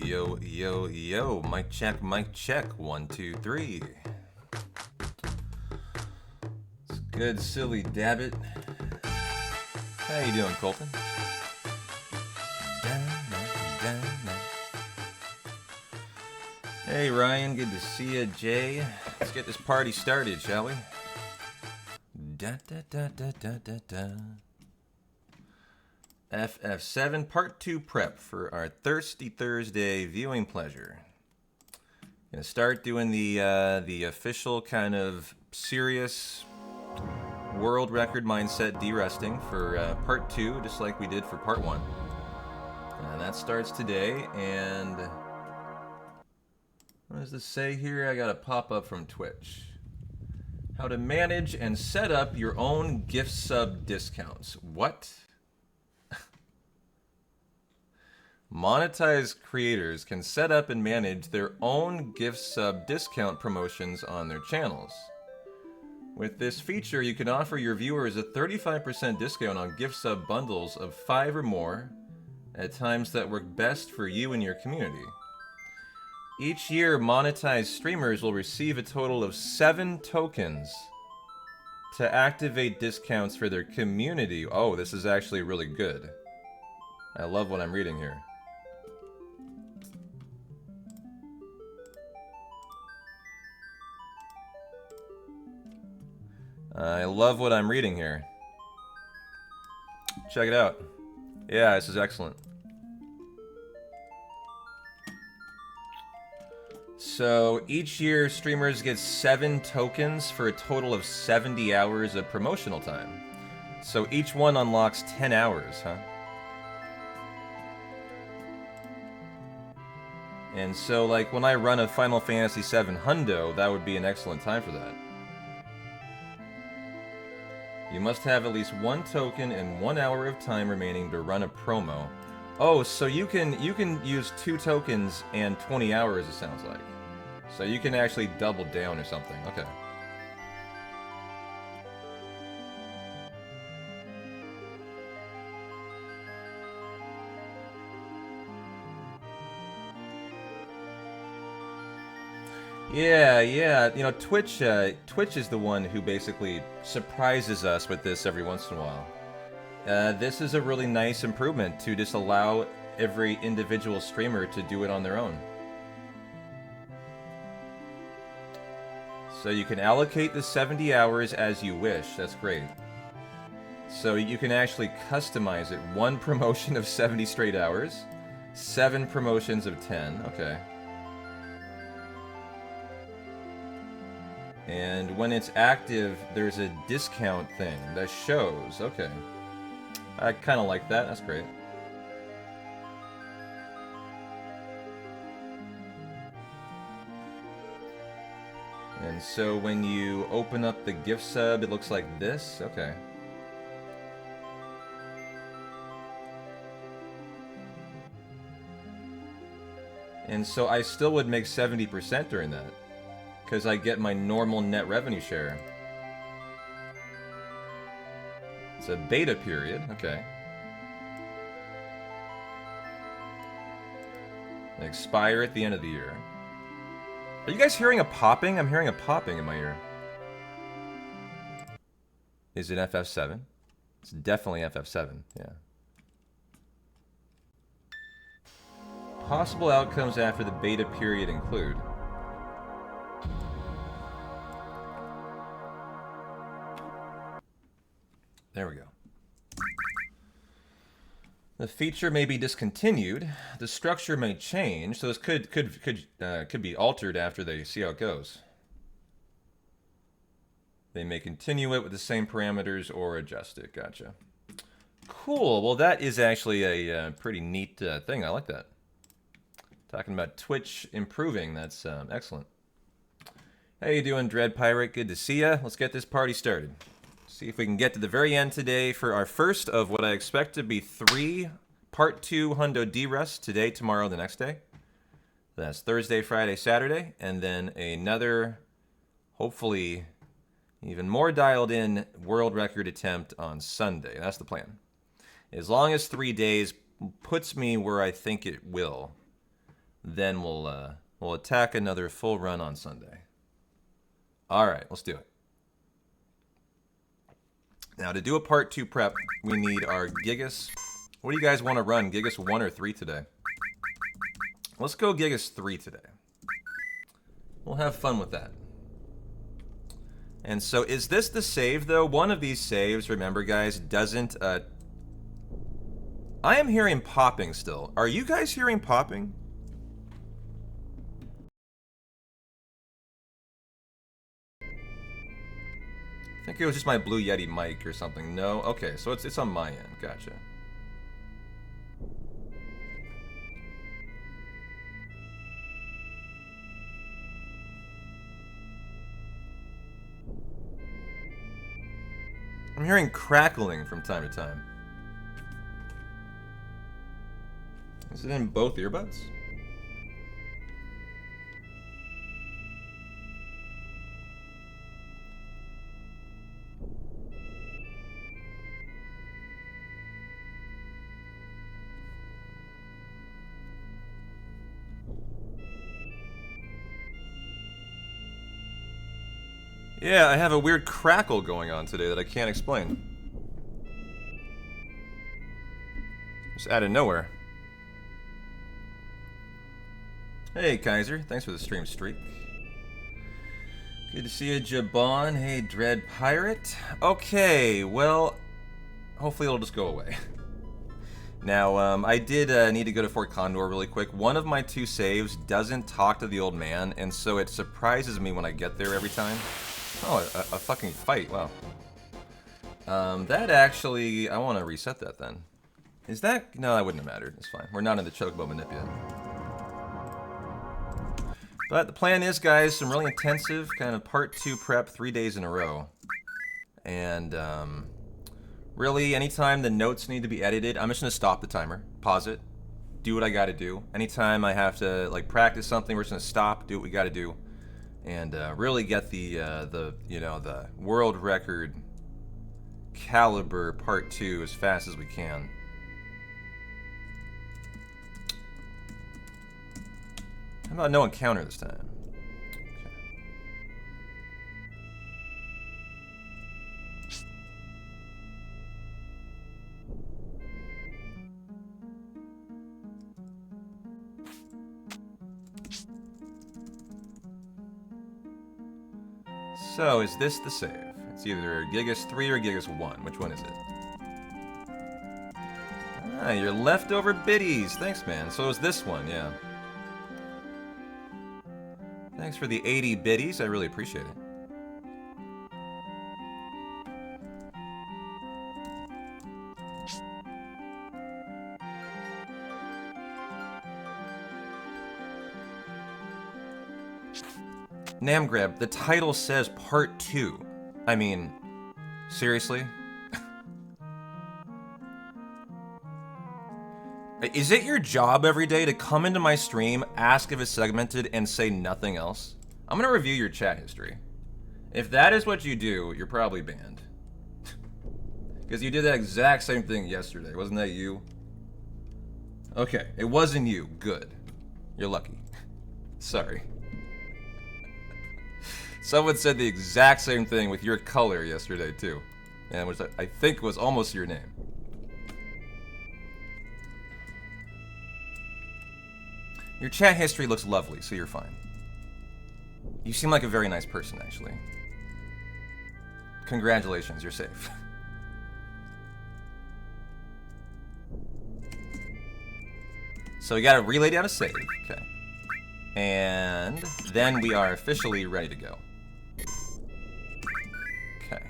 Yo, yo, yo. Mic check, mic check. 1, 2, 3. It's good, silly Dabbit. How you doing, Colton? Hey, Ryan. Good to see you, Jay. Let's get this party started, shall we? Da da da da da da da. FF7 Part 2 prep for our Thirsty Thursday viewing pleasure. Gonna start doing the official kind of serious world record mindset de-resting for Part 2, just like we did for Part 1. And that starts today, and what does this say here? I got a pop-up from Twitch. How to manage and set up your own gift sub discounts. What? Monetized creators can set up and manage their own gift sub discount promotions on their channels. With this feature, you can offer your viewers a 35% discount on gift sub bundles of 5 or more at times that work best for you and your community. Each year, monetized streamers will receive a total of 7 tokens to activate discounts for their community. Oh, this is actually really good. I love what I'm reading here. I love what I'm reading here. Check it out. Yeah, this is excellent. So each year, streamers get 7 tokens for a total of 70 hours of promotional time. So each one unlocks 10 hours, huh? And so, like, when I run a Final Fantasy VII Hundo, that would be an excellent time for that. You must have at least 1 token and 1 hour of time remaining to run a promo. Oh, so you can use 2 tokens and 20 hours, it sounds like. So you can actually double down or something. Okay. Yeah, you know, Twitch is the one who basically surprises us with this every once in a while. This is a really nice improvement to just allow every individual streamer to do it on their own. So you can allocate the 70 hours as you wish. That's great. So you can actually customize it. 1 promotion of 70 straight hours, 7 promotions of 10. Okay. And when it's active, there's a discount thing that shows. Okay. I kind of like that. That's great. And so when you open up the gift sub, it looks like this. Okay. And so I still would make 70% during that, because I get my normal net revenue share. It's a beta period. Okay. They expire at the end of the year. Are you guys hearing a popping? I'm hearing a popping in my ear. Is it FF7? It's definitely FF7, yeah. Possible outcomes after the beta period include. There we go. The feature may be discontinued. The structure may change, so this could be altered after they see how it goes. They may continue it with the same parameters or adjust it. Gotcha. Cool. Well, that is actually a pretty neat thing. I like that. Talking about Twitch improving. That's excellent. How you doing, Dread Pirate? Good to see ya. Let's get this party started. See if we can get to the very end today for our first of what I expect to be 3 Part 2 Hundo D-Rest today, tomorrow, the next day. That's Thursday, Friday, Saturday, and then another, hopefully, even more dialed in world record attempt on Sunday. That's the plan. As long as 3 days puts me where I think it will, then we'll attack another full run on Sunday. All right, let's do it. Now, to do a part 2 prep, we need our Gigas. What do you guys want to run, Gigas 1 or 3 today? Let's go Gigas 3 today. We'll have fun with that. And so, is this the save, though? One of these saves, remember, guys, doesn't... I am hearing popping still. Are you guys hearing popping? I think it was just my Blue Yeti mic or something. No? Okay, so it's on my end. Gotcha. I'm hearing crackling from time to time. Is it in both earbuds? Yeah, I have a weird crackle going on today that I can't explain. Just out of nowhere. Hey, Kaiser. Thanks for the stream streak. Good to see you, Jabon. Hey, Dread Pirate. Okay, well, hopefully it'll just go away. Now, I did need to go to Fort Condor really quick. One of my 2 saves doesn't talk to the old man, and so it surprises me when I get there every time. Oh, a fucking fight, wow. That actually, I want to reset that then. Is that, no, that wouldn't have mattered, it's fine. We're not in the Chocobo Manip yet. But the plan is, guys, some really intensive kind of part 2 prep 3 days in a row. And, really, anytime the notes need to be edited, I'm just going to stop the timer, pause it, do what I got to do. Anytime I have to, like, practice something, we're just going to stop, do what we got to do. And really get the you know, the world record caliber part 2 as fast as we can. How about no encounter this time? Okay. So, is this the save? It's either Gigas 3 or Gigas 1. Which one is it? Ah, your leftover biddies. Thanks, man. So is this one, yeah. Thanks for the 80 biddies. I really appreciate it. Namgrab, the title says part 2. I mean, seriously? Is it your job every day to come into my stream, ask if it's segmented, and say nothing else? I'm gonna review your chat history. If that is what you do, you're probably banned. Because you did that exact same thing yesterday. Wasn't that you? Okay, it wasn't you. Good. You're lucky. Sorry. Someone said the exact same thing with your color yesterday, too. And which I think was almost your name. Your chat history looks lovely, so you're fine. You seem like a very nice person, actually. Congratulations, you're safe. So we gotta relay down a save, okay. And then we are officially ready to go. Okay.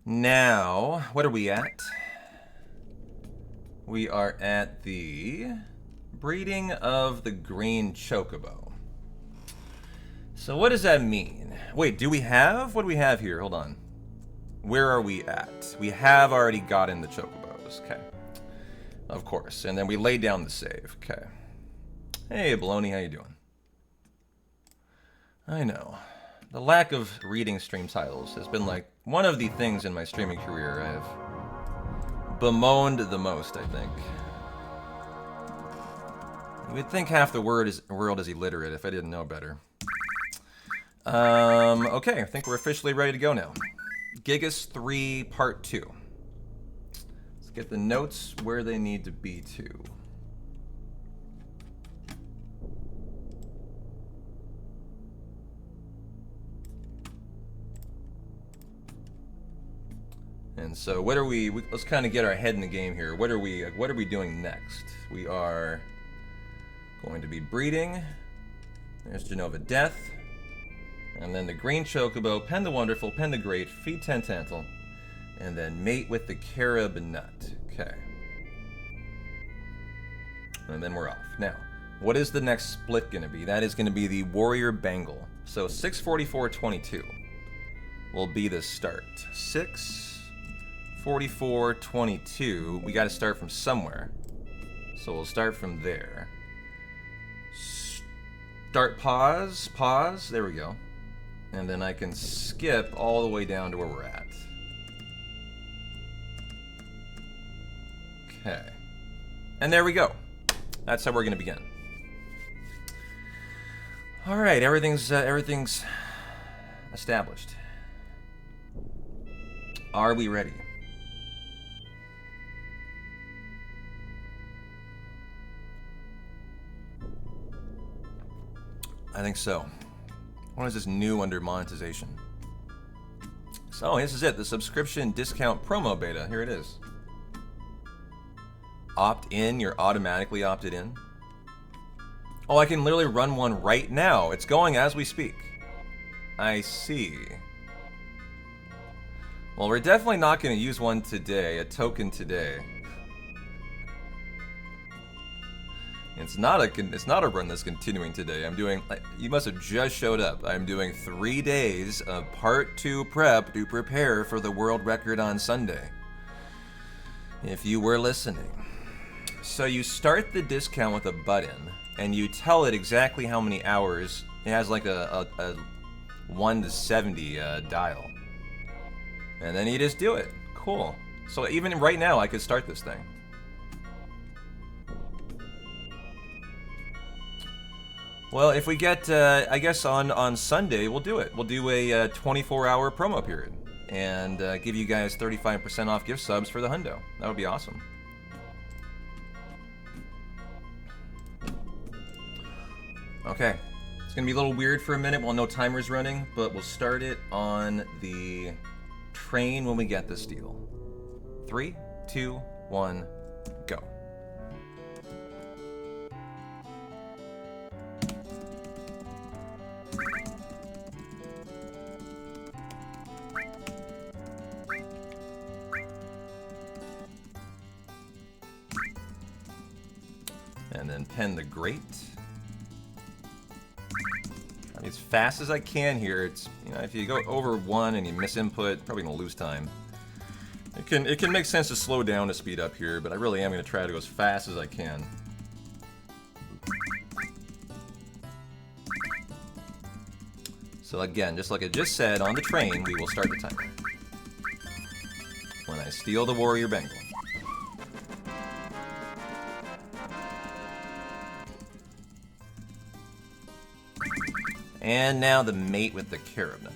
Now, what are we at? We are at the breeding of the green chocobo. So what does that mean? Wait, do we have? What do we have here? Hold on. Where are we at? We have already gotten the chocobos. Okay. Of course. And then we lay down the save. Okay. Hey, Baloney, how you doing? I know. The lack of reading stream titles has been like one of the things in my streaming career I've bemoaned the most, I think. You would think half the world is illiterate if I didn't know better. Okay, I think we're officially ready to go now. Gigas 3 Part 2. Let's get the notes where they need to be to. And so what are let's kind of get our head in the game here. What are we doing next? We are going to be breeding. There's Genova Death. And then the Green Chocobo, Pen the Wonderful, Pen the Great, Feed Tentantal, and then mate with the Carob Nut. Okay. And then we're off. Now, what is the next split going to be? That is going to be the Warrior Bangle. So 644.22 will be the start. 644.22. We got to start from somewhere. So we'll start from there. Start pause. Pause. There we go. And then I can skip all the way down to where we're at. Okay. And there we go. That's how we're going to begin. All right, everything's established. Are we ready? I think so. What is this new under monetization? So this is it, the subscription discount promo beta. Here it is. Opt in, you're automatically opted in. Oh, I can literally run one right now. It's going as we speak. I see. Well, we're definitely not going to use one today, a token today. It's not a run that's continuing today. I'm doing, you must have just showed up. I'm doing 3 days of part 2 prep to prepare for the world record on Sunday. If you were listening. So you start the discount with a button, and you tell it exactly how many hours. It has like a 1 to 70 dial. And then you just do it. Cool. So even right now, I could start this thing. Well, if we get, I guess on Sunday, we'll do it. We'll do a 24-hour promo period and give you guys 35% off gift subs for the hundo. That would be awesome. Okay. It's going to be a little weird for a minute while no timer's running, but we'll start it on the train when we get this deal. 3, 2, 1, go. And then Pen the Great. As fast as I can here. It's, you know, if you go over 1 and you miss input, probably gonna lose time. It can make sense to slow down to speed up here, but I really am gonna try to go as fast as I can. So again, just like I just said, on the train, we will start the timer. When I steal the Warrior Bangle. And now the mate with the carob nut.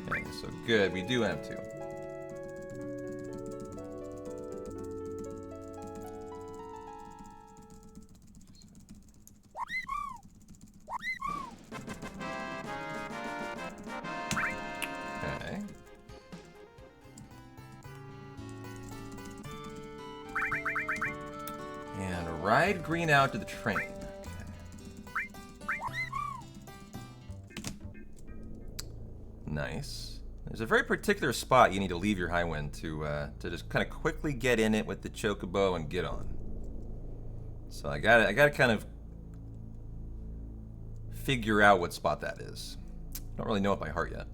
Okay, so good. We do have 2. Okay. And ride green out to the train. Okay. Nice. There's a very particular spot you need to leave your high wind to just kind of quickly get in it with the chocobo and get on. So I gotta kind of figure out what spot that is. Don't really know it by heart yet.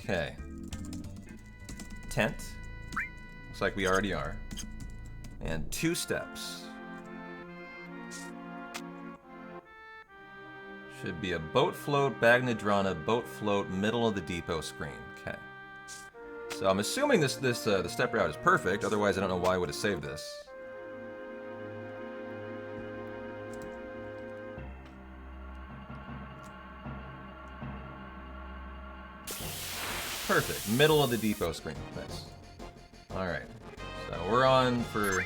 Okay. Tent. Looks like we already are. And 2 steps. Should be a boat float, Bagnadrana, boat float, middle of the depot screen. Okay. So I'm assuming the step route is perfect, otherwise I don't know why I would have saved this. Perfect. Middle of the depot screen. Nice. Alright. So we're on for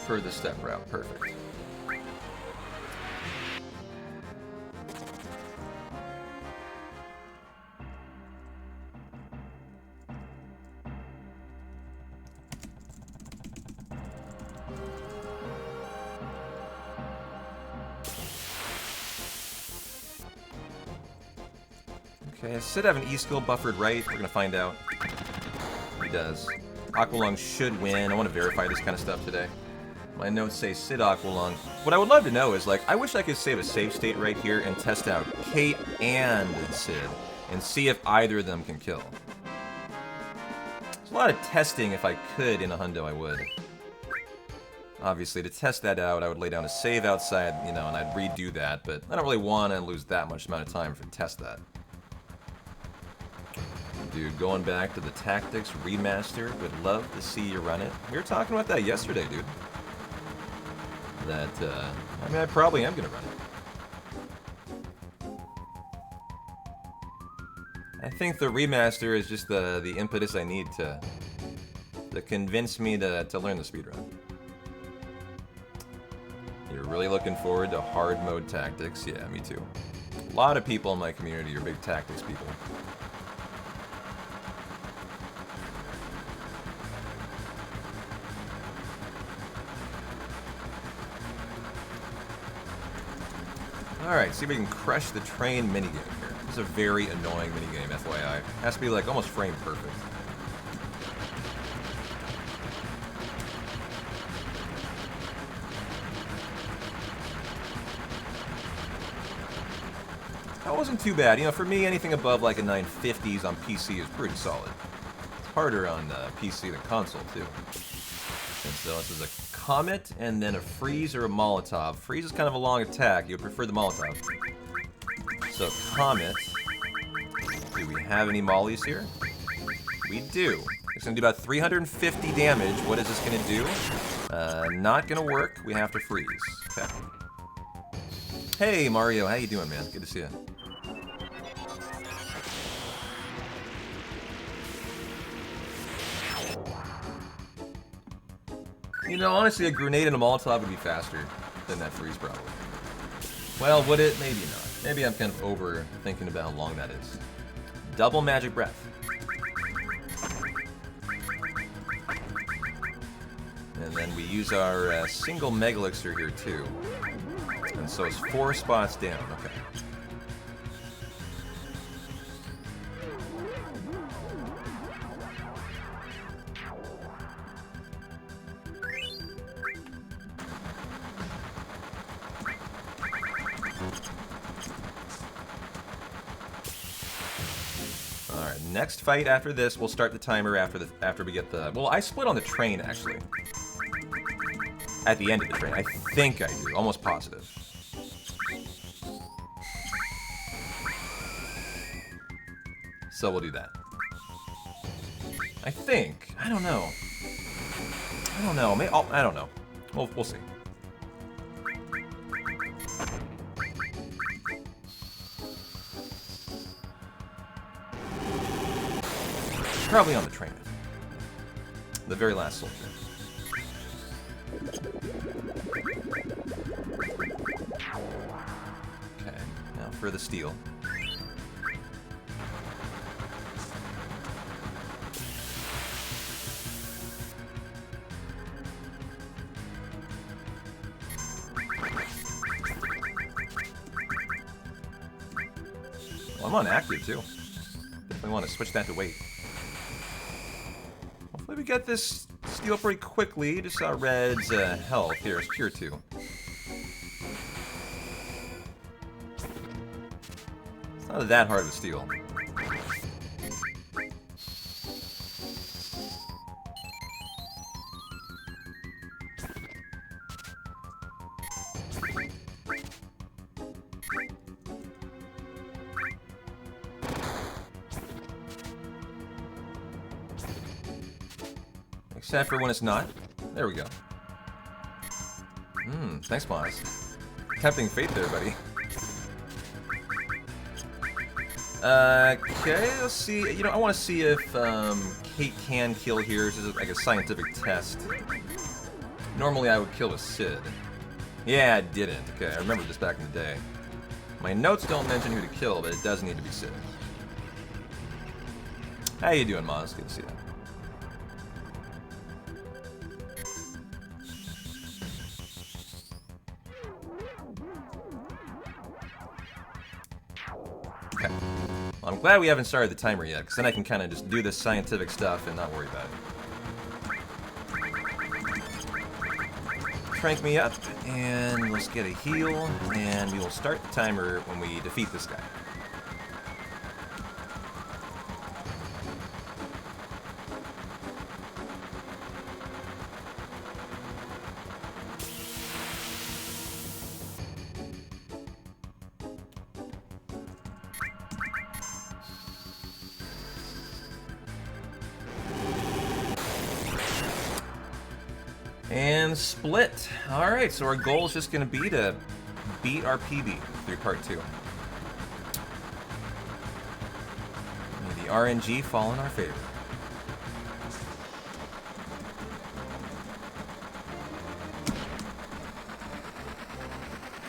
the step route. Perfect. Okay, Sid have an E-skill buffered right. We're gonna find out. He does. Aqualung should win. I want to verify this kind of stuff today. My notes say Sid Aqualung. What I would love to know is, like, I wish I could save a save state right here and test out Kate and Sid and see if either of them can kill. There's a lot of testing. If I could in a hundo, I would. Obviously, to test that out, I would lay down a save outside, you know, and I'd redo that, but I don't really want to lose that much amount of time to test that. Dude, going back to the Tactics Remaster, would love to see you run it. We were talking about that yesterday, dude. That, I mean, I probably am gonna run it. I think the remaster is just the impetus I need to convince me to learn the speedrun. You're really looking forward to hard mode tactics? Yeah, me too. A lot of people in my community are big tactics people. Alright, see if we can crush the train minigame here. This is a very annoying minigame, FYI. It has to be like almost frame perfect. That wasn't too bad. You know, for me, anything above like a 950s on PC is pretty solid. It's harder on PC than console, too. And so this is a Comet, and then a Freeze or a Molotov. Freeze is kind of a long attack. You would prefer the Molotov. So, Comet. Do we have any mollies here? We do. It's going to do about 350 damage. What is this going to do? Not going to work. We have to freeze. Okay. Hey, Mario. How you doing, man? Good to see you. You know, honestly, a grenade and a Molotov would be faster than that freeze, probably. Well, would it? Maybe not. Maybe I'm kind of over thinking about how long that is. Double magic breath. And then we use our single Mega Elixir here, too. And so it's 4 spots down. Okay. Alright, next fight after this, we'll start the timer after we get the... Well, I split on the train, actually. At the end of the train. I think I do. Almost positive. So we'll do that. I think. I don't know. I don't know. I don't know. We'll see. Probably on the train. The very last soldier. Okay, now for the steel. Well, I'm on active too. Definitely want to switch that to weight. Hopefully we get this steel pretty quickly. Just saw Red's health here. It's pure 2. It's not that hard of a steal. Except for when it's not. There we go. Thanks, Moz. Tempting fate there, buddy. Okay, let's see. You know, I want to see if Kate can kill here. This is like a scientific test. Normally I would kill a Sid. Yeah, I didn't. Okay, I remember this back in the day. My notes don't mention who to kill, but it does need to be Sid. How you doing, Moz? Good to see you. Okay. Well, I'm glad we haven't started the timer yet, because then I can kind of just do this scientific stuff and not worry about it. Crank me up, and let's get a heal, and we will start the timer when we defeat this guy. And split. Alright, so our goal is just going to be to beat our PB through part 2. May the RNG fall in our favor.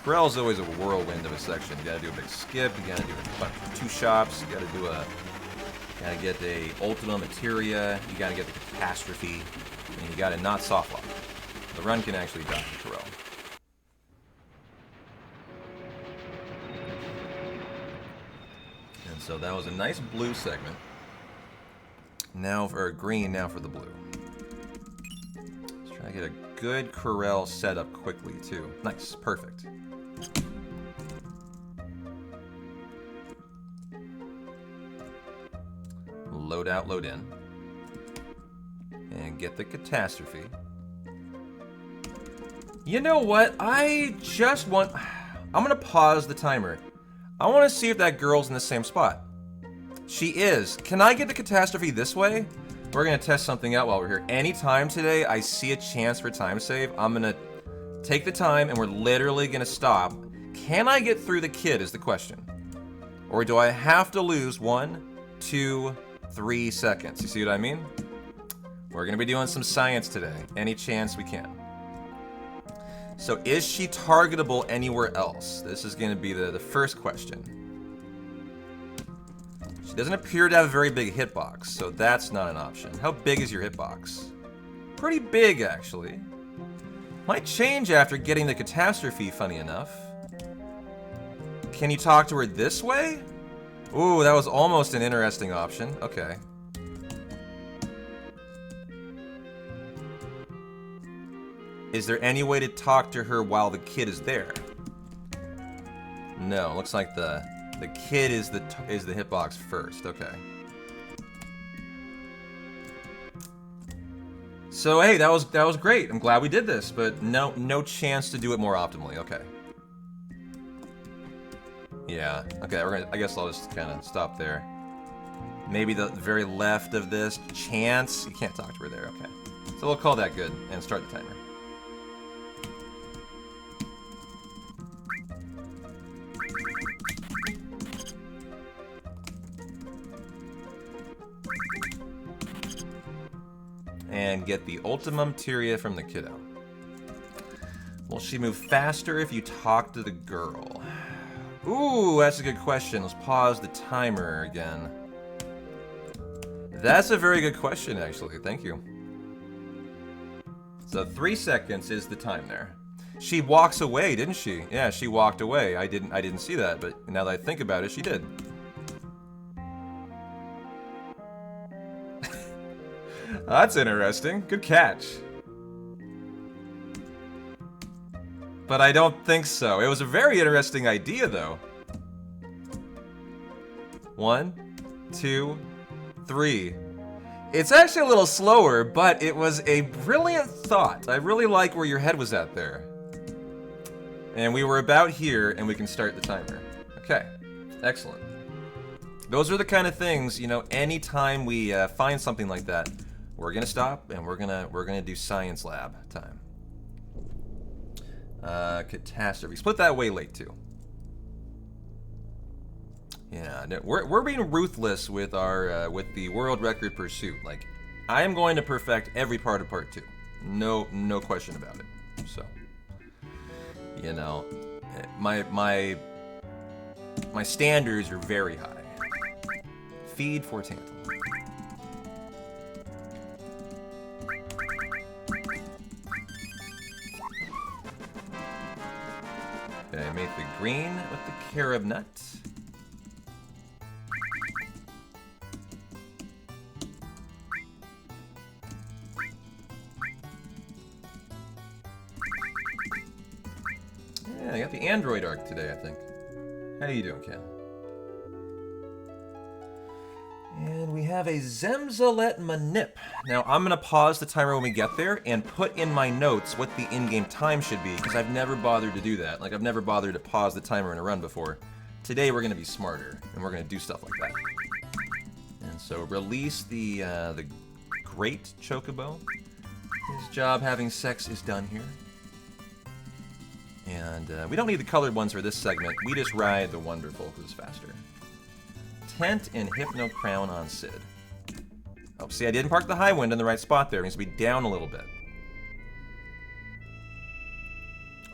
Corral's always a whirlwind of a section. You gotta do a big skip, you gotta do a bunch of 2 shops, you gotta do a... gotta get the Ultima Materia, you gotta get the Catastrophe, and you gotta not soft lock. The run can actually die to Corral. And so that was a nice blue segment. Now for green, now for the blue. Let's try to get a good Corral set up quickly too. Nice, perfect. Load out, load in. And get the Catastrophe. You know what? I just want... I'm gonna pause the timer. I want to see if that girl's in the same spot. She is. Can I get the Catastrophe this way? We're gonna test something out while we're here. Anytime today I see a chance for time save, I'm gonna take the time and we're literally gonna stop. Can I get through the kid is the question. Or do I have to lose 1, 2, 3 seconds? You see what I mean? We're gonna be doing some science today. Any chance we can. So is she targetable anywhere else? This is going to be the first question. She doesn't appear to have a very big hitbox, so that's not an option. How big is your hitbox? Pretty big, actually. Might change after getting the Catastrophe, funny enough. Can you talk to her this way? Ooh, that was almost an interesting option. Okay. Is there any way to talk to her while the kid is there? No, looks like the kid is the hitbox first. Okay. So hey, that was great. I'm glad we did this, but no chance to do it more optimally. Okay. Yeah. Okay. I guess I'll just kind of stop there. Maybe the very left of this chance. You can't talk to her there. Okay. So we'll call that good and start the timer. And get the Ultima Materia from the kiddo. Will she move faster if you talk to the girl? Ooh, that's a good question. Let's pause the timer again. That's a very good question, actually. Thank you. So 3 seconds is the time there. She walks away, didn't she? Yeah, she walked away. I didn't see that, but now that I think about it, she did. That's interesting. Good catch. But I don't think so. It was a very interesting idea, though. 1, 2, 3. It's actually a little slower, but it was a brilliant thought. I really like where your head was at there. And we were about here, and we can start the timer. Okay. Excellent. Those are the kind of things, you know, anytime we find something like that, we're gonna stop and we're gonna do science lab time. Catastrophe. Split that way late too. Yeah, no, we're being ruthless with our with the world record pursuit. Like, I am going to perfect every part of part 2. No question about it. So, you know, my standards are very high. Feed for Tantal. Okay, make the green with the carob nut. Yeah, I got the Android arc today, I think. How you doing, Ken? And we have a Zemzalet Manip. Now, I'm going to pause the timer when we get there and put in my notes what the in-game time should be, because I've never bothered to do that. Like, I've never bothered to pause the timer in a run before. Today, we're going to be smarter, and we're going to do stuff like that. And so, release the Great Chocobo. His job having sex is done here. And we don't need the colored ones for this segment. We just ride the Wonderful because it's faster. Tent and Hypno Crown on Sid. Oh, see, I didn't park the high wind in the right spot there. It needs to be down a little bit.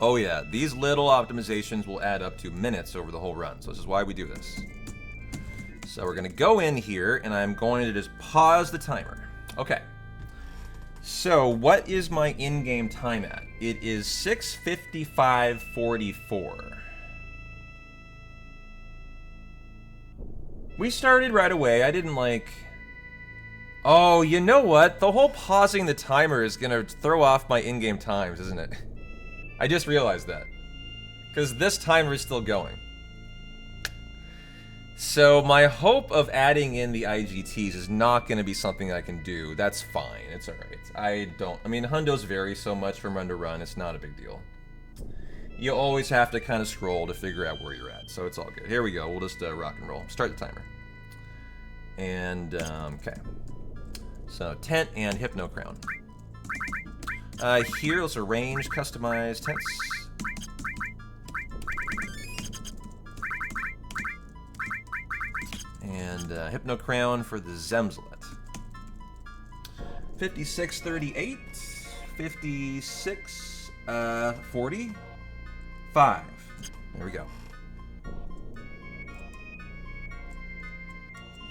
Oh yeah, these little optimizations will add up to minutes over the whole run. So this is why we do this. So we're going to go in here, and I'm going to just pause the timer. Okay. So what is my in-game time at? It is 6:55:44. We started right away. I didn't like... Oh, you know what? The whole pausing the timer is going to throw off my in-game times, isn't it? I just realized that. Because this timer is still going. So my hope of adding in the IGTs is not going to be something I can do. That's fine. It's alright. I mean, hundos vary so much from run to run. It's not a big deal. You always have to kind of scroll to figure out where you're at. So it's all good. Here we go. We'll just rock and roll. Start the timer. And, okay. So, tent and Hypno Crown. Here, let's arrange, customize tents. And Hypno Crown for the Zemzalet. 56:38, 56:45. There we go.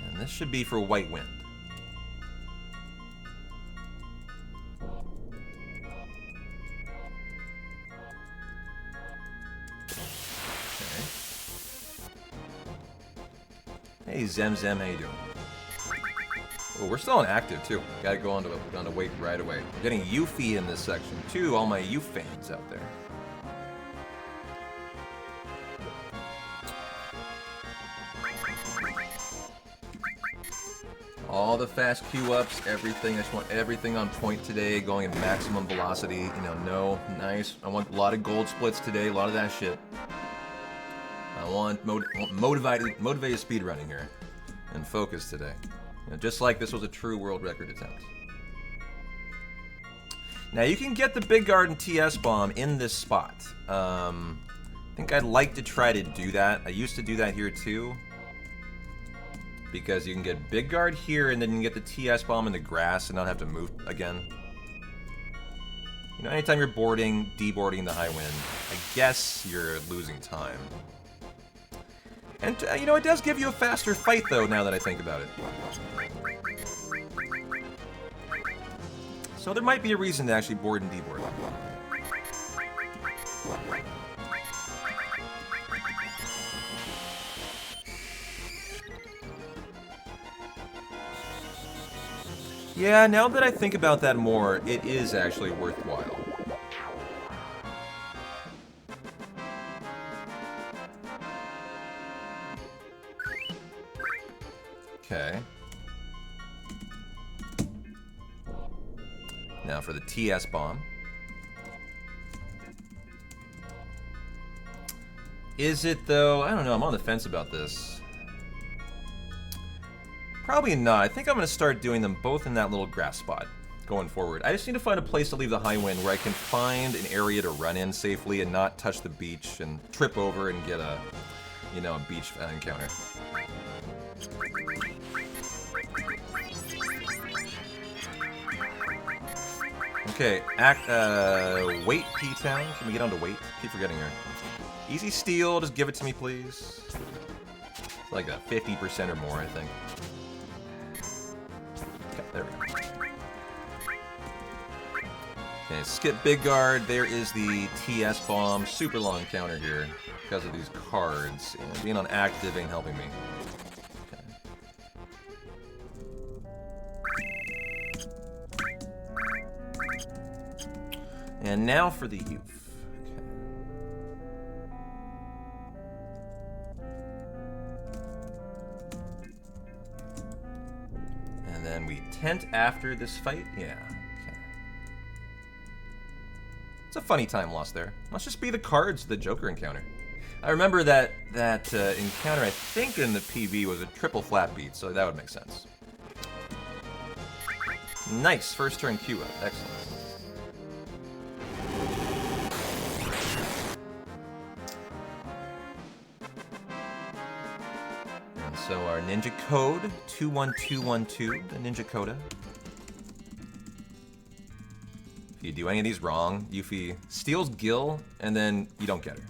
And this should be for White Wind. Hey Zemzem, how you doing? Oh, we're still on active too. Gotta go on to wait right away. We're getting Yuffie in this section too, all my Yuffie fans out there. All the fast Q-ups, everything. I just want everything on point today, going at maximum velocity. You know, no, nice. I want a lot of gold splits today, a lot of that shit. I want motivated speedrunning here and focus today. You know, just like this was a true world record attempt. Now you can get the Big Garden TS bomb in this spot. I think I'd like to try to do that. I used to do that here too. Because you can get Big Guard here and then you can get the TS bomb in the grass and not have to move again. You know, anytime you're boarding, deboarding the high wind, I guess you're losing time. And, you know, it does give you a faster fight, though, now that I think about it. So there might be a reason to actually board and deboard. Yeah, now that I think about that more, it is actually worthwhile. Okay. Now for the TS bomb. Is it though? I don't know, I'm on the fence about this. Probably not. I think I'm going to start doing them both in that little grass spot going forward. I just need to find a place to leave the high wind where I can find an area to run in safely and not touch the beach and trip over and get a, you know, a beach encounter. Okay, wait P-Town. Can we get on to wait? Keep forgetting her. Easy steal, just give it to me, please. It's like a 50% or more, I think. Okay, there we go. Okay, skip big guard. There is the TS bomb. Super long encounter here because of these cards. And being on active ain't helping me. And now for the youth. Okay. And then we tent after this fight? Yeah. Okay. It's a funny time loss there. Must just be the cards of the Joker encounter. I remember that encounter, I think in the PV, was a triple flat beat, so that would make sense. Nice. First turn Q up. Excellent. So our ninja code, 21212, the ninja coda. If you do any of these wrong, Yuffie steals Gil, and then you don't get her.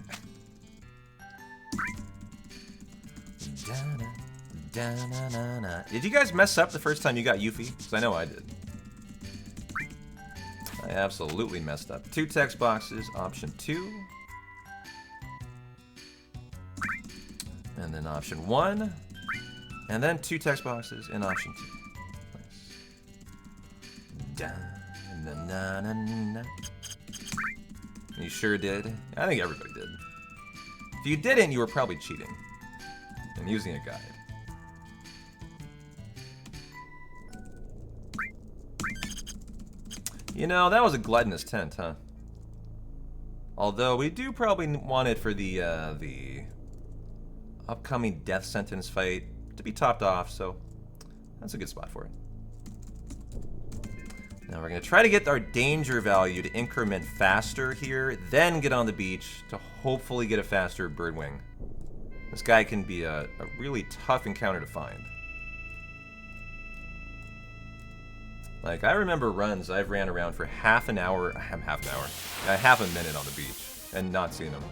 Did you guys mess up the first time you got Yuffie? Because I know I did. I absolutely messed up. 2 text boxes, option 2. And then option 1. And then 2 text boxes in option 2. Nice. You sure did? I think everybody did. If you didn't, you were probably cheating and using a guide. You know, that was a gluttonous tent, huh? Although we do probably want it for the upcoming death sentence fight to be topped off, so that's a good spot for it. Now we're going to try to get our danger value to increment faster here, then get on the beach to hopefully get a faster birdwing. This guy can be a really tough encounter to find. Like, I remember runs I've ran around for half a minute on the beach and not seen him.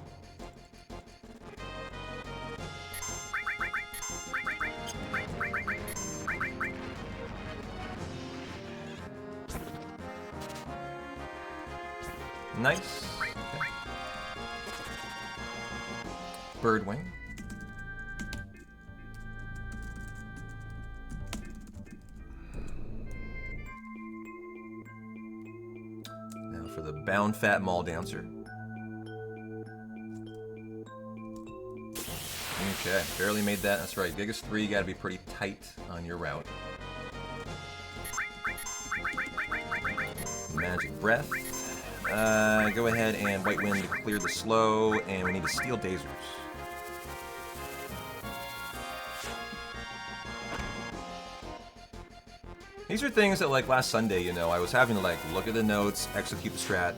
Nice. Okay. Birdwing. Now for the Bound Fat Mall Dancer. Okay, barely made that. That's right. Gigas 3, gotta be pretty tight on your route. Magic Breath. Go ahead and White Wind to clear the slow, and we need to steal Dazers. These are things that, like, last Sunday, you know, I was having to, like, look at the notes, execute the strat.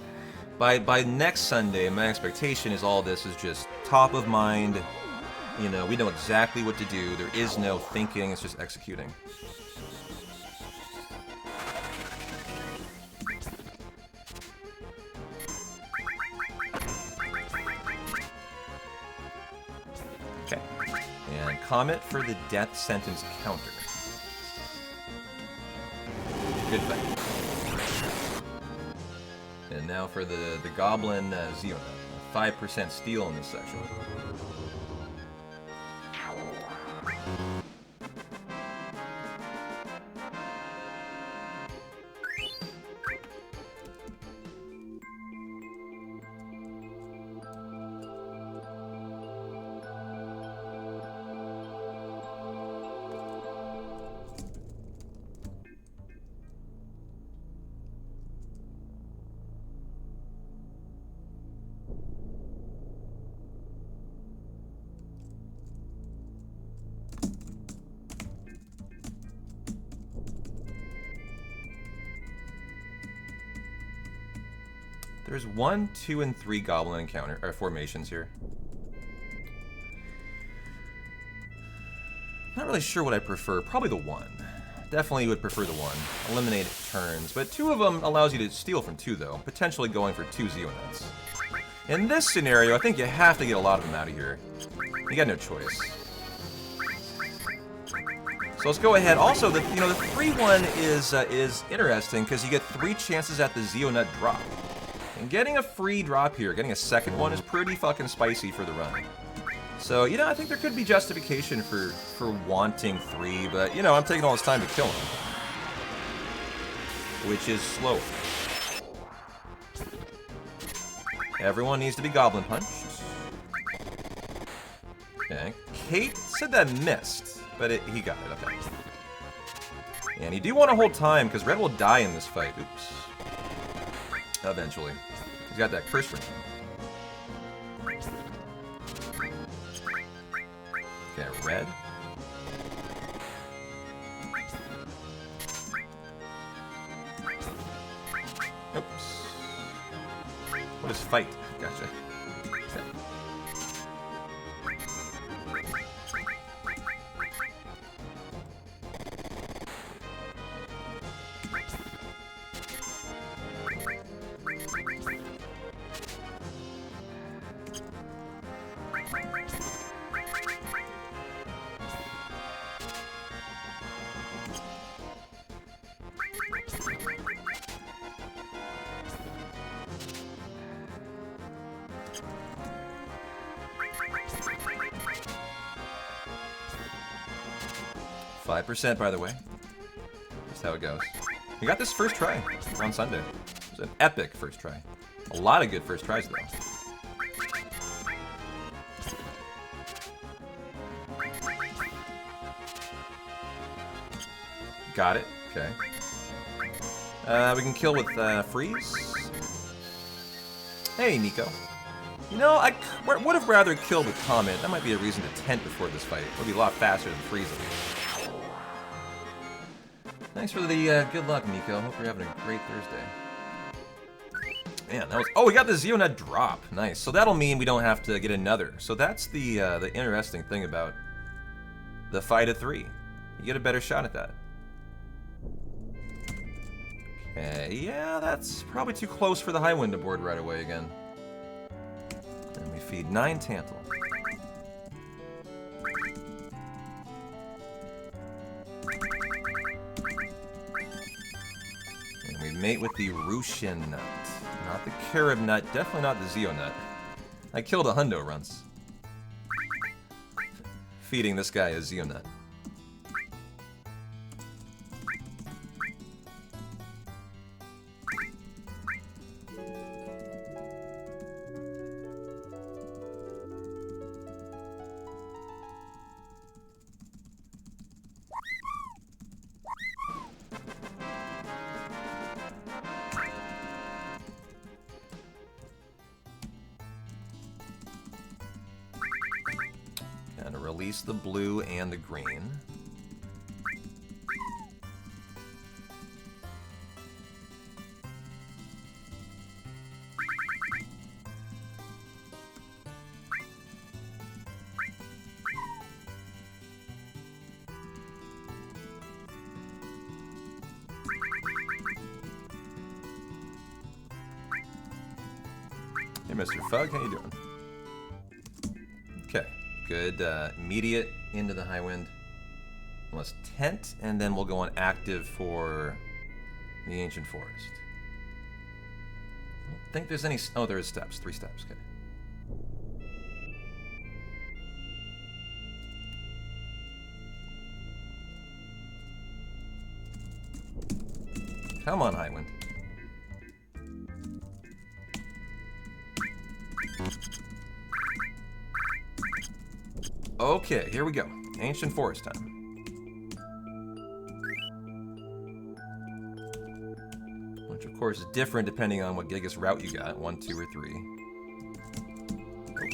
By next Sunday, my expectation is all this is just top of mind. You know, we know exactly what to do. There is no thinking, it's just executing. Okay. And Comet for the death sentence counter. Good fight. And now for the Goblin Ziona. 5% steal in this section. There's 1, 2, and 3 goblin encounter or formations here. Not really sure what I prefer. Probably the 1. Definitely would prefer the 1. Eliminate turns. But 2 of them allows you to steal from 2, though. Potentially going for 2 Zeonuts. In this scenario, I think you have to get a lot of them out of here. You got no choice. So let's go ahead. Also, the 3-1 is interesting because you get 3 chances at the Zeonut drop. And getting a free drop here, getting a second one is pretty fucking spicy for the run. So, I think there could be justification for wanting 3, but, I'm taking all this time to kill him. Which is slow. Everyone needs to be goblin punched. Okay. Kate said that missed, but he got it. Okay. And you do want to hold time, because Red will die in this fight. Oops. Eventually. He's got that curse ring. Okay, Red. Oops. What is fight? Gotcha. Okay. 5%, by the way. That's how it goes. We got this first try on Sunday. It was an epic first try. A lot of good first tries, though. Got it. Okay. We can kill with freeze. Hey, Nico. I would have rather killed with Comet. That might be a reason to tent before this fight. It would be a lot faster than freezing. Thanks for the good luck, Nico. Hope you're having a great Thursday. Man, that was... Oh, we got the Zeonut drop. Nice. So that'll mean we don't have to get another. So that's the interesting thing about the fight of 3. You get a better shot at that. Okay, yeah, that's probably too close for the high wind to board right away again. And we feed 9 Tantal. And we mate with the Rushin Nut. Not the Carob Nut, definitely not the Zeonut. I killed a hundo once. Feeding this guy a Zeonut. Release the blue and the green. Hey, Mr. Fug, how you doing? Okay. Good, immediate into the high wind. Let's tent, and then we'll go on active for the ancient forest. I don't think there's any... Oh, there is steps. 3 steps, okay. Come on, high wind. Okay, here we go. Ancient forest time. Which, of course, is different depending on what Gigas route you got. 1, 2, or 3.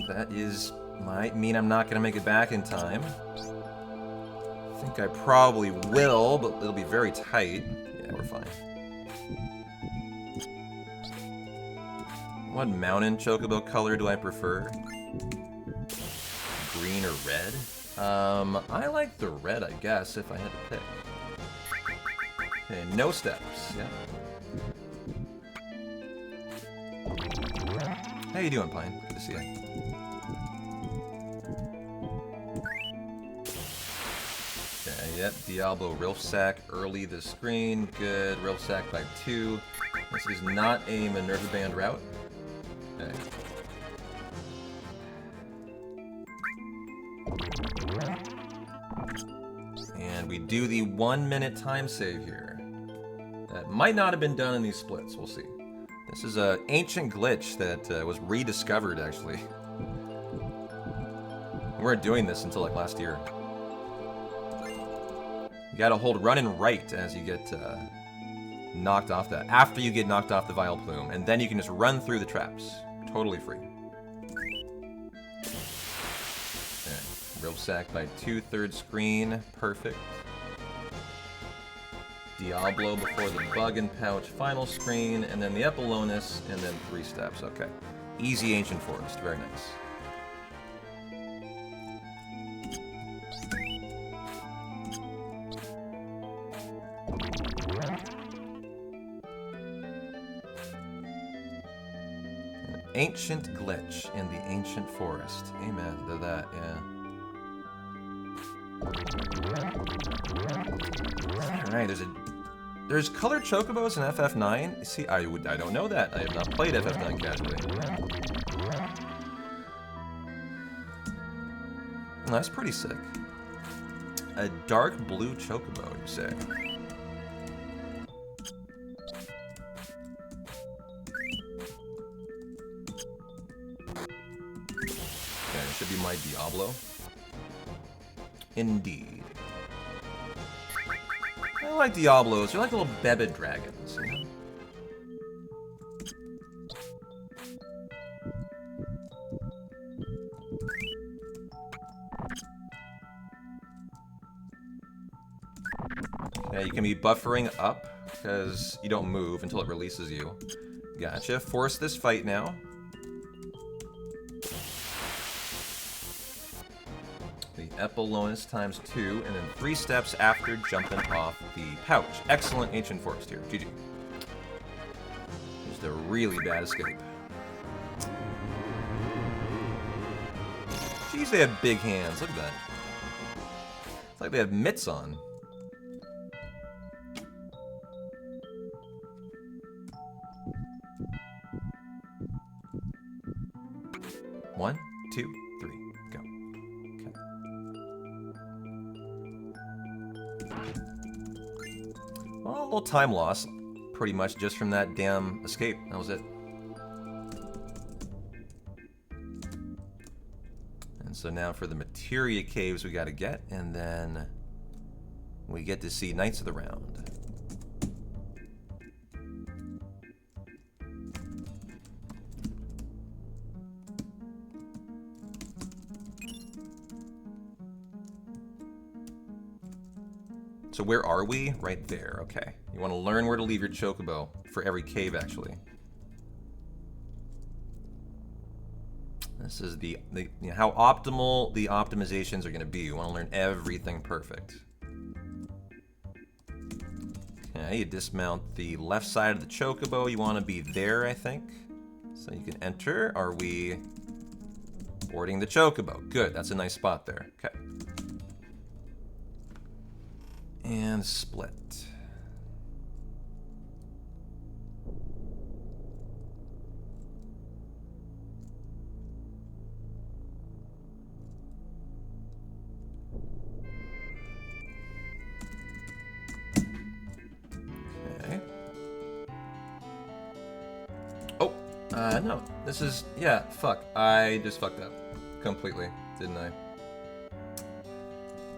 That might mean I'm not going to make it back in time. I think I probably will, but it'll be very tight. Yeah, we're fine. What mountain chocobo color do I prefer? Green or red? I like the red, I guess, if I had to pick. Okay, no steps, yeah. How you doing, Pine? Good to see you. Okay, yep, Diablo Rilfsack early the screen, good. Rilfsack by 2. This is not a Minerva Band route. Okay. And we do the 1-minute time save here. That might not have been done in these splits, we'll see. This is an ancient glitch that was rediscovered, actually. We weren't doing this until like last year. You gotta hold run and right as you get knocked off that. After you get knocked off the Vile Plume, and then you can just run through the traps. Totally free. Rilfsack by 2, third screen. Perfect. Diablo before the bug and pouch, final screen, and then the Epilonis, and then 3 steps. Okay. Easy Ancient Forest. Very nice. An ancient glitch in the Ancient Forest. Amen to that, yeah. Alright, there's colored chocobos in FF9. See, I don't know that. I have not played FF9 casually. Oh, that's pretty sick. A dark blue chocobo, you say? Okay, it should be my Diablo. Indeed. I like Diablos. They're like little bebid dragons, you know? Okay, you can be buffering up because you don't move until it releases you. Gotcha. Force this fight now. The Epilonis times 2, and then 3 steps after jumping off the pouch. Excellent Ancient Forest here. GG. Just a really bad escape. Jeez, they have big hands. Look at that. It's like they have mitts on. One, 2, 3, go. Well, a little time loss, pretty much just from that damn escape. That was it. And so now for the materia caves we gotta get, and then we get to see Knights of the Round. So where are we? Right there, okay. You want to learn where to leave your chocobo for every cave, actually. This is the you know, how optimal the optimizations are going to be. You want to learn everything perfect. Okay, you dismount the left side of the chocobo. You want to be there, I think. So you can enter. Are we boarding the chocobo? Good, that's a nice spot there. Okay. And split. Okay. Oh, no. This is, yeah, fuck. I just fucked up. Completely, didn't I?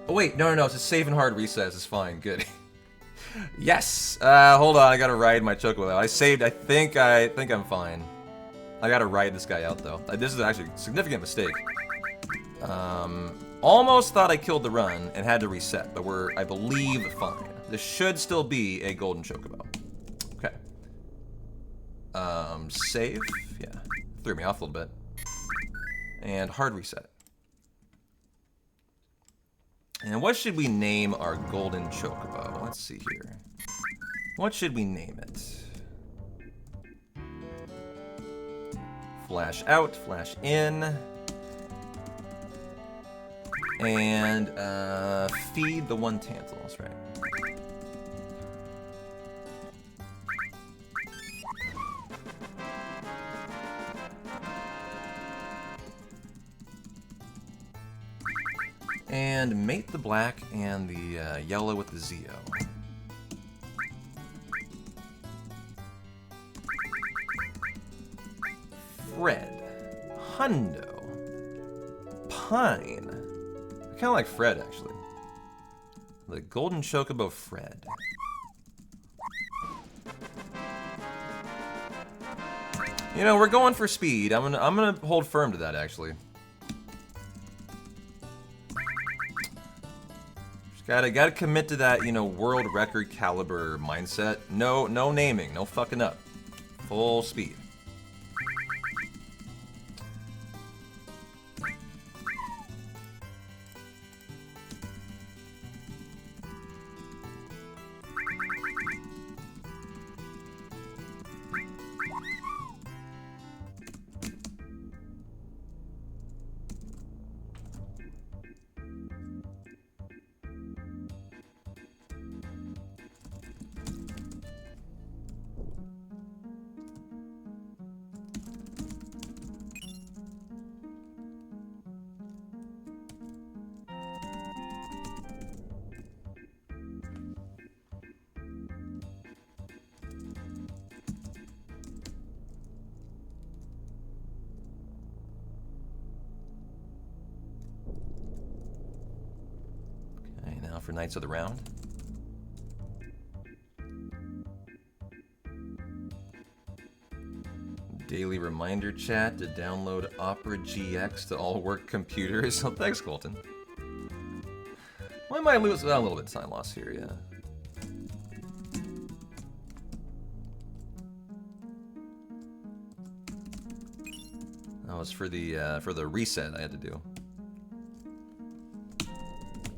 Oh wait, no, it's a save and hard recess. It's fine, good. Yes. Hold on, I gotta ride my chocobo out. I saved. I think I'm fine. I gotta ride this guy out though. This is actually a significant mistake. Almost thought I killed the run and had to reset, but we're, I believe, fine. This should still be a golden chocobo. Okay. Save. Yeah, threw me off a little bit. And hard reset. And what should we name our golden chocobo? Let's see here. What should we name it? Flash out, flash in. And feed the one Tantalus, right? And mate the black and the yellow with the Zeo. Fred. Hundo. Pine. I kind of like Fred, actually. The golden chocobo Fred. You know, we're going for speed. I'm gonna hold firm to that, actually. Gotta commit to that, you know, world record caliber mindset. No naming, no fucking up. Full speed. For Knights of the Round. Daily reminder chat to download Opera GX to all work computers. So thanks, Colton. Well, I might lose a little bit of time loss here, yeah. That was for the reset I had to do.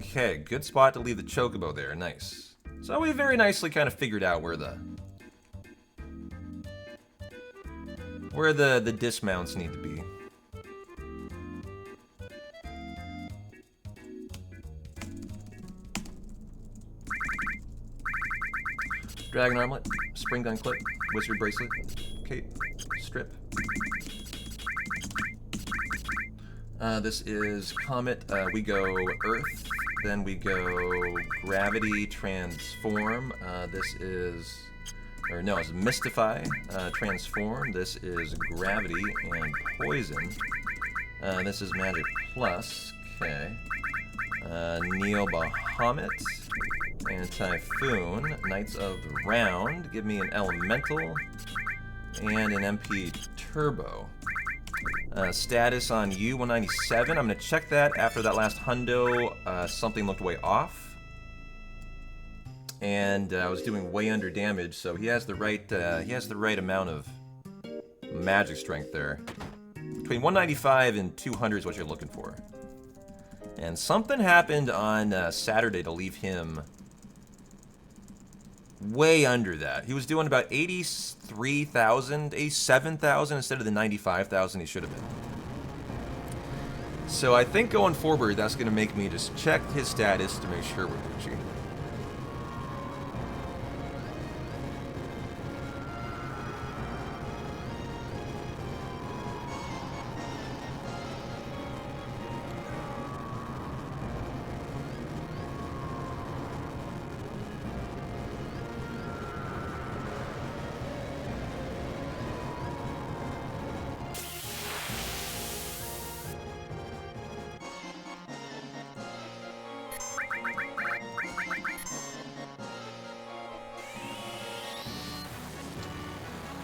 Okay, good spot to leave the chocobo there. Nice. So we very nicely kind of figured out where the dismounts need to be. Dragon Armlet, Spring Gun Clip, Wizard Bracelet, Cape, Strip. This is Comet. We go Earth. Then we go Gravity, Transform. This is, or no, it's Mystify, Transform. This is Gravity and Poison. This is Magic Plus. Okay. Neo Bahamut and Typhoon. Knights of the Round. Give me an Elemental and an MP Turbo. Status on you, 197. I'm gonna check that after that last hundo. Something looked way off, and I was doing way under damage. So he has the right amount of magic strength there. Between 195 and 200 is what you're looking for. And something happened on Saturday to leave him way under that. He was doing about 83,000, 87,000 instead of the 95,000 he should have been. So I think going forward, that's going to make me just check his status to make sure we're Gucci.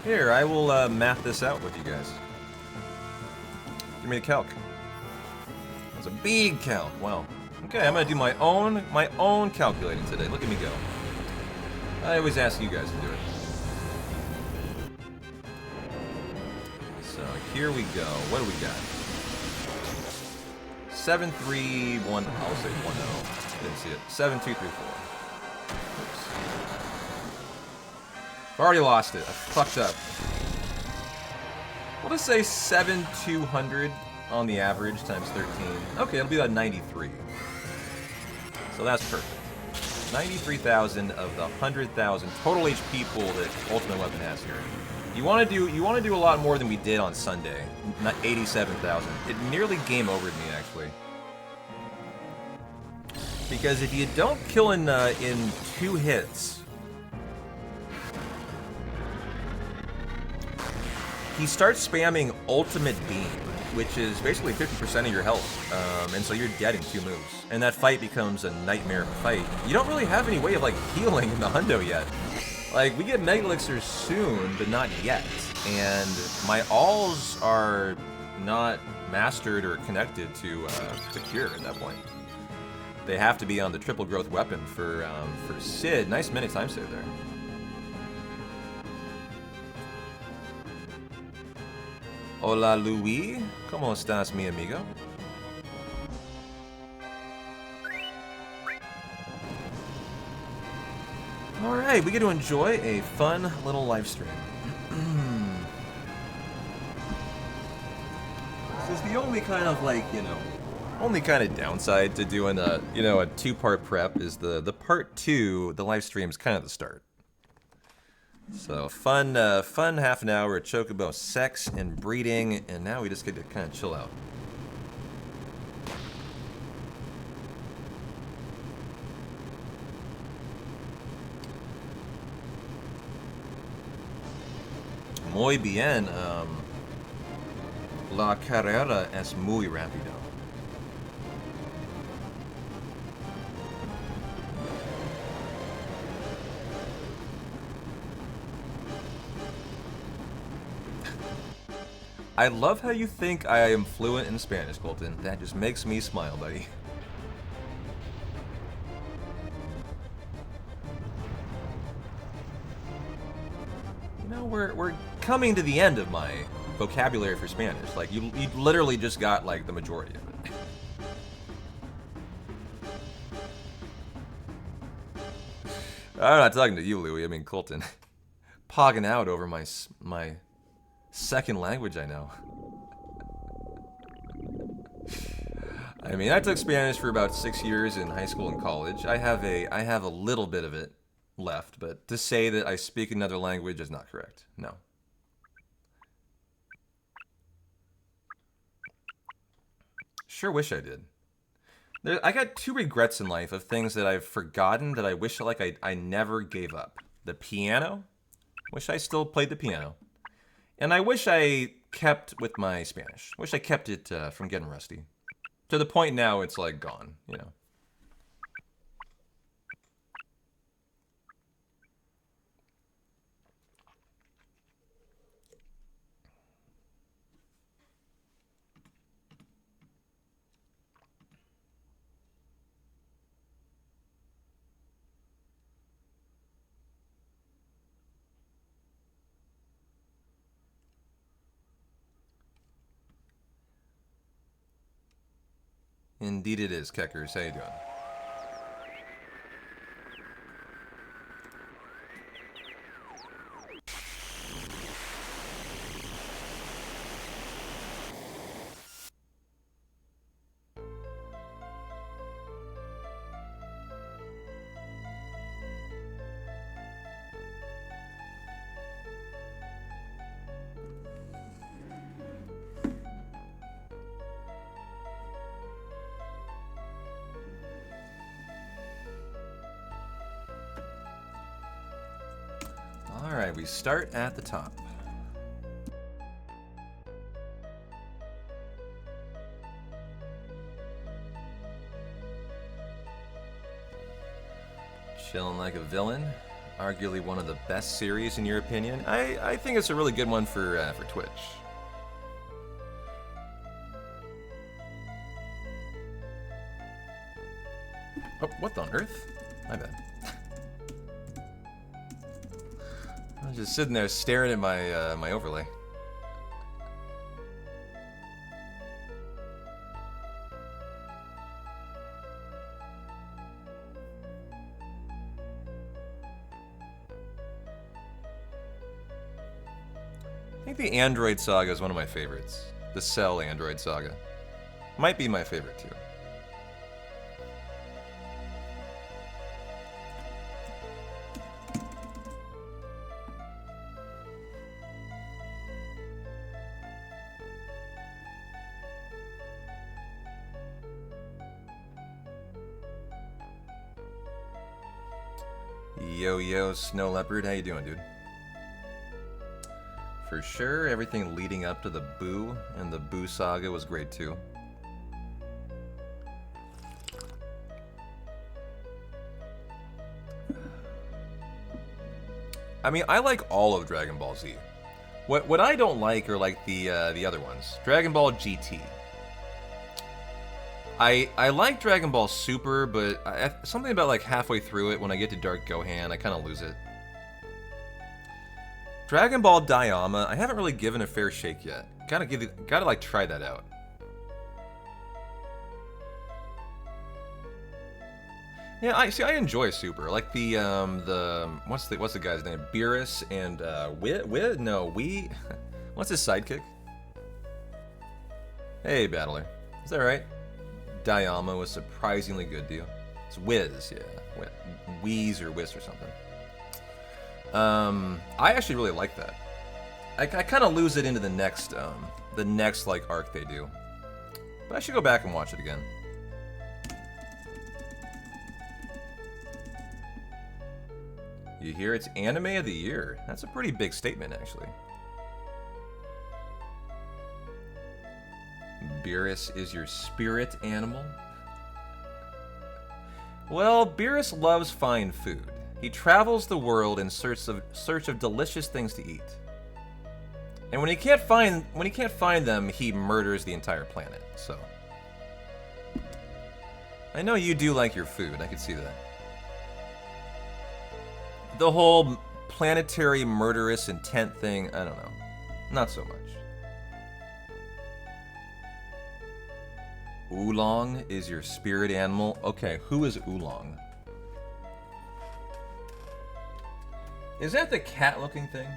Here, I will math this out with you guys. Give me the calc. That's a big calc. Wow. Okay, I'm gonna do my own calculating today. Look at me go. I always ask you guys to do it. So here we go. What do we got? 731. I'll say 10. Didn't see it. 7234. Oops. I've already lost it. I fucked up. We'll just say 7200 on the average times 13. Okay, it'll be about 93. So that's perfect. 93,000 of the 100,000 total HP pool that Ultimate Weapon has here. You want to do a lot more than we did on Sunday. Not 87,000. It nearly game overed me actually. Because if you don't kill in 2 hits, he starts spamming Ultimate Beam, which is basically 50% of your health, and so you're dead in 2 moves. And that fight becomes a nightmare fight. You don't really have any way of like healing in the hundo yet. Like, we get Mega Elixirs soon, but not yet. And my alls are not mastered or connected to Cure at that point. They have to be on the triple growth weapon for Sid. Nice minute time save there. Hola Luis, ¿cómo estás, mi amigo? Alright, we get to enjoy a fun little live stream. This is the only kind of like, only kind of downside to doing a 2-part prep is the part 2, the live stream is kind of the start. So fun half an hour of Chocobo sex and breeding, and now we just get to kind of chill out. Muy bien. La carrera es muy rápido. I love how you think I am fluent in Spanish, Colton. That just makes me smile, buddy. You know, we're coming to the end of my vocabulary for Spanish. Like, you literally just got, like, the majority of it. I'm not talking to you, Louie. I mean, Colton. Pogging out over my second language I know. I mean, I took Spanish for about 6 years in high school and college. I have a little bit of it left, but to say that I speak another language is not correct. No. Sure wish I did. I got 2 regrets in life of things that I've forgotten that I wish like I never gave up. The piano. Wish I still played the piano. And I wish I kept with my Spanish. Wish I kept it from getting rusty. To the point now it's like gone, you know. Indeed it is, Keckers. How you doing? Alright, we start at the top. Chilling like a villain. Arguably one of the best series in your opinion. I think it's a really good one for Twitch. Oh, what on earth? My bad. I was just sitting there staring at my my overlay. I think the Android Saga is one of my favorites. The Cell Android Saga. Might be my favorite too. Yo, Snow Leopard, how you doing, dude? For sure, everything leading up to the Boo and the Boo Saga was great too. I mean, I like all of Dragon Ball Z. What I don't like are like the other ones. Dragon Ball GT. I like Dragon Ball Super, but something about like halfway through it when I get to Dark Gohan, I kind of lose it. Dragon Ball Daima, I haven't really given a fair shake yet. Gotta like try that out. Yeah, I enjoy Super. Like the what's the guy's name? Beerus and what's his sidekick? Hey, Battler. Is that right? Daima was surprisingly good, do you? It's Wiz, yeah. Wheeze or Whiz or something. I actually really like that. I kind of lose it into the next like arc they do. But I should go back and watch it again. You hear it's Anime of the Year. That's a pretty big statement, actually. Beerus is your spirit animal? Well, Beerus loves fine food. He travels the world in search of delicious things to eat. And when he can't find them, he murders the entire planet. So I know you do like your food. I could see that. The whole planetary murderous intent thing, I don't know. Not so much. Oolong is your spirit animal? Okay, who is Oolong? Is that the cat-looking thing?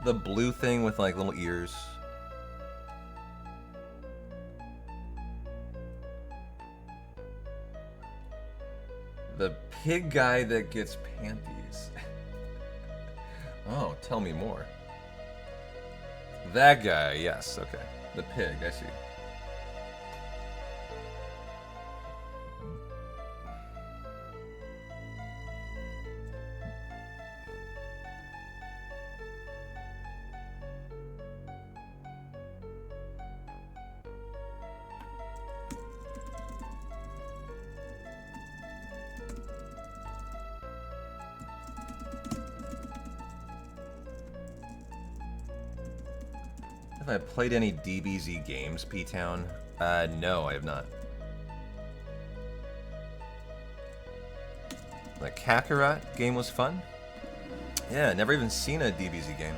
The blue thing with like little ears? The pig guy that gets panties. Oh, tell me more. That guy, yes, okay. The pig, I see. Have I played any DBZ games, P-Town? No, I have not. The Kakarot game was fun? Yeah, never even seen a DBZ game.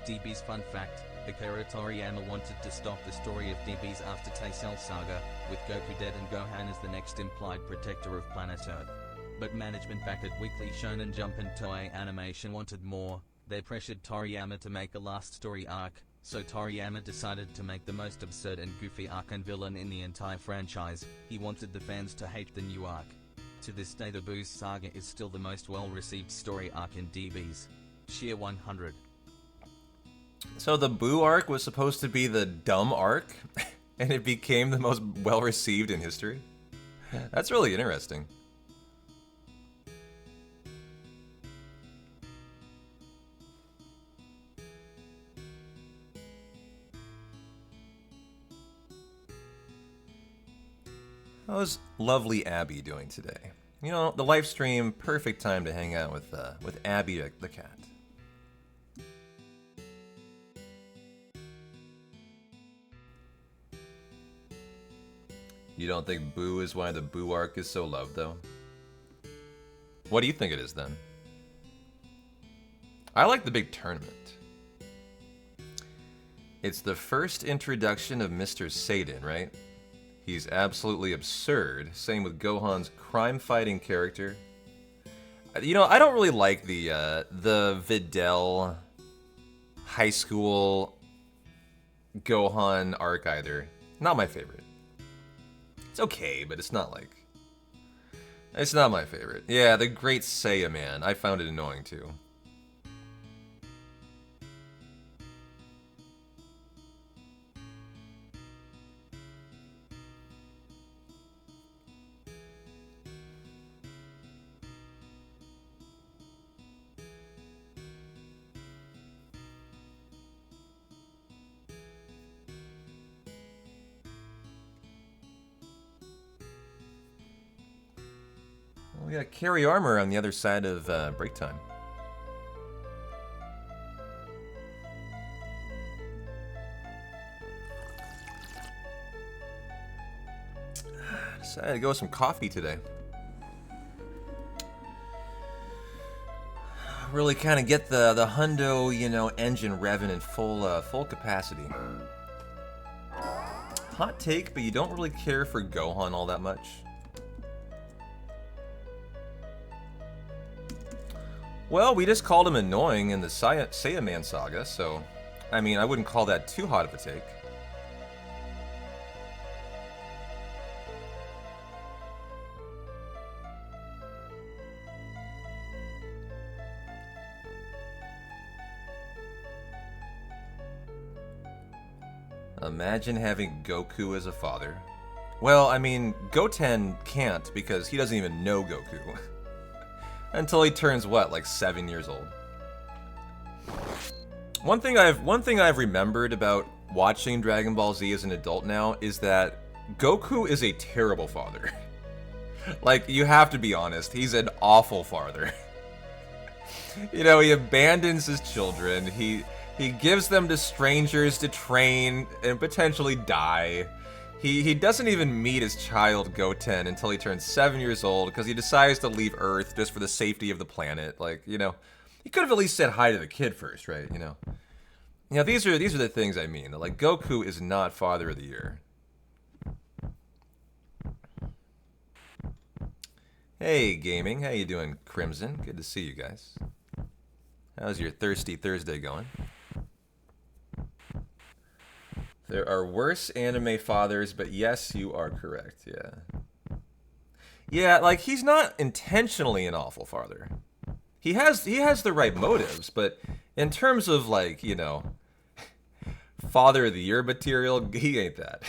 DB's fun fact, Akira Toriyama wanted to stop the story of DB's after Cell Saga, with Goku dead and Gohan as the next implied protector of planet Earth. But management back at Weekly Shonen Jump and Toei Animation wanted more. They pressured Toriyama to make a last story arc, so Toriyama decided to make the most absurd and goofy arc and villain in the entire franchise. He wanted the fans to hate the new arc. To this day, the Boo's saga is still the most well-received story arc in DB's. Sheer 100. So the Boo arc was supposed to be the dumb arc, and it became the most well-received in history? That's really interesting. How's lovely Abby doing today? You know, the live stream, perfect time to hang out with Abby the cat. You don't think Boo is why the Boo arc is so loved, though? What do you think it is, then? I like the big tournament. It's the first introduction of Mr. Satan, right? He's absolutely absurd. Same with Gohan's crime-fighting character. You know, I don't really like the Videl high school Gohan arc either. Not my favorite. It's okay, but it's not like... It's not my favorite. Yeah, the Great Saiya Man. I found it annoying too. We got carry armor on the other side of break time. Decided to go with some coffee today. Really kind of get the hundo, you know, engine revving in full capacity. Hot take, but you don't really care for Gohan all that much. Well, we just called him annoying in the Saiya Man saga, so, I mean, I wouldn't call that too hot of a take. Imagine having Goku as a father. Well, I mean, Goten can't because he doesn't even know Goku. Until he turns what, like 7 years old. One thing I've remembered about watching Dragon Ball Z as an adult now is that Goku is a terrible father. Like, you have to be honest, he's an awful father. You know, he abandons his children, he gives them to strangers to train and potentially die. He doesn't even meet his child Goten until he turns 7 years old because he decides to leave Earth just for the safety of the planet. Like, you know, he could have at least said hi to the kid first, right? You know, these are the things I mean. Like, Goku is not Father of the Year. Hey, gaming, how you doing, Crimson? Good to see you guys. How's your Thirsty Thursday going? There are worse anime fathers, but yes, you are correct, yeah. Yeah, like, he's not intentionally an awful father. He has the right motives, but in terms of, like, you know, Father of the Year material, he ain't that.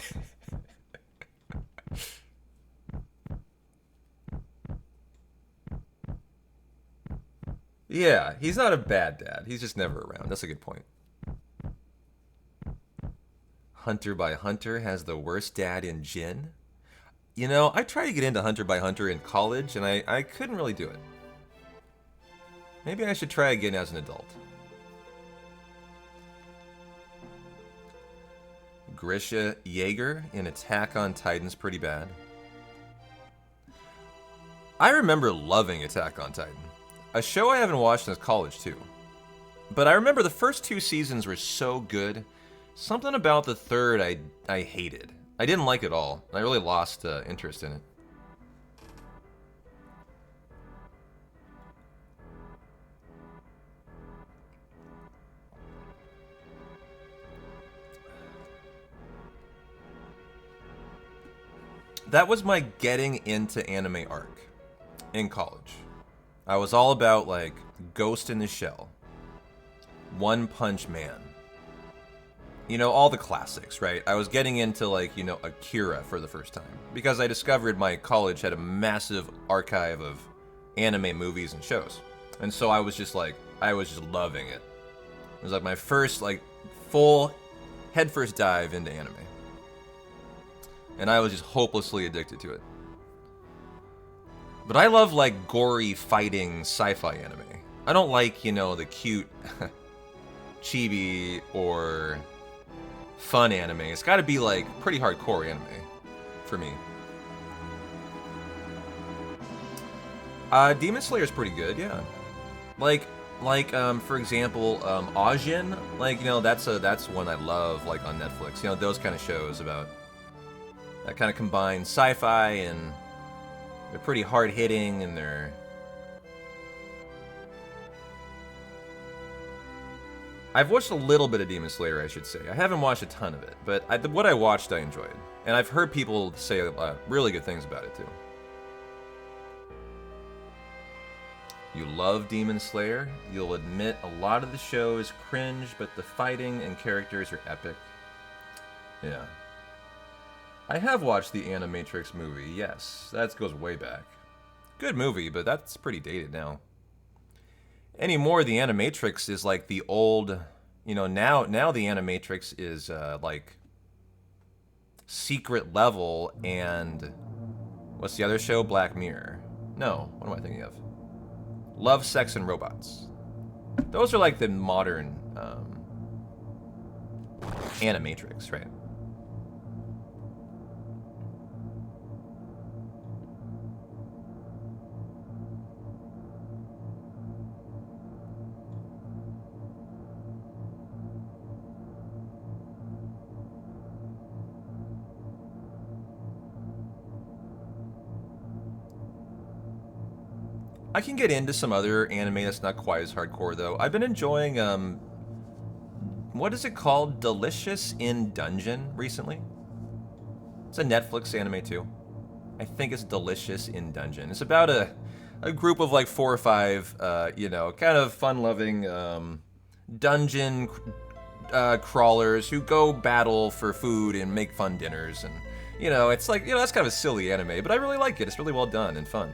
Yeah, he's not a bad dad. He's just never around. That's a good point. Hunter by Hunter has the worst dad in Jin. You know, I tried to get into Hunter by Hunter in college, and I couldn't really do it. Maybe I should try again as an adult. Grisha Yeager in Attack on Titan's pretty bad. I remember loving Attack on Titan. A show I haven't watched since college, too. But I remember the first 2 seasons were so good. Something about the third I hated. I didn't like it all. I really lost interest in it. that was my getting into anime arc in college. I was all about like Ghost in the Shell, One Punch Man. You know, all the classics, right? I was getting into like, you know, Akira for the first time because I discovered my college had a massive archive of anime movies and shows. And so I was just loving it. It was like my first like full headfirst dive into anime. And I was just hopelessly addicted to it. But I love like gory fighting sci-fi anime. I don't like, you know, the cute chibi or fun anime. It's got to be like pretty hardcore anime for me. Demon Slayer is pretty good, yeah. Like for example, Ajin, like, you know, that's one I love, like on Netflix. You know, those kind of shows about that kind of combine sci-fi and they're pretty hard hitting and they're I've watched a little bit of Demon Slayer, I should say. I haven't watched a ton of it, but what I watched I enjoyed. And I've heard people say really good things about it too. You love Demon Slayer. You'll admit a lot of the show is cringe, but the fighting and characters are epic. Yeah. I have watched the Animatrix movie, yes. That goes way back. Good movie, but that's pretty dated now. Anymore, the Animatrix is like the old, you know, now the Animatrix is like Secret Level and what's the other show? Black Mirror. No, what am I thinking of? Love, Sex, and Robots. Those are like the modern Animatrix, right? I can get into some other anime that's not quite as hardcore, though. I've been enjoying, what is it called? Delicious in Dungeon recently. It's a Netflix anime, too. I think it's Delicious in Dungeon. It's about a group of, like, 4 or 5, you know, kind of fun-loving, dungeon crawlers who go battle for food and make fun dinners. And, you know, it's like, you know, that's kind of a silly anime, but I really like it. It's really well done and fun.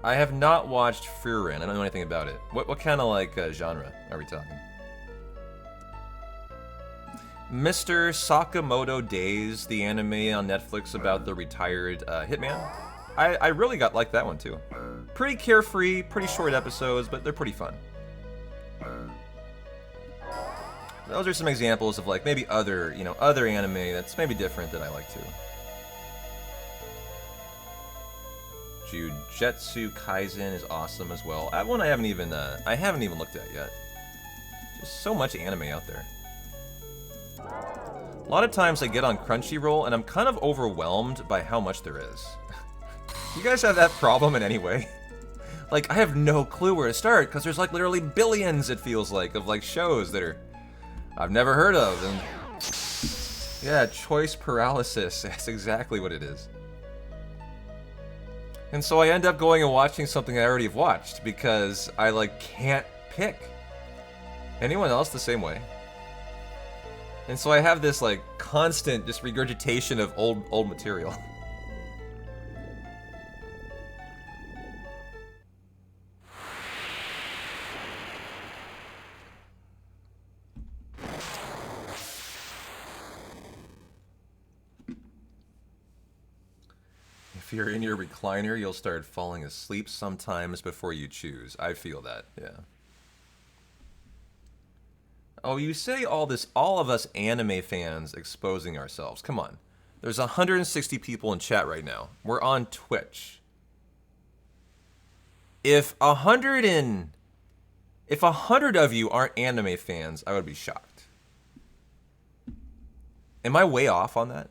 I have not watched Frieren. I don't know anything about it. What kind of like genre are we talking? Mr. Sakamoto Days, the anime on Netflix about the retired hitman. I really like that one too. Pretty carefree, pretty short episodes, but they're pretty fun. Those are some examples of like maybe other anime that's maybe different that I like too. Jujutsu Kaisen is awesome as well. That one I haven't even looked at yet. Just so much anime out there. A lot of times I get on Crunchyroll and I'm kind of overwhelmed by how much there is. You guys have that problem in any way? Like, I have no clue where to start because there's like literally billions, it feels like, of like shows that I've never heard of. And yeah, choice paralysis. That's exactly what it is. And so I end up going and watching something I already have watched because I like can't pick. Anyone else the same way? And so I have this like constant just regurgitation of old material. If you're in your recliner, you'll start falling asleep sometimes before you choose. I feel that, yeah. Oh, you say all of us anime fans exposing ourselves. Come on. There's 160 people in chat right now. We're on Twitch. If 100 of you aren't anime fans, I would be shocked. Am I way off on that?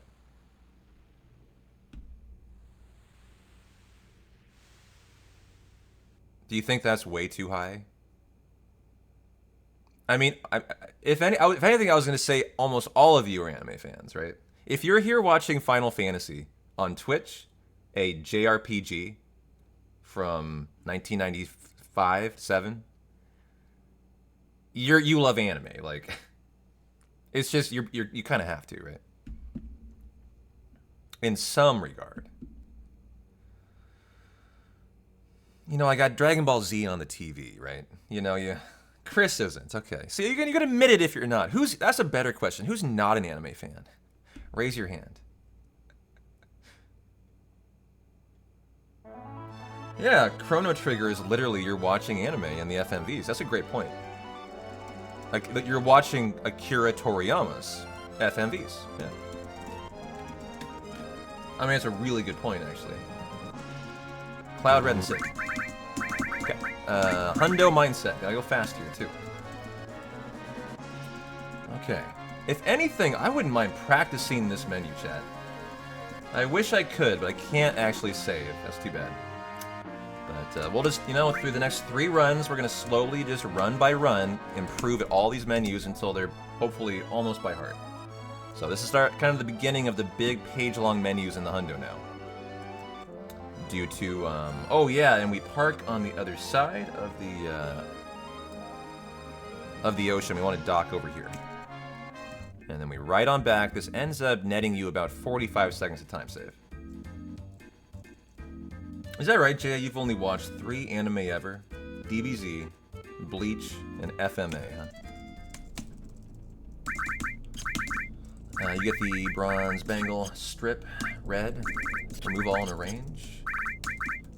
Do you think that's way too high? I mean, if anything, I was going to say almost all of you are anime fans, right? If you're here watching Final Fantasy on Twitch, a JRPG from 1995, 7, you love anime. Like, it's just you kind of have to, right? In some regard. You know, I got Dragon Ball Z on the TV, right? You know, Chris isn't. Okay. So you're gonna admit it if you're not. That's a better question. Who's not an anime fan? Raise your hand. Yeah, Chrono Trigger is literally you're watching anime in the FMVs. That's a great point. Like you're watching Akira Toriyama's FMVs. Yeah. I mean, it's a really good point, actually. Cloud Red and Sick. Okay. Hundo Mindset. Gotta go fast here, too. Okay. If anything, I wouldn't mind practicing this menu, chat. I wish I could, but I can't actually save. That's too bad. But we'll just, you know, through the next 3 runs, we're going to slowly, just run by run, improve at all these menus until they're hopefully almost by heart. So this is kind of the beginning of the big page-long menus in the Hundo now. Due to, oh yeah, and we park on the other side of the ocean. We want to dock over here. And then we ride on back. This ends up netting you about 45 seconds of time save. Is that right, Jay? You've only watched 3 anime ever. DBZ, Bleach, and FMA, huh? You get the bronze bangle strip, red. Remove all in a range.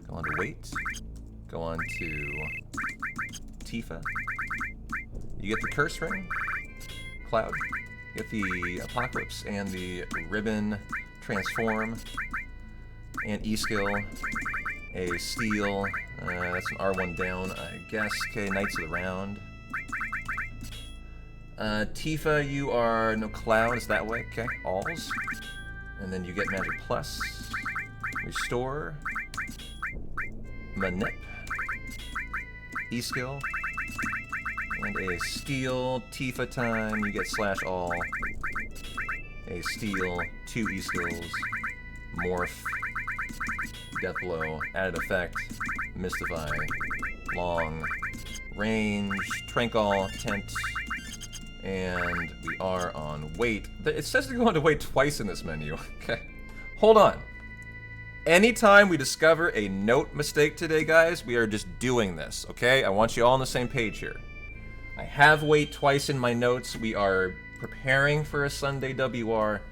Go on to weight. Go on to Tifa. You get the curse ring, Cloud. You get the Apocalypse and the ribbon transform. And E-skill, a steel. That's an R1 down, I guess. Okay, Knights of the Round. Tifa, you are no Cloud, is that way? Okay, alls. And then you get Magic Plus, Restore, Manip, E-skill, and a Steel. Tifa time, you get Slash All, a Steel, 2 E-skills, Morph, Deathblow, Added Effect, Mystify, Long, Range, Tranquil, Tent, and we are on Wait. It says to go on to Wait twice in this menu. Okay. Hold on. Anytime we discover a note mistake today, guys, we are just doing this, okay? I want you all on the same page here. I have Wait twice in my notes. We are preparing for a Sunday WR.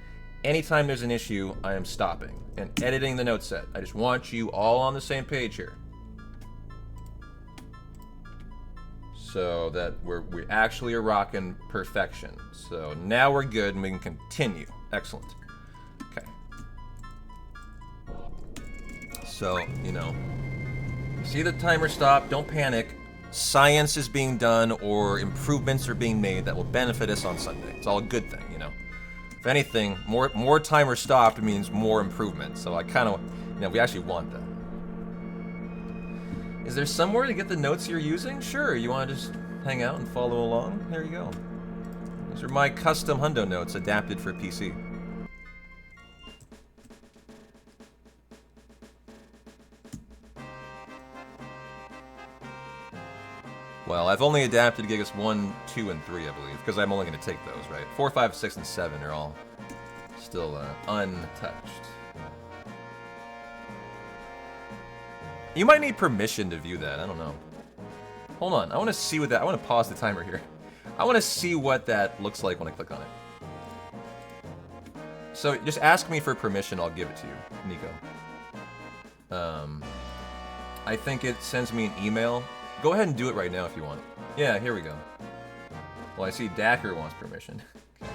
Anytime there's an issue, I am stopping and editing the note set. I just want you all on the same page here. So that we actually are rocking perfection. So now we're good and we can continue. Excellent. Okay. So, you know, you see the timer stop, don't panic. Science is being done or improvements are being made that will benefit us on Sunday. It's all a good thing, you know. If anything, more timer stopped means more improvement. So I kind of, you know, we actually want that. Is there somewhere to get the notes you're using? Sure, you want to just hang out and follow along? There you go. Those are my custom Hundo notes adapted for PC. Well, I've only adapted Gigas 1, 2, and 3, I believe, because I'm only going to take those, right? 4, 5, 6, and 7 are all still untouched. You might need permission to view that. I don't know. Hold on. I want to see what that... I want to pause the timer here. I want to see what that looks like when I click on it. So just ask me for permission. I'll give it to you, Nico. I think it sends me an email. Go ahead and do it right now if you want. Yeah, here we go. Well, I see Dacker wants permission. Okay.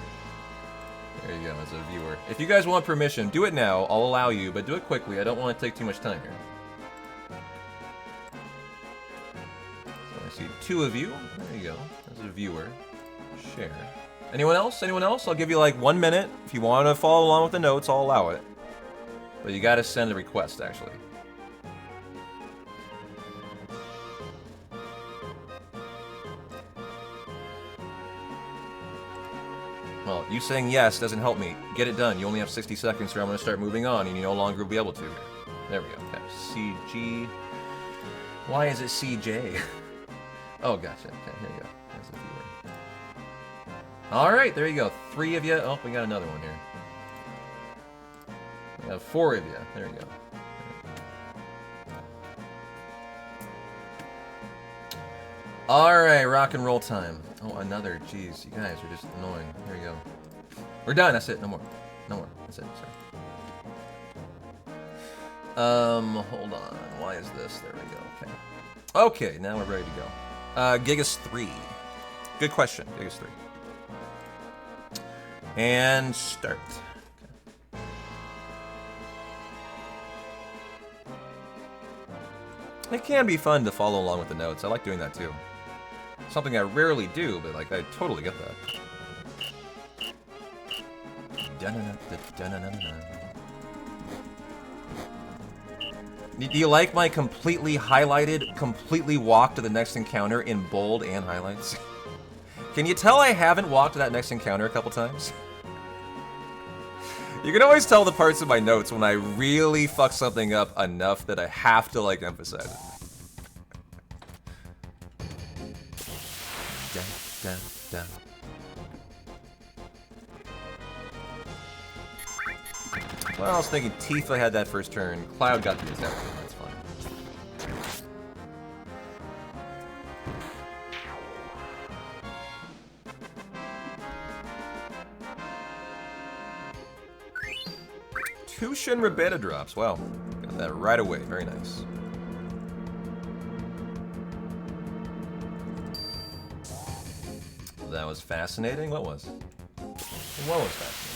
There you go, as a viewer. If you guys want permission, do it now. I'll allow you, but do it quickly. I don't want to take too much time here. I see 2 of you. There you go. As a viewer. Share. Anyone else? Anyone else? I'll give you like 1 minute. If you want to follow along with the notes, I'll allow it. But you gotta send a request, actually. Well, you saying yes doesn't help me. Get it done. You only have 60 seconds or I'm going to start moving on and you no longer will be able to. There we go. Okay. CG. Why is it CJ? Oh, gotcha. Okay, here you go. There's the viewer. Alright, there you go. 3 of you. Oh, we got another one here. We have 4 of you. There you go. Alright, rock and roll time. Oh, another. Jeez, you guys are just annoying. Here we go. We're done. That's it. No more. No more. That's it. Sorry. Hold on. Why is this? There we go. Okay. Okay, now we're ready to go. Gigas 3. Good question. Gigas 3. And start. Okay. It can be fun to follow along with the notes. I like doing that too. Something I rarely do, but like I totally get that. Do you like my completely highlighted, completely walk to the next encounter in bold and highlights? Can you tell I haven't walked to that next encounter a couple times? You can always tell the parts of my notes when I really fuck something up enough that I have to like emphasize it. Dun, dun, dun. Well, I was thinking Tifa had that first turn. Cloud got the attack. That's fine. Two Shinra beta drops. Wow. Got that right away. Very nice. That was fascinating. What was? What was fascinating?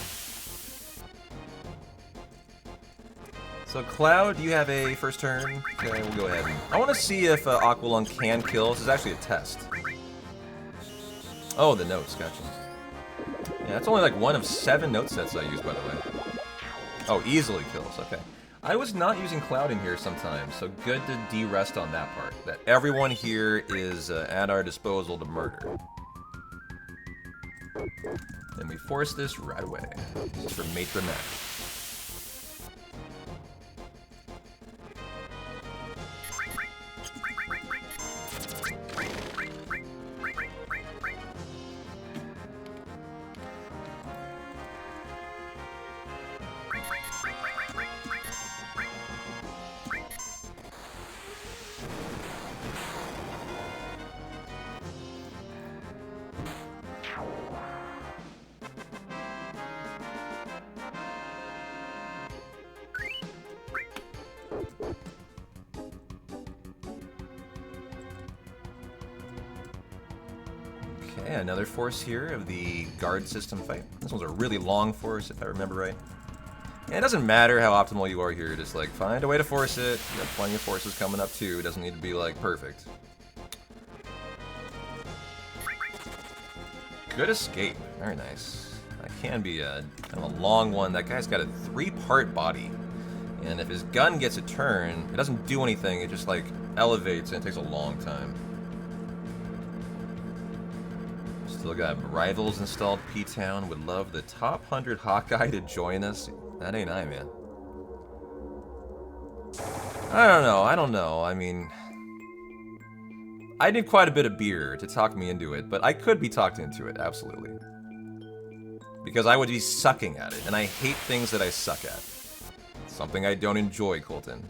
So Cloud, you have a first turn. Okay, we'll go ahead. I want to see if Aqualung can kill. This is actually a test. Oh, the notes. Gotcha. Yeah, that's only like one of 7 note sets I use, by the way. Oh, easily kills. Okay. I was not using Cloud in here sometimes, so good to de-rest on that part. That everyone here is at our disposal to murder. And we force this right away. This is for Maitre Mac. Okay, another force here of the guard system fight. This one's a really long force, if I remember right. And it doesn't matter how optimal you are here, just like find a way to force it. You got plenty of forces coming up too. It doesn't need to be like perfect. Good escape. Very nice. That can be a kind of a long one. That guy's got a 3-part body. And if his gun gets a turn, it doesn't do anything. It just like elevates and it takes a long time. Still got rivals installed. P-Town would love the top 100 Hawkeye to join us. That ain't I, man. I don't know. I mean, I did quite a bit of beer to talk me into it, but I could be talked into it, absolutely. Because I would be sucking at it, and I hate things that I suck at. Something I don't enjoy, Colton.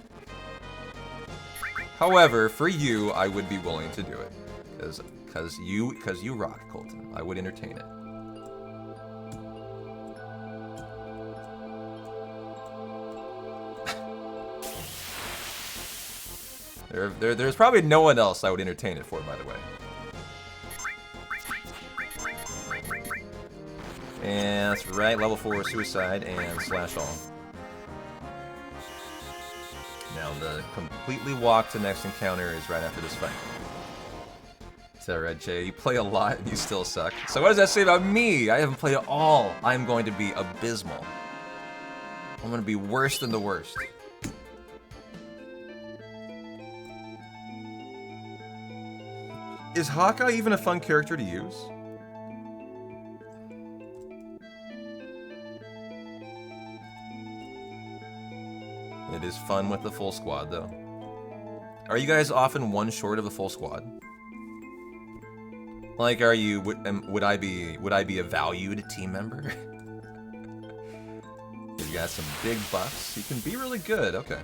However, for you, I would be willing to do it. Because you rock, Colton. I would entertain it. There's probably no one else I would entertain it for, by the way. And that's right, level 4 suicide and slash all. Now the completely walk to next encounter is right after this fight. Is that right, Jay? You play a lot and you still suck. So what does that say about me? I haven't played at all. I'm going to be abysmal. I'm going to be worse than the worst. Is Hawkeye even a fun character to use? It is fun with the full squad, though. Are you guys often one short of a full squad? Like, are you? Would I be a valued team member? You got some big buffs. You can be really good. Okay.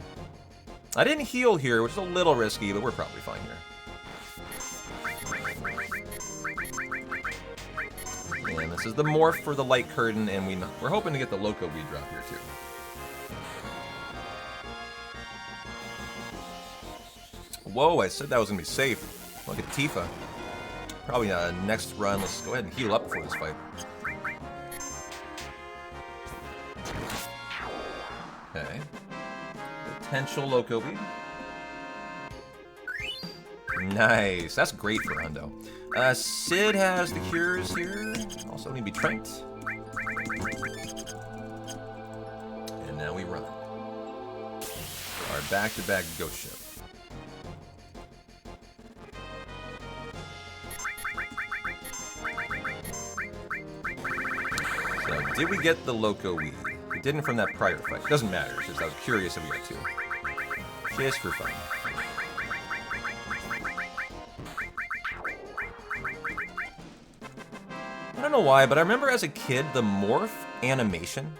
I didn't heal here, which is a little risky, but we're probably fine here. And this is the morph for the light curtain, and we're hoping to get the Loco Weed drop here too. Whoa, I said that was gonna be safe. Look at Tifa. Probably next run. Let's go ahead and heal up before this fight. Okay. Potential Loco Weed. Nice. That's great for Hundo. Sid has the cures here. Also need to be tranked. And now we run. Our back-to-back ghost ship. So, did we get the Loco Weed? We didn't from that prior fight. Doesn't matter, it's just I was curious if we got two. Just for fun. I don't know why, but I remember as a kid, the morph animation,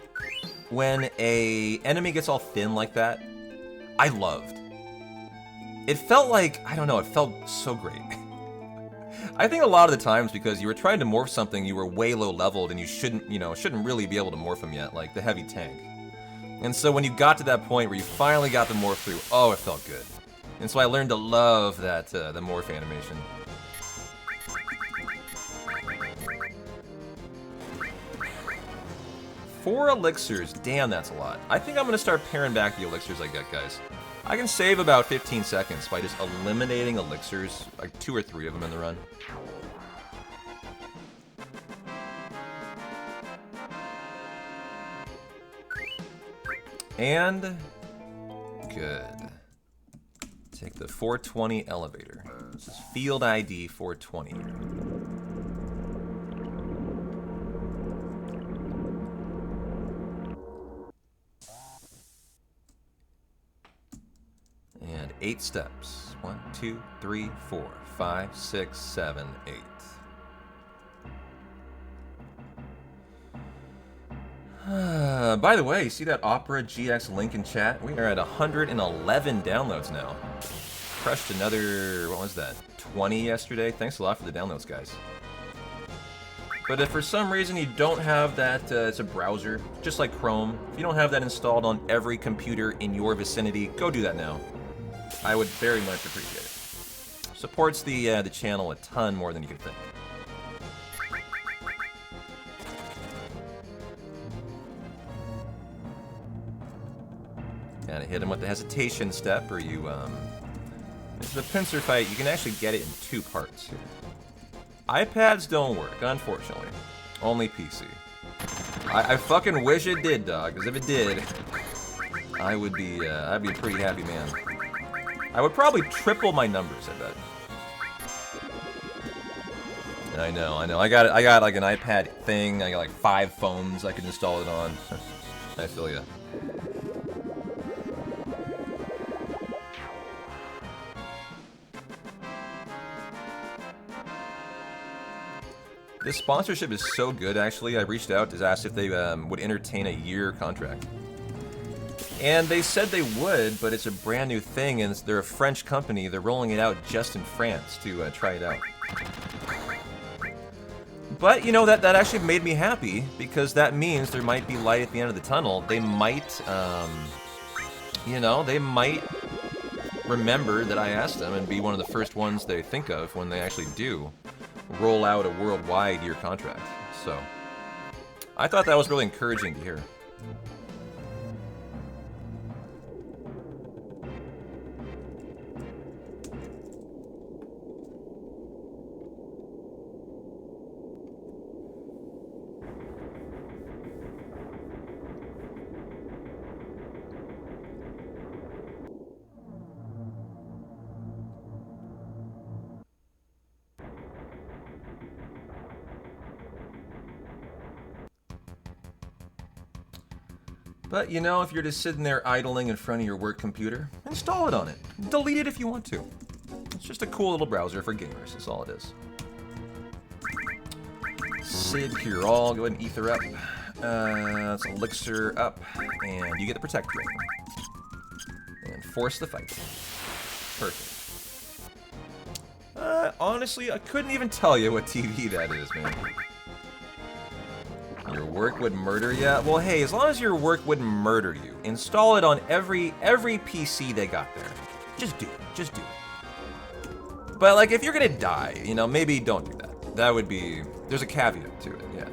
when a enemy gets all thin like that, I loved. It felt like, I don't know, it felt so great. I think a lot of the times because you were trying to morph something, you were way low leveled and you shouldn't really be able to morph them yet, like the heavy tank. And so when you got to that point where you finally got the morph through, oh, it felt good. And so I learned to love that, the morph animation. Four elixirs, damn, that's a lot. I think I'm gonna start paring back the elixirs I get, guys. I can save about 15 seconds by just eliminating elixirs, like 2 or 3 of them in the run. And good. Take the 420 elevator. This is field ID 420. And 8 steps. 1, 2, 3, 4, 5, 6, 7, 8. By the way, you see that Opera GX link in chat? We are at 111 downloads now. Crushed another, what was that, 20 yesterday? Thanks a lot for the downloads, guys. But if for some reason you don't have that, it's a browser, just like Chrome. If you don't have that installed on every computer in your vicinity, go do that now. I would very much appreciate it. Supports the channel a ton more than you could think. Gotta hit him with the hesitation step, or you, this is a pincer fight. You can actually get it in 2 parts here. iPads don't work, unfortunately. Only PC. I fucking wish it did, dog, because if it did, I would be, I'd be a pretty happy man. I would probably triple my numbers, I bet. I know. I got like an iPad thing. I got like 5 phones I can install it on. I feel ya. This sponsorship is so good, actually. I reached out to ask if they would entertain a year contract. And they said they would, but it's a brand new thing, and they're a French company. They're rolling it out just in France to try it out. But, you know, that actually made me happy, because that means there might be light at the end of the tunnel. They might, you know, they might remember that I asked them and be one of the first ones they think of when they actually do roll out a worldwide year contract. So, I thought that was really encouraging to hear. But you know, if you're just sitting there idling in front of your work computer, install it on it. Delete it if you want to. It's just a cool little browser for gamers, that's all it is. Sid, cure all, go ahead and ether up. Let's elixir up, and you get the protect ring. And force the fight. Perfect. Honestly, I couldn't even tell you what TV that is, man. Your work would murder you? Well, hey, as long as your work wouldn't murder you, install it on every PC they got there. Just do it. Just do it. But, like, if you're gonna die, you know, maybe don't do that. That would be... There's a caveat to it, yeah.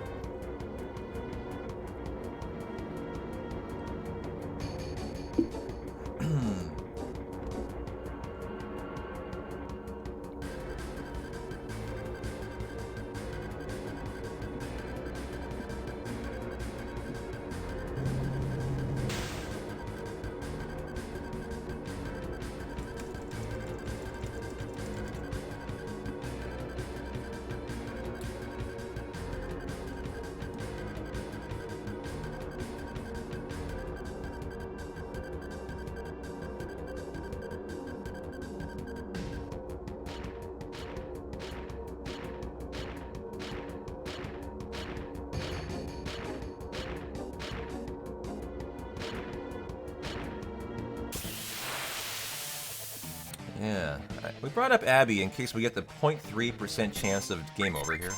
Yeah, we brought up Abby in case we get the 0.3% chance of game over here.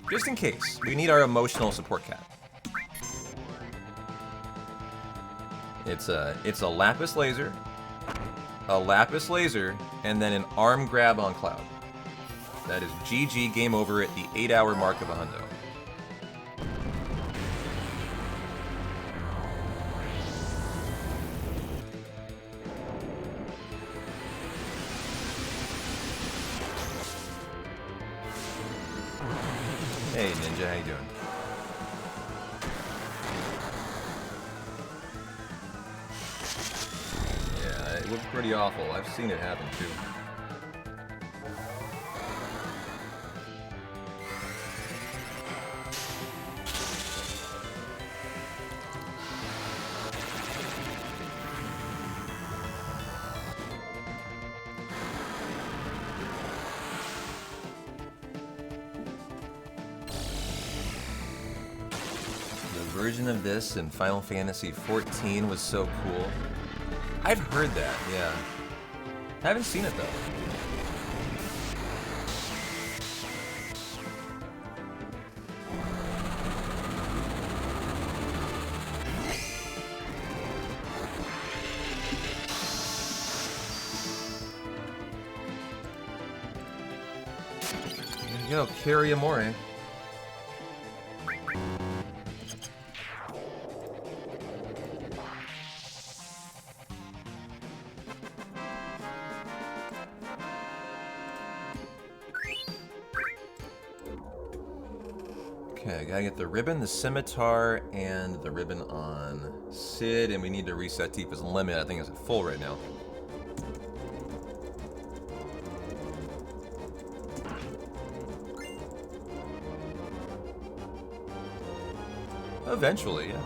Just in case. We need our emotional support cat. It's a lapis laser, and then an arm grab on Cloud. That is GG, game over at the 8-hour mark of a hundo. Hey Ninja, how you doing? Yeah, it looks pretty awful. I've seen it happen too. Version of this in Final Fantasy XIV was so cool. I've heard that, yeah. Haven't seen it though. There you go, Carry Amore. Okay, I gotta get the ribbon, the scimitar, and the ribbon on Sid, and we need to reset Tifa's limit. I think it's at full right now. Eventually, yeah.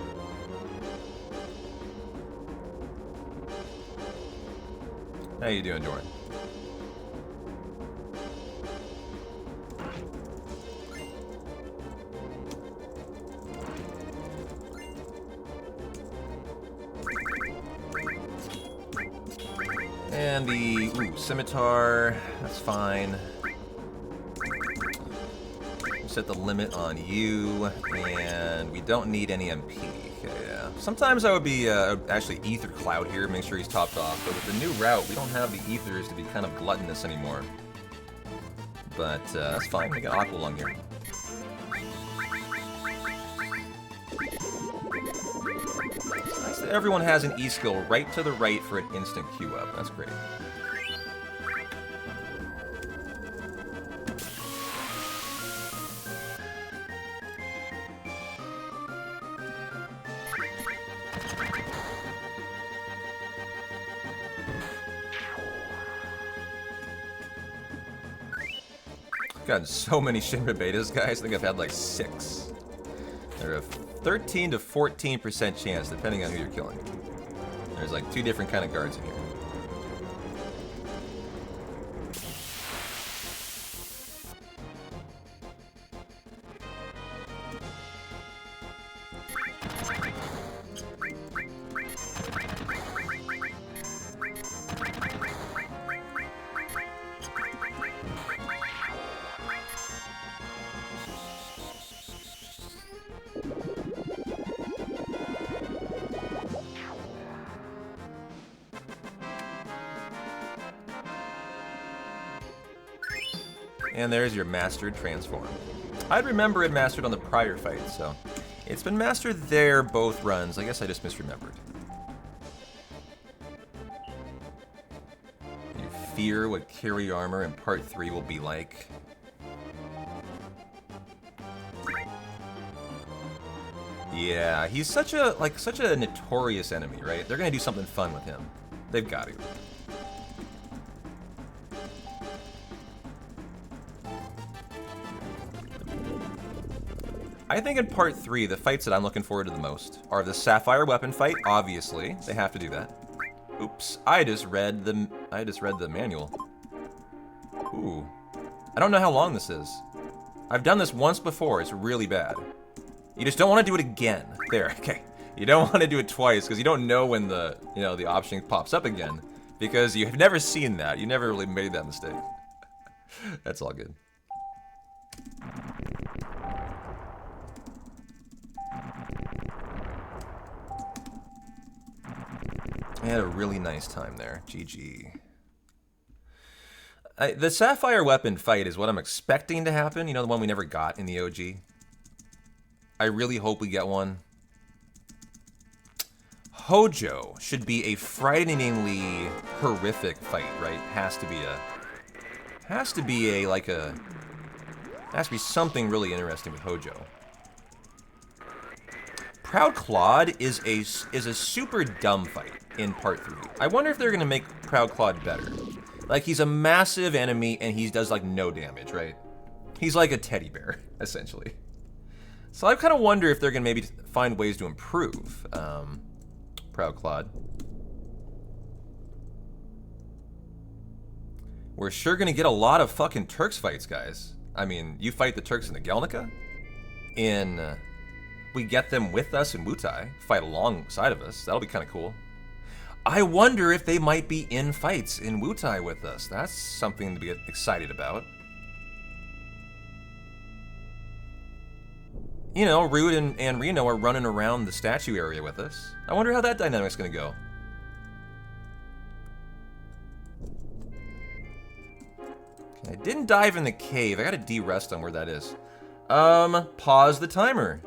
How you doing, Doran? And the scimitar, that's fine. Set the limit on you, and we don't need any MP. Okay, yeah. Sometimes I would be actually ether Cloud here, make sure he's topped off. But with the new route, we don't have the ethers to be kind of gluttonous anymore. But that's fine. We got Aqualung here. It's nice that everyone has an E skill right to the right for an instant queue up. That's great. Gotten so many Shinra betas, guys. I think I've had like 6. Or 13 to 14% chance, depending on who you're killing. There's like 2 different kind of guards in here. And there's your mastered transform. I'd remember it mastered on the prior fight, so it's been mastered there both runs. I guess I just misremembered. You fear what carry armor in part 3 will be like. Yeah, he's such a notorious enemy, right? They're gonna do something fun with him. They've got to. I think in part 3, the fights that I'm looking forward to the most are the Sapphire weapon fight. Obviously, they have to do that. Oops, I just read the manual. Ooh, I don't know how long this is. I've done this once before. It's really bad. You just don't want to do it again. There, okay. You don't want to do it twice because you don't know when the the option pops up again because you have never seen that. You never really made that mistake. That's all good. I had a really nice time there. GG. The Sapphire weapon fight is what I'm expecting to happen. You know, the one we never got in the OG. I really hope we get one. Hojo should be a frighteningly horrific fight, right? Has to be something really interesting with Hojo. Proud Claude is a super dumb fight in part 3. I wonder if they're gonna make Proud Claude better. Like, he's a massive enemy and he does like no damage, right? He's like a teddy bear, essentially. So I kind of wonder if they're gonna maybe find ways to improve Proud Claude. We're sure gonna get a lot of fucking Turks fights, guys. I mean, you fight the Turks in the Gelnica? We get them with us in Wutai, fight alongside of us. That'll be kind of cool. I wonder if they might be in fights in Wutai with us. That's something to be excited about. You know, Rude and Reno are running around the statue area with us. I wonder how that dynamic's gonna go. Okay, I didn't dive in the cave. I gotta de-rest on where that is. Pause the timer.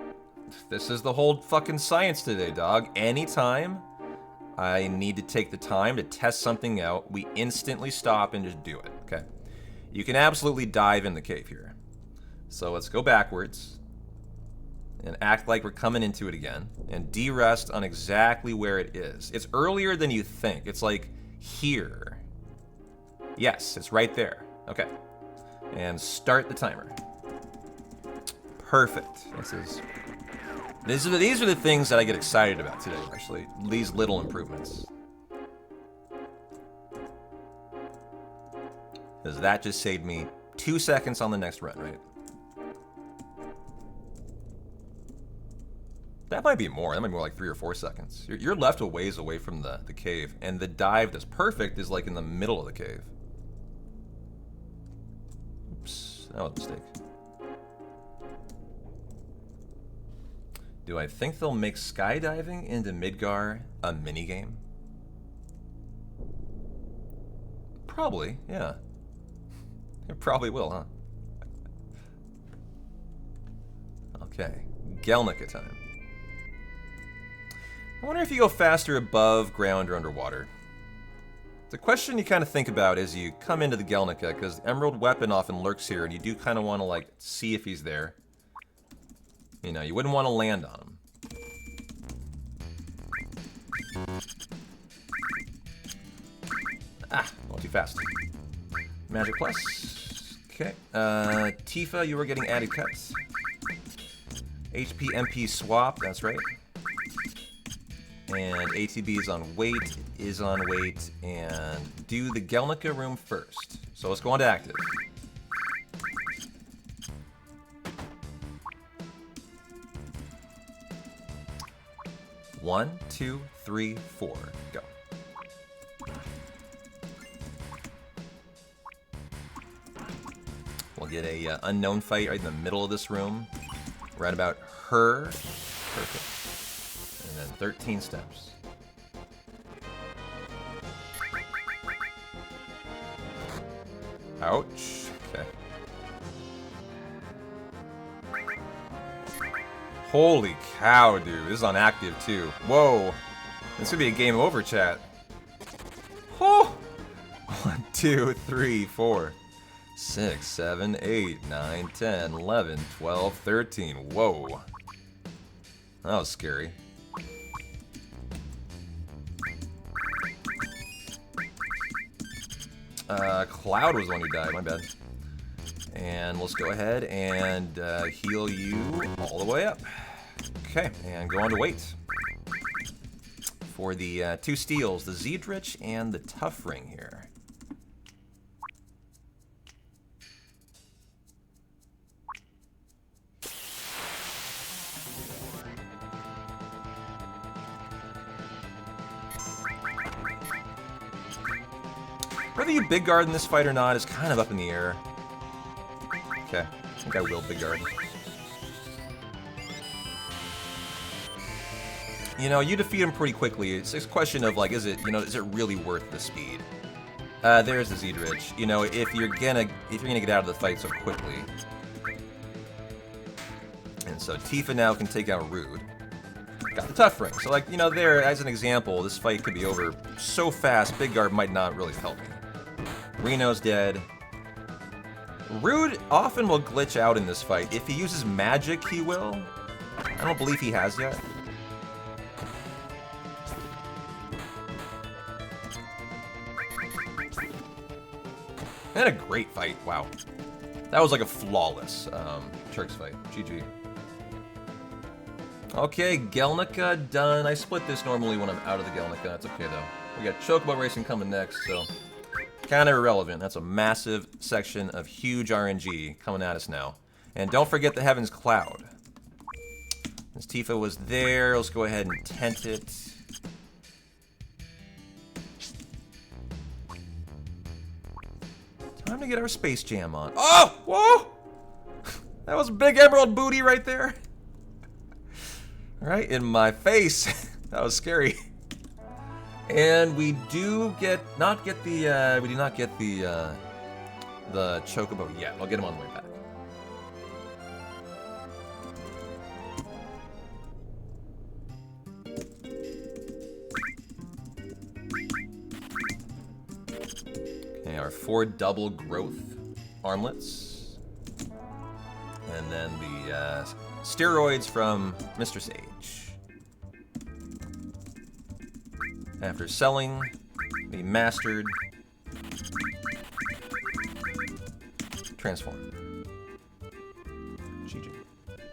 This is the whole fucking science today, dog. Anytime I need to take the time to test something out, we instantly stop and just do it, okay? You can absolutely dive in the cave here. So let's go backwards and act like we're coming into it again and de-rest on exactly where it is. It's earlier than you think. It's like here. Yes, it's right there. Okay. And start the timer. Perfect. These are the things that I get excited about today, actually. These little improvements. Because that just saved me 2 seconds on the next run, right? That might be more. That might be more like 3 or 4 seconds. You're left a ways away from the cave, and the dive that's perfect is like in the middle of the cave. Oops, that was a mistake. Do I think they'll make skydiving into Midgar a minigame? Probably, yeah. It probably will, huh? Okay, Gelnica time. I wonder if you go faster above ground or underwater. It's a question you kind of think about as you come into the Gelnica, because Emerald Weapon often lurks here, and you do kind of want to, like, see if he's there. You know, you wouldn't want to land on him. Ah, a little too fast. Magic Plus. Okay. Tifa, you were getting added cuts. HP MP swap, that's right. And ATB is on weight, and do the Gelnica room first. So let's go on to active. One, two, three, four, go. We'll get a unknown fight right in the middle of this room, right about her. Perfect. And then 13 steps. Ouch. Okay. Holy cow, dude. This is on active, too. Whoa. This could be a game over, chat. Oh! 1, 2, 3, 4, 6, 7, 8, 9, 10, 11, 12, 13. Whoa. That was scary. Cloud was the one who died, my bad. And let's go ahead and heal you all the way up. Okay, and go on to wait. For the 2 steals, the Zedrich and the Tough Ring here. Whether you big guard in this fight or not is kind of up in the air. Okay, I think I will big guard. You know, you defeat him pretty quickly. It's a question of like, is it really worth the speed? There's the Zedrich. You know, if you're gonna get out of the fight so quickly. And so Tifa now can take out Rude. Got the Tough Ring. So like, you know, there as an example, this fight could be over so fast. Big guard might not really help me. Reno's dead. Rude often will glitch out in this fight. If he uses magic, he will. I don't believe he has yet. And a great fight. Wow. That was like a flawless Turks fight. GG. Okay, Gelnica done. I split this normally when I'm out of the Gelnica. That's okay, though. We got Chocobo Racing coming next, so kind of irrelevant. That's a massive section of huge RNG coming at us now. And don't forget the Heaven's Cloud. Since Tifa was there, let's go ahead and tent it. Time to get our Space Jam on. Oh! Whoa! That was a big emerald booty right there. Right in my face. That was scary. And we do not get the Chocobo yet. I'll get him on the way back. Okay, our 4 double growth armlets. And then the steroids from Mr. Sage. After selling the mastered transform. GG. Okay.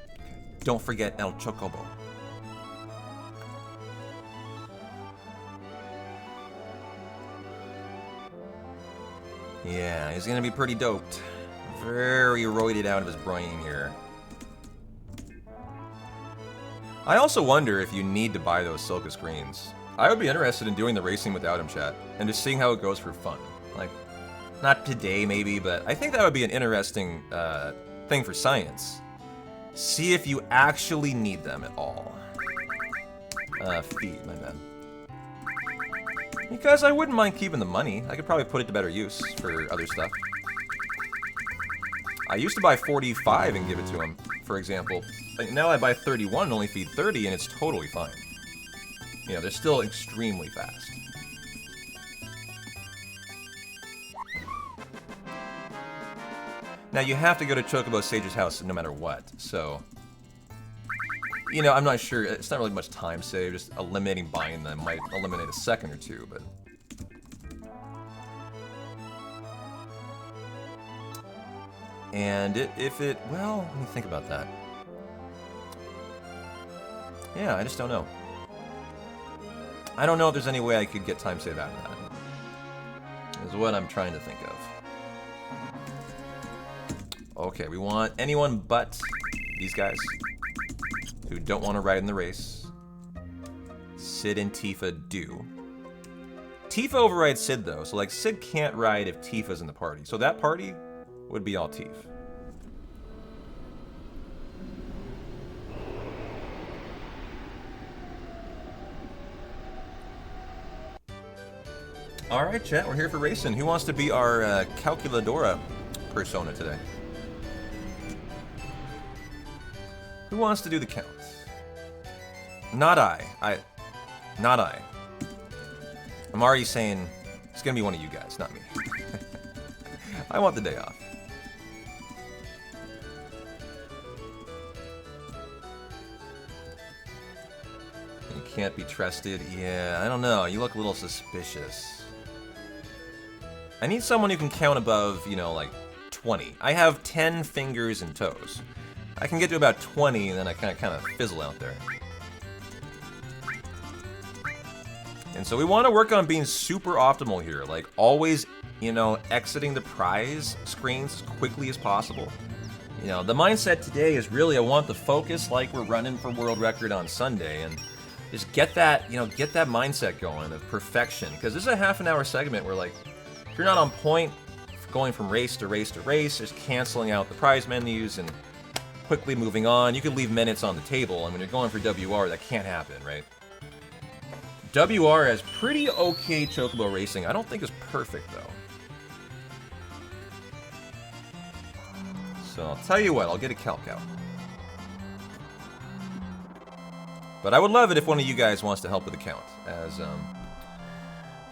Don't forget El Chocobo. Yeah, he's gonna be pretty doped. Very roided out of his brain here. I also wonder if you need to buy those Silka screens. I would be interested in doing the racing without him, chat, and just seeing how it goes for fun. Like, not today maybe, but I think that would be an interesting thing for science. See if you actually need them at all. Feed, my bad. Because I wouldn't mind keeping the money. I could probably put it to better use for other stuff. I used to buy 45 and give it to him, for example. Like, now I buy 31 and only feed 30, and it's totally fine. You know, they're still extremely fast. Now, you have to go to Chocobo Sage's house no matter what, so... You know, I'm not sure. It's not really much time saved. Just eliminating buying them might eliminate a second or two, but... And if it... Well, let me think about that. Yeah, I just don't know. I don't know if there's any way I could get time save out of that. Is what I'm trying to think of. Okay, we want anyone but these guys who don't want to ride in the race. Sid and Tifa do. Tifa overrides Sid though, so like Sid can't ride if Tifa's in the party. So that party would be all Tifa. Alright, chat, we're here for racing. Who wants to be our calculadora persona today? Who wants to do the count? Not I. Not I. I'm already saying it's gonna be one of you guys, not me. I want the day off. You can't be trusted. Yeah, I don't know. You look a little suspicious. I need someone who can count above, you know, like 20. I have 10 fingers and toes. I can get to about 20 and then I kind of fizzle out there. And so we want to work on being super optimal here, like always, you know, exiting the prize screens as quickly as possible. You know, the mindset today is really I want the focus like we're running for world record on Sunday and just get that, you know, get that mindset going of perfection. Because this is a half an hour segment where like, if you're not on point, going from race to race to race, just canceling out the prize menus and quickly moving on. You could leave minutes on the table, and when you're going for WR, that can't happen, right? WR has pretty okay chocobo racing. I don't think it's perfect, though. So I'll tell you what, I'll get a calc out. But I would love it if one of you guys wants to help with the count, as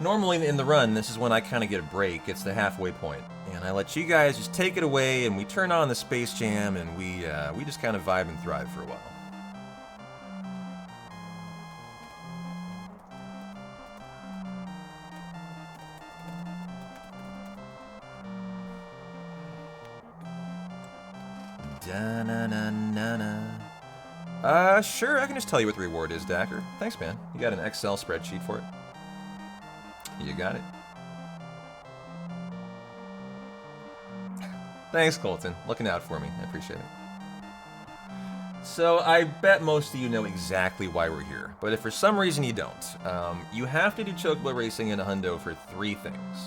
normally in the run, this is when I kind of get a break. It's the halfway point. And I let you guys just take it away, and we turn on the Space Jam, and we just kind of vibe and thrive for a while. Da-na-na-na-na. Sure, I can just tell you what the reward is, Dacker. Thanks, man. You got an Excel spreadsheet for it? You got it. Thanks, Colton. Looking out for me. I appreciate it. So, I bet most of you know exactly why we're here, but if for some reason you don't, you have to do chocobo racing in a hundo for 3 things.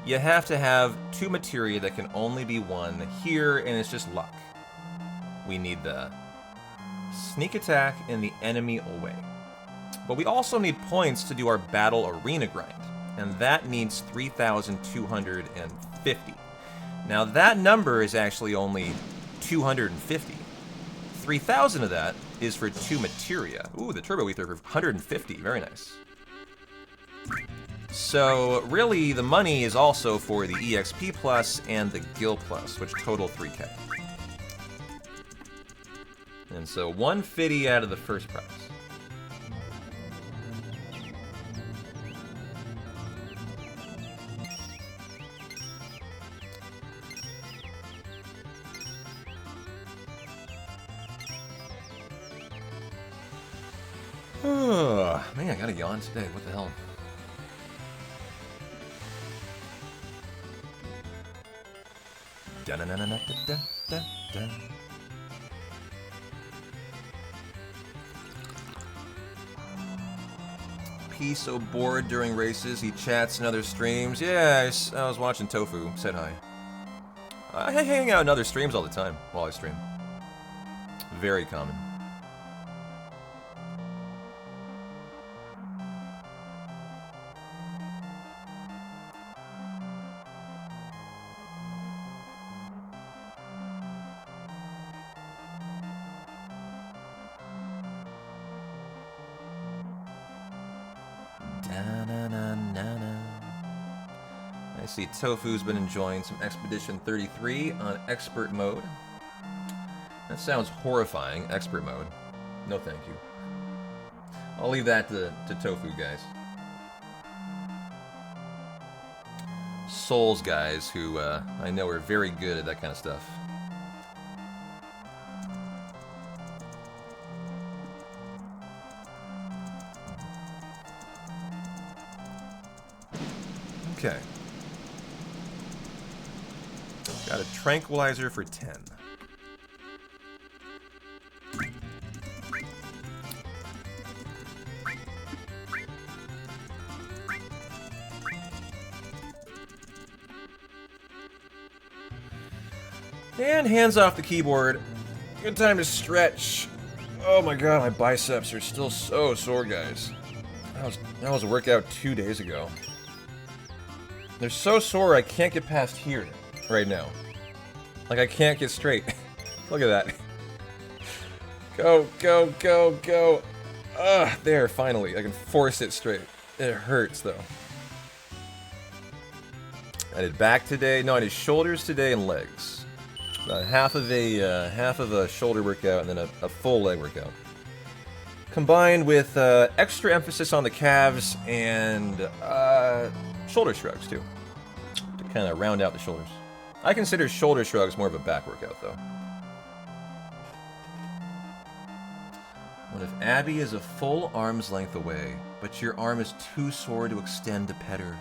You have to have 2 materia that can only be won here, and it's just luck. We need the sneak attack and the enemy away. But we also need points to do our battle arena grind, and that needs 3,250. Now that number is actually only 250. 3,000 of that is for 2 materia. Ooh, the turbo ether for 150, very nice. So really the money is also for the EXP plus and the Gil plus, which total 3K. And so 150 out of the first prize. Oh, man, I gotta yawn today. What the hell? Da-na-na-na-na-da-da-da-da. P so bored during races, he chats in other streams. Yeah, I was watching Tofu. Said hi. I hang out in other streams all the time while I stream. Very common. I see Tofu's been enjoying some Expedition 33 on expert mode. That sounds horrifying, expert mode. No thank you. I'll leave that to Tofu, guys. Souls guys who I know are very good at that kind of stuff. Got a tranquilizer for 10. And hands off the keyboard. Good time to stretch. Oh my god, my biceps are still so sore, guys. That was a workout 2 days ago. They're so sore I can't get past here right now. Like I can't get straight. Look at that. Go, go, go, go. There, finally. I can force it straight. It hurts though. I did back today. No, I did shoulders today and legs. Half of a shoulder workout and then a full leg workout. Combined with extra emphasis on the calves and shoulder shrugs too, to kind of round out the shoulders. I consider shoulder shrugs more of a back workout though. What if Abby is a full arm's length away, but your arm is too sore to extend to pet her?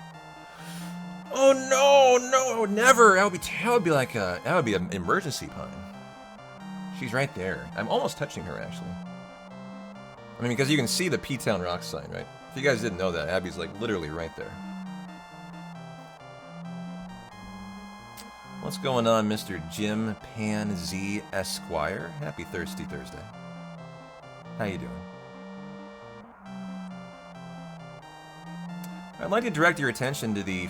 Oh no, no, never. That would be an emergency pun. She's right there. I'm almost touching her actually. I mean, because you can see the P-Town Rock sign, right? If you guys didn't know that, Abby's like literally right there. What's going on, Mr. Jim Pan Z Esquire? Happy Thirsty Thursday. How you doing? I'd like to direct your attention to the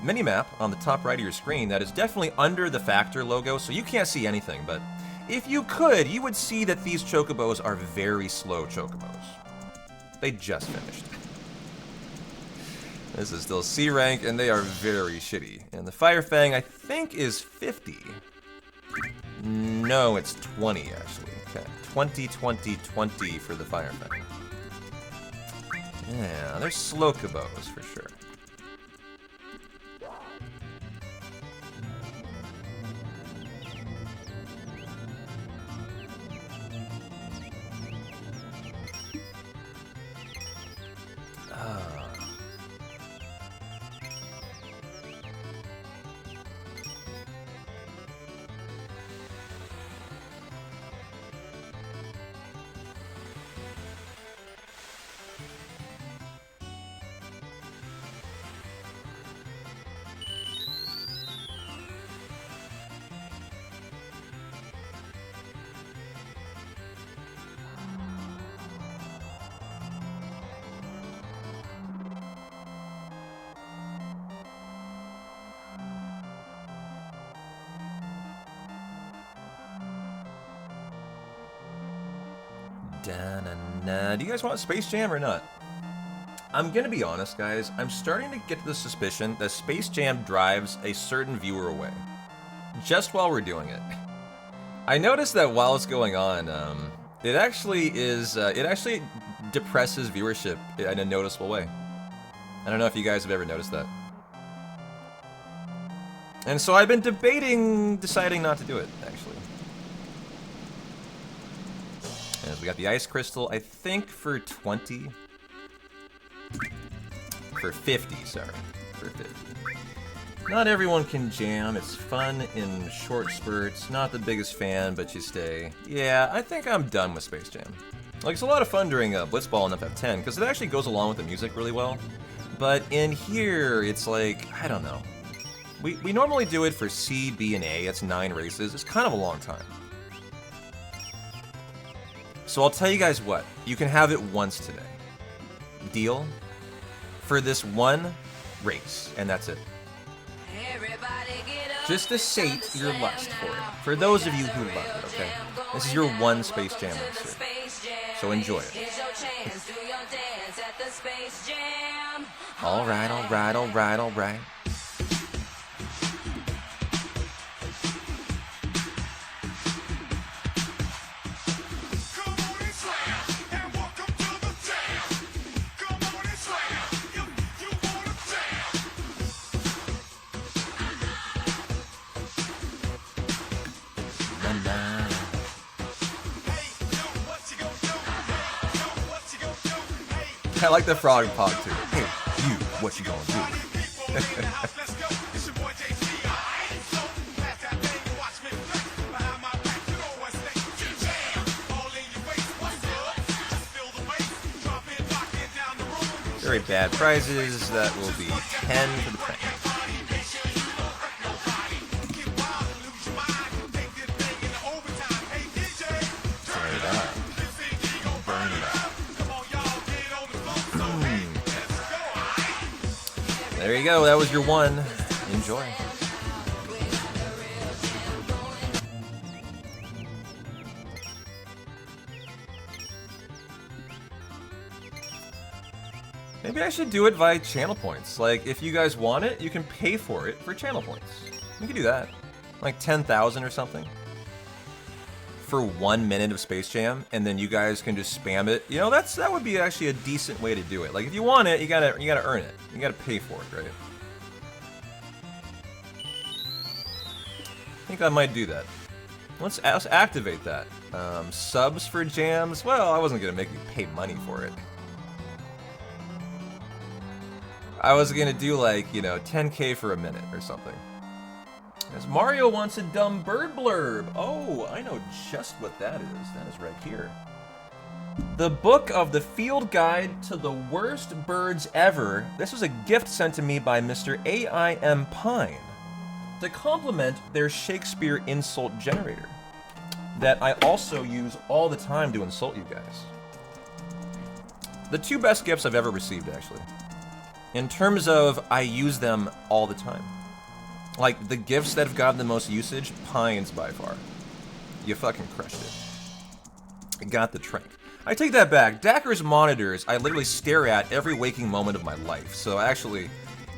mini-map on the top right of your screen that is definitely under the Factor logo, so you can't see anything, but if you could, you would see that these chocobos are very slow chocobos. They just finished. This is still C rank, and they are very shitty. And the Fire Fang, I think, is 50. No, it's 20, actually. Okay, 20, 20, 20 for the Fire Fang. Yeah, they're slow kabos for sure. Do you guys want Space Jam or not? I'm gonna be honest, guys. I'm starting to get the suspicion that Space Jam drives a certain viewer away. Just while we're doing it. I noticed that while it's going on, it actually depresses viewership in a noticeable way. I don't know if you guys have ever noticed that. And so I've been deciding not to do it, actually. And we got the Ice Crystal, I think for 20. For 50, sorry. For 50. Not everyone can jam. It's fun in short spurts. Not the biggest fan, but you stay. Yeah, I think I'm done with Space Jam. Like, it's a lot of fun during Blitzball and FF10, because it actually goes along with the music really well. But in here, it's like, I don't know. We normally do it for C, B, and A. It's 9 races. It's kind of a long time. So I'll tell you guys what. You can have it once today. Deal? For this one race, and that's it. Just to sate your lust for it. For those of you who love it, okay? This is your one Space Jam race. So enjoy it. Alright, alright, alright, alright. I like the frog pog too. Hey, you, what you gonna do? Very bad prizes. That will be 10 for the prank. Turn it up. Burn it up. There you go. That was your one. Enjoy. Maybe I should do it via channel points. Like, if you guys want it, you can pay for it for channel points. We could do that. Like 10,000 or something. For 1 minute of Space Jam, and then you guys can just spam it. You know, that would be actually a decent way to do it. Like, if you want it, you gotta earn it. You gotta pay for it, right? I think I might do that. Let's activate that. Subs for jams? Well, I wasn't gonna make you pay money for it. I was gonna do like, you know, 10K for a minute or something. As Mario wants a dumb bird blurb. Oh, I know just what that is. That is right here. The book of the field guide to the worst birds ever. This was a gift sent to me by Mr. AIM Pine to complement their Shakespeare insult generator that I also use all the time to insult you guys. The two best gifts I've ever received, actually. In terms of, I use them all the time. Like, the gifts that have gotten the most usage, Pines by far. You fucking crushed it. Got the trank. I take that back. Dacker's monitors, I literally stare at every waking moment of my life. So actually,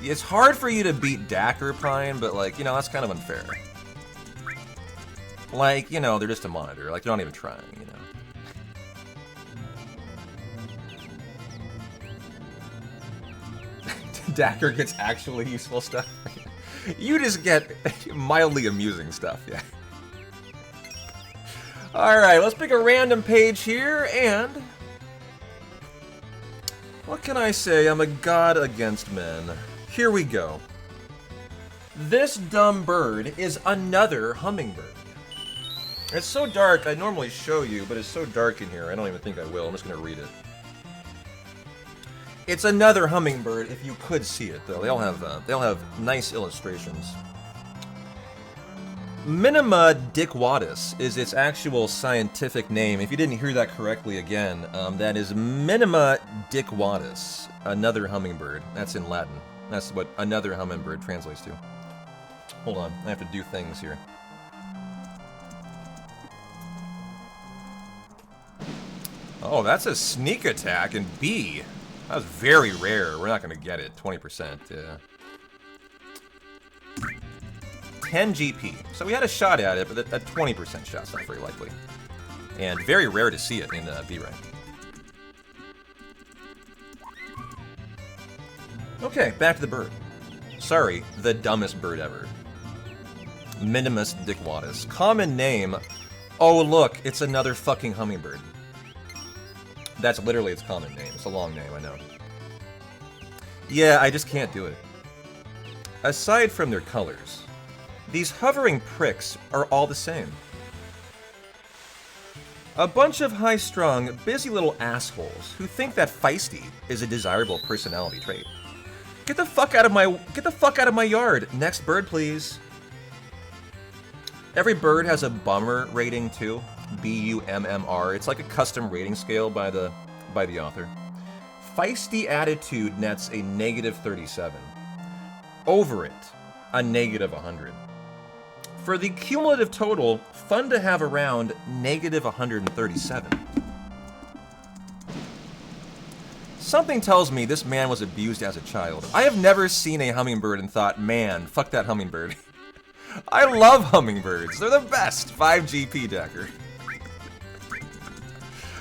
it's hard for you to beat Dacker, Pine, but like, you know, that's kind of unfair. Like, you know, they're just a monitor. Like, they're not even trying, you know. Dacker gets actually useful stuff. You just get mildly amusing stuff, yeah. Alright, let's pick a random page here, and... what can I say? I'm a god against men. Here we go. This dumb bird is another hummingbird. It's so dark, I normally show you, but it's so dark in here, I don't even think I will. I'm just gonna read it. It's another hummingbird, if you could see it, though. They all have nice illustrations. Minima dickwatus is its actual scientific name. If you didn't hear that correctly again, that is Minima dickwatus, another hummingbird. That's in Latin. That's what another hummingbird translates to. Hold on, I have to do things here. Oh, that's a sneak attack in B. That was very rare. We're not going to get it. 20%. Yeah. 10 GP. So we had a shot at it, but a 20% shot's not very likely. And very rare to see it in B rank. Okay, back to the bird. Sorry, the dumbest bird ever. Minimus dickwatus. Common name. Oh, look, it's another fucking hummingbird. That's literally its common name. It's a long name, I know. Yeah, I just can't do it. Aside from their colors, these hovering pricks are all the same. A bunch of high-strung, busy little assholes who think that feisty is a desirable personality trait. Get the fuck out of my yard. Next bird, please. Every bird has a bummer rating too. BUMMR. It's like a custom rating scale by the author. Feisty attitude nets a -37. Over it, a -100. For the cumulative total, fun to have around -137. Something tells me this man was abused as a child. I have never seen a hummingbird and thought, man, fuck that hummingbird. I love hummingbirds. They're the best. 5 GP, Dacker.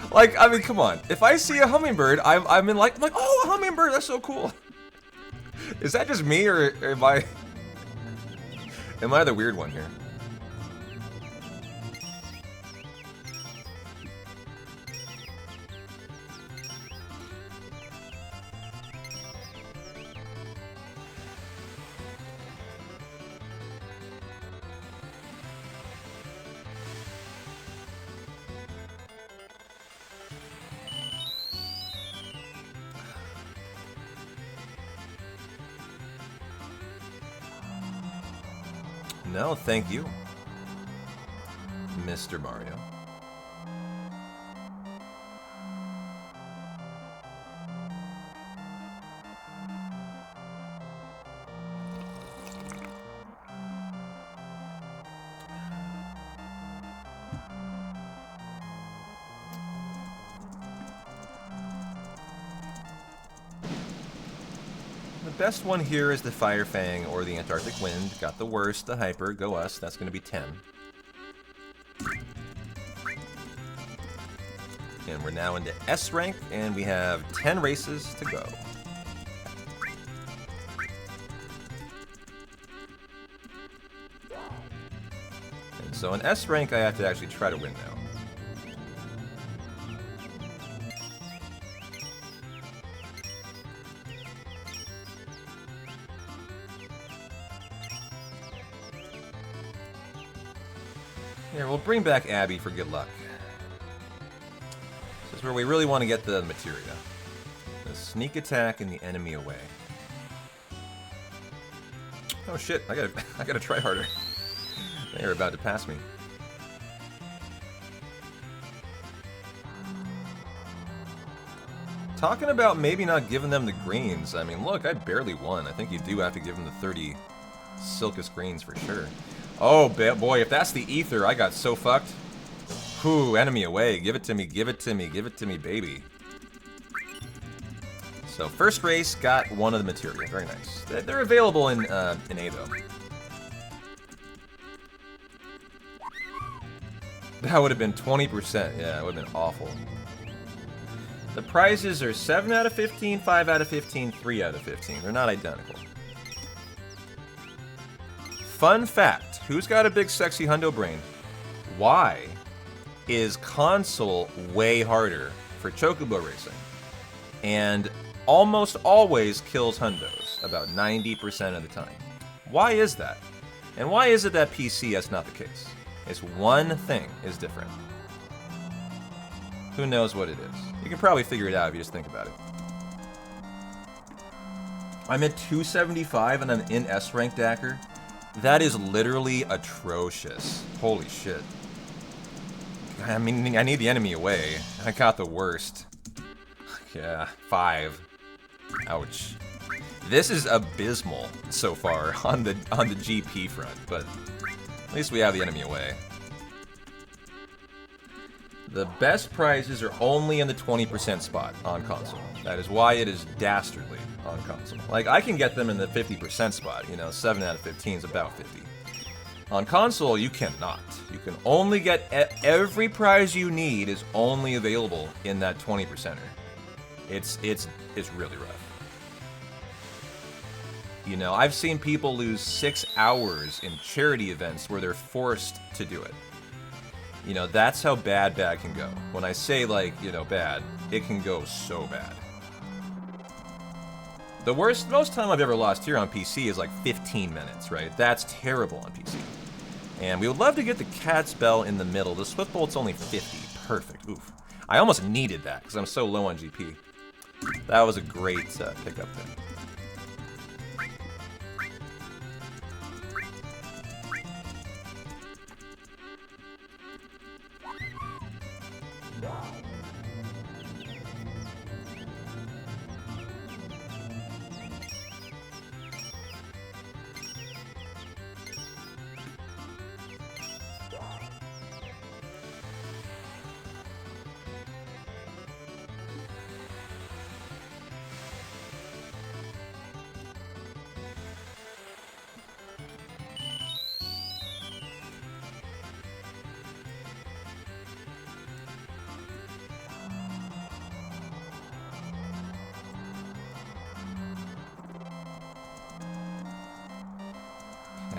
Like, I mean, come on. If I see a hummingbird, I'm like, oh, a hummingbird, that's so cool. Is that just me, or am I the weird one here? No, thank you, Mr. Mario. The best one here is the Fire Fang or the Antarctic Wind. Got the worst, the Hyper. Go us. That's going to be 10. And we're now into S rank, and we have 10 races to go. And so in S rank, I have to actually try to win now. Here, we'll bring back Abby for good luck. This is where we really want to get the materia. The sneak attack and the enemy away. Oh shit, I gotta try harder. They're about to pass me. Talking about maybe not giving them the greens. I mean, look, I barely won. I think you do have to give them the 30 Silkus greens for sure. Oh, boy, if that's the ether, I got so fucked. Whew, enemy away. Give it to me, give it to me, give it to me, baby. So, first race, got one of the materia. Very nice. They're available in A, though. That would have been 20%. Yeah, it would have been awful. The prizes are 7 out of 15, 5 out of 15, 3 out of 15. They're not identical. Fun fact, who's got a big sexy hundo brain? Why is console way harder for chocobo racing? And almost always kills hundos, about 90% of the time. Why is that? And why is it that PC that's not the case? It's one thing is different. Who knows what it is? You can probably figure it out if you just think about it. I'm at 275 and I'm in S rank, Dacker. That is literally atrocious. Holy shit. I mean, I need the enemy away. I got the worst. Yeah, 5. Ouch. This is abysmal so far on the GP front, but at least we have the enemy away. The best prizes are only in the 20% spot on console. That is why it is dastardly on console. Like, I can get them in the 50% spot, you know, 7 out of 15 is about 50. On console, you cannot. You can only get every prize you need is only available in that 20%er. It's really rough. You know, I've seen people lose 6 hours in charity events where they're forced to do it. You know, that's how bad can go. When I say, like, you know, bad, it can go so bad. The most time I've ever lost here on PC is like 15 minutes, right? That's terrible on PC. And we would love to get the cat's bell in the middle. The Swift Bolt's only 50. Perfect. Oof. I almost needed that because I'm so low on GP. That was a great pickup there.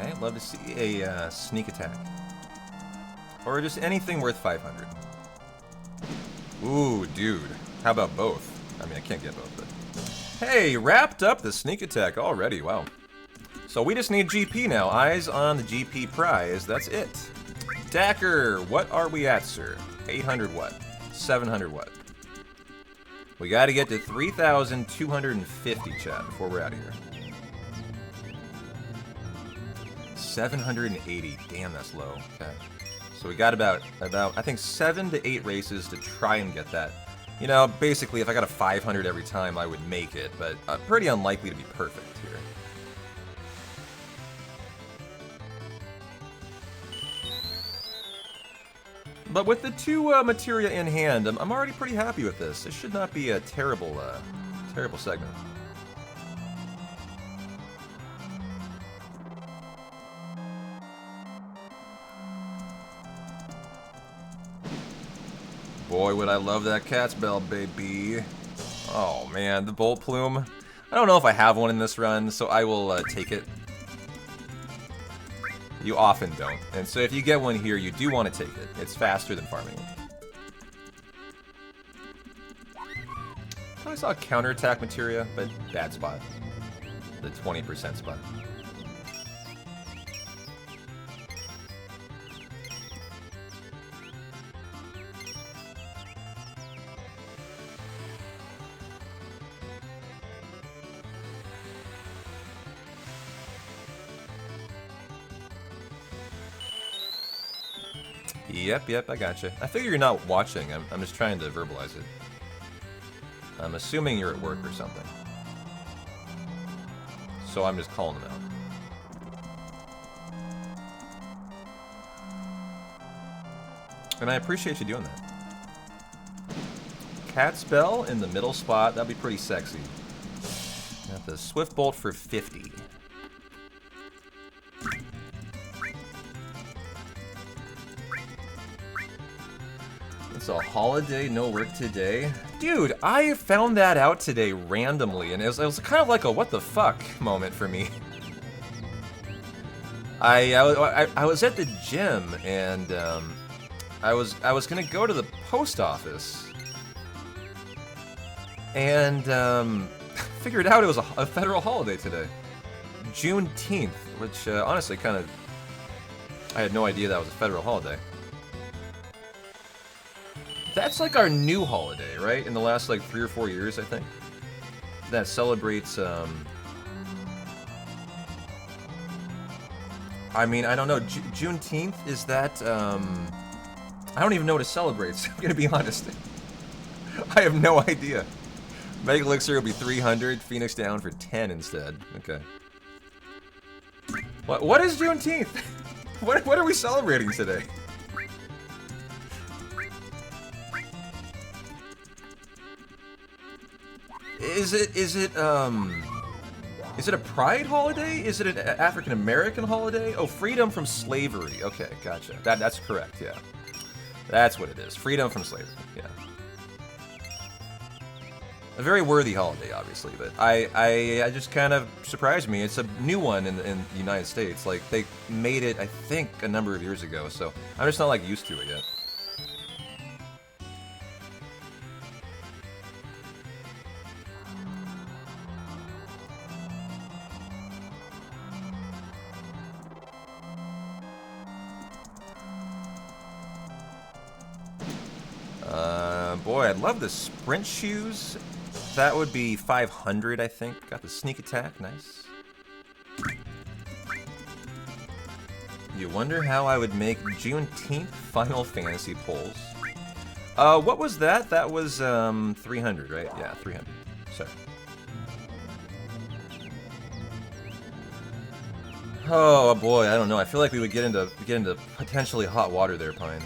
Okay, love to see a sneak attack. Or just anything worth 500. Ooh, dude. How about both? I mean, I can't get both, but... Hey, wrapped up the sneak attack already, wow. So we just need GP now. Eyes on the GP prize, that's it. Dacker, what are we at, sir? 800 what? 700 what? We gotta get to 3,250, chat, before we're out of here. 780. Damn, that's low. Okay. So we got about I think 7 to 8 races to try and get that. You know, basically, if I got a 500 every time, I would make it, but pretty unlikely to be perfect here. But with the 2 materia in hand, I'm already pretty happy with this. This should not be a terrible, terrible segment. Boy, would I love that cat's bell, baby. Oh man, the bolt plume. I don't know if I have one in this run, so I will take it. You often don't. And so if you get one here, you do want to take it. It's faster than farming it. I saw counterattack materia, but bad spot. The 20% spot. Yep, I gotcha. I figure you're not watching. I'm just trying to verbalize it. I'm assuming you're at work or something. So I'm just calling them out. And I appreciate you doing that. Cat's Bell in the middle spot. That'd be pretty sexy. Got the Swift Bolt for 50. It's a holiday, no work today. Dude, I found that out today randomly, and it was kind of like a what the fuck moment for me. I was at the gym, and I was gonna go to the post office, and figured out it was a federal holiday today, Juneteenth, which honestly kind of I had no idea that was a federal holiday. That's like our new holiday, right? In the last like 3 or 4 years, I think. That celebrates, I mean, I don't know. Juneteenth, is that, I don't even know what it celebrates, I'm gonna be honest. I have no idea. Mega Elixir will be 300, Phoenix down for 10 instead. Okay. What is Juneteenth? What are we celebrating today? Is it a pride holiday? Is it an African American holiday? Oh, freedom from slavery. Okay, gotcha. That's correct, yeah. That's what it is. Freedom from slavery, yeah. A very worthy holiday, obviously, but I just kind of surprised me. It's a new one in the United States. Like, they made it, I think, a number of years ago, so I'm just not, like, used to it yet. Boy, I'd love the sprint shoes. That would be 500, I think. Got the sneak attack, nice. You wonder how I would make Juneteenth Final Fantasy polls. What was that? That was 300, right? Yeah, 300. Sorry. Oh boy, I don't know. I feel like we would get into potentially hot water there, Pine.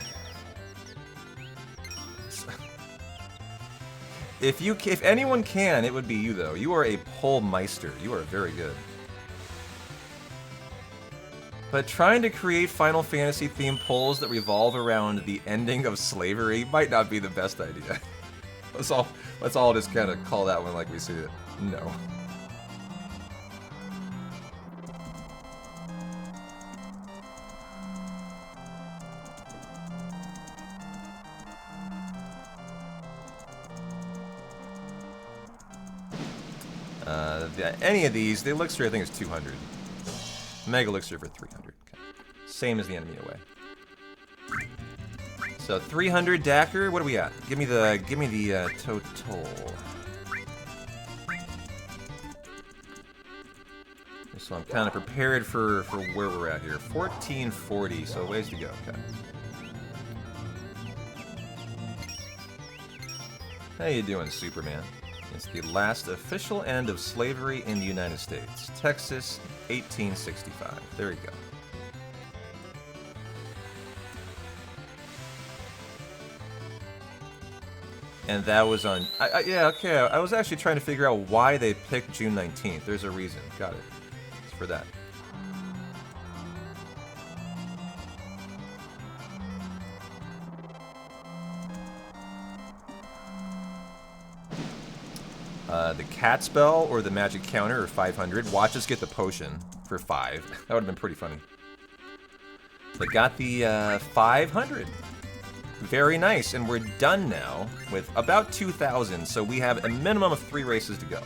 If anyone can, it would be you, though. You are a poll meister. You are very good. But trying to create Final Fantasy themed polls that revolve around the ending of slavery might not be the best idea. Let's all just kind of call that one like we see it. No. Any of these, the elixir I think is 200. Mega elixir for 300. Okay. Same as the enemy away. So 300 Dacker. What are we at? Give me the total. So I'm kind of prepared for where we're at here. 1440, so ways to go. Okay. How you doing, Superman? It's the last official end of slavery in the United States. Texas, 1865. There you go. And that was on... yeah, okay. I was actually trying to figure out why they picked June 19th. There's a reason. Got it. It's for that. The cat spell or the magic counter are 500. Watch us get the potion for 5. That would have been pretty funny. But got the 500. Very nice, and we're done now with about 2,000, so we have a minimum of 3 races to go.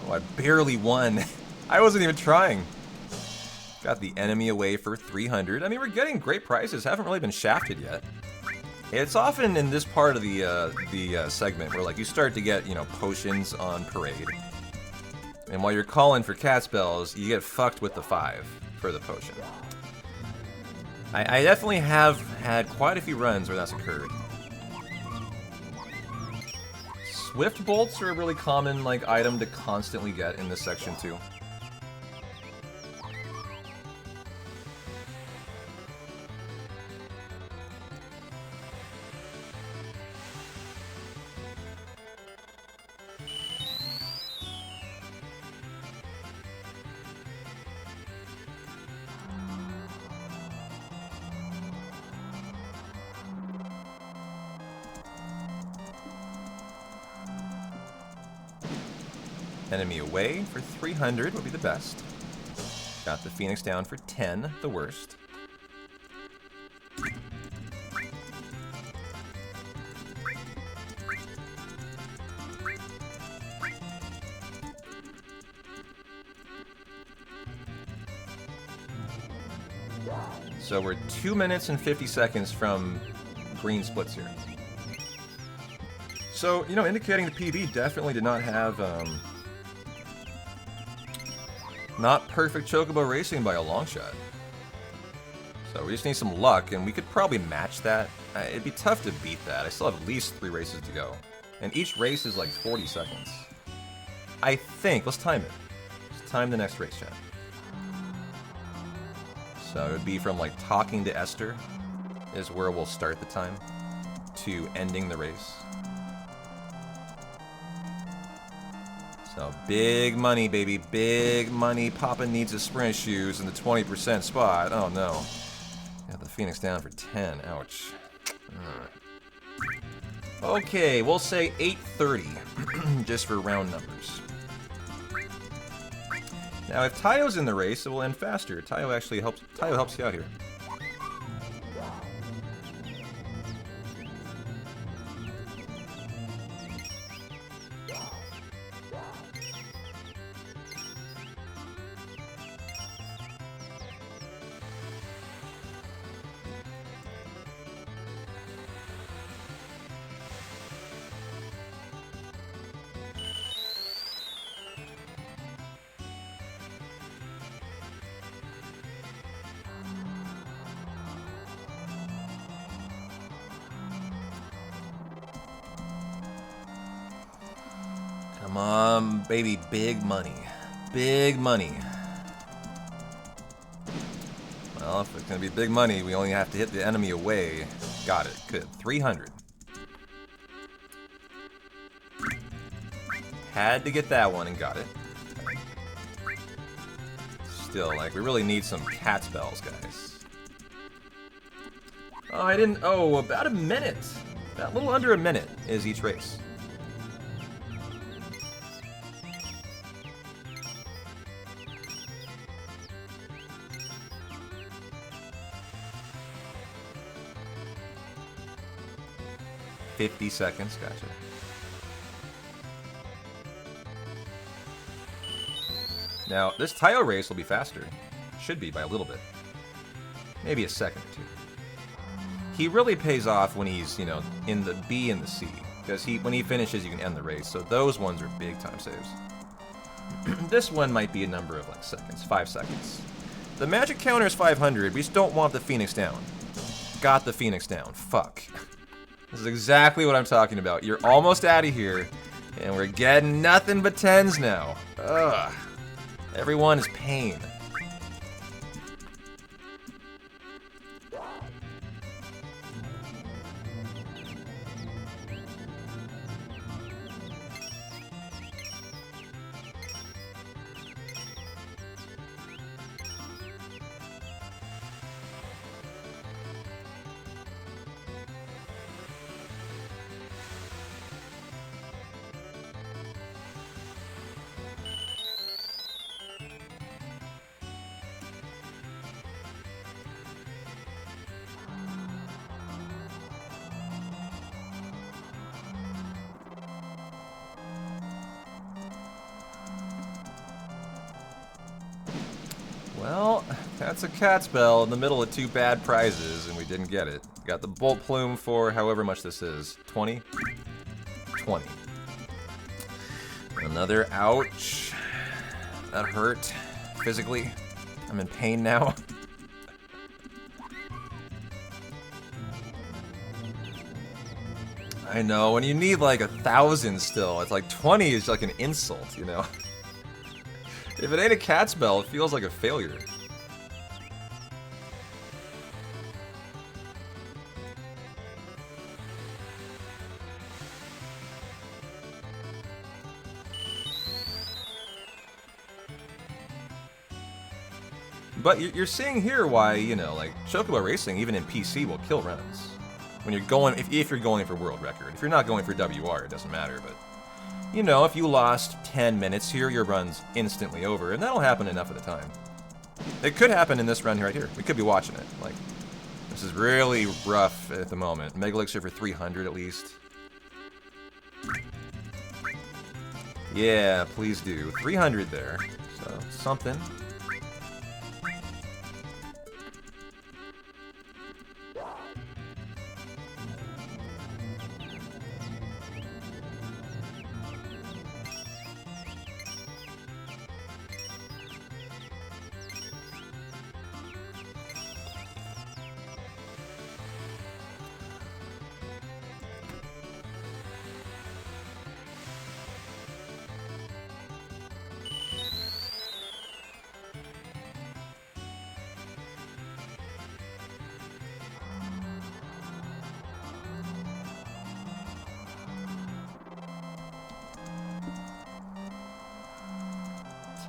Oh, I barely won. I wasn't even trying. Got the enemy away for 300. I mean, we're getting great prices. Haven't really been shafted yet. It's often in this part of the segment where, like, you start to get, you know, potions on parade. And while you're calling for cat spells, you get fucked with the 5 for the potion. I definitely have had quite a few runs where that's occurred. Swift bolts are a really common, like, item to constantly get in this section too. Enemy away for 300 would be the best. Got the Phoenix down for 10, the worst. So we're 2 minutes and 50 seconds from green splits here. So, you know, indicating the PB definitely did not have not perfect chocobo racing by a long shot. So we just need some luck, and we could probably match that. It'd be tough to beat that. I still have at least 3 races to go. And each race is like 40 seconds. I think. Let's time it. Let's time the next race, chat. So it would be from, like, talking to Esther is where we'll start the time to ending the race. So, big money, baby. Big money. Papa needs his sprint shoes in the 20% spot. Oh, no. Got the Phoenix down for 10. Ouch. Okay, we'll say 830, just for round numbers. Now, if Tayo's in the race, it will end faster. Tayo actually helps. Tayo helps you out here. Come on, baby, big money. Big money. Well, if it's gonna be big money, we only have to hit the enemy away. Got it, good. 300. Had to get that one and got it. still. Like, we really need some cat spells, guys. Oh, I didn't... Oh, about a minute. About a little under a minute is each race. $50 seconds, gotcha. Now, this Tayo race will be faster. Should be by a little bit. Maybe a second or two. He really pays off when he's, you know, in the B and the C. Because when he finishes, you can end the race. So those ones are big time saves. This one might be a number of, like, seconds. 5 seconds. The magic counter is 500. We just don't want the Phoenix down. Got the Phoenix down. Fuck. This is exactly what I'm talking about. You're almost out of here, and we're getting nothing but 10s now. Ugh. Everyone is pain. Well, that's a cat spell in the middle of 2 bad prizes, and we didn't get it. Got the Bolt Plume for however much this is. 20? 20. Another ouch. That hurt. Physically. I'm in pain now. I know, when you need like 1,000 still, it's like 20 is like an insult, you know? If it ain't a cat spell, it feels like a failure. But you're seeing here why, you know, like, Chocobo Racing, even in PC, will kill runs. When you're going, if you're going for world record. If you're not going for WR, it doesn't matter, but... You know, if you lost 10 minutes here, your run's instantly over, and that'll happen enough of the time. It could happen in this run right here. We could be watching it. Like, this is really rough at the moment. Mega Elixir for 300 at least. Yeah, please do. 300 there. So, something.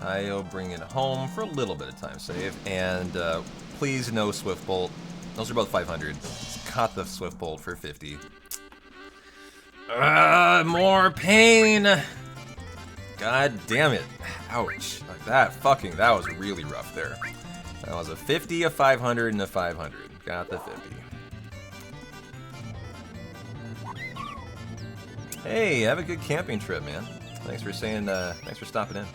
Tayo bring it home for a little bit of time save, and please no Swift Bolt. Those are both 500. Got the Swift Bolt for 50. More pain! God damn it. Ouch. Like that was really rough there. That was a 50, a 500, and a 500. Got the 50. Hey, have a good camping trip, man. Thanks for saying, thanks for stopping in.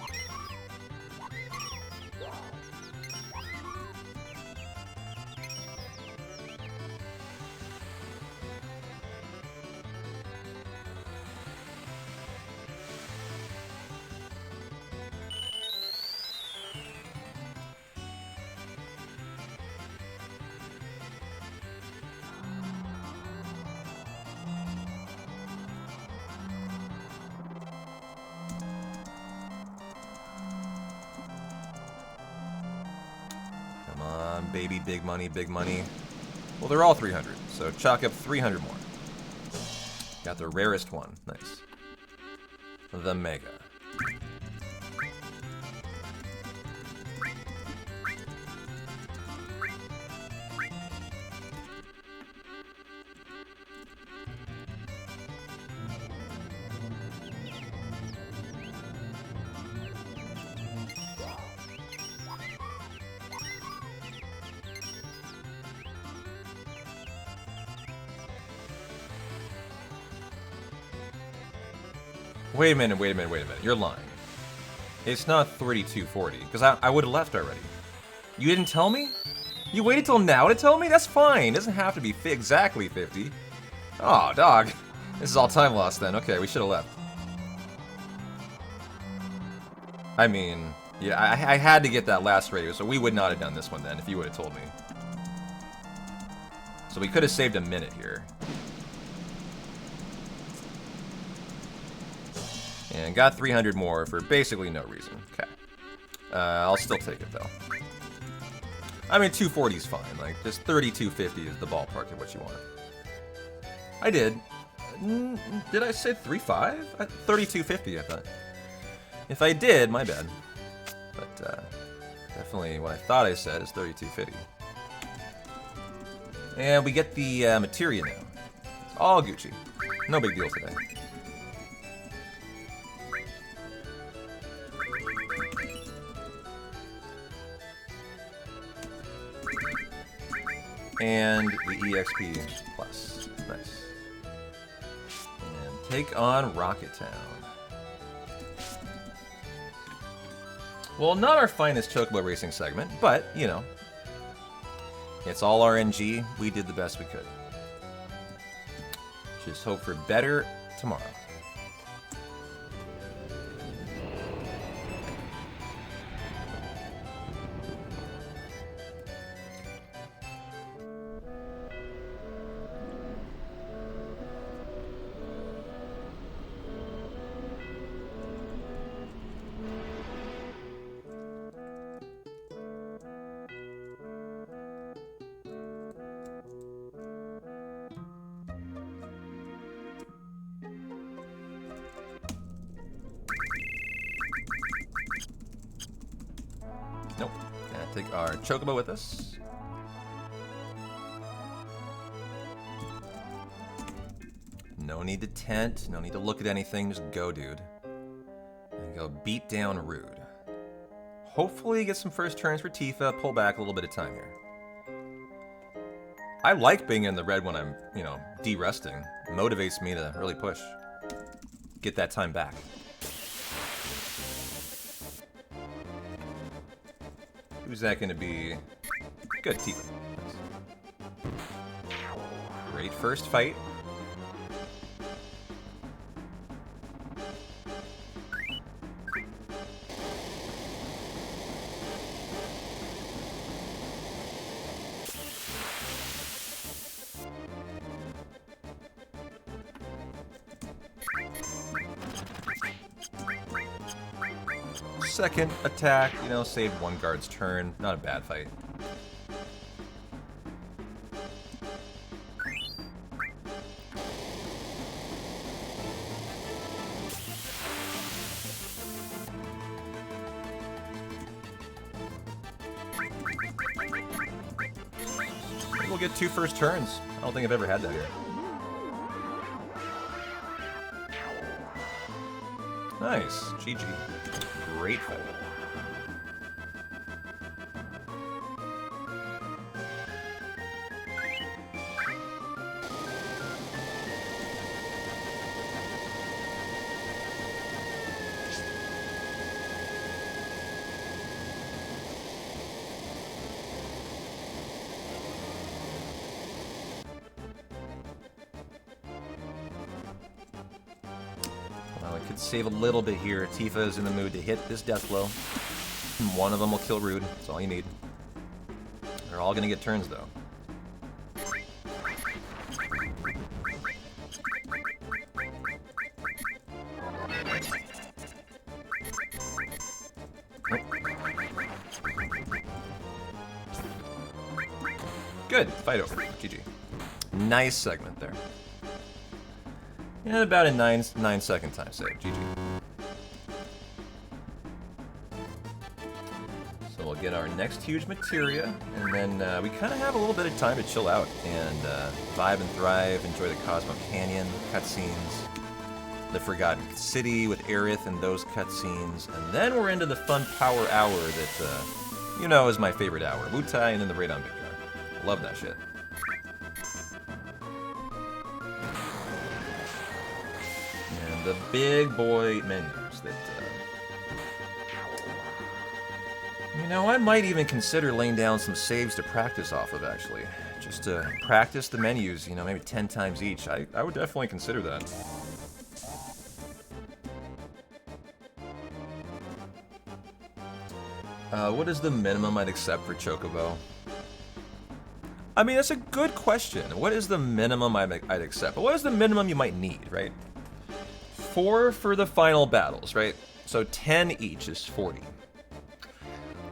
Baby, big money, big money. Well, they're all 300, so chalk up 300 more. Got the rarest one. Nice. The Mega. Wait a minute, wait a minute, wait a minute. You're lying. It's not 3240, because I would have left already. You didn't tell me? You waited till now to tell me? That's fine. It doesn't have to be exactly 50. Oh, dog. This is all time lost then. Okay, we should have left. I mean, yeah, I had to get that last radio, so we would not have done this one then if you would have told me. So we could have saved a minute here. And got 300 more for basically no reason. Okay. I'll still take it, though. I mean, 240 is fine. Like, just 3250 is the ballpark of what you want. I did. Did I say 3.5? 3250, I thought. If I did, my bad. But definitely what I thought I said is 3250. And we get the materia now. All Gucci. No big deal today. And the EXP plus. Nice. And take on Rocket Town. Well, not our finest Chocobo Racing segment, but, you know. It's all RNG. We did the best we could. Just hope for better tomorrow. Nope. Gonna take our Chocobo with us. No need to tent, no need to look at anything, just go, dude. And go beat down Rude. Hopefully get some first turns for Tifa, pull back a little bit of time here. I like being in the red when I'm, you know, de-resting. It motivates me to really push. Get that time back. Who's that going to be? Good, Tifa. Great first fight. Second attack, you know, saved one guard's turn. Not a bad fight. We'll get 2 first turns. I don't think I've ever had that here. Nice. GG. Great fight. Well, I could save a little bit here. Tifa is in the mood to hit this death blow. One of them will kill Rude. That's all you need. They're all gonna get turns, though. Good. Fight over. GG. Nice segment there. And about a 9-second time save. GG. So we'll get our next huge materia, and then we kind of have a little bit of time to chill out and vibe and thrive, enjoy the Cosmo Canyon cutscenes, the Forgotten City with Aerith and those cutscenes, and then we're into the fun power hour that, you know, is my favorite hour. Wutai and then the Radon Big Car. Love that shit. And the big boy menus that, you know, I might even consider laying down some saves to practice off of, actually. Just to practice the menus, you know, maybe 10 times each. I would definitely consider that. What is the minimum I'd accept for Chocobo? I mean, that's a good question. What is the minimum I'd accept? But what is the minimum you might need, right? 4 for the final battles, right? So 10 each is 40.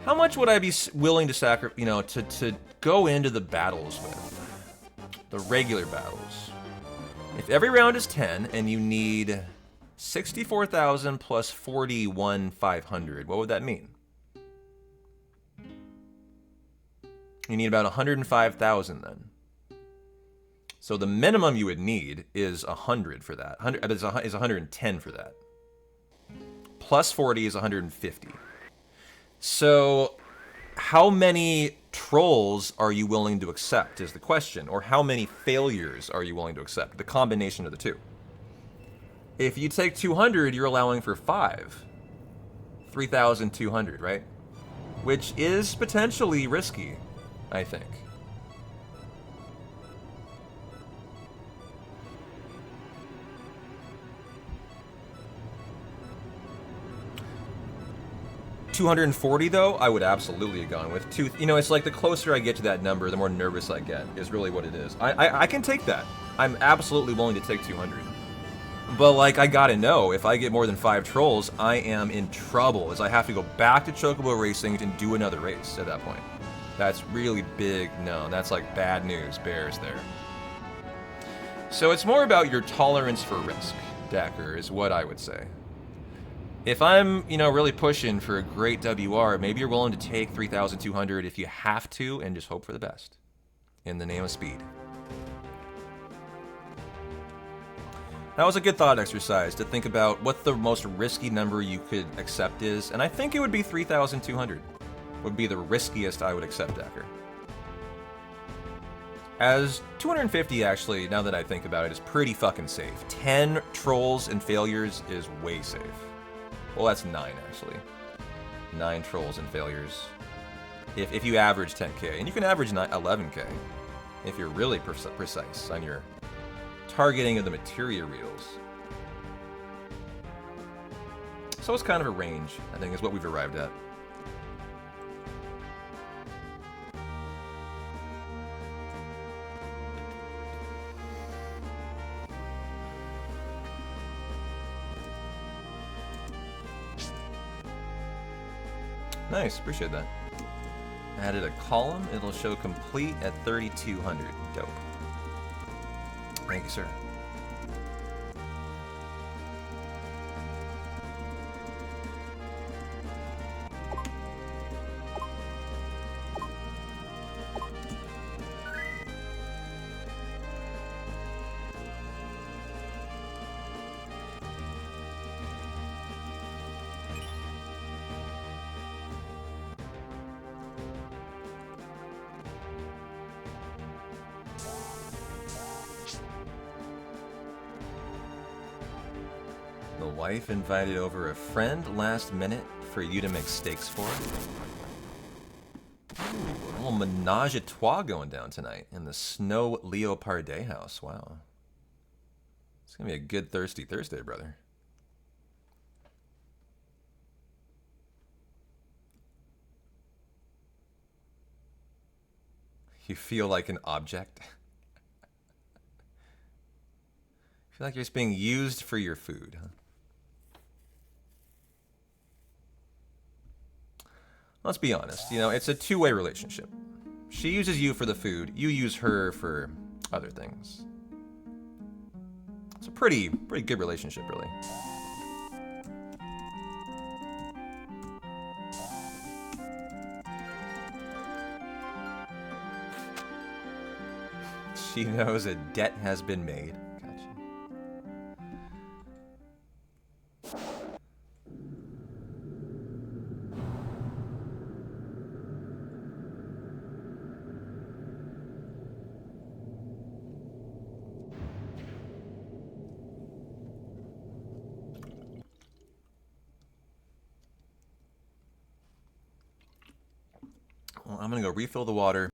How much would I be willing to sacrifice, you know, to go into the battles with? The regular battles. If every round is 10 and you need 64,000 plus 41,500, what would that mean? You need about 105,000 then. So the minimum you would need is 100 for that. 100 is 110 for that. Plus 40 is 150. So how many trolls are you willing to accept is the question, or how many failures are you willing to accept? The combination of the two. If you take 200, you're allowing for 5. 3,200, right? Which is potentially risky, I think. $240 though, I would absolutely have gone with. You know, it's like the closer I get to that number, the more nervous I get, is really what it is. I can take that. I'm absolutely willing to take 200. But like, I gotta know, if I get more than 5 trolls, I am in trouble, as I have to go back to Chocobo Racing and do another race at that point. That's really big, no, that's like bad news, bears there. So it's more about your tolerance for risk, Dacker, is what I would say. If I'm, you know, really pushing for a great WR, maybe you're willing to take 3,200 if you have to and just hope for the best. In the name of speed. That was a good thought exercise to think about what the most risky number you could accept is, and I think it would be 3,200. Would be the riskiest I would accept, Dacker. As 250, actually, now that I think about it, is pretty fucking safe. 10 trolls and failures is way safe. Well, that's 9, actually. 9 trolls and failures. If you average 10k, and you can average 11k if you're really precise on your targeting of the materia reels. So it's kind of a range, I think, is what we've arrived at. Nice, appreciate that. Added a column, it'll show complete at 3,200. Dope. Thank you, sir. Wife invited over a friend last minute for you to make steaks for. Ooh, a little menage a trois going down tonight in the Snow Leopardet house. Wow. It's gonna be a good thirsty Thursday, brother. You feel like an object? You feel like you're just being used for your food, huh? Let's be honest, you know, it's a two-way relationship. She uses you for the food, you use her for other things. It's a pretty good relationship, really. She knows a debt has been made. Well, I'm gonna go refill the water.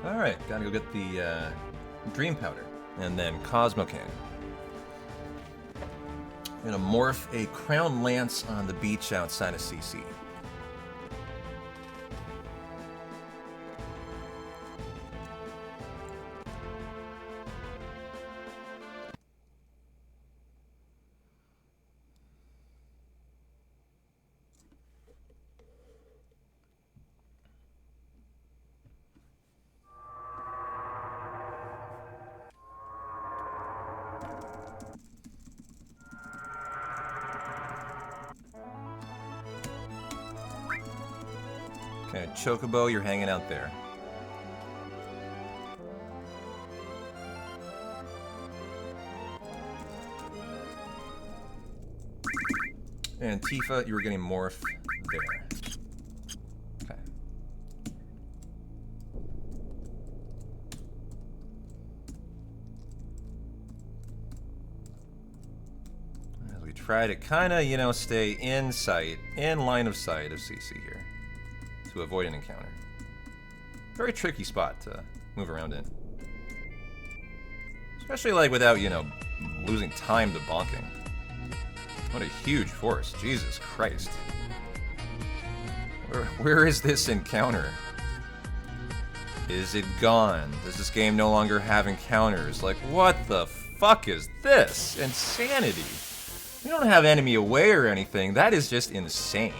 Alright, gotta go get the Dream Powder. And then Cosmo King. I'm gonna morph a Crown Lance on the beach outside of CC. Okay, Chocobo, you're hanging out there. And Tifa, you were getting morph there. Okay. As we try to kind of, you know, stay in sight, in line of sight of CC here, to avoid an encounter. Very tricky spot to move around in. Especially, like, without, you know, losing time to bonking. What a huge force. Jesus Christ. Where is this encounter? Is it gone? Does this game no longer have encounters? Like, what the fuck is this? Insanity. We don't have enemy away or anything. That is just insane.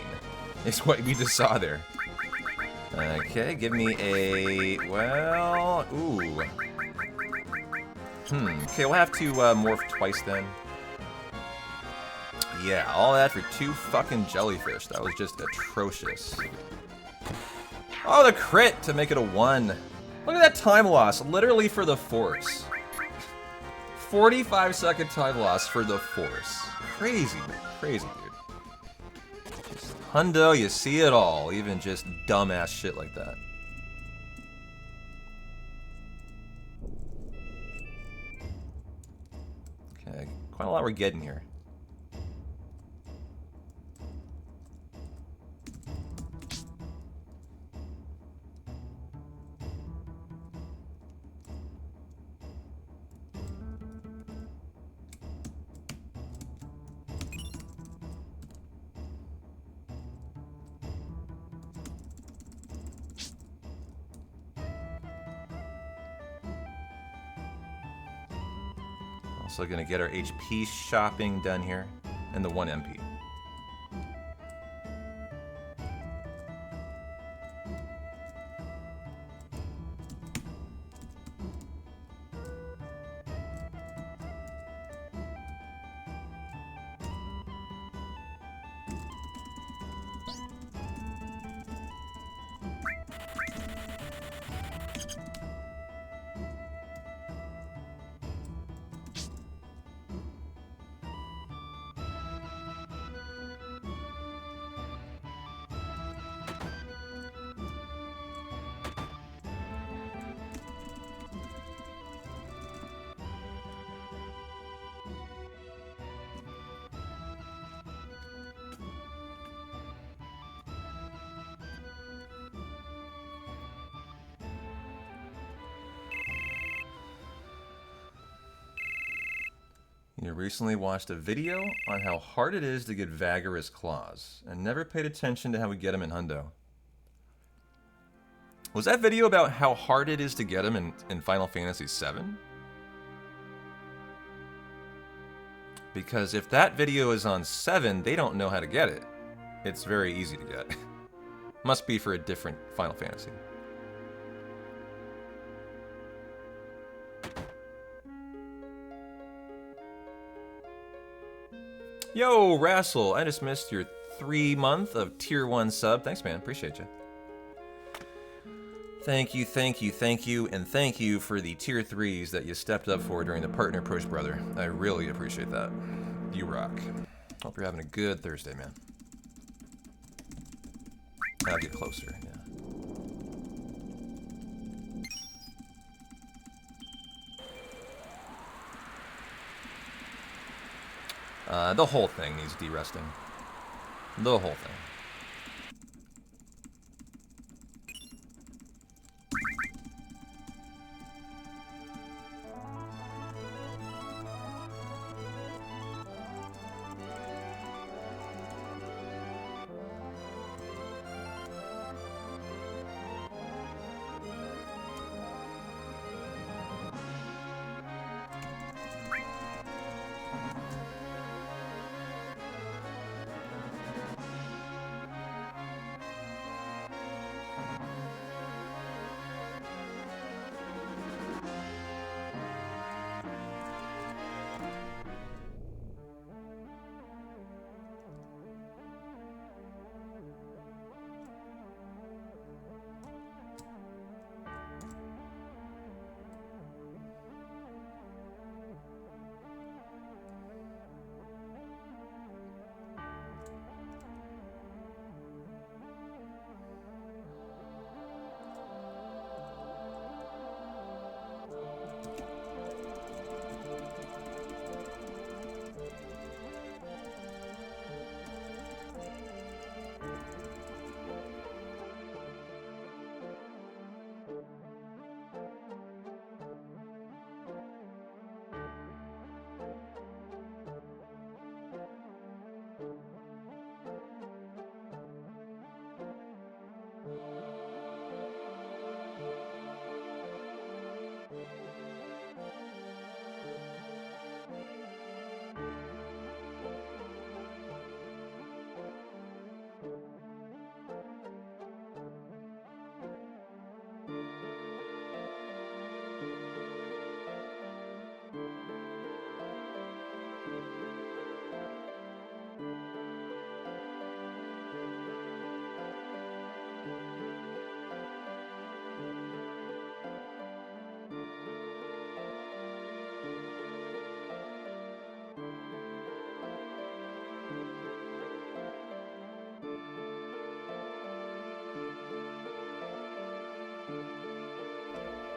It's what we just saw there. Okay, give me a... well... ooh. Okay, we'll have to morph twice then. Yeah, all that for 2 fucking jellyfish. That was just atrocious. Oh, the crit to make it a 1. Look at that time loss, literally for the force. 45-second time loss for the force. Crazy, crazy, dude. Just, hundo, you see it all, even just dumbass shit like that. Okay, quite a lot we're getting here. Also gonna get our HP shopping done here, and the 1 MP. You recently watched a video on how hard it is to get Vigorous Claws, and never paid attention to how we get them in Hundo. Was that video about how hard it is to get them in Final Fantasy VII? Because if that video is on 7, they don't know how to get it. It's very easy to get. Must be for a different Final Fantasy. Yo, Rassel, I just missed your 3-month of tier 1 sub. Thanks, man. Appreciate you. Thank you, thank you, thank you, and thank you for the tier 3s that you stepped up for during the partner push, brother. I really appreciate that. You rock. Hope you're having a good Thursday, man. I'll get closer, yeah. The whole thing needs de-resting. The whole thing.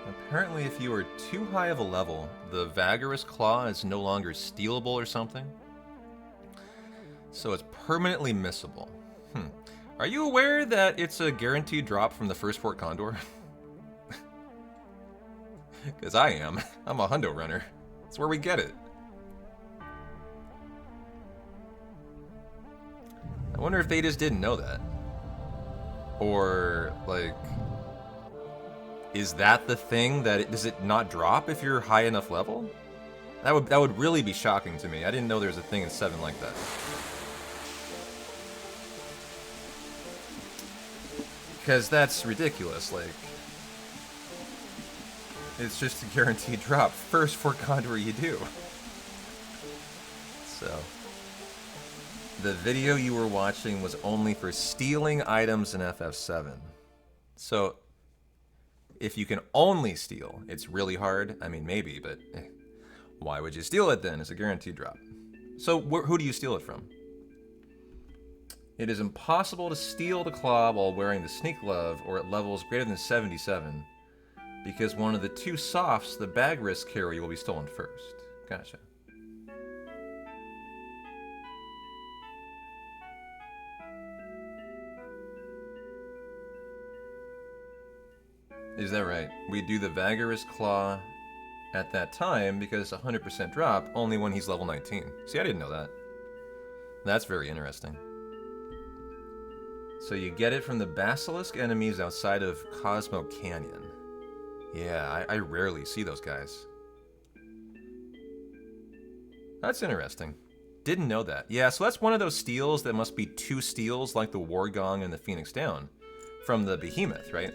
Apparently, if you are too high of a level, the Vigorous Claw is no longer stealable or something. So it's permanently missable. Are you aware that it's a guaranteed drop from the first Fort Condor? Because I am. I'm a hundo runner. That's where we get it. I wonder if they just didn't know that. Or, like, is that the thing that does it not drop if you're high enough level? That would really be shocking to me. I didn't know there was a thing in 7 like that. Because that's ridiculous, like... It's just a guaranteed drop. First Fort Condor you do. So... The video you were watching was only for stealing items in FF7. So... If you can only steal, it's really hard. I mean, maybe, but... Why would you steal it then? It's a guaranteed drop. So who do you steal it from? It is impossible to steal the claw while wearing the sneak glove or at levels greater than 77 because one of the 2 softs the bag risk carry will be stolen first. Gotcha. Is that right? We do the Vigorous Claw at that time because 100% drop only when he's level 19. See, I didn't know that. That's very interesting. So you get it from the Basilisk enemies outside of Cosmo Canyon. Yeah, I rarely see those guys. That's interesting. Didn't know that. Yeah, so that's one of those steals that must be 2 steals like the War Gong and the Phoenix Down from the Behemoth, right?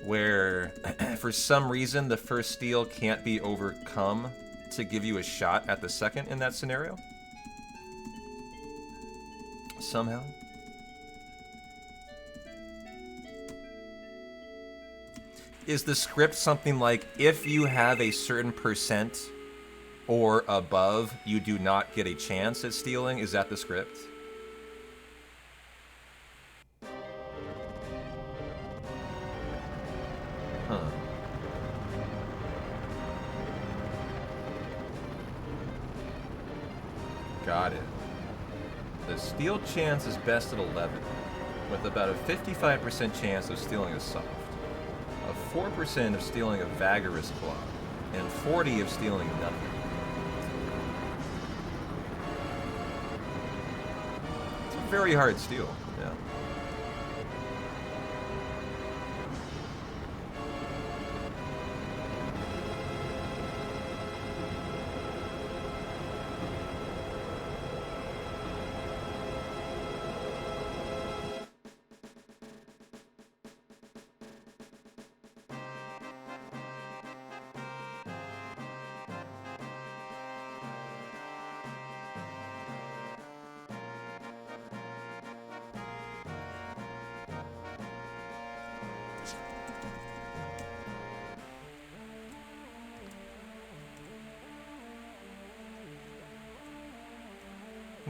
Where, for some reason, the first steal can't be overcome to give you a shot at the second in that scenario? Somehow? Is the script something like, if you have a certain percent or above, you do not get a chance at stealing? Is that the script? Huh. Got it. The steal chance is best at 11, with about a 55% chance of stealing a soft, a 4% of stealing a Vigorous Claw, and 40 of stealing nothing. It's a very hard steal, yeah.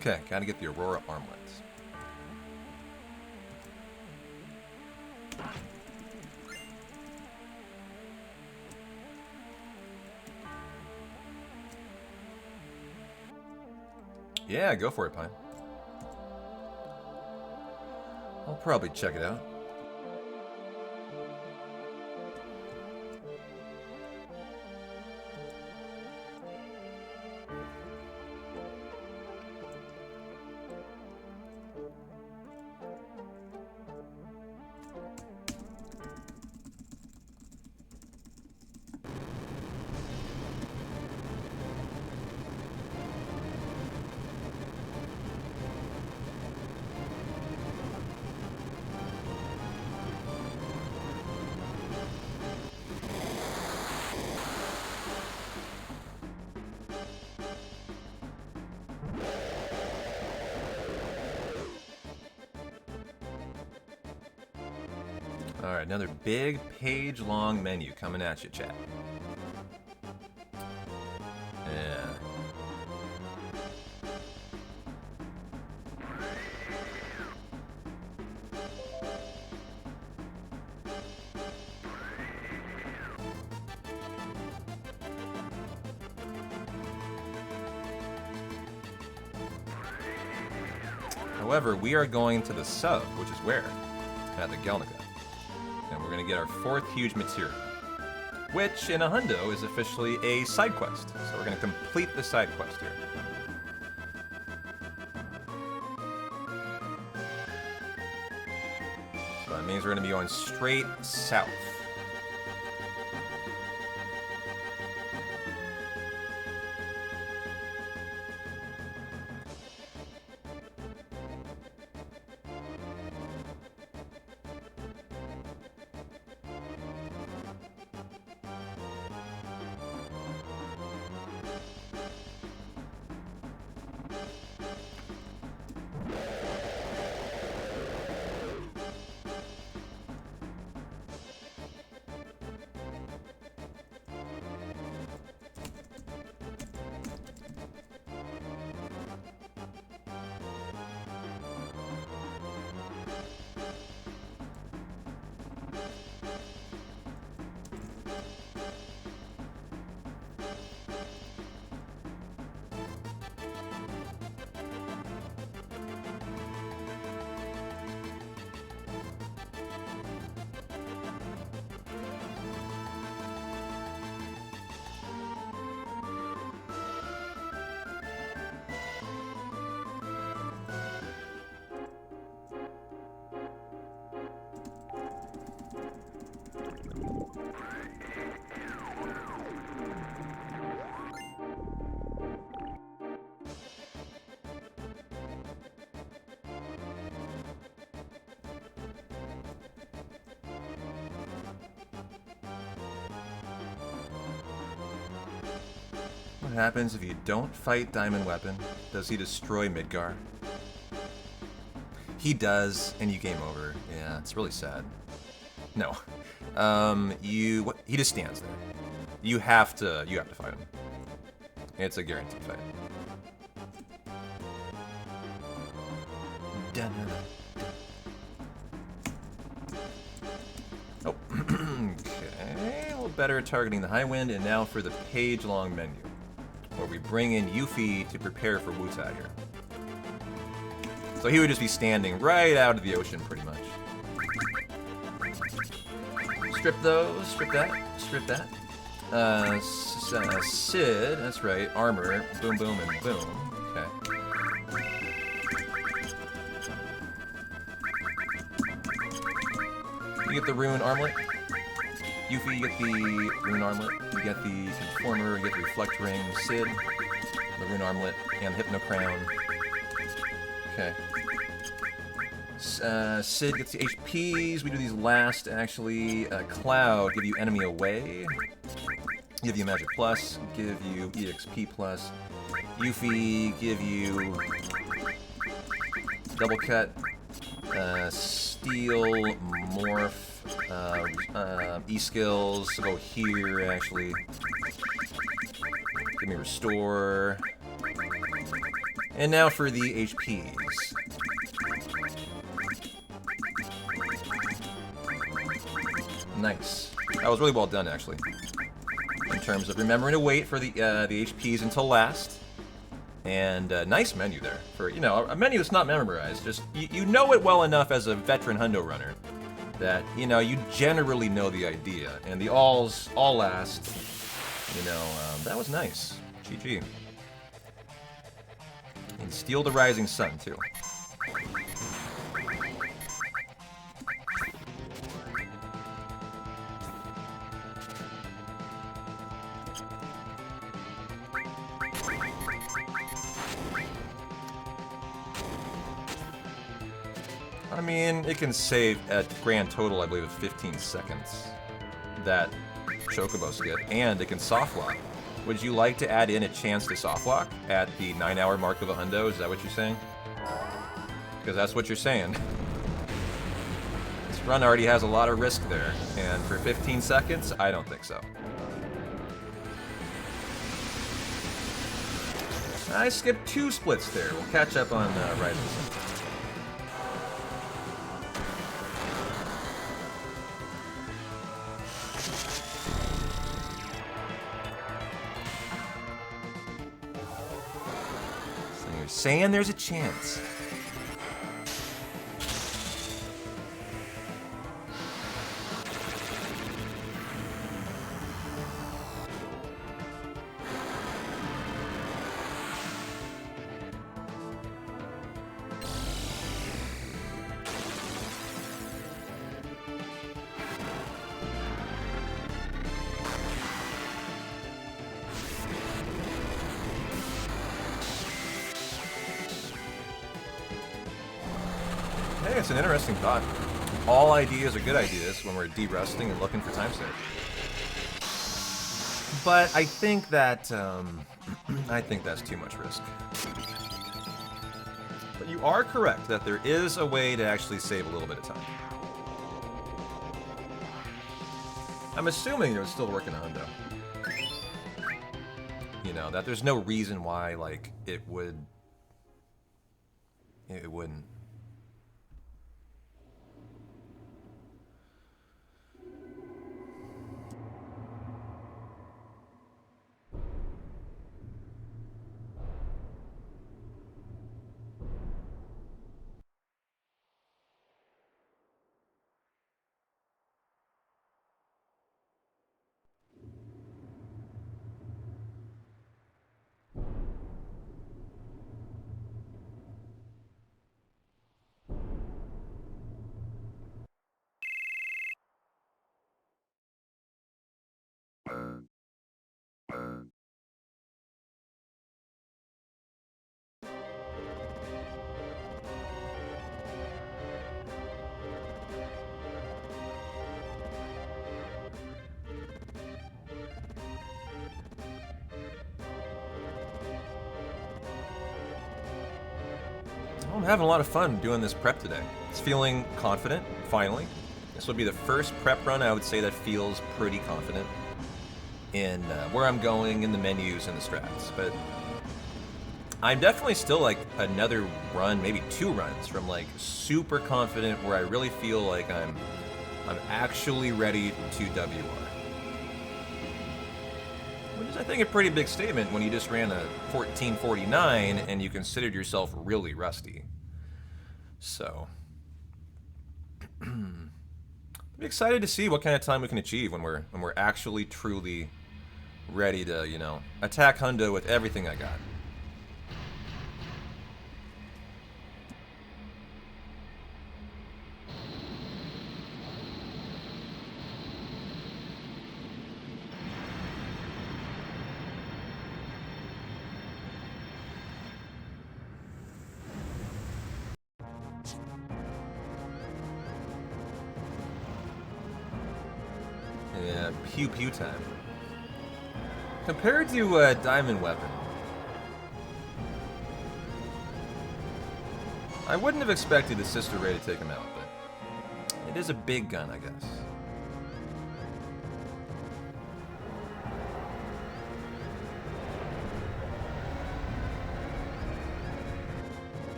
Okay, gotta get the Aurora armlets. Yeah, go for it, Pine. I'll probably check it out. Alright, another big page-long menu coming at you, chat. Yeah. However, we are going to the sub, which is where? At the Gelnica. And we're going to get our 4th huge material, which in a hundo is officially a side quest. So we're going to complete the side quest here. So that means we're going to be going straight south. What happens if you don't fight Diamond Weapon? Does he destroy Midgar? He does, and you game over. Yeah, it's really sad. No. He just stands there. You have to fight him. It's a guaranteed fight. Oh, okay. A little better at targeting the high wind, and now for the page-long menu, where we bring in Yuffie to prepare for Wutai here. So he would just be standing right out of the ocean, pretty much. Strip those, strip that. Sid, that's right, armor, boom, boom, and boom. Okay. You get the rune armlet. Yuffie, you get the rune armlet. You get the conformer, you get the reflect ring. Sid, the rune armlet, and hypno crown. Okay. Sid gets the HPs. We do these last, actually. Cloud, give you enemy away. Give you magic plus. Give you EXP plus. Yuffie, give you double cut. Steal, morph. E-skills. Go here, actually. Give me restore. And now for the HPs. Nice. That was really well done, actually. In terms of remembering to wait for the HPs until last. And nice menu there. For, you know, a menu that's not memorized. Just, you know it well enough as a veteran hundo runner that, you know, you generally know the idea. And the all last, you know, that was nice. GG. And Steal the Rising Sun, too. I mean, it can save at grand total, I believe, of 15 seconds. That Chocobo skip, and it can soft lock. Would you like to add in a chance to soft lock at the 9-hour mark of a hundo? Is that what you're saying? Because that's what you're saying. This run already has a lot of risk there, and for 15 seconds, I don't think so. I skipped 2 splits there. We'll catch up on Rising Sun. Saying there's a chance. think it's an interesting thought. All ideas are good ideas when we're de-rusting and looking for time save. But I think that I think that's too much risk. But you are correct that there is a way to actually save a little bit of time. I'm assuming you're still working on hundo. You know, that there's no reason why, like, it wouldn't. I'm having a lot of fun doing this prep today. It's feeling confident, finally. This will be the first prep run I would say that feels pretty confident in where I'm going, in the menus, and the strats. But I'm definitely still like another run, maybe 2 runs from like super confident where I really feel like I'm actually ready to WR. Which is, I think, a pretty big statement when you just ran a 1449 and you considered yourself really rusty. So, I'm excited to see what kind of time we can achieve when we're actually truly ready to, you know, attack hundo with everything I got. Yeah, pew pew time. Compared to Diamond Weapon, I wouldn't have expected the Sister Ray to take him out, but it is a big gun, I guess.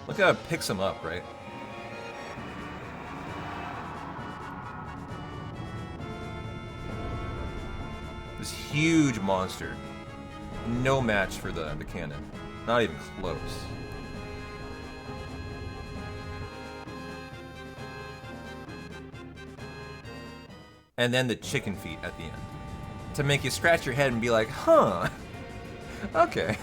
Look how it picks him up, right? This huge monster. No match for the cannon. Not even close. And then the chicken feet at the end. To make you scratch your head and be like, huh. Okay.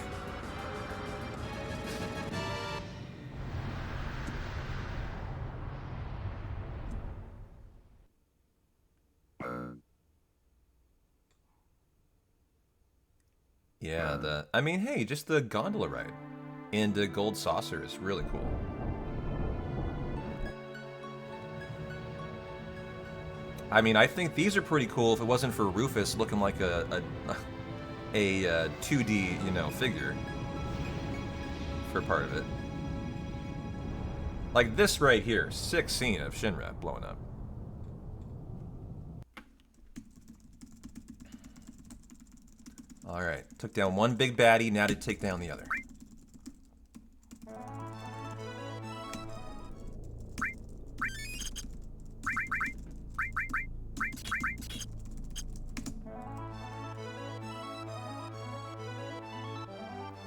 Yeah, I mean, hey, just the gondola ride and the gold saucer is really cool. I mean, I think these are pretty cool if it wasn't for Rufus looking like a 2D, you know, figure for part of it. Like this right here, sick scene of Shinra blowing up. Alright, took down one big baddie, now to take down the other.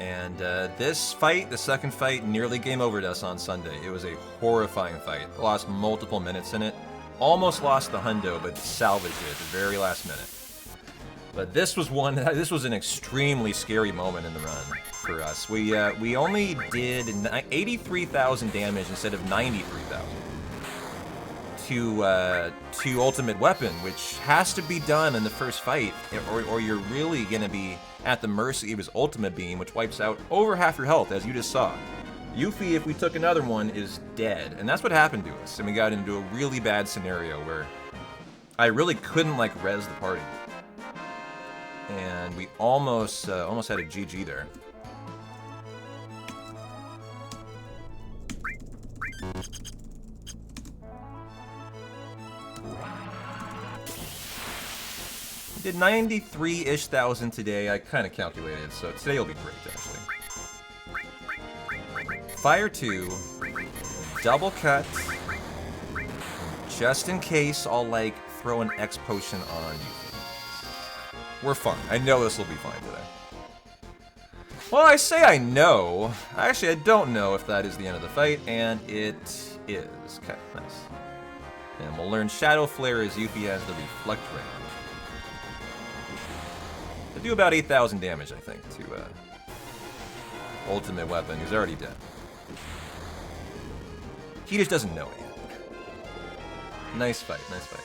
And this fight, the second fight, nearly game overed us on Sunday. It was a horrifying fight. Lost multiple minutes in it. Almost lost the hundo, but salvaged it at the very last minute. But this was this was an extremely scary moment in the run for us. We only did 83,000 damage instead of 93,000 to ultimate weapon, which has to be done in the first fight, or you're really gonna be at the mercy of his ultimate beam, which wipes out over half your health, as you just saw. Yuffie, if we took another one, is dead, and that's what happened to us, and we got into a really bad scenario where I really couldn't like res the party, and we almost had a GG there. Did 93-ish thousand today. I kind of calculated, so today will be great, actually. Fire 2, double cut, just in case I'll, like, throw an X potion on you. We're fine. I know this will be fine today. Well, I say I know. Actually, I don't know if that is the end of the fight, and it is. Okay, nice. And we'll learn Shadow Flare as Yuffie has the Reflect Ring. They do about 8,000 damage, I think, to ultimate weapon, who's already dead. He just doesn't know it yet. Nice fight, nice fight.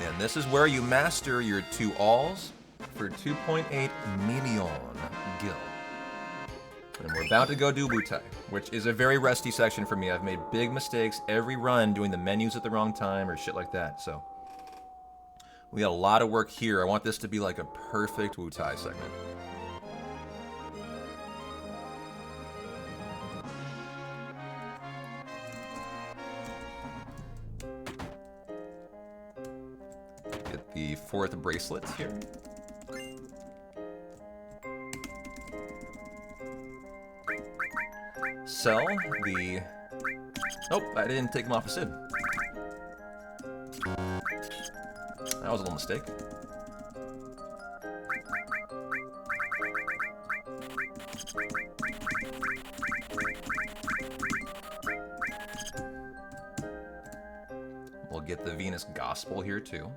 And this is where you master your 2 alls for 2.8 million gil. And we're about to go do Wutai, which is a very rusty section for me. I've made big mistakes every run doing the menus at the wrong time or shit like that, so. We got a lot of work here. I want this to be like a perfect Wutai segment. Get the 4th bracelet here. Sell the... Nope, I didn't take them off of Sid. That was a little mistake. We'll get the Venus Gospel here too.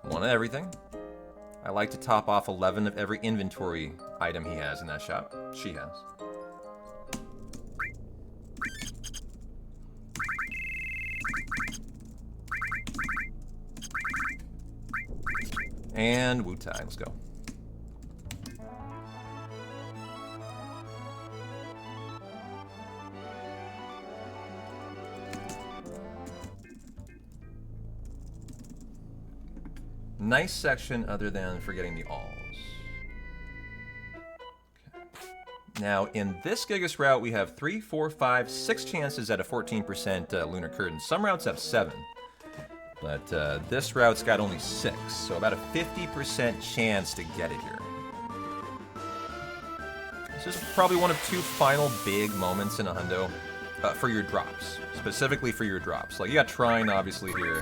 One of everything. I like to top off 11 of every inventory item he has in that shop. She has. And Wutai, let's go. Nice section other than forgetting the alls. Okay. Now, in this Gigas route, we have 3, 4, 5, 6 chances at a 14% Lunar Curtain. Some routes have 7. But this route's got only 6, so about a 50% chance to get it here. This is probably one of 2 final big moments in a hundo for your drops. Specifically for your drops. Like, you got Trine, obviously, here.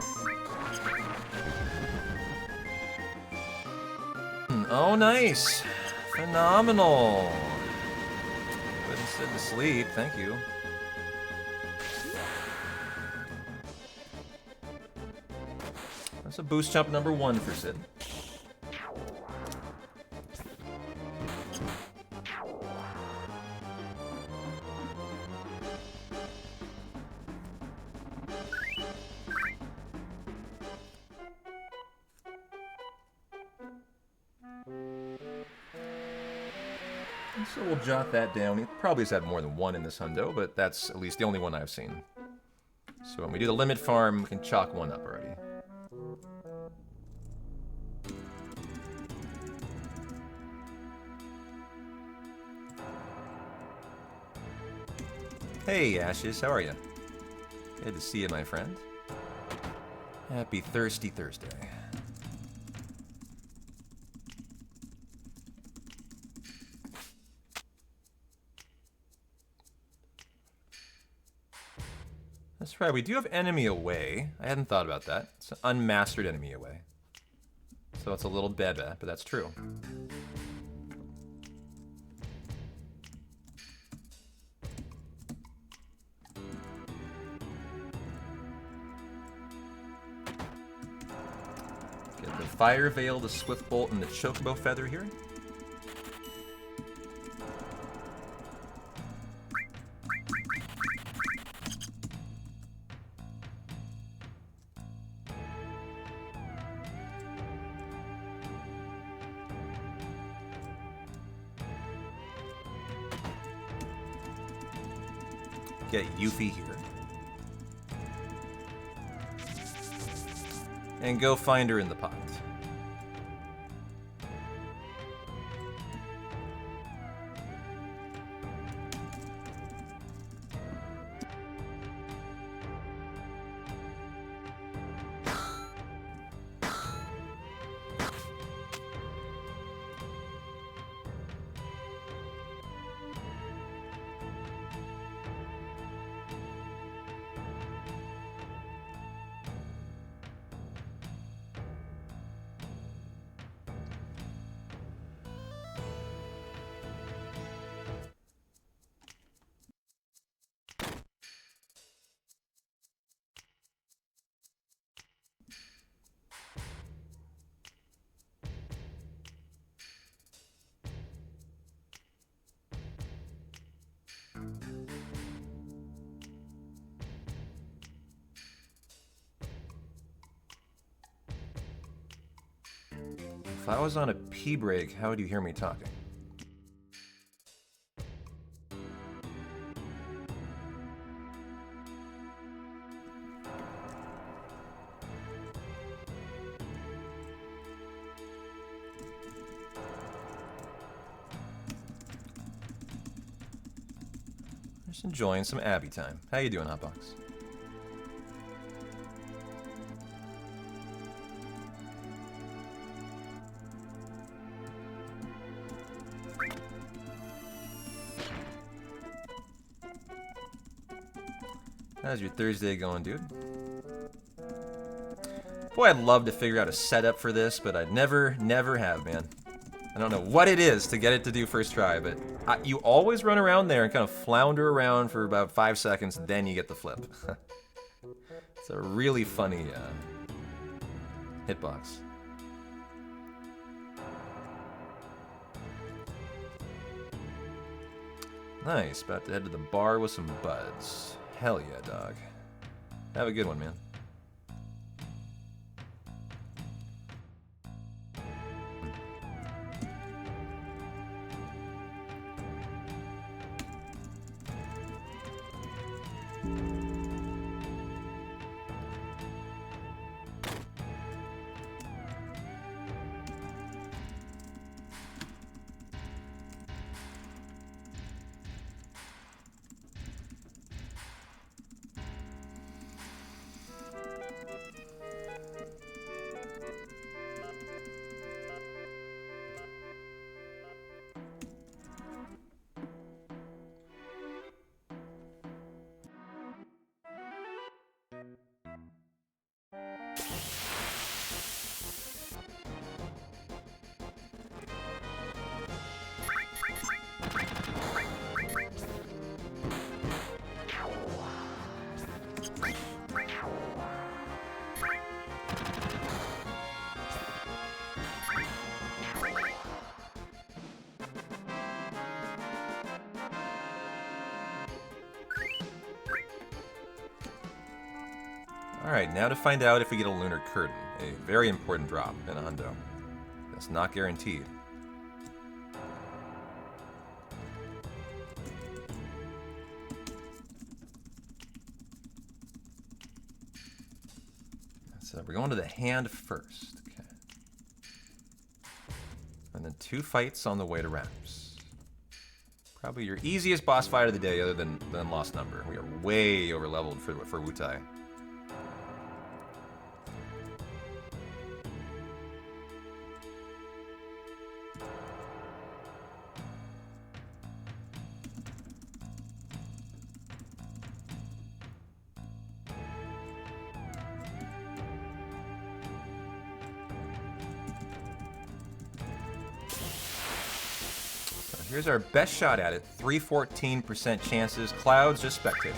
Oh, nice. Phenomenal. Putting Sid to sleep. Thank you. That's a boost jump number 1 for Sid. So we'll jot that down. He probably has had more than 1 in this hundo, but that's at least the only one I've seen. So when we do the limit farm, we can chalk 1 up already. Hey Ashes, how are you? Good to see you, my friend. Happy Thirsty Thursday. That's right, we do have enemy away. I hadn't thought about that. It's an unmastered enemy away. So it's a little bebe, but that's true. Fire Veil, the Swift Bolt, and the Chocobo Feather here. Get Yuffie here. And go find her in the pot. If I was on a pee break, how would you hear me talking? Just enjoying some Abby time. How you doing, Hotbox? How's your Thursday going, dude? Boy, I'd love to figure out a setup for this, but I'd never have, man. I don't know what it is to get it to do first try, but you always run around there and kind of flounder around for about 5 seconds, then you get the flip. It's a really funny hitbox. Nice, about to head to the bar with some buds. Hell yeah, dog. Have a good one, man. Alright, now to find out if we get a Lunar Curtain. A very important drop in a hundo. That's not guaranteed. So we're going to the hand first. Okay. And then 2 fights on the way to Wraps. Probably your easiest boss fight of the day other than Lost Number. We are way over leveled for Wutai. Here's our best shot at it. 314% chances. Clouds just spectating.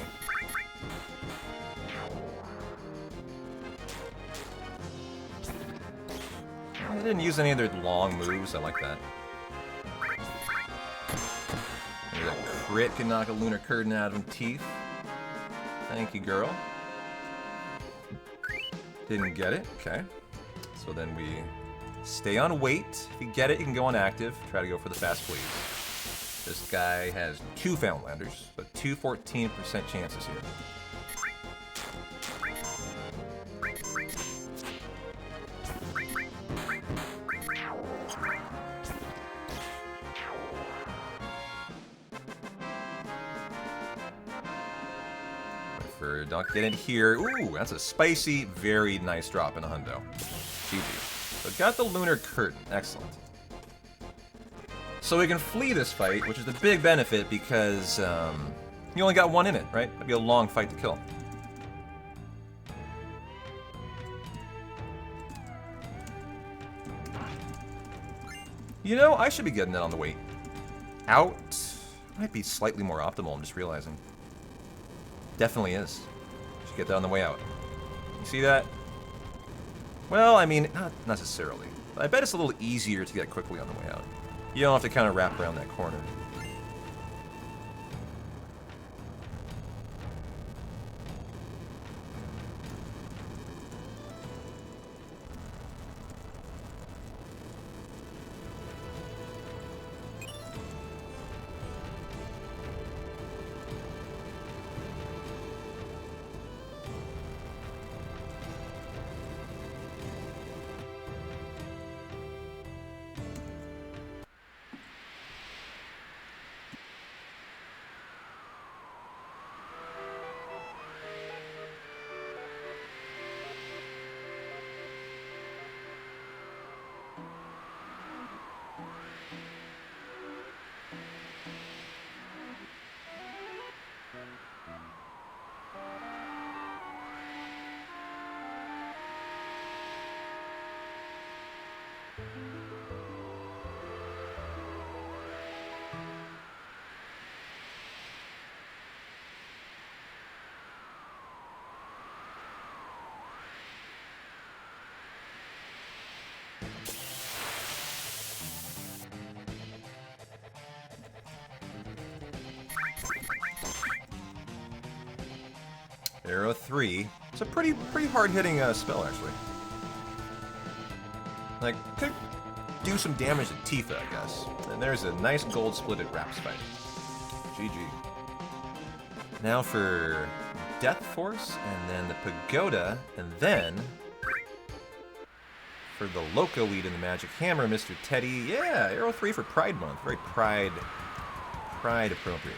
didn't use any of their long moves. I like that. Maybe that crit can knock a lunar curtain out of him teeth. Thank you, girl. Didn't get it. Okay. So then we stay on wait. If you get it, you can go on active. Try to go for the fast bleed. This guy has 2 Foundlanders, but 2 14% chances here. Don't get it here. Ooh, that's a spicy, very nice drop in a hundo. GG. So got the lunar curtain. Excellent. So we can flee this fight, which is the big benefit because you only got 1 in it, right? That'd be a long fight to kill. You know, I should be getting that on the way out. Might be slightly more optimal, I'm just realizing. Definitely is. Should get that on the way out. You see that? Well, I mean, not necessarily. I bet it's a little easier to get quickly on the way out. You don't have to kind of wrap around that corner. Arrow 3. It's a pretty hard-hitting spell, actually. Like, could do some damage to Tifa, I guess. And there's a nice gold splitted Raps fight. GG. Now for Death Force, and then the Pagoda, and then for the Loco lead in the Magic Hammer, Mr. Teddy. Yeah, Arrow 3 for Pride Month. Very pride appropriate.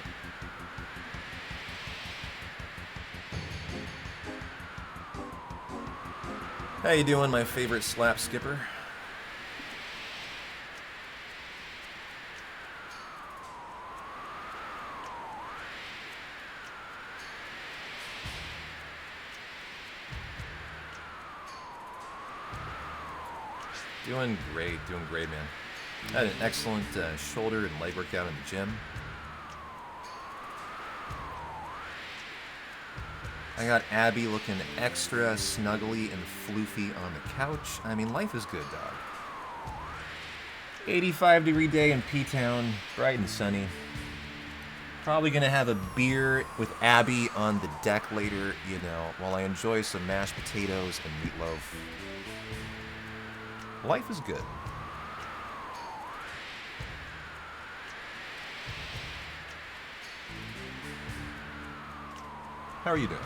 How you doing, my favorite slap skipper? Doing great, man. I had an excellent shoulder and leg workout in the gym. I got Abby looking extra snuggly and floofy on the couch. I mean, life is good, dog. 85-degree day in P-Town, bright and sunny. Probably gonna have a beer with Abby on the deck later, you know, while I enjoy some mashed potatoes and meatloaf. Life is good. How are you doing?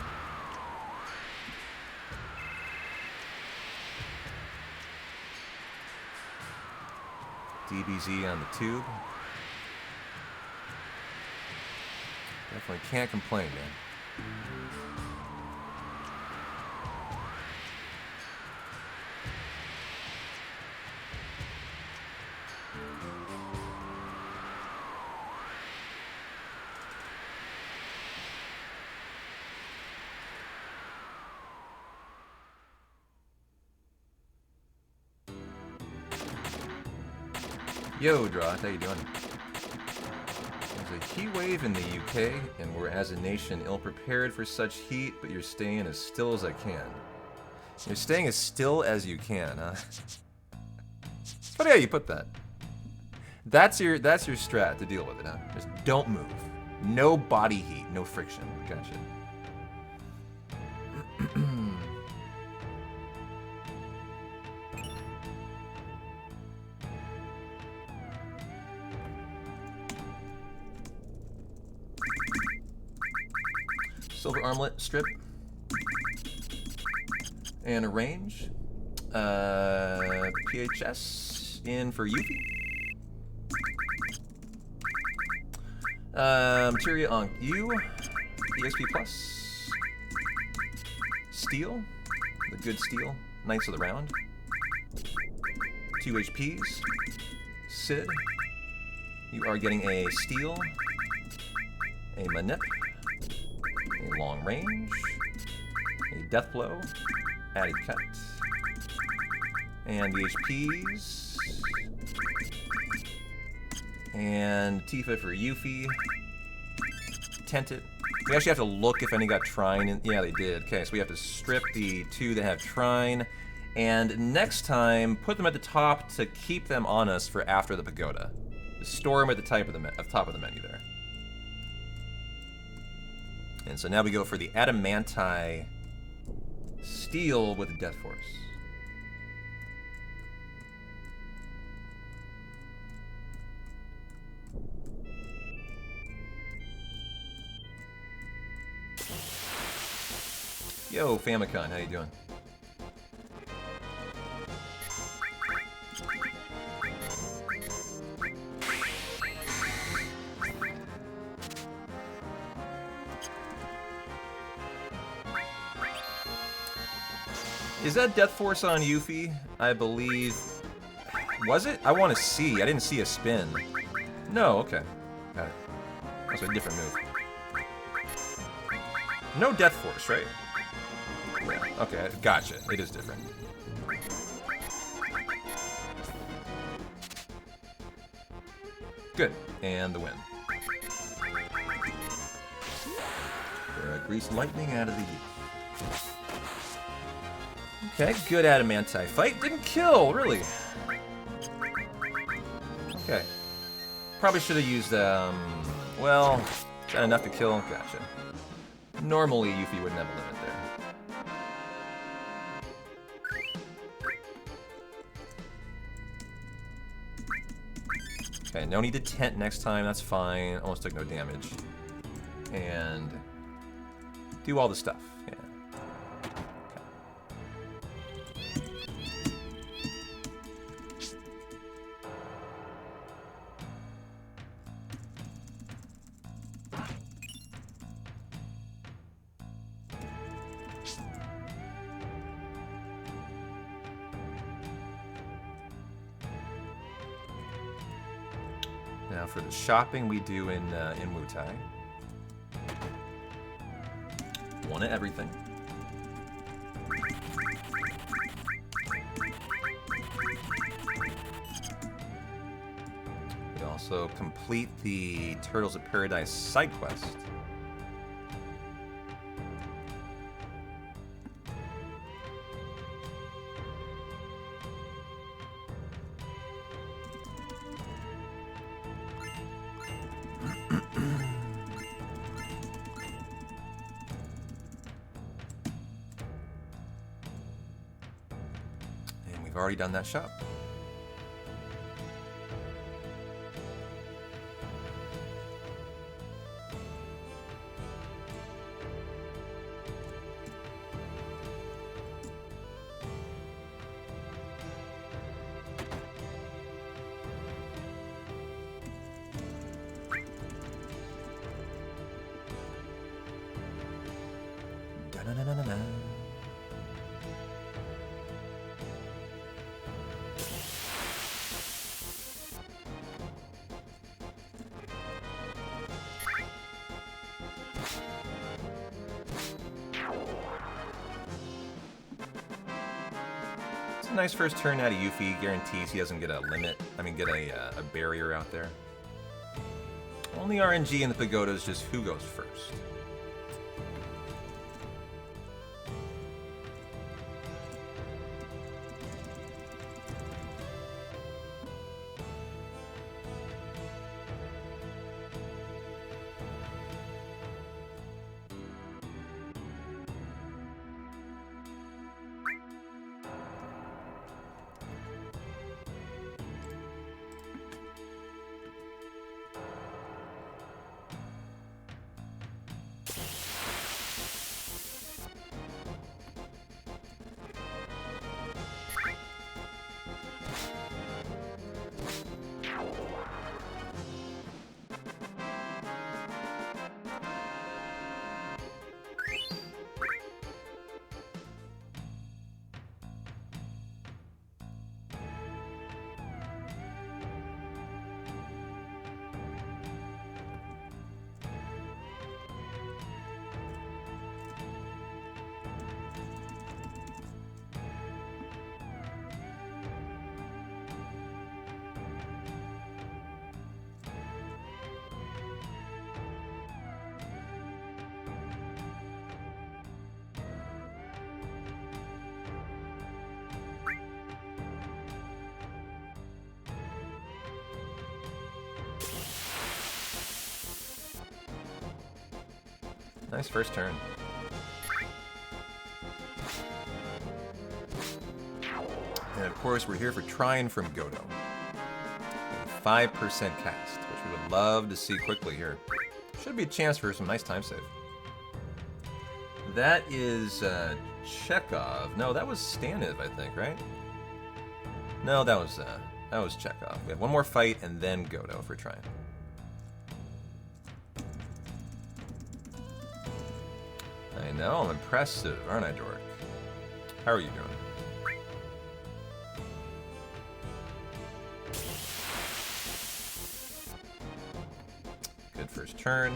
DBZ on the tube. Definitely can't complain, man. Yo, Droth, how you doing? There's a heat wave in the UK, and we're as a nation ill-prepared for such heat, but you're staying as still as I can. You're staying as still as you can, huh? But yeah, you put that. That's your strat to deal with it, huh? Just don't move. No body heat, no friction. Gotcha. Silver armlet strip. And a range. PHS in for Yuffie. Materia on you. EXP plus. Steel. The good steel. Knights of the round. 2 HPs. Sid. You are getting a steel. A manip. A long range. A death blow. Added cut. And the HPs. And Tifa for Yuffie. Tented. We actually have to look if any got Trine. Yeah, they did. Okay, so we have to strip the 2 that have Trine. And next time, put them at the top to keep them on us for after the pagoda. Just store them at the top of the menu there. And so now we go for the Adamanti Steel with the Death Force. Yo, Famicon, how you doing? Is that Death Force on Yuffie? I believe... Was it? I want to see. I didn't see a spin. No, okay. Got it. That's a different move. No Death Force, right? Yeah, okay, gotcha. It is different. Good. And the win. Grease lightning out of the youth. Okay, good Adamanti fight. Didn't kill, really. Okay. Probably should have used, well, got enough to kill. Gotcha. Normally, Yuffie wouldn't have a limit there. Okay, no need to tent next time. That's fine. Almost took no damage. And do all the stuff. Yeah. Now for the shopping we do in Wutai. One of everything. We also complete the Turtles of Paradise side quest. We've already done that shop. Da-na-na-na-na-na. Nice first turn out of Yuffie. Guarantees he doesn't get a limit. I mean, get a barrier out there. Only RNG in the pagoda is just who goes first. Nice first turn. And of course, we're here for Trine from Godo. 5% cast, which we would love to see quickly here. Should be a chance for some nice time save. That is Chekhov. No, that was Staniv, I think, right? No, that was Chekhov. We have one more fight and then Godo for Trine. I know, I'm impressive, aren't I, Dork? How are you doing? Good first turn.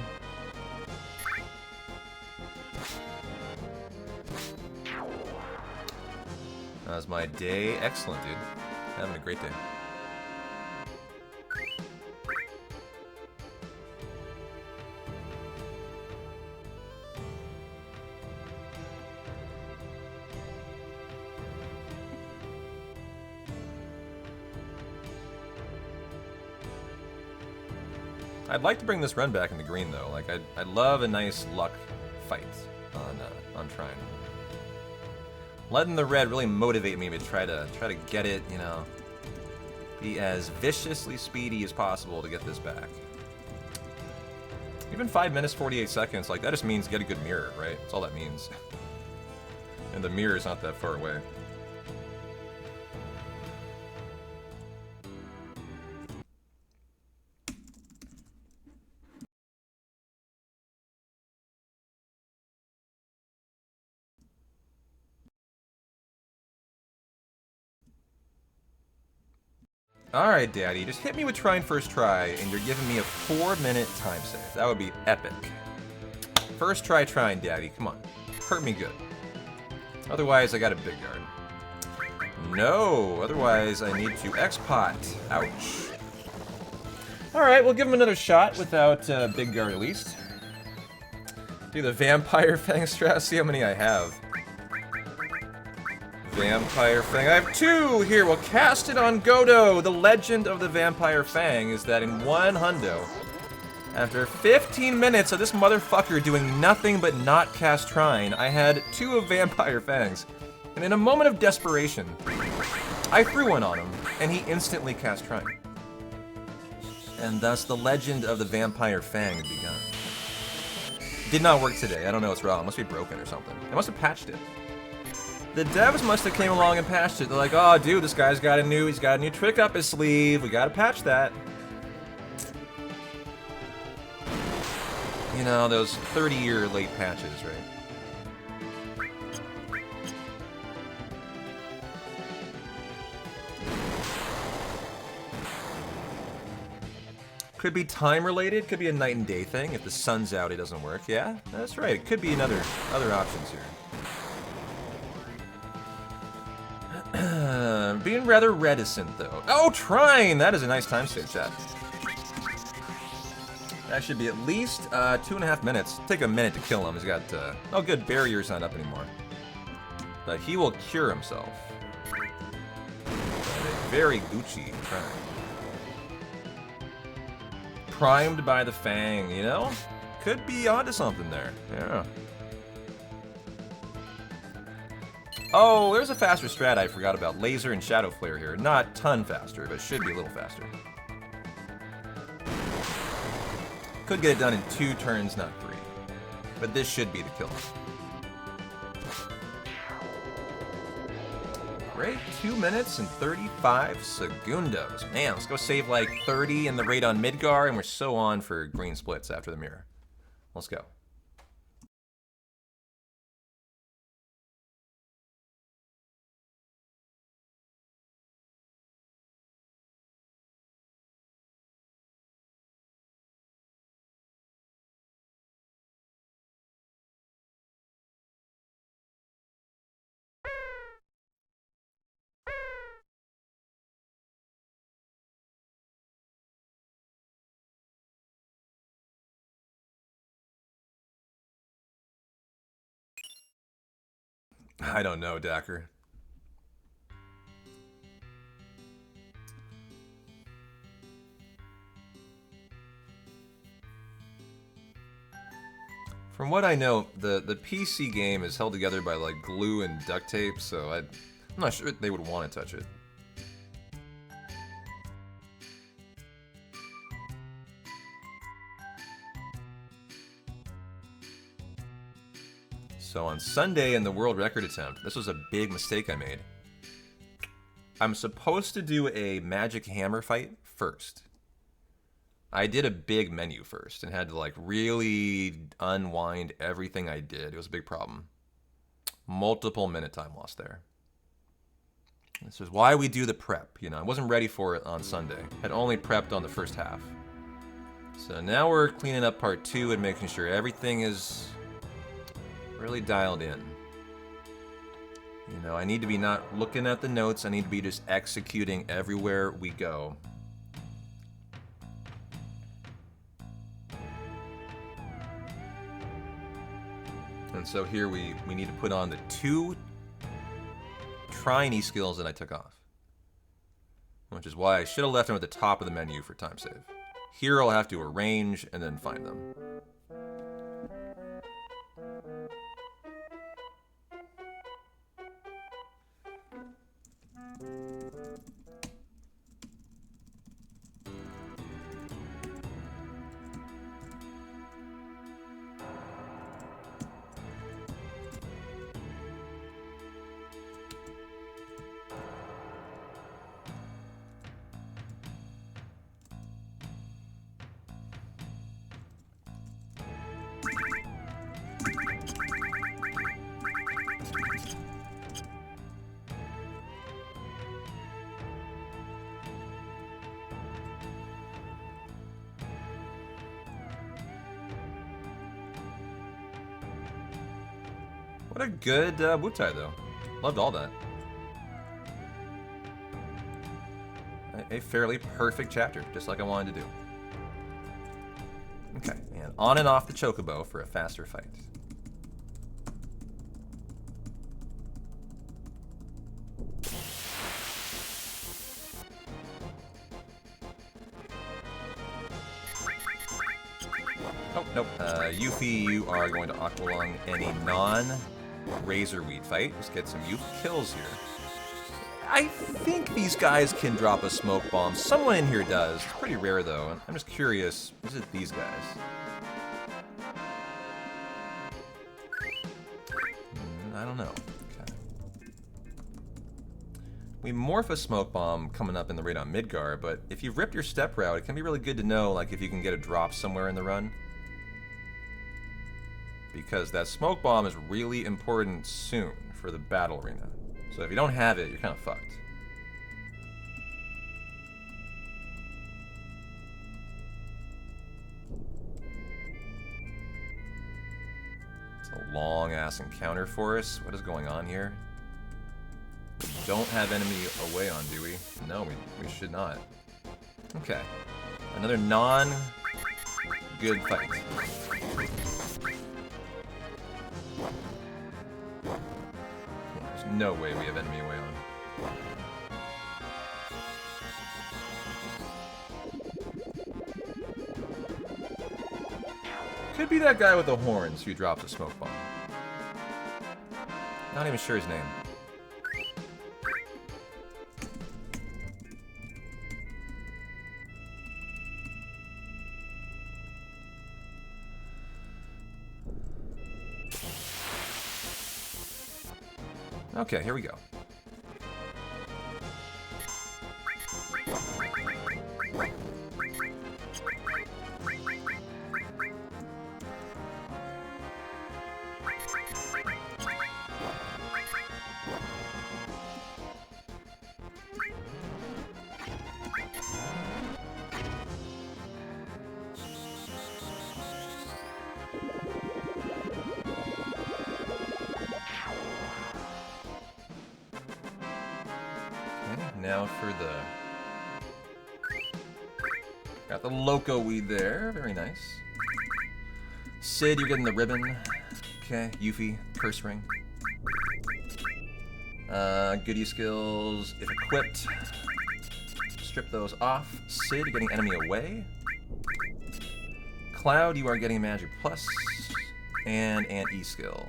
How's my day? Excellent, dude. Having a great day. I'd like to bring this run back in the green, though. Like, I'd love a nice luck fight on Trine. Letting the red really motivate me to try to get it, you know, be as viciously speedy as possible to get this back. Even 5 minutes, 48 seconds, like, that just means get a good mirror, right? That's all that means. And the mirror is not that far away. Alright, Daddy, just hit me with Trine first try, and you're giving me a 4-minute time save. That would be epic. First try Trine, Daddy, come on. Hurt me good. Otherwise, I got a big guard. No, otherwise I need to X-Pot. Ouch. Alright, we'll give him another shot without big guard at least. Do the Vampire Fang strat, see how many I have. Vampire Fang. I have 2 here. We'll cast it on Godo. The legend of the Vampire Fang is that in one hundo, after 15 minutes of this motherfucker doing nothing but not cast Trine, I had 2 of Vampire Fangs. And in a moment of desperation, I threw one on him, and he instantly cast Trine. And thus the legend of the Vampire Fang had begun. Did not work today. I don't know what's wrong. It must be broken or something. They must have patched it. The devs must have came along and patched it. They're like, oh, dude, this guy's got he's got a new trick up his sleeve. We gotta patch that. You know, those 30-year late patches, right? Could be time related, could be a night and day thing. If the sun's out, it doesn't work. Yeah, that's right. It could be other options here. Being rather reticent, though. Oh, Trine! That is a nice time save, chat. That should be at least 2.5 minutes. Take a minute to kill him. He's got, oh good, barrier's not up anymore. But he will cure himself. Very Gucci Trine. Primed by the Fang, you know? Could be onto something there. Yeah. Oh, there's a faster strat I forgot about. Laser and Shadow Flare here. Not ton faster, but should be a little faster. Could get it done in 2 turns, not 3. But this should be the kill. Great, 2 minutes and 35 segundos. Man, let's go save like 30 in the raid on Midgar, and we're so on for green splits after the mirror. Let's go. I don't know, Dacker. From what I know, the PC game is held together by like glue and duct tape, so I'm not sure they would want to touch it. So on Sunday in the world record attempt, this was a big mistake I made. I'm supposed to do a magic hammer fight first. I did a big menu first and had to like really unwind everything I did. It was a big problem. Multiple minute time loss there. This is why we do the prep. You know, I wasn't ready for it on Sunday. Had only prepped on the first half. So now we're cleaning up part 2 and making sure everything is really dialed in. You know, I need to be not looking at the notes. I need to be just executing everywhere we go. And so here we need to put on the 2 tiny skills that I took off. Which is why I should have left them at the top of the menu for time save. Here I'll have to arrange and then find them. What a good Wutai, though. Loved all that. A fairly perfect chapter, just like I wanted to do. Okay, and on and off the Chocobo for a faster fight. Oh, nope. Yuffie, you are going to Aqualung any non-Razorweed fight. Just get some Yuffie kills here. I think these guys can drop a smoke bomb. Someone in here does. It's pretty rare, though. I'm just curious. Is it these guys? I don't know. Okay. We morph a smoke bomb coming up in the raid on Midgar, but if you've ripped your step route, it can be really good to know, like, if you can get a drop somewhere in the run. Because that smoke bomb is really important soon for the battle arena. So if you don't have it, you're kind of fucked. It's a long-ass encounter for us. What is going on here? We don't have enemy away on, do we? No, we should not. Okay. Another non-good fight. No way we have enemy away on. Could be that guy with the horns who drops a smoke bomb. Not even sure his name. Okay, here we go. Now for the... Got the Loco Weed there. Very nice. Sid, you're getting the ribbon. Okay, Yuffie, Curse Ring. Goodie skills, if equipped. Strip those off. Sid, you're getting enemy away. Cloud, you are getting Magic Plus. And an E skill.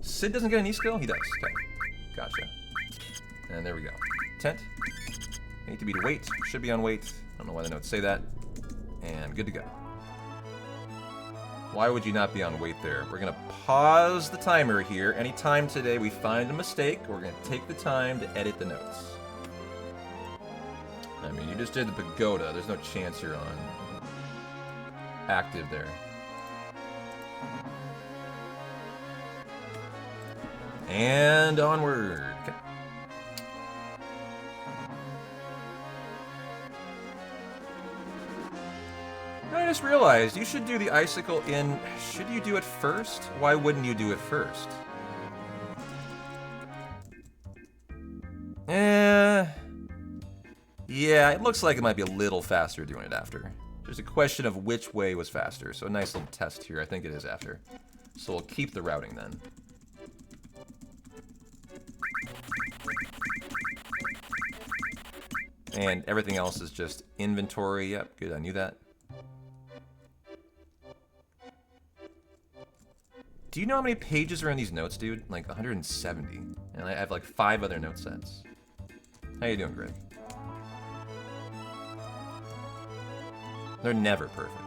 Sid doesn't get an E skill? He does. Okay. Gotcha. And there we go. Tent. Need to be to wait. Should be on wait. I don't know why the notes say that. And good to go. Why would you not be on wait there? We're going to pause the timer here. Anytime today we find a mistake, we're going to take the time to edit the notes. I mean, you just did the pagoda. There's no chance you're on active there. And onward. Okay. I just realized you should do the icicle in... Should you do it first? Why wouldn't you do it first? Yeah, it looks like it might be a little faster doing it after. There's a question of which way was faster, so a nice little test here. I think it is after. So we'll keep the routing then. And everything else is just inventory. Yep, good, I knew that. Do you know how many pages are in these notes, dude? Like 170. And I have like 5 other note sets. How you doing, Greg? They're never perfect.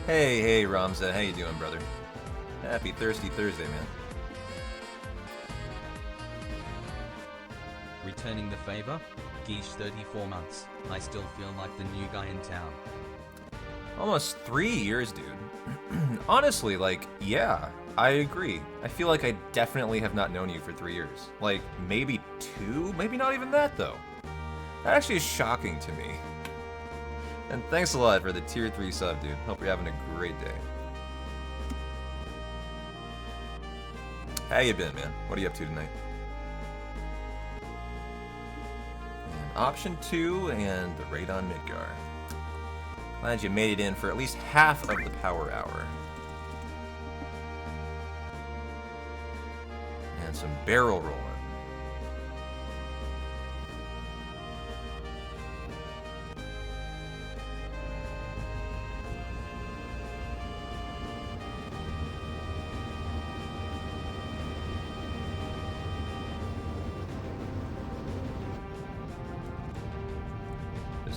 Hey, Ramza, how you doing, brother? Happy Thirsty Thursday, man. Returning the favor? Geesh 34 months. I still feel like the new guy in town. Almost 3 years, dude. Honestly, like, yeah, I agree. I feel like I definitely have not known you for 3 years. Like, maybe 2? Maybe not even that, though. That actually is shocking to me. And thanks a lot for the tier 3 sub, dude. Hope you're having a great day. How you been, man? What are you up to tonight? And option 2 and the raid on Midgar. Glad you made it in for at least half of the power hour. And some barrel rolling.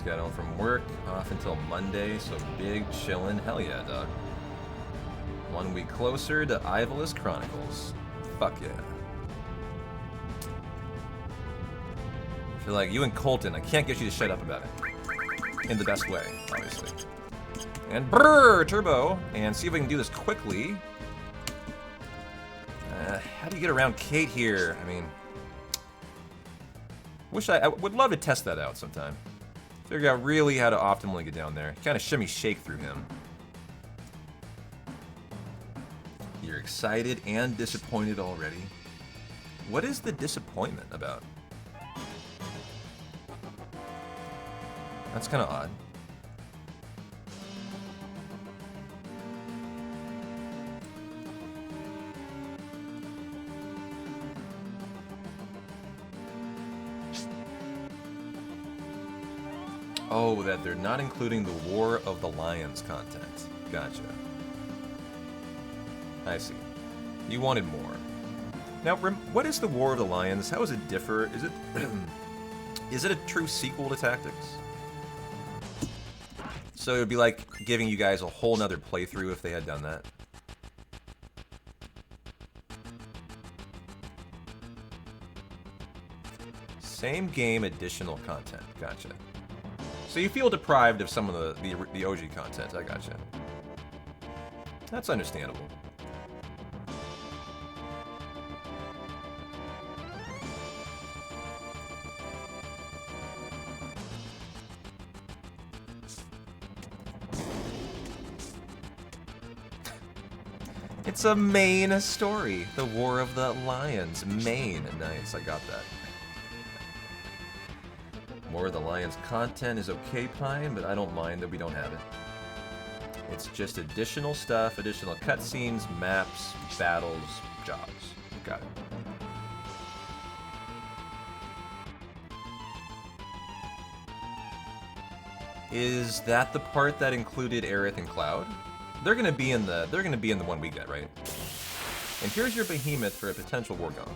got home from work, off until Monday, so big chillin'. Hell yeah, dog. 1 week closer to Ivolus Chronicles. Fuck yeah. I feel like you and Colton, I can't get you to shut up about it. In the best way, obviously. And brrr, turbo. And see if we can do this quickly. How do you get around Kate here? I mean, I would love to test that out sometime. Figure out really how to optimally get down there. Kind of shimmy shake through him. You're excited and disappointed already. What is the disappointment about? That's kind of odd. Oh, that they're not including the War of the Lions content. Gotcha. I see. You wanted more. Now, what is the War of the Lions? How does it differ? Is it is it a true sequel to Tactics? So it would be like giving you guys a whole nother playthrough if they had done that. Same game, additional content. Gotcha. So you feel deprived of some of the OG content. I gotcha. That's understandable. It's a main story. The War of the Lions. Main. Nice, I got that. War of the Lions content is okay, Pine, but I don't mind that we don't have it. It's just additional stuff, additional cutscenes, maps, battles, jobs. Got it. Is that the part that included Aerith and Cloud? They're gonna be in the one we get, right? And here's your behemoth for a potential Wargong.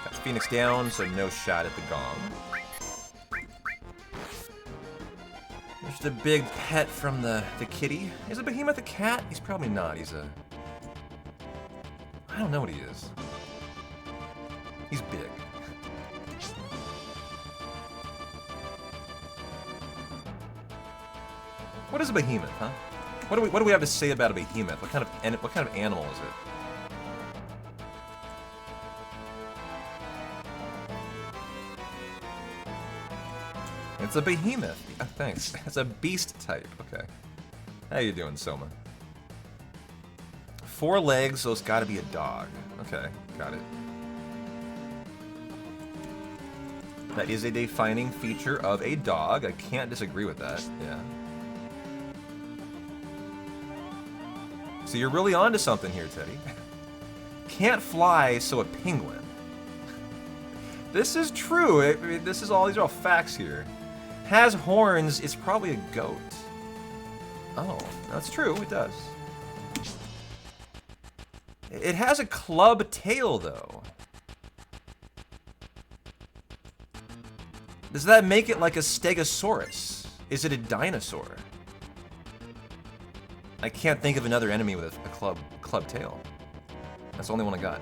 Got Phoenix down, so no shot at the gong. There's the big pet from the kitty. Is a behemoth a cat? He's probably not. He's a... I don't know what he is. He's big. What is a behemoth, huh? What do we have to say about a behemoth? What kind of animal is it? It's a behemoth. Thanks. It's a beast type. Okay. How you doing, Soma? 4 legs, so it's got to be a dog. Okay, got it. That is a defining feature of a dog. I can't disagree with that. Yeah. So you're really onto something here, Teddy. Can't fly, so a penguin. This is true. I mean, these are all facts here. Has horns, it's probably a goat. Oh, that's true. It does. It has a club tail, though. Does that make it like a stegosaurus? Is it a dinosaur? I can't think of another enemy with a club tail. That's the only one I got.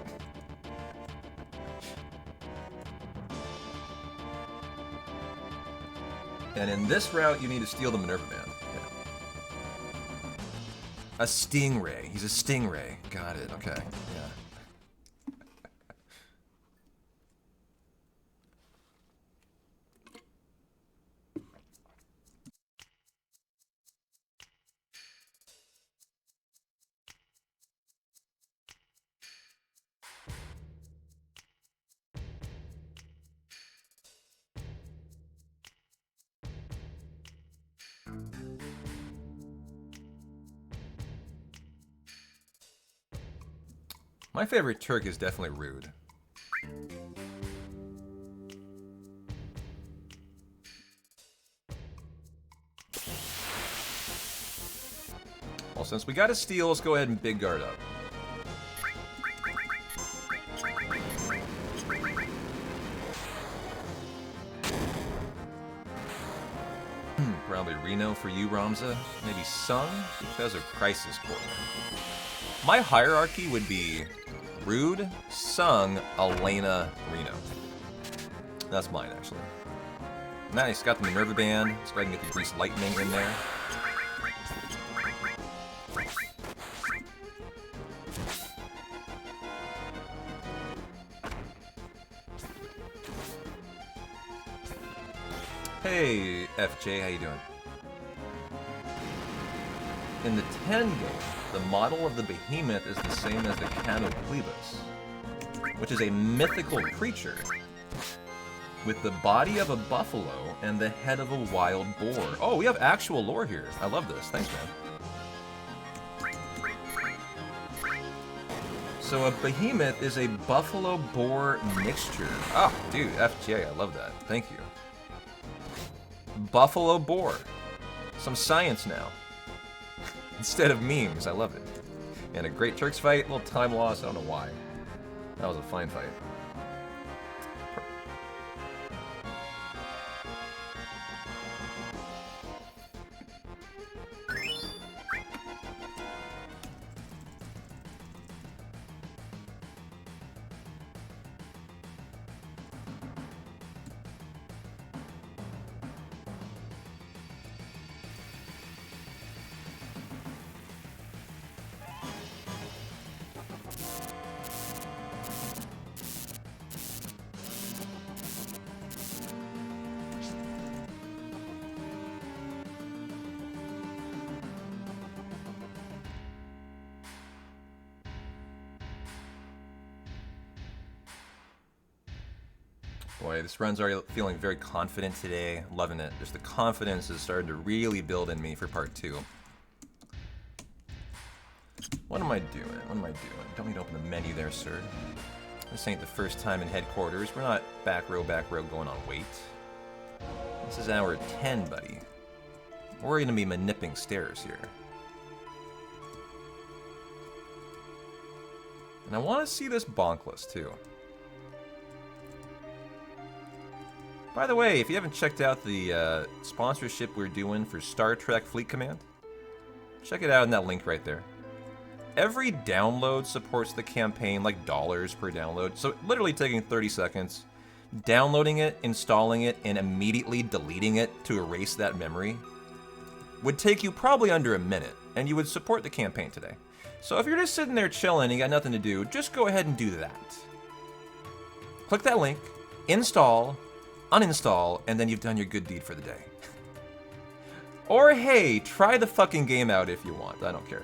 And in this route, you need to steal the Minerva Band. A stingray. He's a stingray. Got it. Okay. Yeah. My favorite Turk is definitely Rude. Well, since we got a steal, let's go ahead and big guard up. Probably Reno for you, Ramza. Maybe Sung, because of Crisis Core. My hierarchy would be Rude, Sung, Elena, Reno. That's mine, actually. Nice, got the Minerva Band. Let's go ahead and get the Grease Lightning in there. Hey, FJ, how you doing? In the 10 game, the model of the behemoth is the same as the Canoplebus, which is a mythical creature with the body of a buffalo and the head of a wild boar. Oh, we have actual lore here. I love this. Thanks, man. So a behemoth is a buffalo boar mixture. Ah, dude, FJ, I love that. Thank you. Buffalo boar. Some science now. Instead of memes, I love it. And a great Turks fight, a little time loss, I don't know why. That was a fine fight. Boy, this run's already feeling very confident today. Loving it. Just the confidence is starting to really build in me for part 2. What am I doing? What am I doing? Don't need to open the menu there, sir. This ain't the first time in headquarters. We're not back row going on wait. This is hour 10, buddy. We're gonna be manipping stairs here. And I want to see this bonkless, too. By the way, if you haven't checked out the sponsorship we're doing for Star Trek Fleet Command, check it out in that link right there. Every download supports the campaign, like dollars per download. So literally taking 30 seconds, downloading it, installing it, and immediately deleting it to erase that memory would take you probably under a minute, and you would support the campaign today. So if you're just sitting there chilling and you got nothing to do, just go ahead and do that. Click that link, install, uninstall, and then you've done your good deed for the day. Or hey, try the fucking game out if you want. I don't care.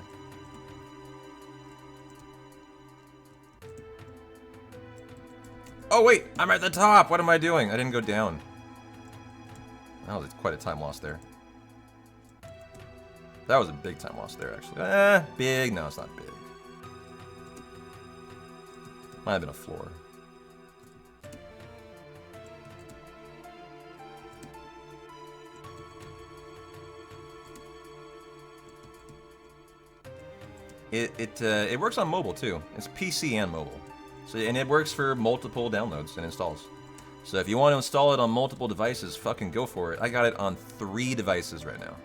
Oh wait, I'm at the top! What am I doing? I didn't go down. That was quite a time loss there. That was a big time loss there, actually. Big? No, it's not big. Might have been a floor. It works on mobile too. It's PC and mobile, so and it works for multiple downloads and installs. So if you want to install it on multiple devices, fucking go for it. I got it on 3 devices right now,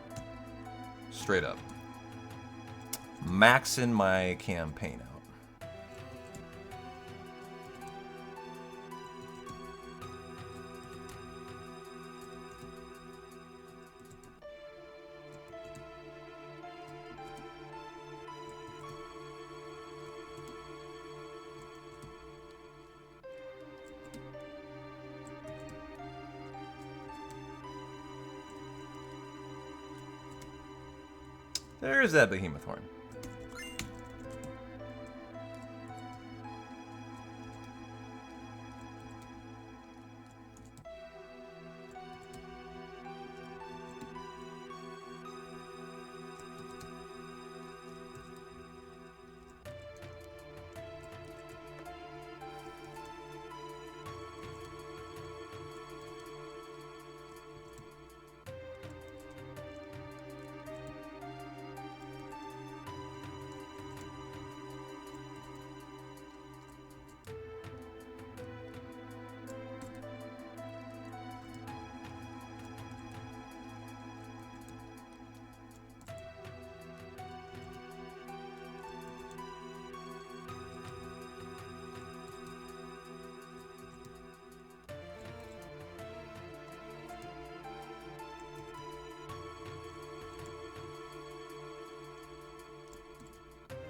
straight up. Maxing my campaign out. There's that behemoth horn.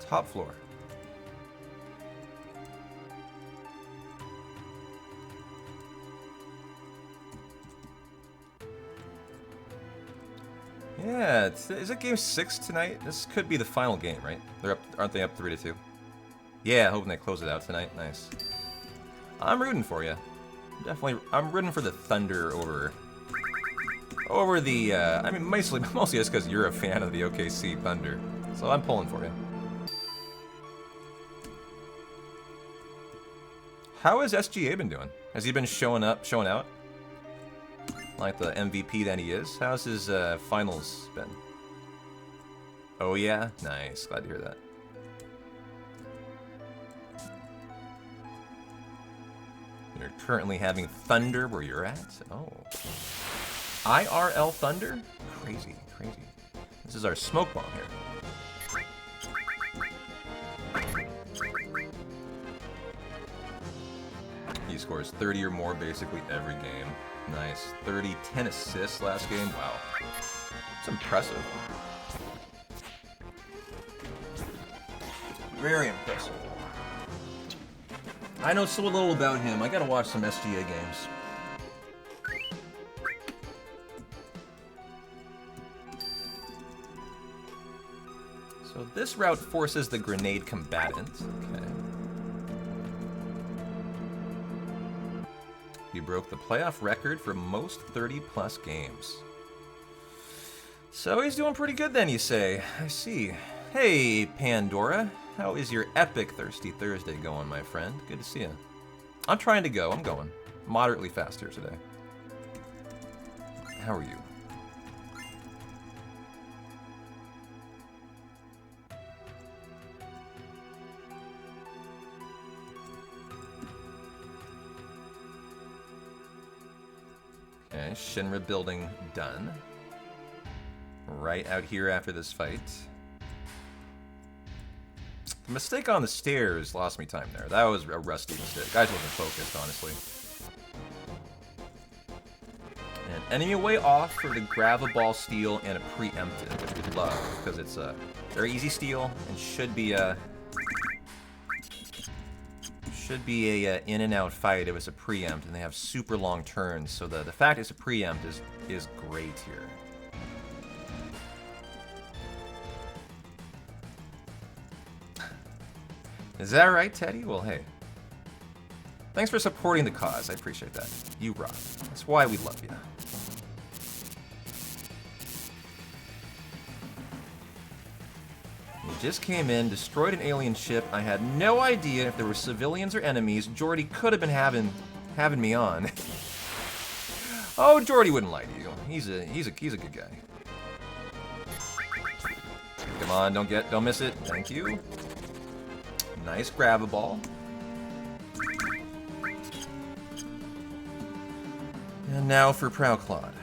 Top floor. Yeah, is it game 6 tonight? This could be the final game, right? They're up, aren't they up 3-2? Yeah, hoping they close it out tonight. Nice. I'm rooting for you. Definitely, I'm rooting for the Thunder over the. I mean, mostly just because you're a fan of the OKC Thunder, so I'm pulling for you. How has SGA been doing? Has he been showing out? Like the MVP that he is? How's his finals been? Oh yeah? Nice. Glad to hear that. You're currently having Thunder where you're at? Oh. IRL Thunder? Crazy, crazy. This is our smoke bomb here. He scores 30 or more basically every game. Nice. 30, 10 assists last game. Wow. It's impressive. Very impressive. I know so little about him. I gotta watch some SGA games. So this route forces the grenade combatant. Okay. He broke the playoff record for most 30-plus games. So he's doing pretty good then, you say. I see. Hey, Pandora. How is your epic Thirsty Thursday going, my friend? Good to see you. I'm trying to go. I'm going. Moderately faster today. How are you? Okay, Shinra building done. Right out here after this fight. The mistake on the stairs lost me time there. That was a rusty mistake. Guys wasn't focused, honestly. And enemy way off for the grab a ball steal and a preemptive, which we love, because it's a very easy steal and should be a in and out fight. It was a preempt, and they have super long turns, so the fact it's a preempt is great here. Is that right, Teddy? Well, hey. Thanks for supporting the cause. I appreciate that. You rock. That's why we love you. You just came in, destroyed an alien ship. I had no idea if there were civilians or enemies. Jordy could have been having me on. Oh, Jordy wouldn't lie to you. He's a good guy. Come on, don't miss it. Thank you. Nice grab a ball. And now for Prow Claude.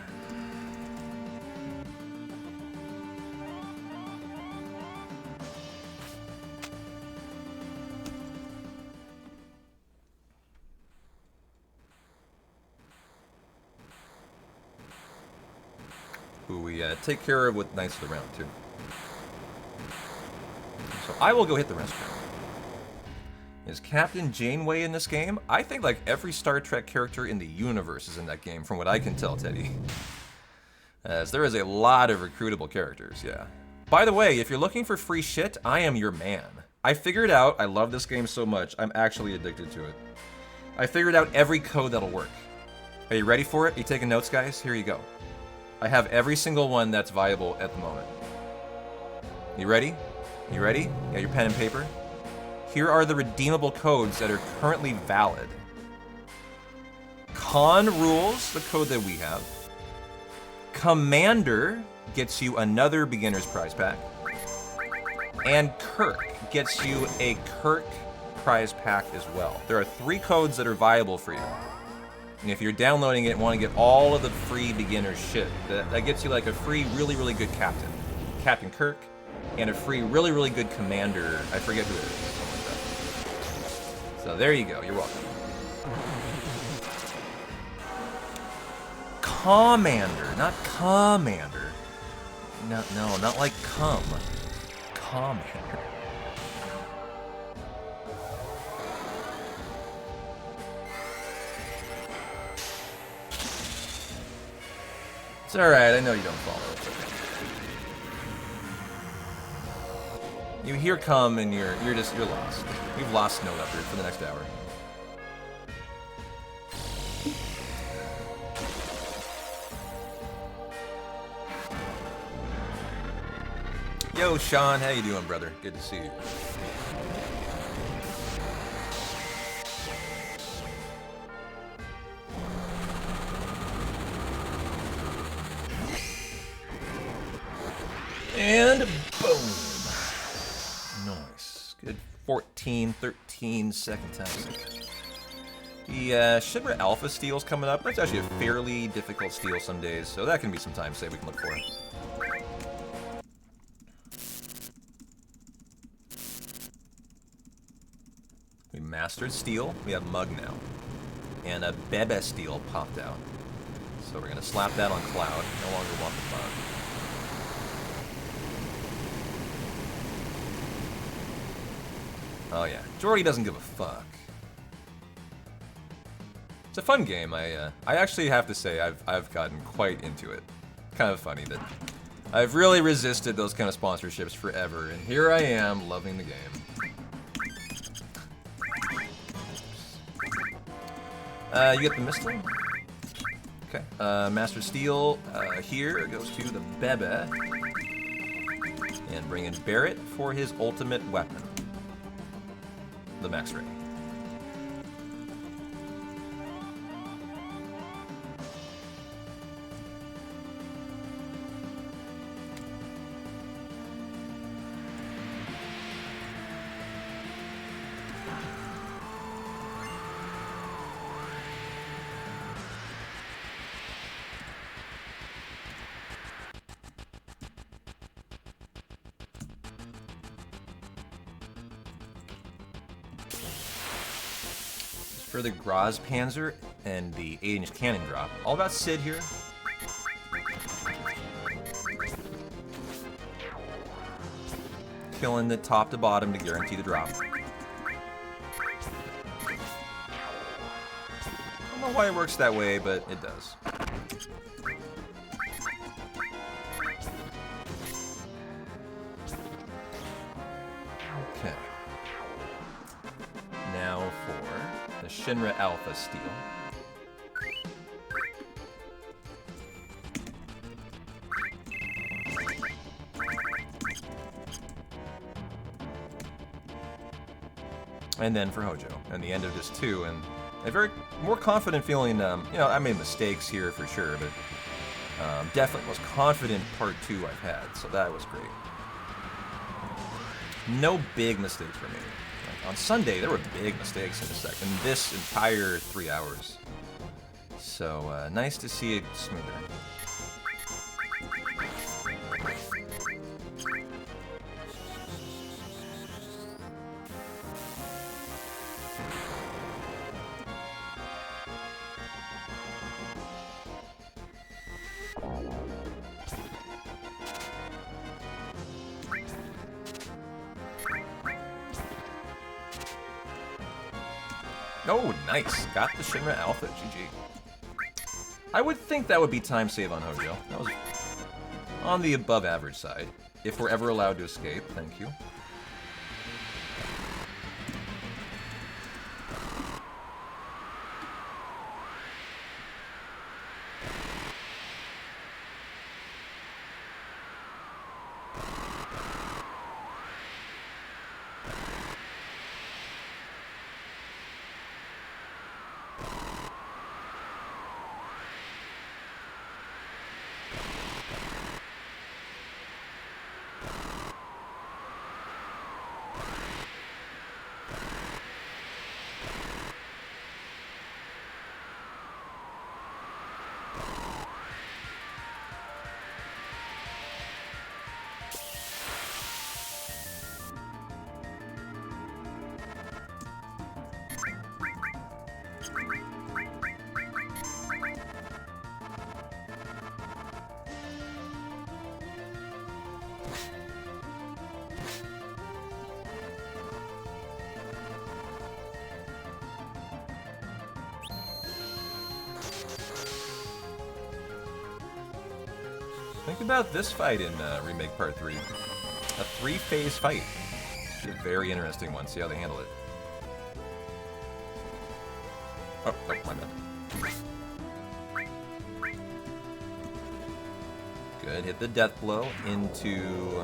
Who we take care of with Knights of the Round, too. So I will go hit the restroom. Is Captain Janeway in this game? I think like every Star Trek character in the universe is in that game, from what I can tell, Teddy. As there is a lot of recruitable characters, yeah. By the way, if you're looking for free shit, I am your man. I figured out, I love this game so much, I'm actually addicted to it. I figured out every code that'll work. Are you ready for it? Are you taking notes, guys? Here you go. I have every single one that's viable at the moment. You ready? You ready? You got your pen and paper? Here are the redeemable codes that are currently valid. Con rules, the code that we have. Commander gets you another beginner's prize pack. And Kirk gets you a Kirk prize pack as well. There are 3 codes that are viable for you. And if you're downloading it and want to get all of the free beginner shit, that gets you like a free really, really good captain. Captain Kirk, and a free really, really good commander. I forget who it is. So there you go, you're welcome. Commander, not commander. No, not like cum. Commander. It's alright, I know you don't follow. It's okay. You hear come and you're lost. We've lost Snow Leopard for the next hour. Yo, Sean, how you doing, brother? Good to see you. And boom. Nice. Good 14, 13 second time. The Shinra Alpha steal's coming up. That's actually a fairly difficult steal some days, so that can be some time save we can look for. We mastered steal. We have Mug now. And a Bebe steal popped out. So we're going to slap that on Cloud. No longer want the Mug. Oh yeah, Jordy doesn't give a fuck. It's a fun game. I actually have to say I've gotten quite into it. Kind of funny that I've really resisted those kind of sponsorships forever, and here I am loving the game. You get the Mistle? Okay. Master Steel here goes to the Bebe. And bring in Barrett for his ultimate weapon. The Max Ray. For the Graz Panzer and the 8-inch cannon drop. All about Sid here. Killing the top to bottom to guarantee the drop. I don't know why it works that way, but it does. Okay. Now for the Shinra Alpha Steel. And then for Hojo, and the end of this too, and a very more confident feeling. You know, I made mistakes here for sure, but definitely most confident part 2 I've had, so that was great. No big mistakes for me. Like on Sunday, there were big mistakes in this entire 3 hours. So nice to see it smoother. Oh, nice. Got the Shinra Alpha. GG. I would think that would be time save on Hojo. That was on the above average side. If we're ever allowed to escape, thank you. Think about this fight in Remake Part 3. A 3-phase fight. Be a very interesting one. See how they handle it. Oh, my bad. Good. Hit the death blow into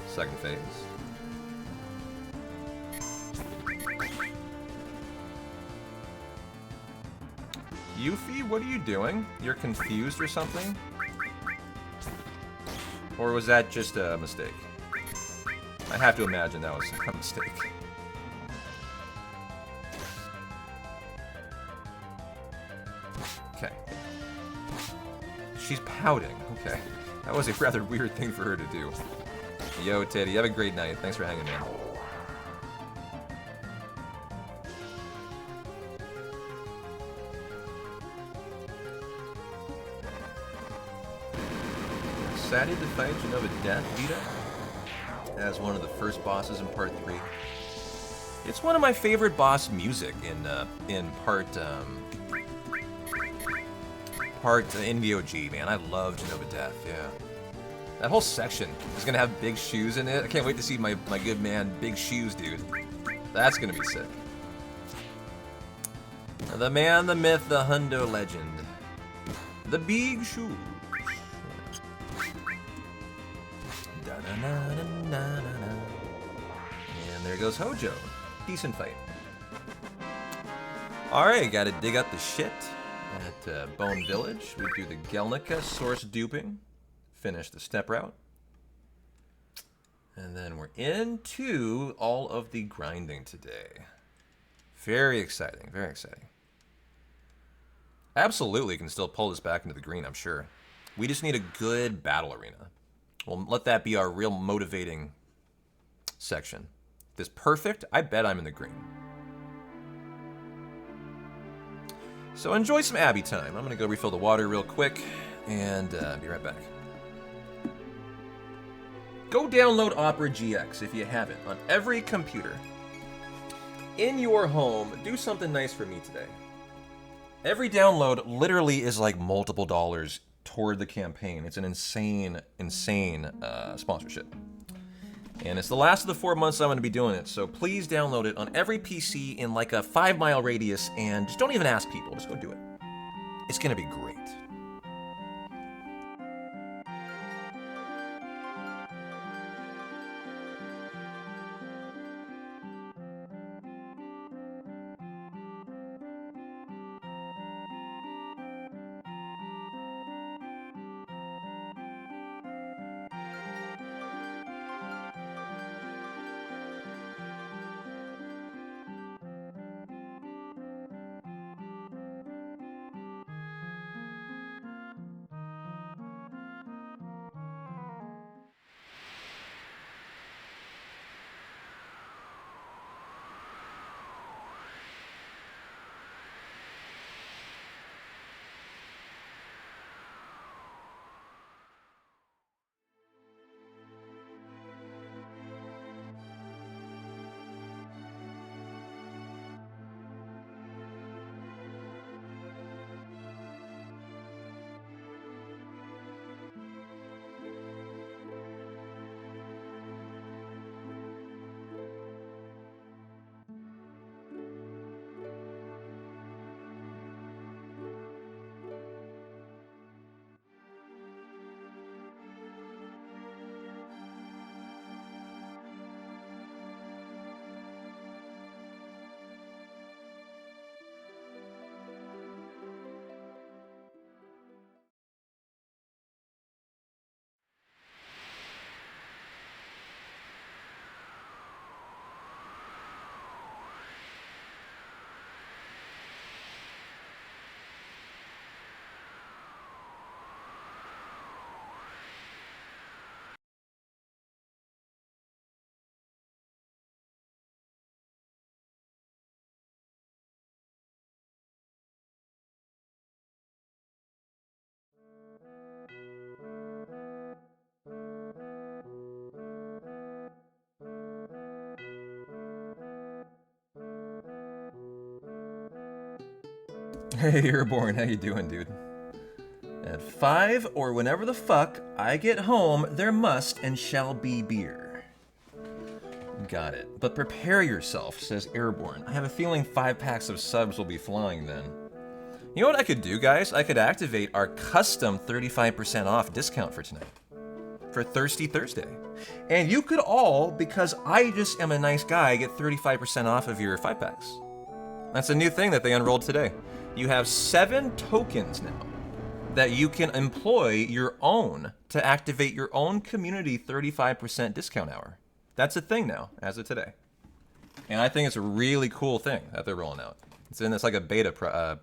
second phase. Yuffie, what are you doing? You're confused or something? Or was that just a mistake? I have to imagine that was a mistake. Okay. She's pouting. Okay. That was a rather weird thing for her to do. Yo, Teddy, have a great night. Thanks for hanging, man. Excited to fight Genova Death Vita as one of the first bosses in Part 3. It's one of my favorite boss music in part NVOG, man. I love Genova Death, yeah. That whole section is gonna have Big Shoes in it. I can't wait to see my good man Big Shoes, dude. That's gonna be sick. The man, the myth, the hundo legend. The Big Shoes. And there goes Hojo. Decent fight. Alright, gotta dig up the shit at Bone Village. We do the Gelnica source duping. Finish the step route. And then we're into all of the grinding today. Very exciting, very exciting. Absolutely can still pull this back into the green, I'm sure. We just need a good battle arena. We'll let that be our real motivating section. This perfect, I bet I'm in the green. So enjoy some Abby time. I'm gonna go refill the water real quick and be right back. Go download Opera GX if you haven't on every computer. In your home, do something nice for me today. Every download literally is like multiple dollars toward the campaign. It's an insane sponsorship. And it's the last of the 4 months I'm going to be doing it, so please download it on every PC in like a 5-mile radius, and just don't even ask people, just go do it. It's going to be great. Hey, Airborne, how you doing, dude? That 5 or whenever the fuck I get home, there must and shall be beer. Got it. But prepare yourself, says Airborne. I have a feeling 5 packs of subs will be flying then. You know what I could do, guys? I could activate our custom 35% off discount for tonight. For Thirsty Thursday. And you could all, because I just am a nice guy, get 35% off of your 5 packs. That's a new thing that they unrolled today. You have 7 tokens now that you can employ your own to activate your own community 35% discount hour. That's a thing now, as of today. And I think it's a really cool thing that they're rolling out. It's like a beta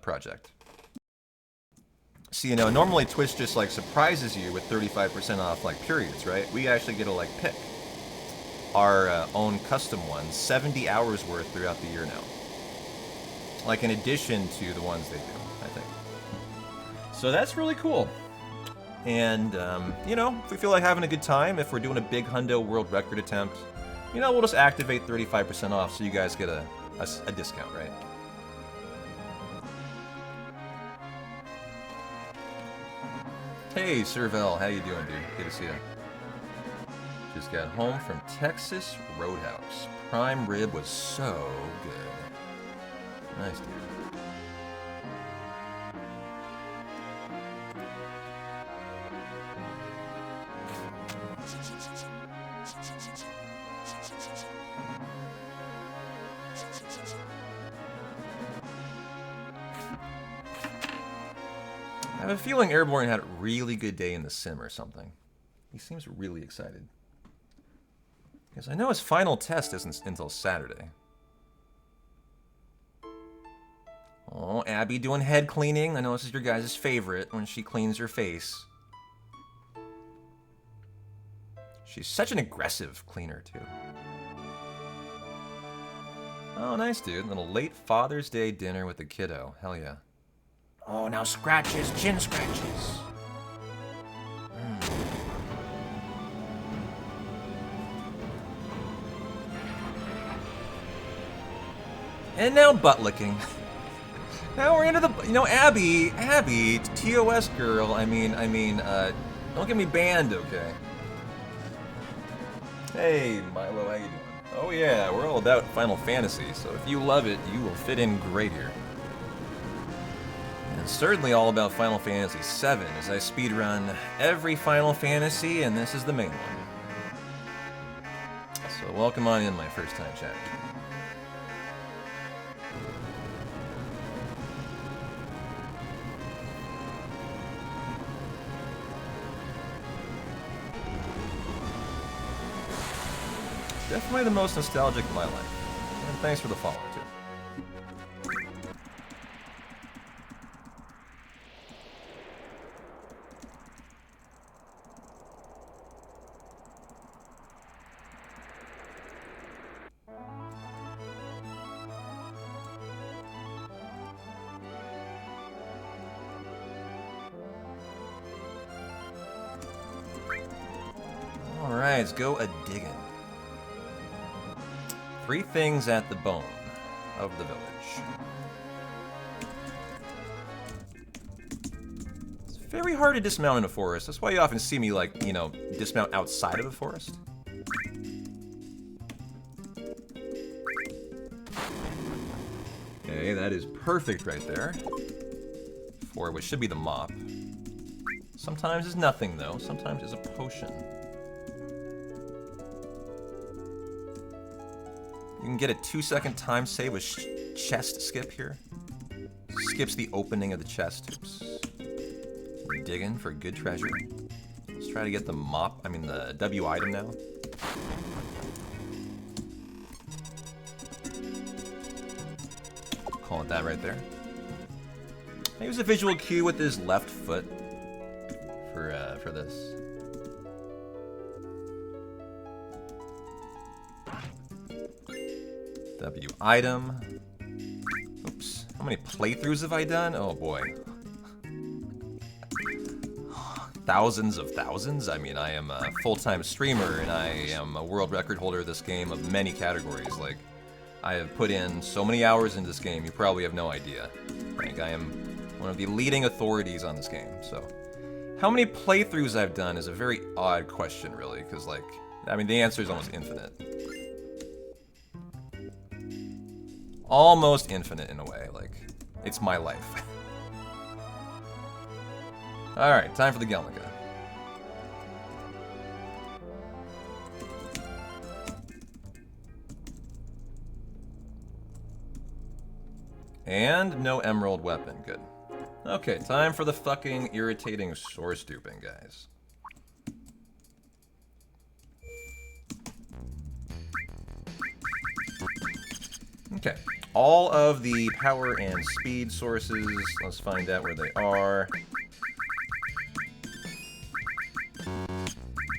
project. So, you know, normally Twitch just like surprises you with 35% off like periods, right? We actually get to like pick our own custom ones, 70 hours worth throughout the year now. Like in addition to the ones they do, I think. So that's really cool. And, you know, if we feel like having a good time, if we're doing a big hundo world record attempt, you know, we'll just activate 35% off so you guys get a discount, right? Hey, Servel, how you doing, dude? Good to see you. Just got home from Texas Roadhouse. Prime rib was so good. Nice, dude. I have a feeling Airborne had a really good day in the sim or something. He seems really excited. Because I know his final test isn't until Saturday. Oh, Abby doing head cleaning. I know this is your guys' favorite when she cleans her face. She's such an aggressive cleaner, too. Oh, nice, dude. Little late Father's Day dinner with the kiddo. Hell yeah. Oh, now scratches, chin scratches. And now butt licking. Now we're into the, you know, Abby, TOS girl. I mean, don't get me banned, okay? Hey, Milo, how you doing? Oh yeah, we're all about Final Fantasy, so if you love it, you will fit in great here. And certainly all about Final Fantasy VII, as I speedrun every Final Fantasy, and this is the main one. So welcome on in, my first time chatting. Definitely the most nostalgic of my life. And thanks for the follow, too. Alright, let's go a-diggin'. 3 things at the bone of the village. It's very hard to dismount in a forest. That's why you often see me, like, you know, dismount outside of a forest. Okay, that is perfect right there. For what should be the mop. Sometimes it's nothing, though. Sometimes it's a potion. You can get a 2-second time save with chest skip here. Skips the opening of the chest. Oops. We're digging for good treasure. Let's try to get the the W item now. Call it that right there. He was a visual cue with his left foot for this. W item. Oops. How many playthroughs have I done? Oh boy. Thousands of thousands. I mean, I am a full-time streamer and I am a world record holder of this game of many categories. Like, I have put in so many hours into this game, you probably have no idea. Like, I am one of the leading authorities on this game, so. How many playthroughs I've done is a very odd question, really, because, like, I mean, the answer is almost infinite. Almost infinite in a way, like, it's my life. Alright, time for the Gelnica. And no emerald weapon, good. Okay, time for the fucking irritating source duping, guys. Okay, all of the power and speed sources, let's find out where they are.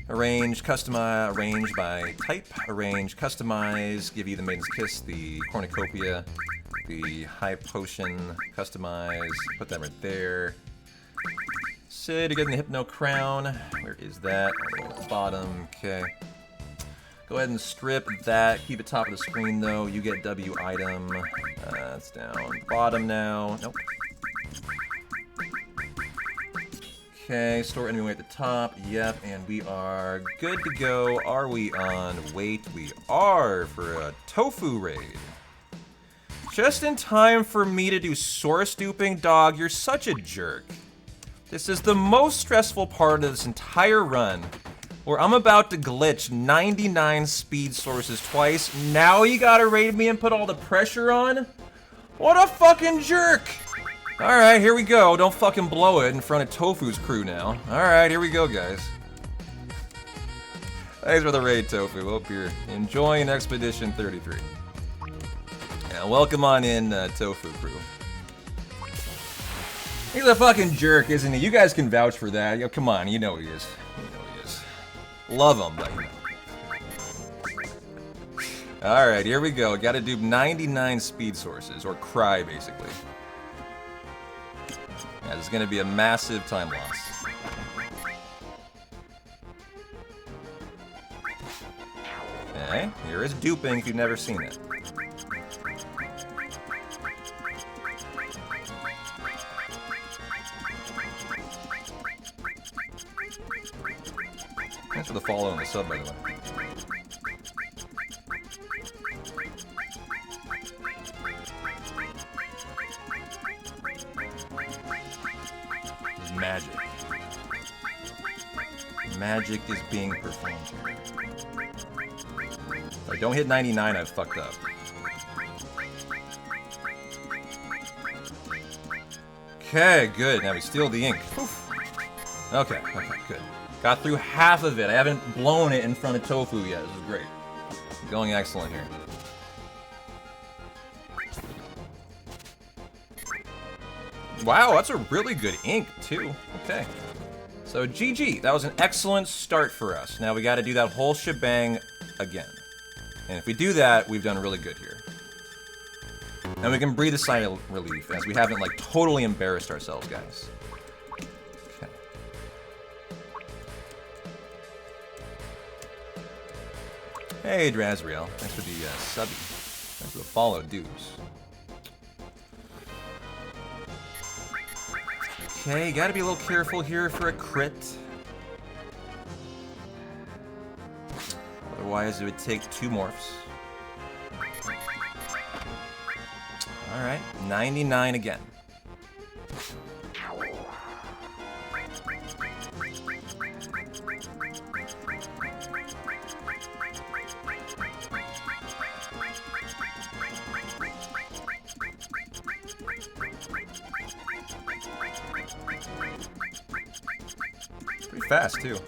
Arrange, customize, arrange by type, arrange, customize, give you the Maiden's Kiss, the Cornucopia, the High Potion, customize, put that right there. Sid, you're getting the Hypno Crown. Where is that? Right at the bottom, okay. Go ahead and strip that, keep it top of the screen though, you get W item. That's down bottom now, nope. Okay, store enemy way at the top, yep, and we are good to go. Are we on? Wait, we are for a tofu raid. Just in time for me to do source duping, dog, you're such a jerk. This is the most stressful part of this entire run, where I'm about to glitch 99 speed sources twice. Now you gotta raid me and put all the pressure on? What a fucking jerk! Alright, here we go. Don't fucking blow it in front of Tofu's crew now. Alright, here we go, guys. Thanks for the raid, Tofu. Hope you're enjoying Expedition 33. Yeah, welcome on in, Tofu crew. He's a fucking jerk, isn't he? You guys can vouch for that. Yo, come on, you know he is. You know he is. Love him, but you know. Alright, here we go. Gotta do 99 speed sources, or cry, basically. Yeah, this is gonna be a massive time loss. Okay, here is duping if you've never seen it. Thanks for the follow and the sub, by the way. This is magic. Magic is being performed here. If I don't hit 99, I've fucked up. Okay, good. Now we steal the ink. Oof. Okay, good. Got through half of it. I haven't blown it in front of Tofu yet. This is great. Going excellent here. Wow, that's a really good ink, too. Okay. So, GG. That was an excellent start for us. Now we gotta do that whole shebang again. And if we do that, we've done really good here. And we can breathe a sigh of relief, as we haven't, like, totally embarrassed ourselves, guys. Okay. Hey, Drazriel. Thanks for the subby. Thanks for the follow, dudes. Okay, gotta be a little careful here for a crit. Otherwise, it would take 2 morphs. Alright, 99 again. Pretty fast, too.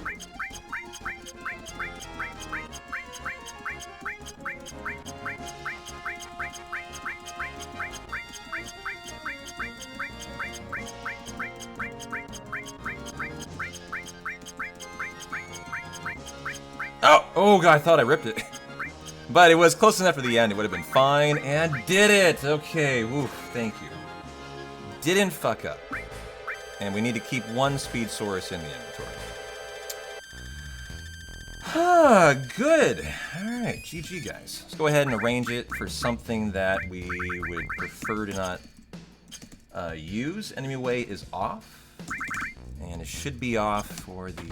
Oh god, I thought I ripped it. But it was close enough for the end, it would have been fine, and did it! Okay, woof, thank you. Didn't fuck up. And we need to keep 1 speed source in the inventory. Ah, good. Alright, GG guys. Let's go ahead and arrange it for something that we would prefer to not use. Enemy way is off. And it should be off for the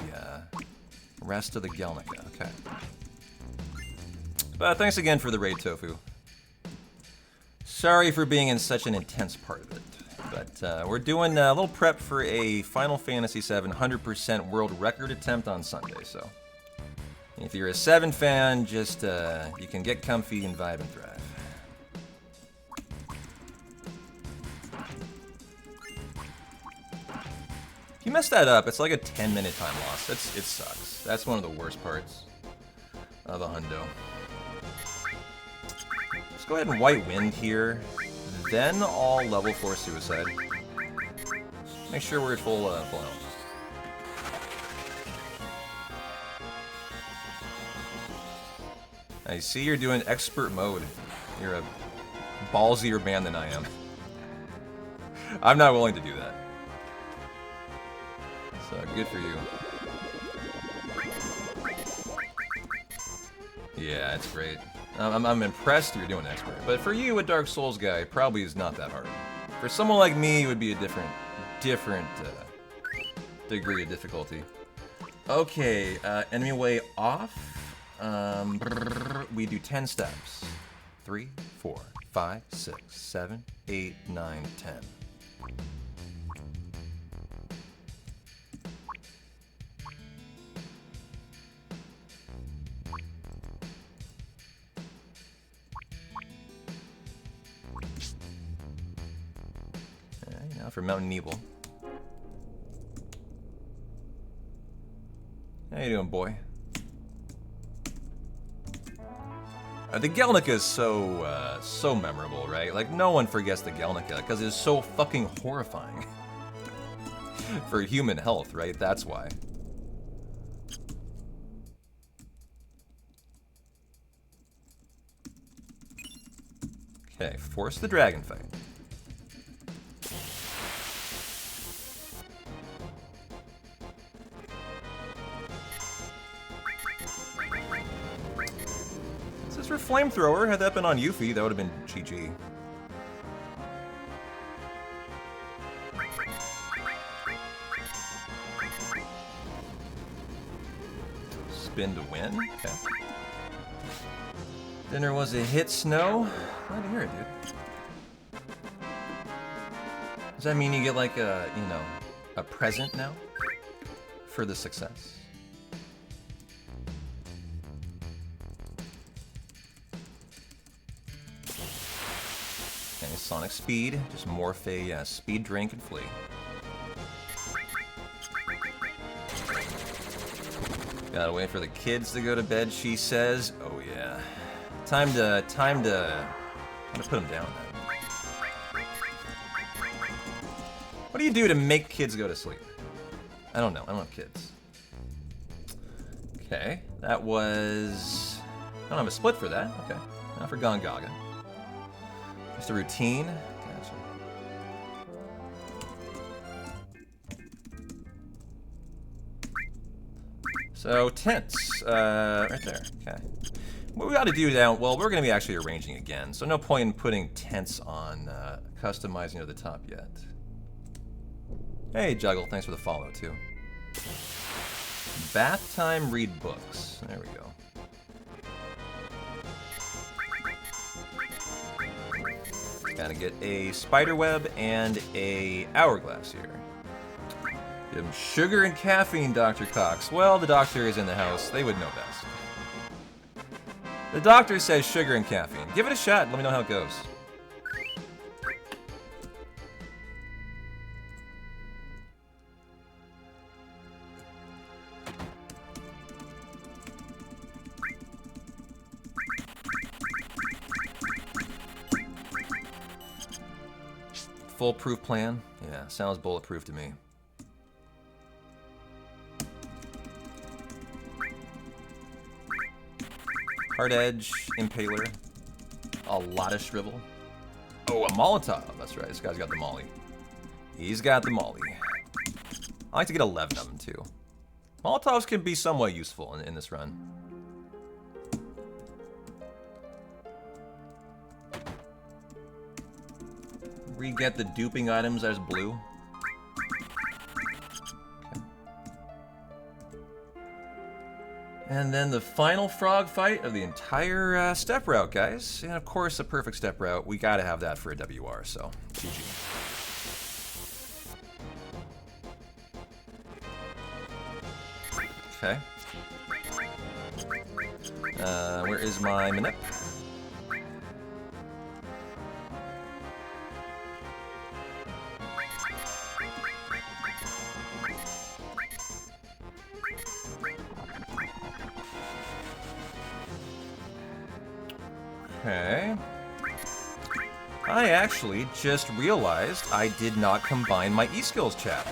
rest of the Gelnica. Okay. But thanks again for the raid, Tofu. Sorry for being in such an intense part of it. But we're doing a little prep for a Final Fantasy VII 100% world record attempt on Sunday, so if you're a 7 fan, just you can get comfy and vibe and thrive. If you mess that up, it's like a 10-minute time loss. It sucks. That's one of the worst parts of a hundo. Let's go ahead and White Wind here. Then all level 4 Suicide. Make sure we're at full health. I see you're doing expert mode. You're a ballsier man than I am. I'm not willing to do that. So good for you. Yeah, it's great. I'm impressed you're doing expert. But for you, a Dark Souls guy, probably is not that hard. For someone like me, it would be a different degree of difficulty. Okay, enemy way off. We do 10 steps. 3, 4, 5, 6, 7, 8, 9, 10. Now for Mountain Evil. How you doing, boy? The Gelnica is so memorable, right? Like, no one forgets the Gelnica, because it's so fucking horrifying. For human health, right? That's why. Okay, force the dragon fight. For Flamethrower, had that been on Yuffie, that would have been GG. Spin to win. Okay. Dinner was a hit, Snow. Glad to hear it, dude. Does that mean you get like a, you know, a present now for the success? Sonic Speed, just morph a speed drink and flee. Gotta wait for the kids to go to bed, she says. Oh yeah. Time to put them down then. What do you do to make kids go to sleep? I don't know, I don't have kids. Okay, that was... I don't have a split for that, okay. Now for Gongaga. Just a routine. Gotcha. So, tents. Right there. Okay. What we got to do now, well, we're going to be actually arranging again, so no point in putting tents on customizing to the top yet. Hey, Juggle, thanks for the follow, too. Bath time, read books. There we go. Gotta get a spiderweb and a hourglass here. Give him sugar and caffeine, Dr. Cox. Well, the doctor is in the house. They would know best. The doctor says sugar and caffeine. Give it a shot. Let me know how it goes. Foolproof plan? Yeah, sounds bulletproof to me. Hard Edge, Impaler, a lot of Shrivel. Oh, a Molotov. That's right, this guy's got the Molly. He's got the Molly. I like to get 11 of them, too. Molotovs can be somewhat useful in this run. Re-get the duping items as blue. And then the final frog fight of the entire step route, guys. And of course, a perfect step route. We gotta have that for a WR, so GG. Okay. Where is my manip? Okay. I actually just realized I did not combine my E-skills chat.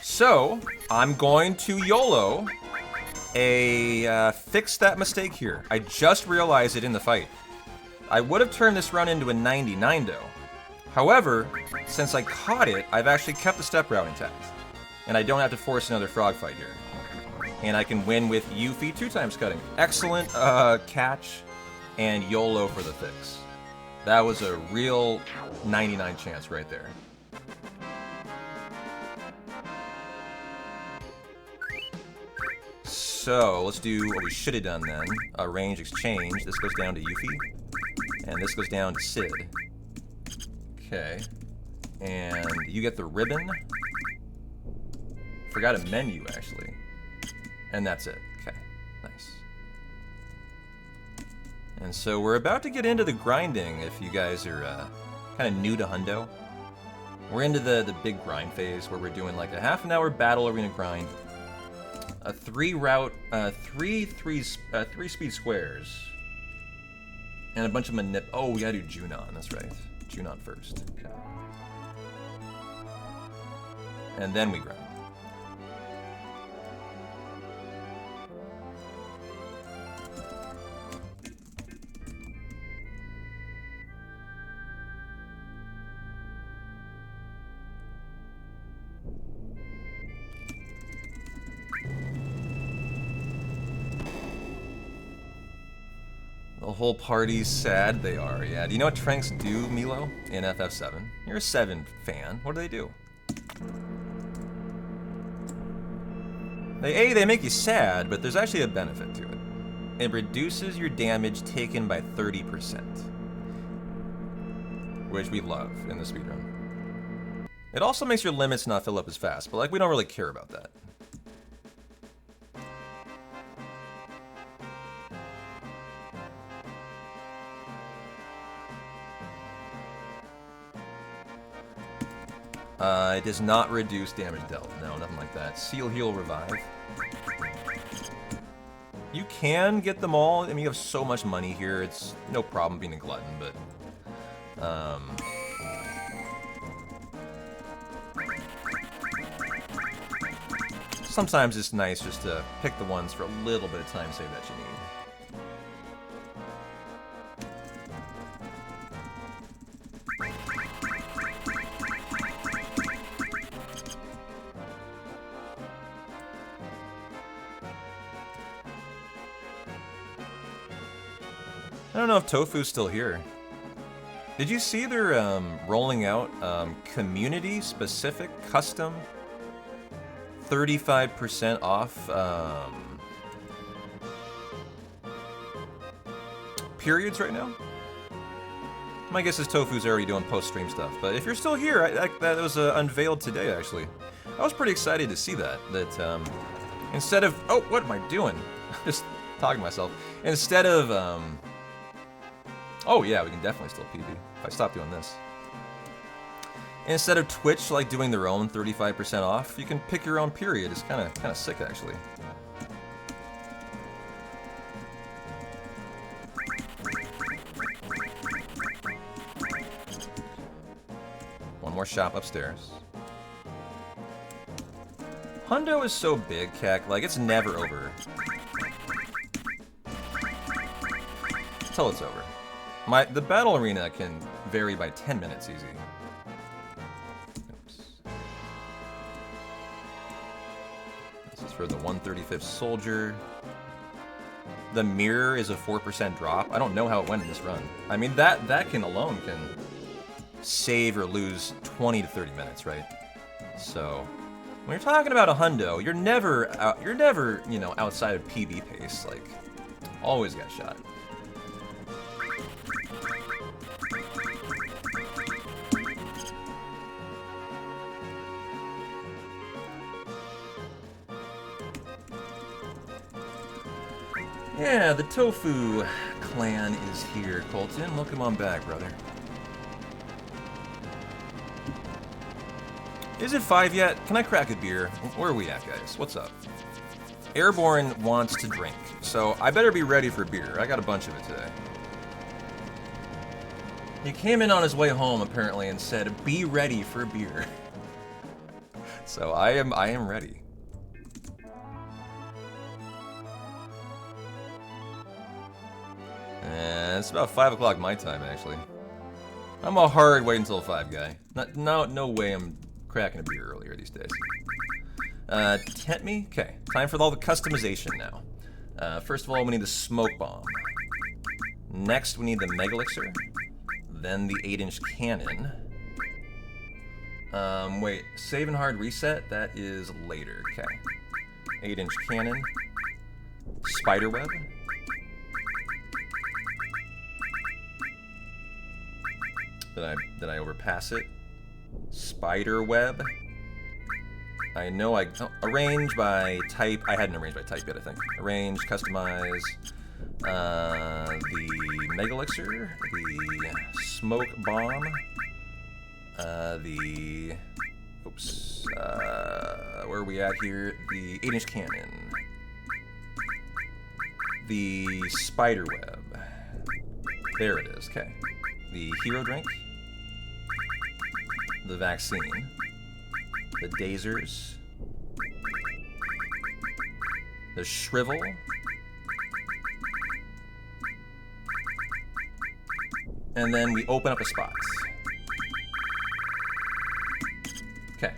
So, I'm going to YOLO fix that mistake here. I just realized it in the fight. I would have turned this run into a 99 though. However, since I caught it, I've actually kept the step route intact. And I don't have to force another frog fight here. And I can win with Yuffie 2x cutting. Excellent catch and YOLO for the fix. That was a real 99 chance right there. So, let's do what we should have done then. A range exchange. This goes down to Yuffie. And this goes down to Sid. Okay. And you get the ribbon. Forgot a menu, actually. And that's it. Okay. Nice. And so we're about to get into the grinding if you guys are kind of new to Hundo. We're into the big grind phase where we're doing like a half-an-hour battle arena grind. A 3 speed squares. And a bunch of manip. Oh, we gotta do Junon, that's right. Junon first. Okay. And then we grind. The whole party's sad. They are, yeah. Do you know what Tranks do, Milo, in FF7? You're a 7 fan. What do they do? They make you sad, but there's actually a benefit to it. It reduces your damage taken by 30%. Which we love in the speedrun. It also makes your limits not fill up as fast, but like we don't really care about that. It does not reduce damage dealt. No, nothing like that. Seal, heal, revive. You can get them all. I mean, you have so much money here. It's no problem being a glutton, but... sometimes it's nice just to pick the ones for a little bit of time save that you need. I don't know if Tofu's still here. Did you see they're rolling out community-specific custom 35% off periods right now? My guess is Tofu's already doing post-stream stuff, but if you're still here, that was unveiled today, actually. I was pretty excited to see that instead of... Oh, what am I doing? Just talking to myself. Instead of... oh yeah, we can definitely still PB if I stop doing this. Instead of Twitch like doing their own 35% off, you can pick your own period. It's kind of sick actually. One more shop upstairs. Hundo is so big, Kek, like it's never over. Till it's over. The battle arena can vary by 10 minutes easy. Oops. This is for the 135th soldier. The mirror is a 4% drop. I don't know how it went in this run. I mean, that alone can save or lose 20 to 30 minutes, right? So, When you're talking about a hundo, you're never you know, outside of PB pace. Like, always got shot. Yeah, the Tofu clan is here, Colton. Welcome on back, brother. Is it 5 yet? Can I crack a beer? Where are we at, guys? What's up? Airborne wants to drink, so I better be ready for beer. I got a bunch of it today. He came in on his way home, apparently, and said, be ready for beer. So I am ready. And it's about 5 o'clock my time, actually. I'm a hard wait until 5 guy. No way I'm cracking a beer earlier these days. Tent me? Okay, time for all the customization now. First of all, we need the smoke bomb. Next, we need the mega elixir. Then the 8-inch cannon. Wait, save and hard reset? That is later, okay. 8-inch cannon. Spiderweb. Did I overpass it? Spiderweb. I know arrange by type. I hadn't arranged by type yet, I think. Arrange, customize. The mega elixir, the smoke bomb, where are we at here? The 8-inch cannon, the spider web. There it is. Okay. The hero drink, the vaccine, the dazers, the shrivel. And then we open up a spot. Okay.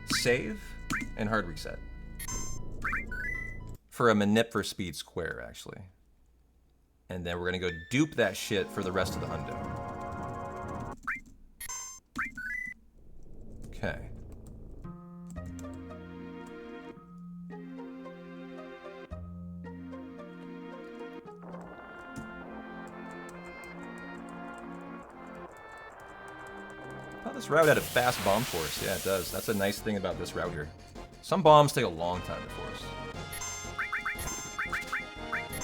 Save and hard reset. For a manip for speed square, actually. And then we're gonna go dupe that shit for the rest of the hundo. Okay. Oh, this route had a fast bomb force. Yeah, it does. That's a nice thing about this route here. Some bombs take a long time to force.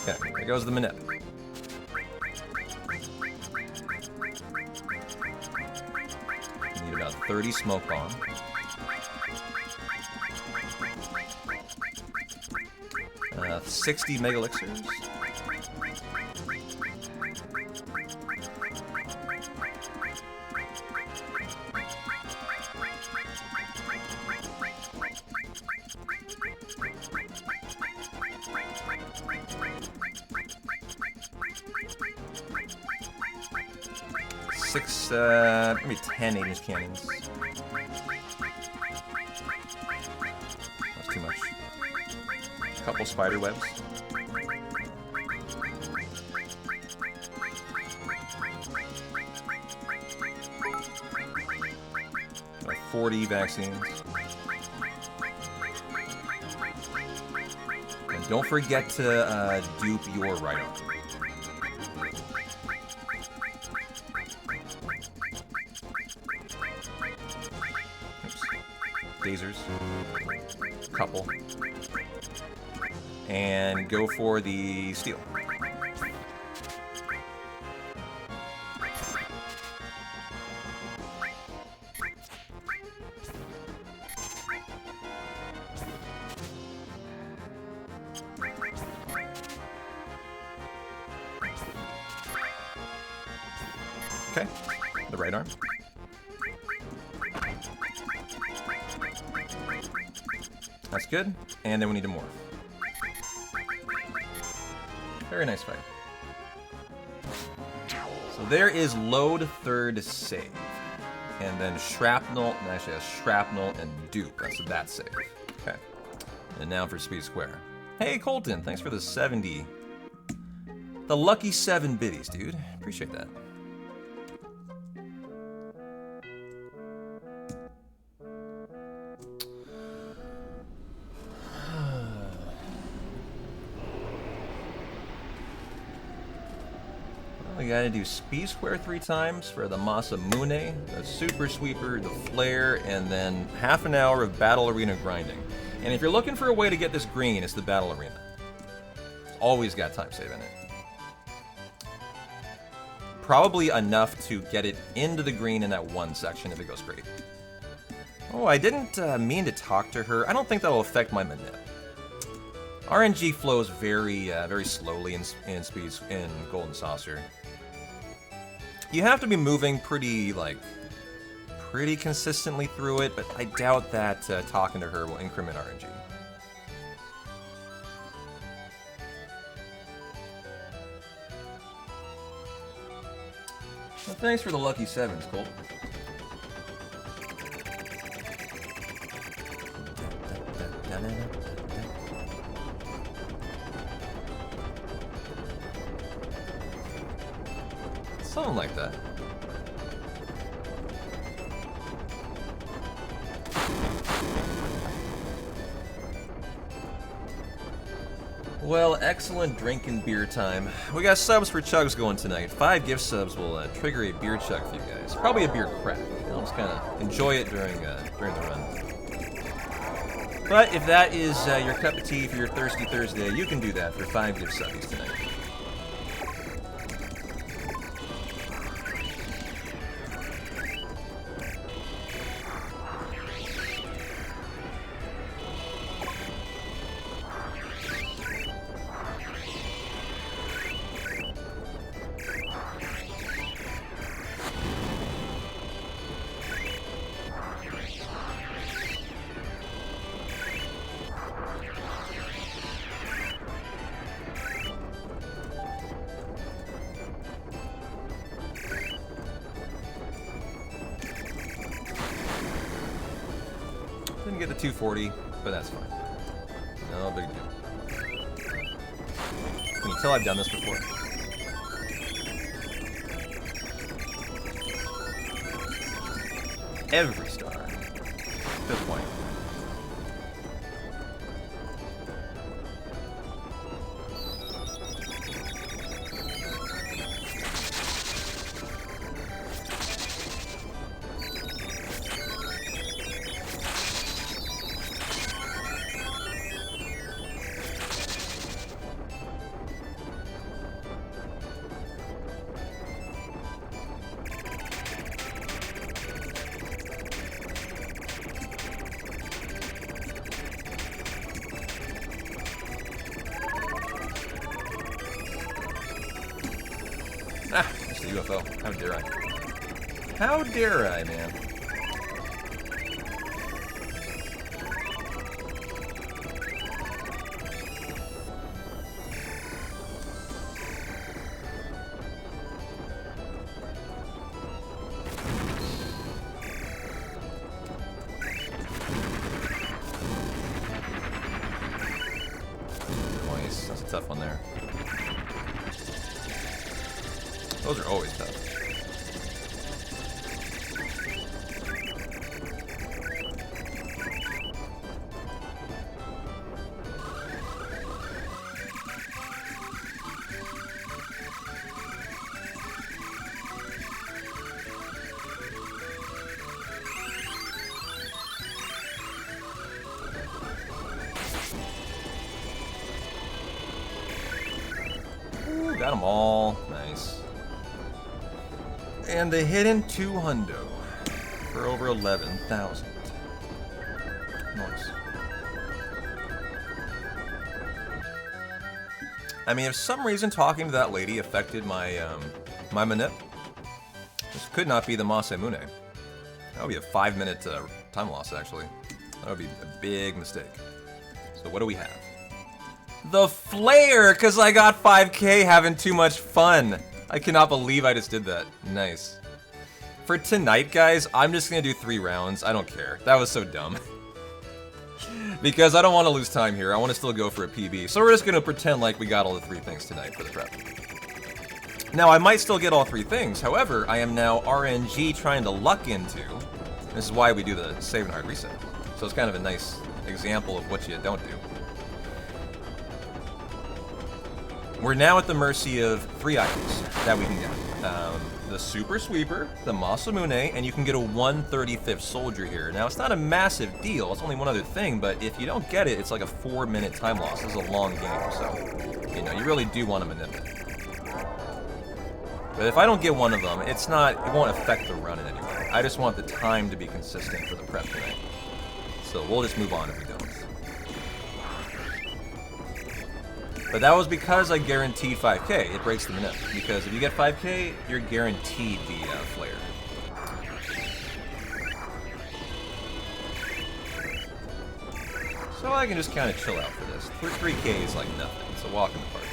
Okay, there goes the manip. Need about 30 smoke bomb. Uh, 60 mega elixirs. Maybe 10 8-inch cannons. That's too much. A couple spider webs. 40 vaccines. And don't forget to dupe your right arm. Dazers, couple, and go for the steel. Okay, the right arm. That's good. And then we need to morph. Very nice fight. So there is load third save. And then shrapnel, and actually has shrapnel and dupe. That's that save. Okay. And now for speed square. Hey Colton, thanks for the 70. The lucky 7 biddies, dude. Appreciate that. We gotta do Speed Square 3 times for the Masamune, the Super Sweeper, the Flare, and then half an hour of Battle Arena grinding. And if you're looking for a way to get this green, it's the Battle Arena. It's always got time save in it. Probably enough to get it into the green in that one section if it goes great. Oh, I didn't mean to talk to her. I don't think that'll affect my manip. RNG flows very slowly in speeds in Golden Saucer. You have to be moving pretty consistently through it, but I doubt that talking to her will increment RNG. Well, thanks for the lucky 7s, Colt. Something like that. Well, excellent drinking beer time. We got subs for chugs going tonight. 5 gift subs will trigger a beer chug for you guys. Probably a beer crack. I'll just kind of enjoy it during the run. But if that is your cup of tea for your Thirsty Thursday, you can do that for 5 gift subbies tonight. Didn't get the 240, but that's fine. No big deal. Can you tell I've done this before? Every star. At this point. Ah, it's the UFO. How dare I? How dare I, man? Nice. That's a tough one there. Those are always tough. Ooh, got them all. Nice. And the hidden 200 for over 11,000. Nice. I mean, if some reason talking to that lady affected my my manip, this could not be the Masamune. That would be a 5-minute time loss, actually. That would be a big mistake. So what do we have? The Flare, because I got 5K having too much fun. I cannot believe I just did that. Nice. For tonight, guys, I'm just going to do 3 rounds. I don't care. That was so dumb. Because I don't want to lose time here. I want to still go for a PB. So we're just going to pretend like we got all the 3 things tonight for the prep. Now, I might still get all 3 things. However, I am now RNG trying to luck into. This is why we do the save and hard reset. So it's kind of a nice example of what you don't do. we're now at the mercy of 3 items that we can get. The Super Sweeper, the Masamune, and you can get a 1/35th soldier here. Now, it's not a massive deal, it's only one other thing, but if you don't get it, it's like a 4-minute time loss. This is a long game, so, you know, you really do want to manip it. But if I don't get one of them, it won't affect the run in any way. I just want the time to be consistent for the prep tonight. So we'll just move on if we don't. But that was because I guaranteed 5k. It breaks the manip. Because if you get 5k, you're guaranteed the flare. So I can just kind of chill out for this. 3k is like nothing. It's a walk in the park.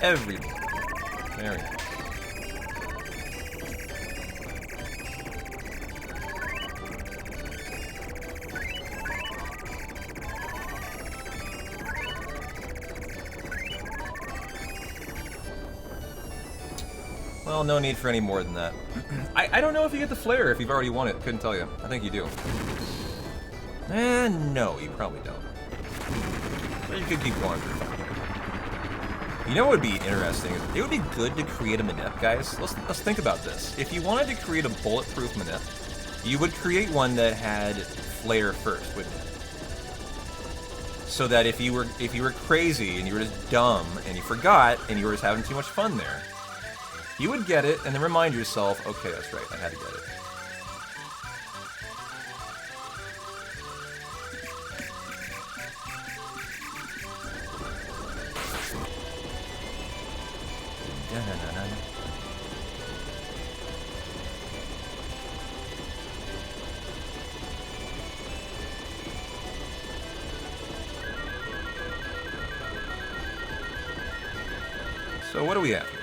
Everybody. Very nice. Well, no need for any more than that. I don't know if you get the flare if you've already won it. Couldn't tell you. I think you do. No, you probably don't. But you could keep going for fun. You know what would be interesting? It would be good to create a manip, guys. Let's think about this. If you wanted to create a bulletproof manip, you would create one that had flare first, wouldn't you? So that if you were crazy and you were just dumb and you forgot and you were just having too much fun there, you would get it and then remind yourself, okay, that's right, I had to get it. So what do we have here?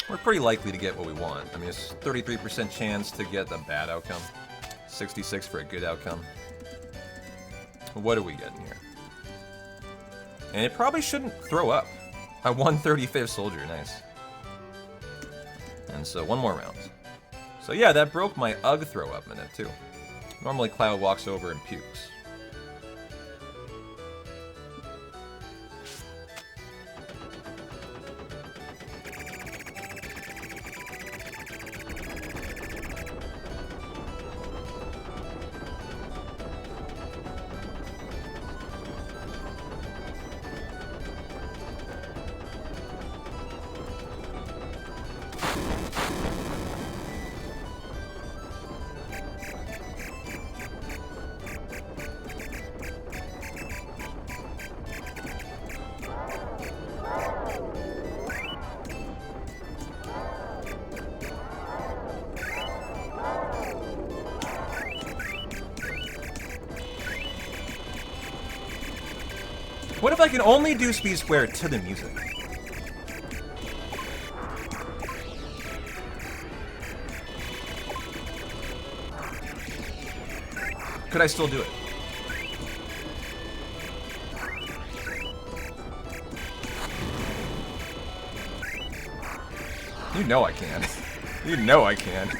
We're pretty likely to get what we want. I mean, it's 33% chance to get the bad outcome, 66 for a good outcome. What are we getting here? And it probably shouldn't throw up. A 1/35th soldier, nice. And so one more round. So yeah, that broke my UG throw up minute too. Normally Cloud walks over and pukes. What if I can only do speed square to the music? Could I still do it? You know I can. You know I can.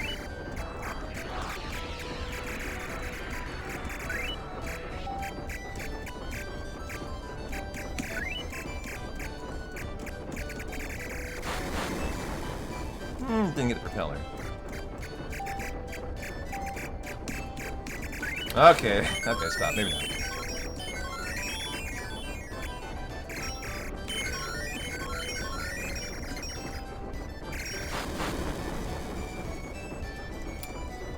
Didn't get the propeller. Okay, okay, stop. Maybe not.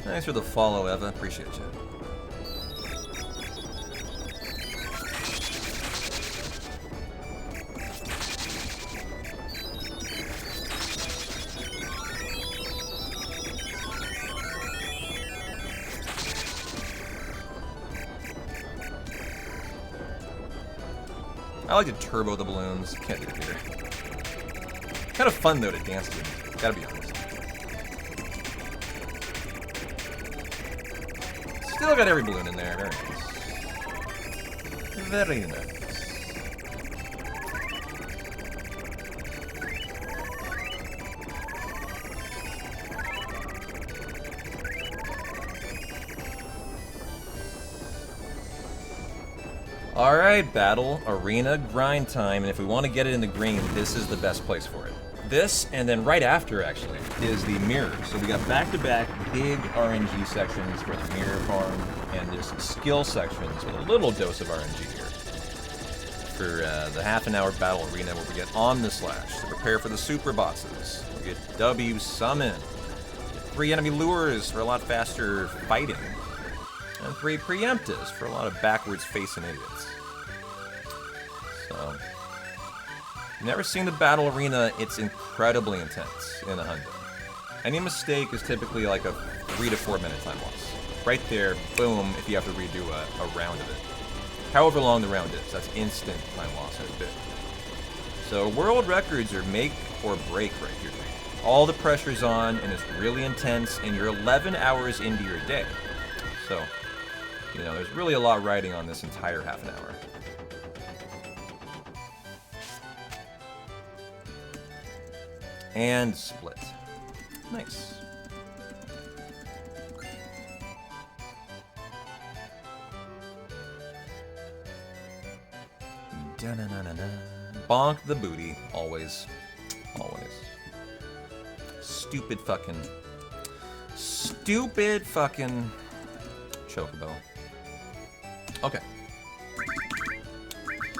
Thanks for the follow, Eva. Appreciate you. I like to turbo the balloons. Can't do it here. Kind of fun though to dance to. Gotta be honest. Still got every balloon in there. Very nice. Very nice. Alright, battle, arena, grind time, and if we want to get it in the green, this is the best place for it. This, and then right after, actually, is the mirror. So we got back-to-back big RNG sections for the mirror farm, and just skill sections with a little dose of RNG here. For the half-an-hour battle arena where we get on the slash to prepare for the super bosses. We get W summon, get 3 enemy lures for a lot faster fighting, and 3 preemptives for a lot of backwards-facing idiots. So, if you've never seen the battle arena, it's incredibly intense in a hundo. Any mistake is typically like a 3 to 4 minute time loss. Right there, boom, if you have to redo a round of it. However long the round is, that's instant time loss in a bit. So world records are make or break right here. All the pressure's on, and it's really intense, and you're 11 hours into your day. So, you know, there's really a lot riding on this entire half an hour. And split. Nice. Da-na-na-na-na. Bonk the booty. Always. Always. Stupid fucking chocobo. Okay.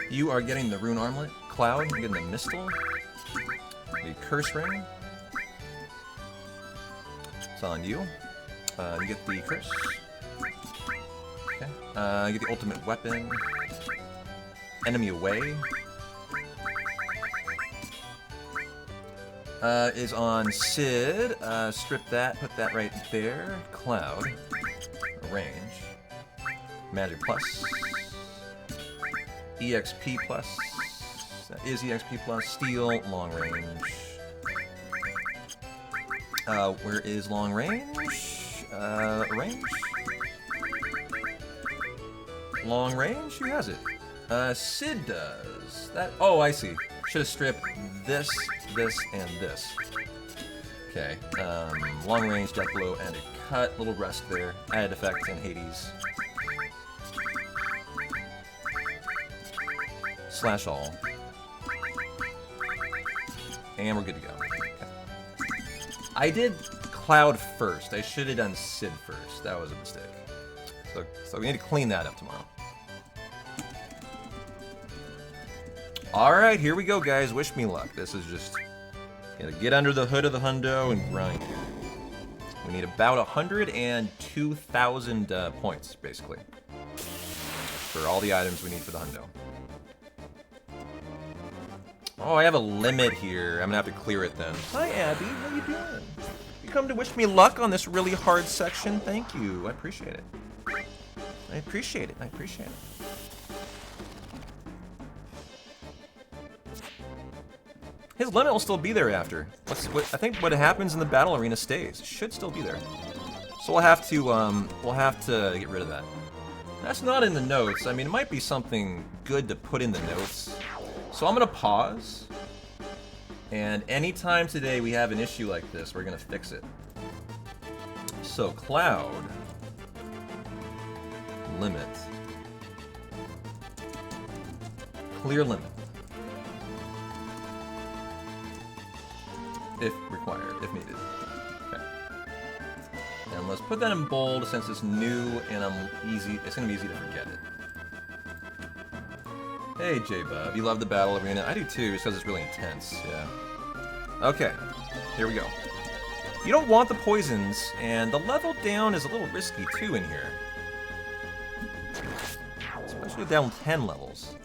You are getting the rune armlet. Cloud, you're getting the mistle. The curse ring. It's on you. You get the curse. Okay. You get the ultimate weapon. Enemy away. Is on Sid. Strip that, put that right there. Cloud. Range. Magic plus. EXP plus. That is EXP plus. Steel, long range. Where is long range? Range? Long range? Who has it? Sid does. That. Oh, I see. Should have stripped this, and this. Okay. Long range, death blow, and a cut. Little rest there. Added effect in Hades. Slash all. And we're good to go. Okay. I did Cloud first. I should have done Sid first. That was a mistake. So we need to clean that up tomorrow. Alright, here we go, guys. Wish me luck. This is just... Gotta get under the hood of the hundo and grind. We need about 102,000 points, basically. For all the items we need for the hundo. Oh, I have a limit here. I'm gonna have to clear it then. Hi, Abby. How you doing? You come to wish me luck on this really hard section? Thank you. I appreciate it. I appreciate it. I appreciate it. His limit will still be there after. I think what happens in the battle arena stays. It should still be there. So we'll have to get rid of that. That's not in the notes. I mean, it might be something good to put in the notes. So I'm gonna pause. And anytime today we have an issue like this, we're gonna fix it. So Cloud. Limit. Clear limit. If required, if needed. Okay. And let's put that in bold since it's new and it's gonna be easy to forget it. Hey J-Bub, you love the battle arena? I do too, just because it's really intense, yeah. Okay, here we go. You don't want the poisons, and the level down is a little risky too in here. Especially down 10 levels.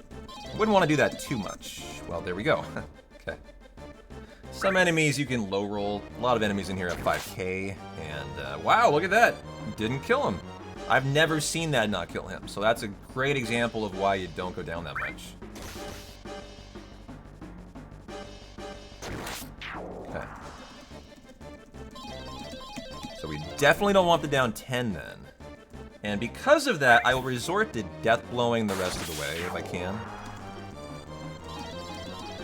Wouldn't want to do that too much. Well, there we go. Okay. Some enemies you can low roll. A lot of enemies in here at 5k, and wow, look at that! Didn't kill him. I've never seen that not kill him, so that's a great example of why you don't go down that much. Okay. So we definitely don't want the down 10 then. And because of that, I will resort to death blowing the rest of the way if I can.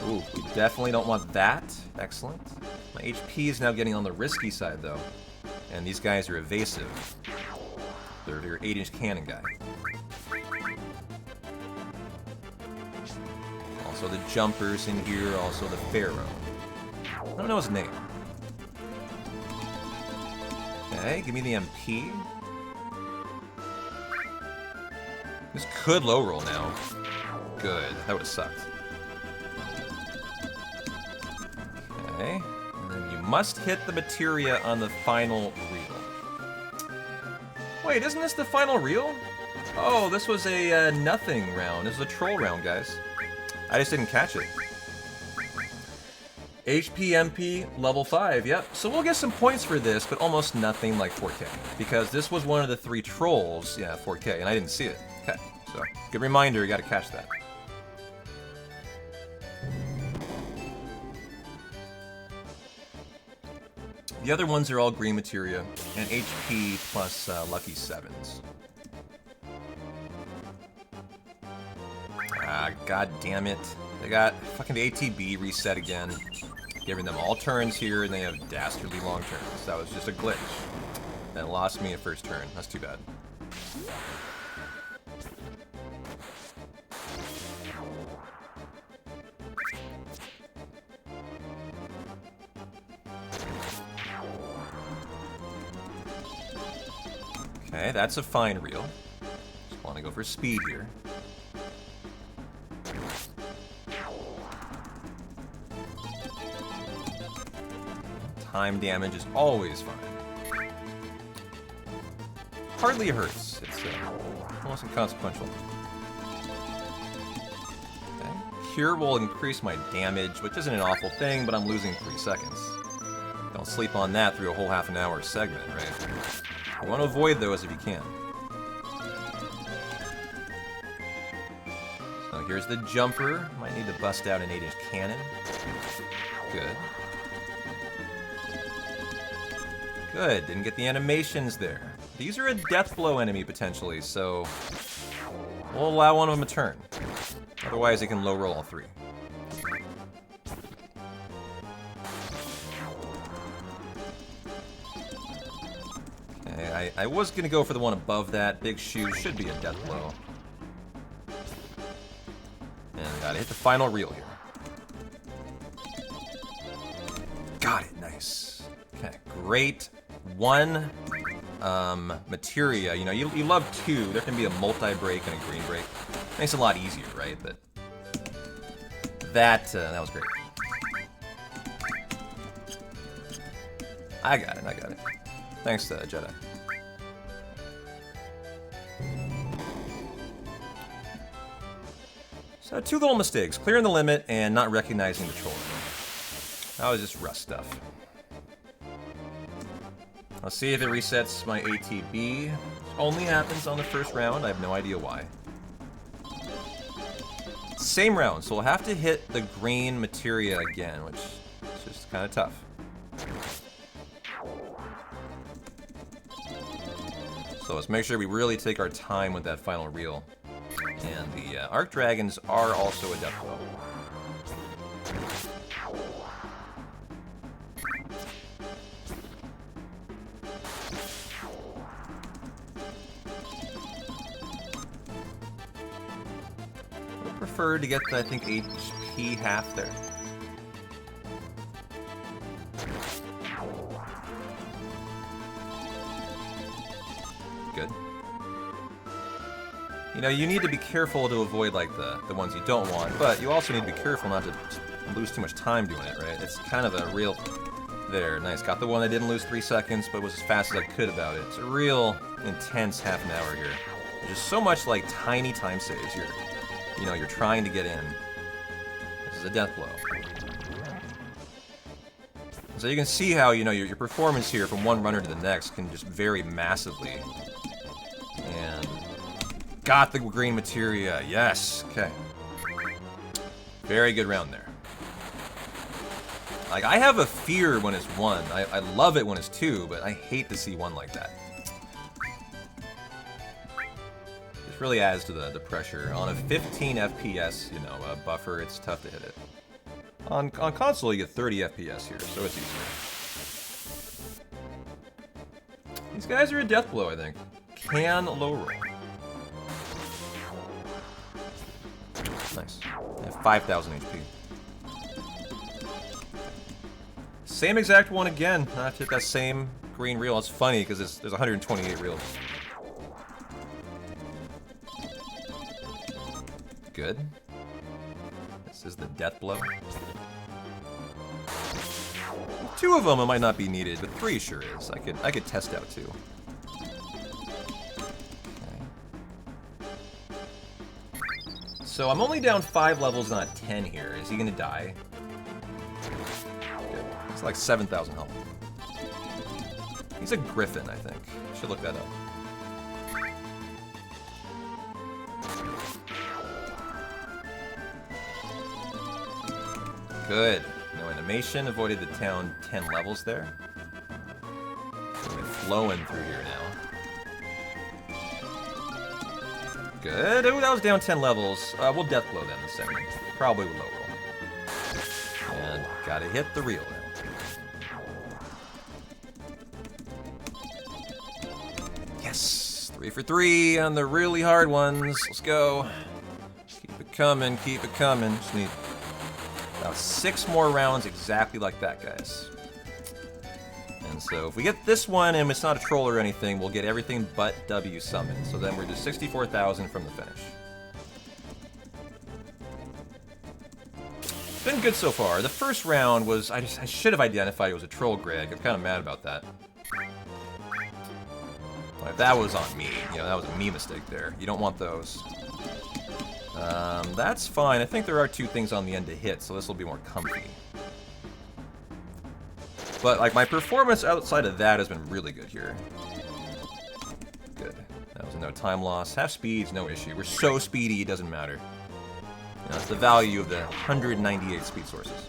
Ooh, we definitely don't want that. Excellent. My HP is now getting on the risky side though. And these guys are evasive. They're your 8-inch cannon guy. Also the jumpers in here, also the Pharaoh. I don't know his name. Okay, give me the MP. This could low roll now. Good, that would have sucked. Okay, and then you must hit the materia on the final reel. Wait, isn't this the final reel? Oh, this was a nothing round. This was a troll round, guys. I just didn't catch it. HP MP level 5, yep. So we'll get some points for this, but almost nothing like 4K. Because this was one of the 3 trolls, yeah, 4K, and I didn't see it. Okay, so good reminder, you gotta catch that. The other ones are all green materia, and HP plus lucky 7s. Ah, god damn it. They got fucking the ATB reset again. Giving them all turns here, and they have dastardly long turns. That was just a glitch. That lost me at first turn. That's too bad. Okay, that's a fine reel. Just want to go for speed here. Time damage is always fine. Hardly hurts. It's almost inconsequential. Okay. Cure will increase my damage, which isn't an awful thing, but I'm losing 3 seconds. Don't sleep on that through a whole half an hour segment, right? You want to avoid those if you can. So here's the jumper. Might need to bust out an 8-inch cannon. Good. Good, didn't get the animations there. These are a death blow enemy potentially, so we'll allow one of them a turn. Otherwise, they can low roll all 3. Okay, I was gonna go for the one above that. Big shoe should be a death blow. And gotta hit the final reel here. Got it, nice. Okay, great. 1 materia. You know, you love 2. There can be a multi-break and a green break. Makes it a lot easier, right? But that was great. I got it. Thanks, Jedi. So 2 little mistakes. Clearing the limit and not recognizing the troll. That was just rust stuff. I'll see if it resets my ATB. It only happens on the first round. I have no idea why. Same round, so we'll have to hit the green materia again, which is just kind of tough. So let's make sure we really take our time with that final reel. And the Arc Dragons are also a death blow. I prefer to get, I think, HP half there. You know, you need to be careful to avoid like the ones you don't want, but you also need to be careful not to lose too much time doing it, right? It's kind of a real... There, nice. Got the one I didn't lose 3 seconds, but was as fast as I could about it. It's a real intense half an hour here. There's just so much like tiny time saves. You're trying to get in. This is a death blow. So you can see how, your performance here from one runner to the next can just vary massively. And got the green materia. Yes. Okay. Very good round there. Like, I have a fear when it's 1. I love it when it's 2, but I hate to see 1 like that. This really adds to the pressure. On a 15 FPS, buffer, it's tough to hit it. On console, you get 30 FPS here, so it's easier. These guys are a death blow, I think. Can low roll. Nice. I have 5,000 HP. Same exact one again. Not hit that same green reel. It's funny because there's 128 reels. Good. This is the death blow. 2 of them it might not be needed, but 3 sure is. I could test out 2. Okay. So I'm only down 5 levels, not 10 here. Is he gonna die? It's like 7,000 health. He's a griffin, I think. Should look that up. Good. No animation. Avoided the town 10 levels there. We're flowing through here now. Good. Oh, that was down 10 levels. We'll death blow them in a second. Probably with low roll. And gotta hit the reel now. Yes! 3 for 3 on the really hard ones. Let's go. Keep it coming, keep it coming. Just need about 6 more rounds exactly like that, guys. And so if we get this one and it's not a troll or anything, we'll get everything but W summoned. So then we're just 64,000 from the finish. Been good so far. The first round was, I should have identified it was a troll Greg. I'm kind of mad about that. Like, that was on me. That was a me mistake there. You don't want those. That's fine. I think there are 2 things on the end to hit, so this will be more comfy. But, like, my performance outside of that has been really good here. Good. That was no time loss. Half speed's no issue. We're so speedy, it doesn't matter. That's the value of the 198 speed sources.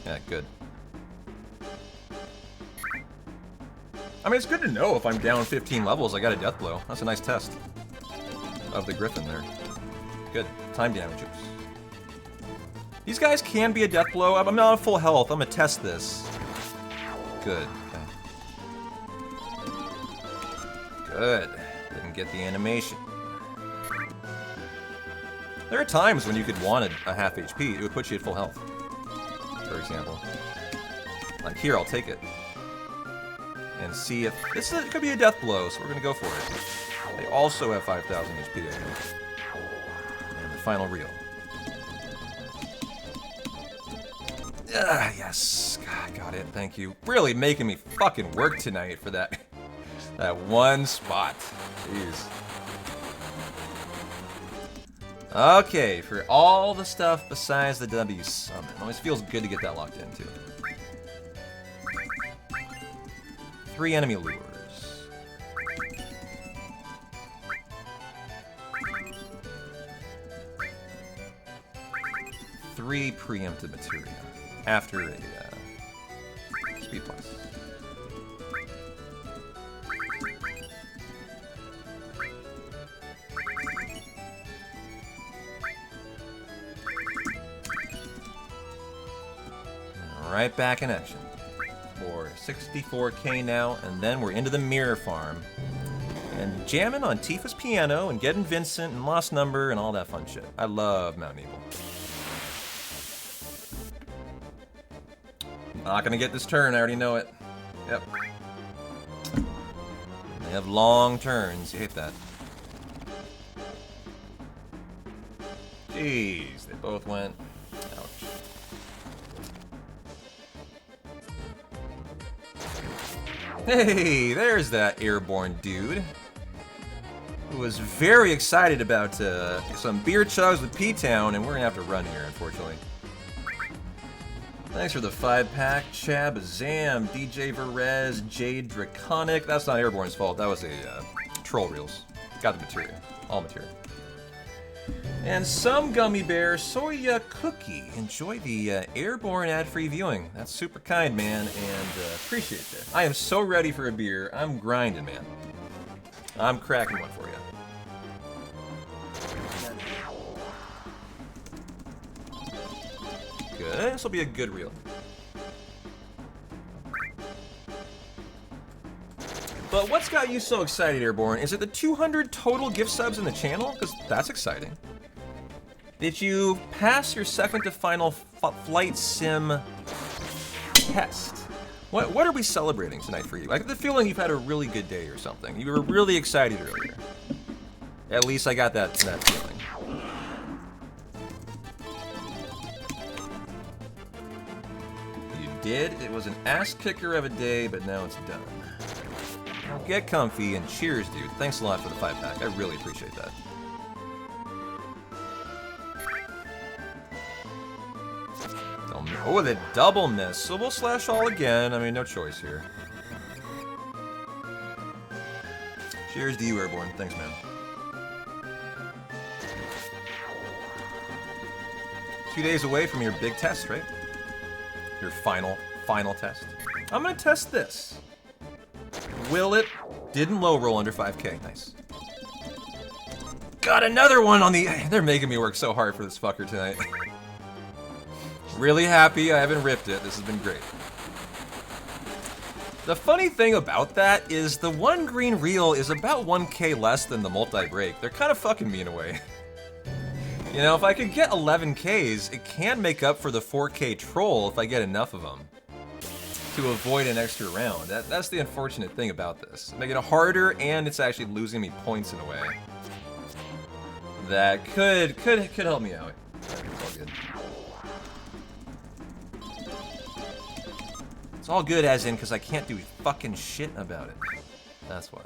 Yeah, good. I mean, it's good to know if I'm down 15 levels, I got a death blow. That's a nice test of the griffin there. Good. Time damage. Oops. These guys can be a death blow. I'm not on full health. I'm gonna test this. Good. Okay. Good. Didn't get the animation. There are times when you could want a half HP. It would put you at full health, for example. Like here, I'll take it. And see if... This could be a death blow, so we're going to go for it. They also have 5,000 HP, I think. And the final reel. Ah, yes. God, got it. Thank you. Really making me fucking work tonight for that one spot. Jeez. Okay, for all the stuff besides the W summon. Always feels good to get that locked in, too. 3 enemy lures. 3 preemptive materia after a speed plus. Right back in action. For 64k now, and then we're into the mirror farm. And jamming on Tifa's piano, and getting Vincent, and Lost Number, and all that fun shit. I love Mountain Evil. Not gonna get this turn, I already know it. Yep. have long turns. You hate that. Jeez, they both went. Ouch. Hey, there's that airborne dude who was very excited about some beer chugs with P-Town, and we're gonna have to run here, unfortunately. Thanks for the 5-pack, Chab, Zam, DJ Verez, Jade Draconic. That's not Airborne's fault. That was a troll reels. Got the material, all material. And some Gummy Bear Soya Cookie. Enjoy the Airborne ad-free viewing. That's super kind, man, and appreciate that. I am so ready for a beer. I'm grinding, man. I'm cracking one for you. Good. This will be a good reel. But what's got you so excited, Airborne? Is it the 200 total gift subs in the channel? Because that's exciting. Did you pass your second to final flight sim test? What are we celebrating tonight for you? I get the feeling you've had a really good day or something. You were really excited earlier. At least I got that feeling. You did. It was an ass kicker of a day, but now it's done. Now get comfy and cheers, dude. Thanks a lot for the 5-pack. I really appreciate that. Oh, the double miss. So we'll slash all again. I mean, no choice here. Cheers to you, Airborne. Thanks, man. 2 days away from your big test, right? Your final test. I'm gonna test this. Will it? Didn't low roll under 5K. Nice. Got another one on the... They're making me work so hard for this fucker tonight. Really happy I haven't ripped it. This has been great. The funny thing about that is the one green reel is about 1K less than the multi-break. They're kind of fucking me in a way. You know, if I could get 11Ks, it can make up for the 4K troll if I get enough of them to avoid an extra round. That's the unfortunate thing about this. Making it harder, and it's actually losing me points in a way that could help me out. It's all good. It's all good as in because I can't do fucking shit about it. That's why.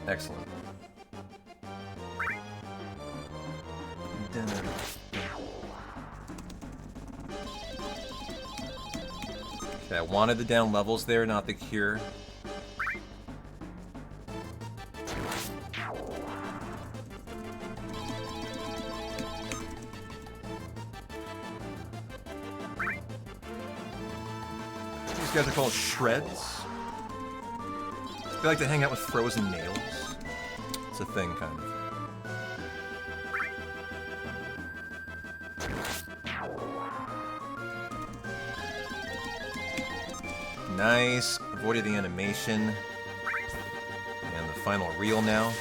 Excellent. Okay, I wanted the down levels there, not the cure. These guys are called shreds. They like to hang out with frozen nails. It's a thing, kind of. Nice. Avoided the animation. And the final reel now.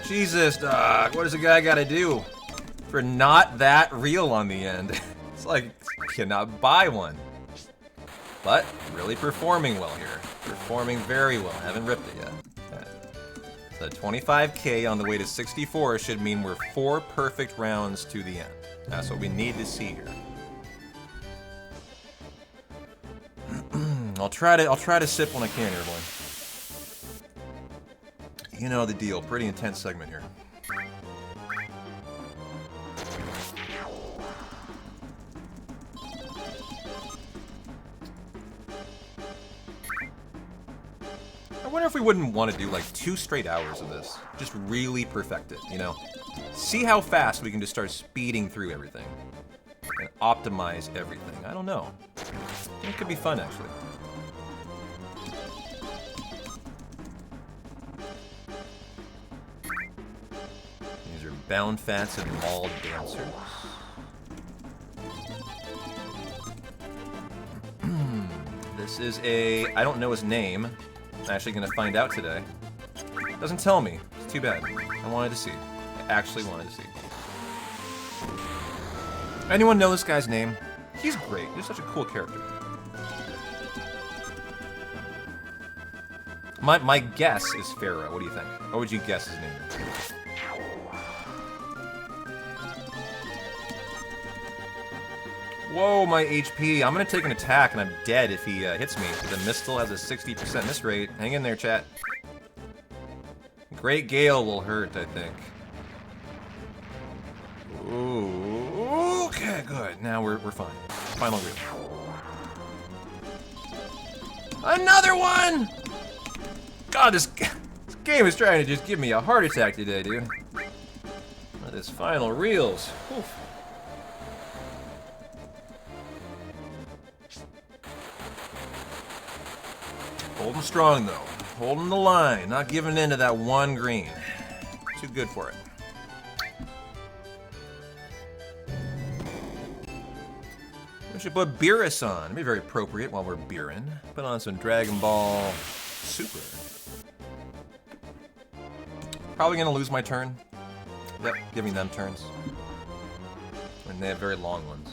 Jesus, dog. What does a guy gotta do for not that reel on the end? It's like, cannot buy one. But, really performing well here. Performing very well. Haven't ripped it yet. Okay. So 25K on the way to 64 should mean we're 4 perfect rounds to the end. That's what we need to see here. I'll try to sip when I can, everyone. You know the deal. Pretty intense segment here. I wonder if we wouldn't want to do like 2 straight hours of this. Just really perfect it, you know? See how fast we can just start speeding through everything. And optimize everything. I don't know. It could be fun, actually. These are bound fats and mauled dancers. This is a... I don't know his name. I'm actually going to find out today. Doesn't tell me. It's too bad. I wanted to see. I actually wanted to see. Anyone know this guy's name? He's great. He's such a cool character. My guess is Pharaoh. What do you think? What would you guess his name is? Whoa, my HP. I'm gonna take an attack and I'm dead if he hits me. The Mistle has a 60% miss rate. Hang in there, chat. Great Gale will hurt, I think. Ooh, okay, good. Now we're fine. Final reel. Another one! God, this game is trying to just give me a heart attack today, dude. This final reels. Oof. Holding strong, though. Holding the line. Not giving in to that one green. Too good for it. We should put Beerus on. It'd be very appropriate while we're beering. Put on some Dragon Ball Super. Probably gonna lose my turn. Yep, giving them turns. And they have very long ones.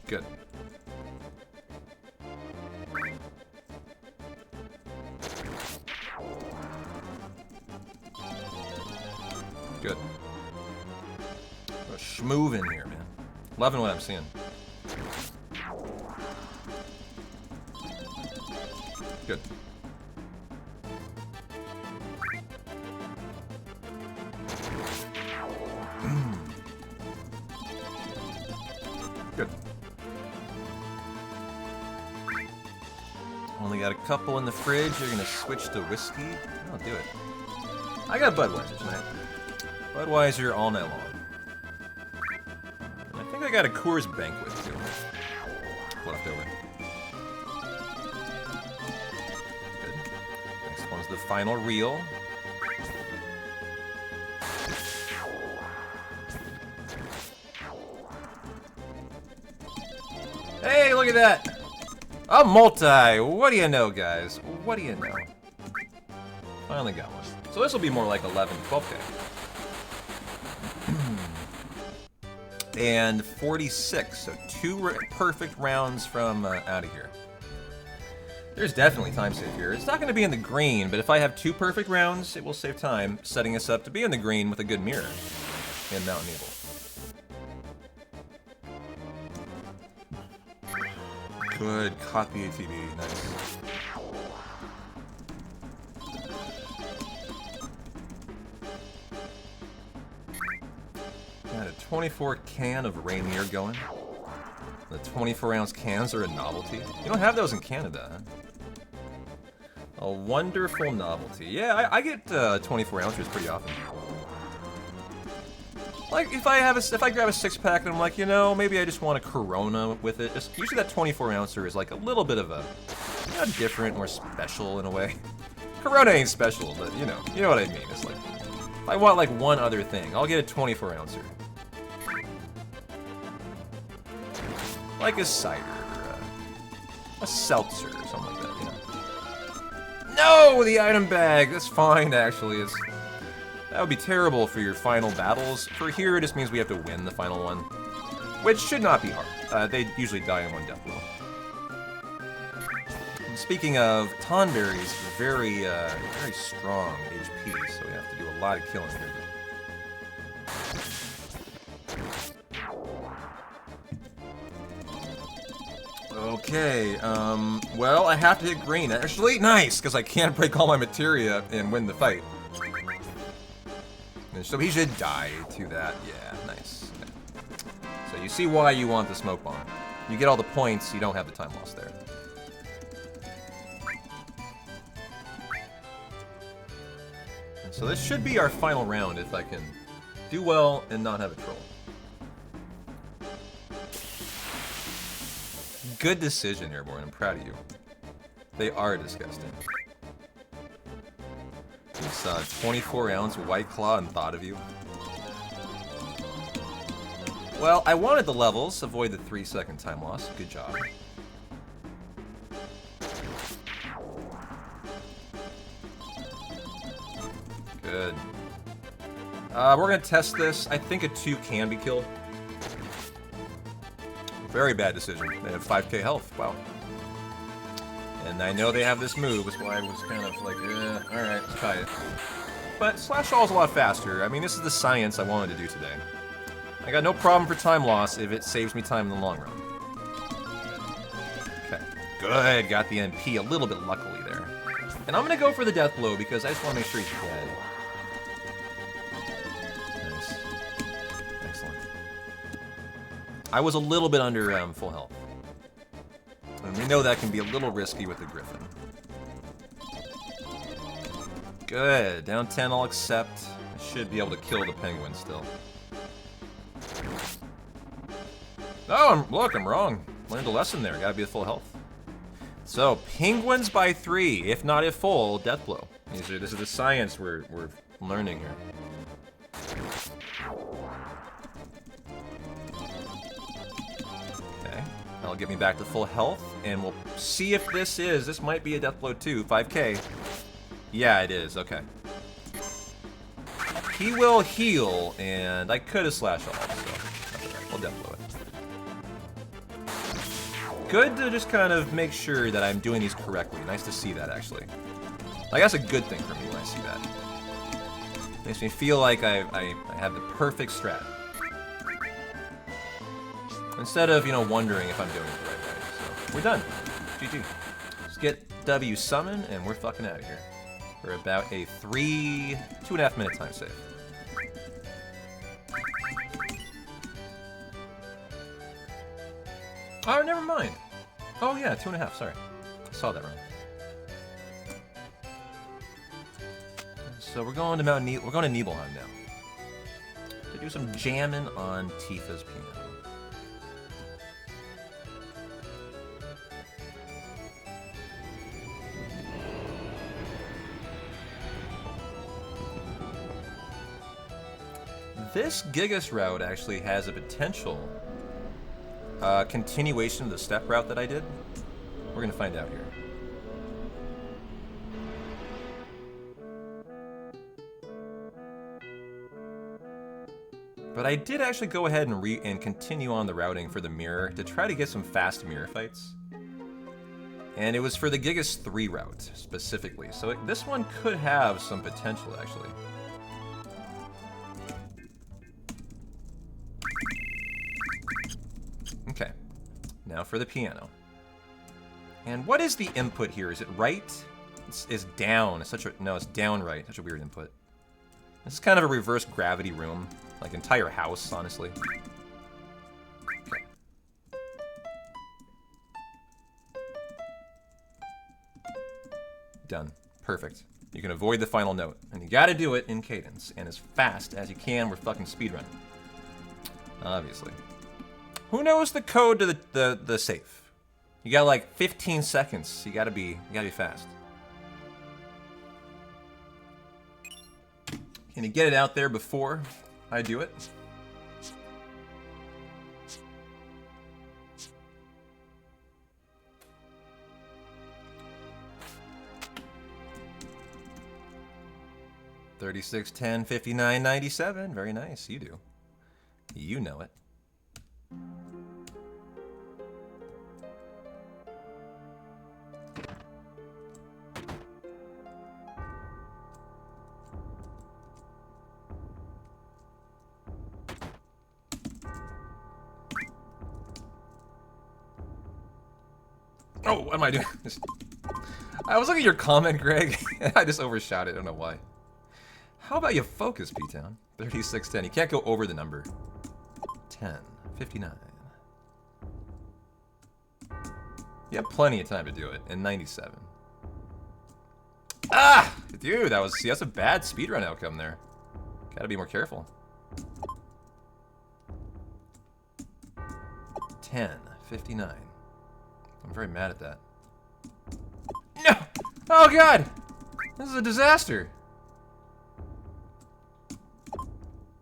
Good. Good. A schmoove in here, man. Loving what I'm seeing. Good. Good. Only got a couple in the fridge. You're gonna switch to whiskey? I'll do it. I got Budweiser tonight. Budweiser all night long. And I think I got a Coors Banquet too. Left over. Good. Next one's the final reel. Hey, look at that! A multi! What do you know, guys? What do you know? Finally got one. So this will be more like 11, 12k. And 46, so 2 perfect rounds from out of here. There's definitely time save here. It's not going to be in the green, but if I have 2 perfect rounds, it will save time, setting us up to be in the green with a good mirror in Mountain Evil. Good, copy ATV, nice. Got a 24 can of Rainier going. The 24-ounce cans are a novelty. You don't have those in Canada, huh? A wonderful novelty. Yeah, I get 24 ounces pretty often. Like if I grab a 6-pack and I'm like, you know, maybe I just want a Corona with it. Usually that 24 ouncer is like a little bit of a different, more special in a way. Corona ain't special, but you know what I mean. It's like if I want like one other thing, I'll get a 24 ouncer. Like a cider or a seltzer or something like that, you know. No, the item bag. That's fine, actually. That would be terrible for your final battles. For here, it just means we have to win the final one, which should not be hard. They usually die in one death blow. Speaking of, Tonberry's very, very strong HP, so we have to do a lot of killing here. Okay, well, I have to hit green. Actually, nice, because I can't break all my materia and win the fight. And so he should die to that. Yeah, nice. So you see why you want the smoke bomb. You get all the points, you don't have the time loss there. And so this should be our final round if I can do well and not have a troll. Good decision, Airborne. I'm proud of you. They are disgusting. This 24-ounce White Claw and thought of you. Well, I wanted the levels. Avoid the 3-second time loss. Good job. Good. We're gonna test this. I think a 2 can be killed. Very bad decision. They have 5k health. Wow. And I know they have this move, that's why I was kind of like, alright, let's try it. But Slash All is a lot faster. I mean, this is the science I wanted to do today. I got no problem for time loss if it saves me time in the long run. Okay, good. Got the NP a little bit luckily there. And I'm gonna go for the death blow because I just want to make sure he's dead. Nice. Excellent. I was a little bit under full health. And we know that can be a little risky with the Griffin. Good. Down 10, I'll accept. I should be able to kill the Penguin still. Oh, look, I'm wrong. Learned a lesson there. Gotta be at full health. So, Penguins by 3, if not at full, death blow. This is the science we're learning here. Okay, that'll get me back to full health, and we'll see if this might be a death blow too, 5k. Yeah, it is, okay. He will heal, and I could have slashed off, so that's okay. We'll death blow it. Good to just kind of make sure that I'm doing these correctly. Nice to see that, actually. Like, that's a good thing for me when I see that. Makes me feel like I have the perfect strat. Instead of, wondering if I'm doing it the right way. So, we're done. GG. Let's get W summon, and we're fucking out of here. For about a 2.5 minute time save. Oh, never mind. Oh yeah, 2.5, sorry. I saw that wrong. So we're going to we're going to Nibelheim now. To do some jamming on Tifa's piano. This Gigas route actually has a potential continuation of the step route that I did. We're gonna find out here. But I did actually go ahead and continue on the routing for the mirror to try to get some fast mirror fights. And it was for the Gigas 3 route specifically, so this one could have some potential actually. Okay, now for the piano. And what is the input here? Is it right? It's down. It's no, it's down right. Such a weird input. This is kind of a reverse gravity room, like entire house, honestly. Okay. Done. Perfect. You can avoid the final note, and you gotta do it in cadence, and as fast as you can. We're fucking speedrunning. Obviously. Who knows the code to the safe? You got like 15 seconds. You gotta be fast. Can you get it out there before I do it? $36, $10, $59, $97. Very nice. You do. You know it. Oh, what am I doing? I was looking at your comment, Greg, and I just overshot it. I don't know why. How about you focus, P-Town? 3610. You can't go over the number. 10. 59. You have plenty of time to do it. And 97. Ah! Dude, that's a bad speedrun outcome there. Gotta be more careful. 10. 59. I'm very mad at that. No! Oh god! This is a disaster!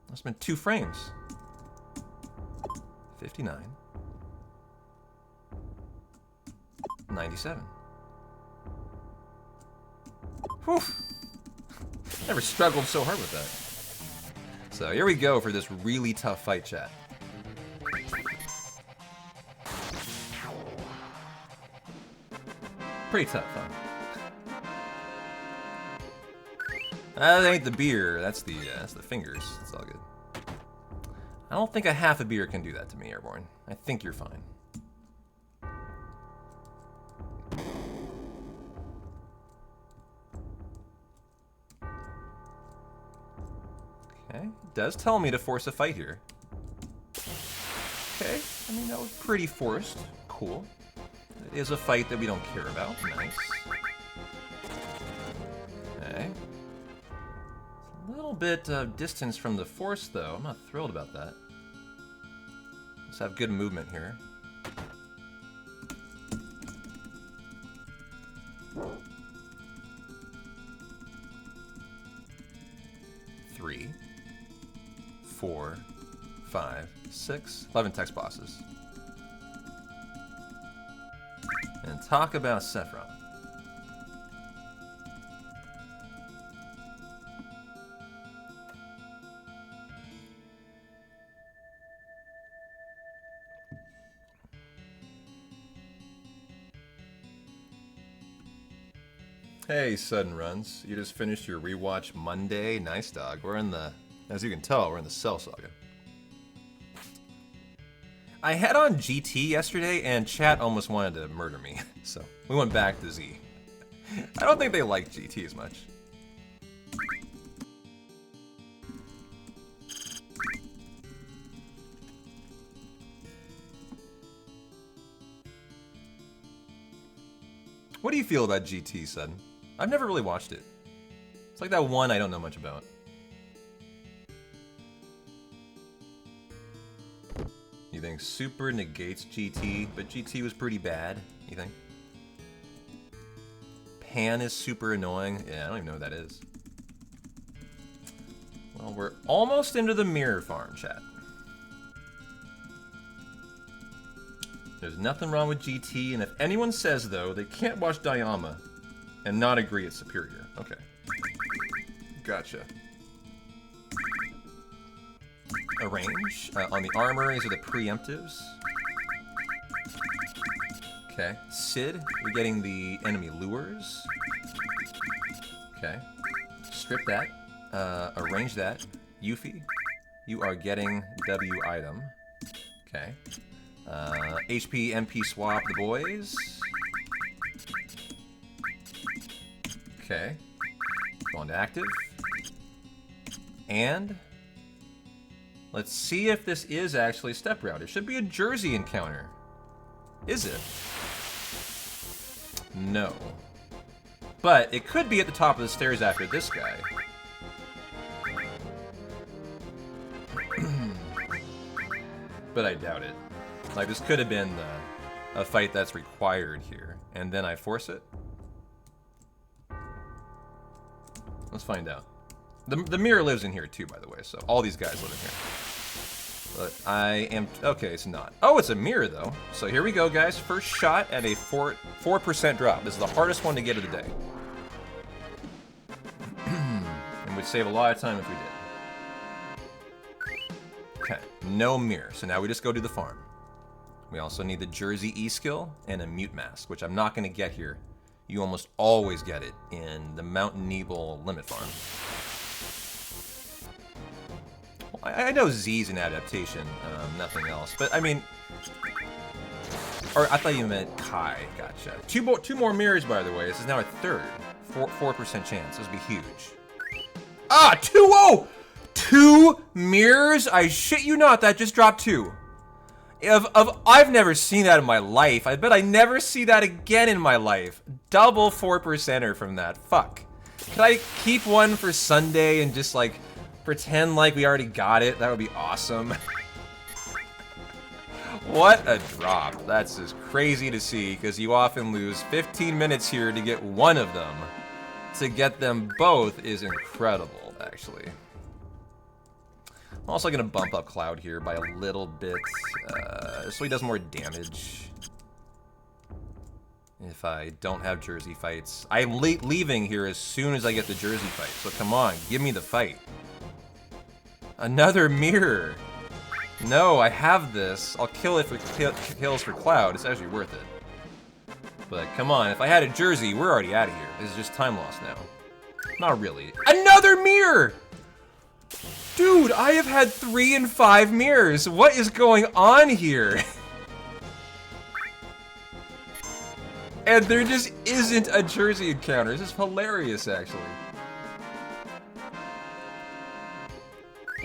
That's been 2 frames. 59. 97. Whew! Never struggled so hard with that. So here we go for this really tough fight, chat. Pretty tough, huh? That ain't the beer. That's the fingers. It's all good. I don't think a half a beer can do that to me, Airborne. I think you're fine. Okay, it does tell me to force a fight here. Okay, I mean, that was pretty forced. Cool. It is a fight that we don't care about. Nice. Okay. It's a little bit of distance from the force, though. I'm not thrilled about that. Let's have good movement here. Three, 4, 5, 6, 11 text bosses. And talk about Sephiroth. Hey, Sudden Runs. You just finished your rewatch Monday. Nice, dog. We're in the, as you can tell, we're in the Cell Saga. I had on GT yesterday, and chat almost wanted to murder me. So, we went back to Z. I don't think they like GT as much. What do you feel about GT, Sudden? I've never really watched it. It's like that one I don't know much about. You think Super negates GT, but GT was pretty bad, you think? Pan is super annoying. Yeah, I don't even know what that is. Well, we're almost into the mirror farm, chat. There's nothing wrong with GT, and if anyone says, though, they can't watch Dayama and not agree it's superior. Okay. Gotcha. Arrange. On the armor, these are the preemptives. Okay. Sid, you're getting the enemy lures. Okay. Strip that. Arrange that. Yuffie, you are getting W item. Okay. HP, MP swap the boys. Okay. Go on to active. And let's see if this is actually a step route. It should be a Jersey encounter. Is it? No. But it could be at the top of the stairs after this guy. But I doubt it. Like, this could have been a fight that's required here. And then I force it? Let's find out. The mirror lives in here too, by the way, so all these guys live in here. But I am... Okay, it's not. Oh, it's a mirror, though. So here we go, guys. First shot at a 4% drop. This is the hardest one to get of the day. And we'd save a lot of time if we did. Okay, no mirror. So now we just go to the farm. We also need the Jersey E skill and a mute mask, which I'm not going to get here. You almost always get it in the Mountain Nebel limit farm. Well, I know Z's an adaptation, nothing else. But I mean, or I thought you meant Kai. Gotcha. Two more mirrors, by the way. This is now a third. 4% chance. This would be huge. Ah, 2-0! 2 mirrors? I shit you not. That just dropped 2. I've never seen that in my life. I bet I never see that again in my life. Double 4%er from that. Fuck. Could I keep one for Sunday and just, like, pretend like we already got it? That would be awesome. What a drop. That's just crazy to see, because you often lose 15 minutes here to get one of them. To get them both is incredible, actually. I'm also going to bump up Cloud here by a little bit, so he does more damage. if I don't have jersey fights. I'm leaving here as soon as I get the jersey fight. So come on, give me the fight. Another mirror. No, I have this. I'll kill it for kills for Cloud. It's actually worth it. But come on, if I had a jersey, we're already out of here. This is just time loss now. Not really. Another mirror! Dude, I have had 3 and 5 mirrors. What is going on here? And there just isn't a jersey encounter. This is hilarious, actually.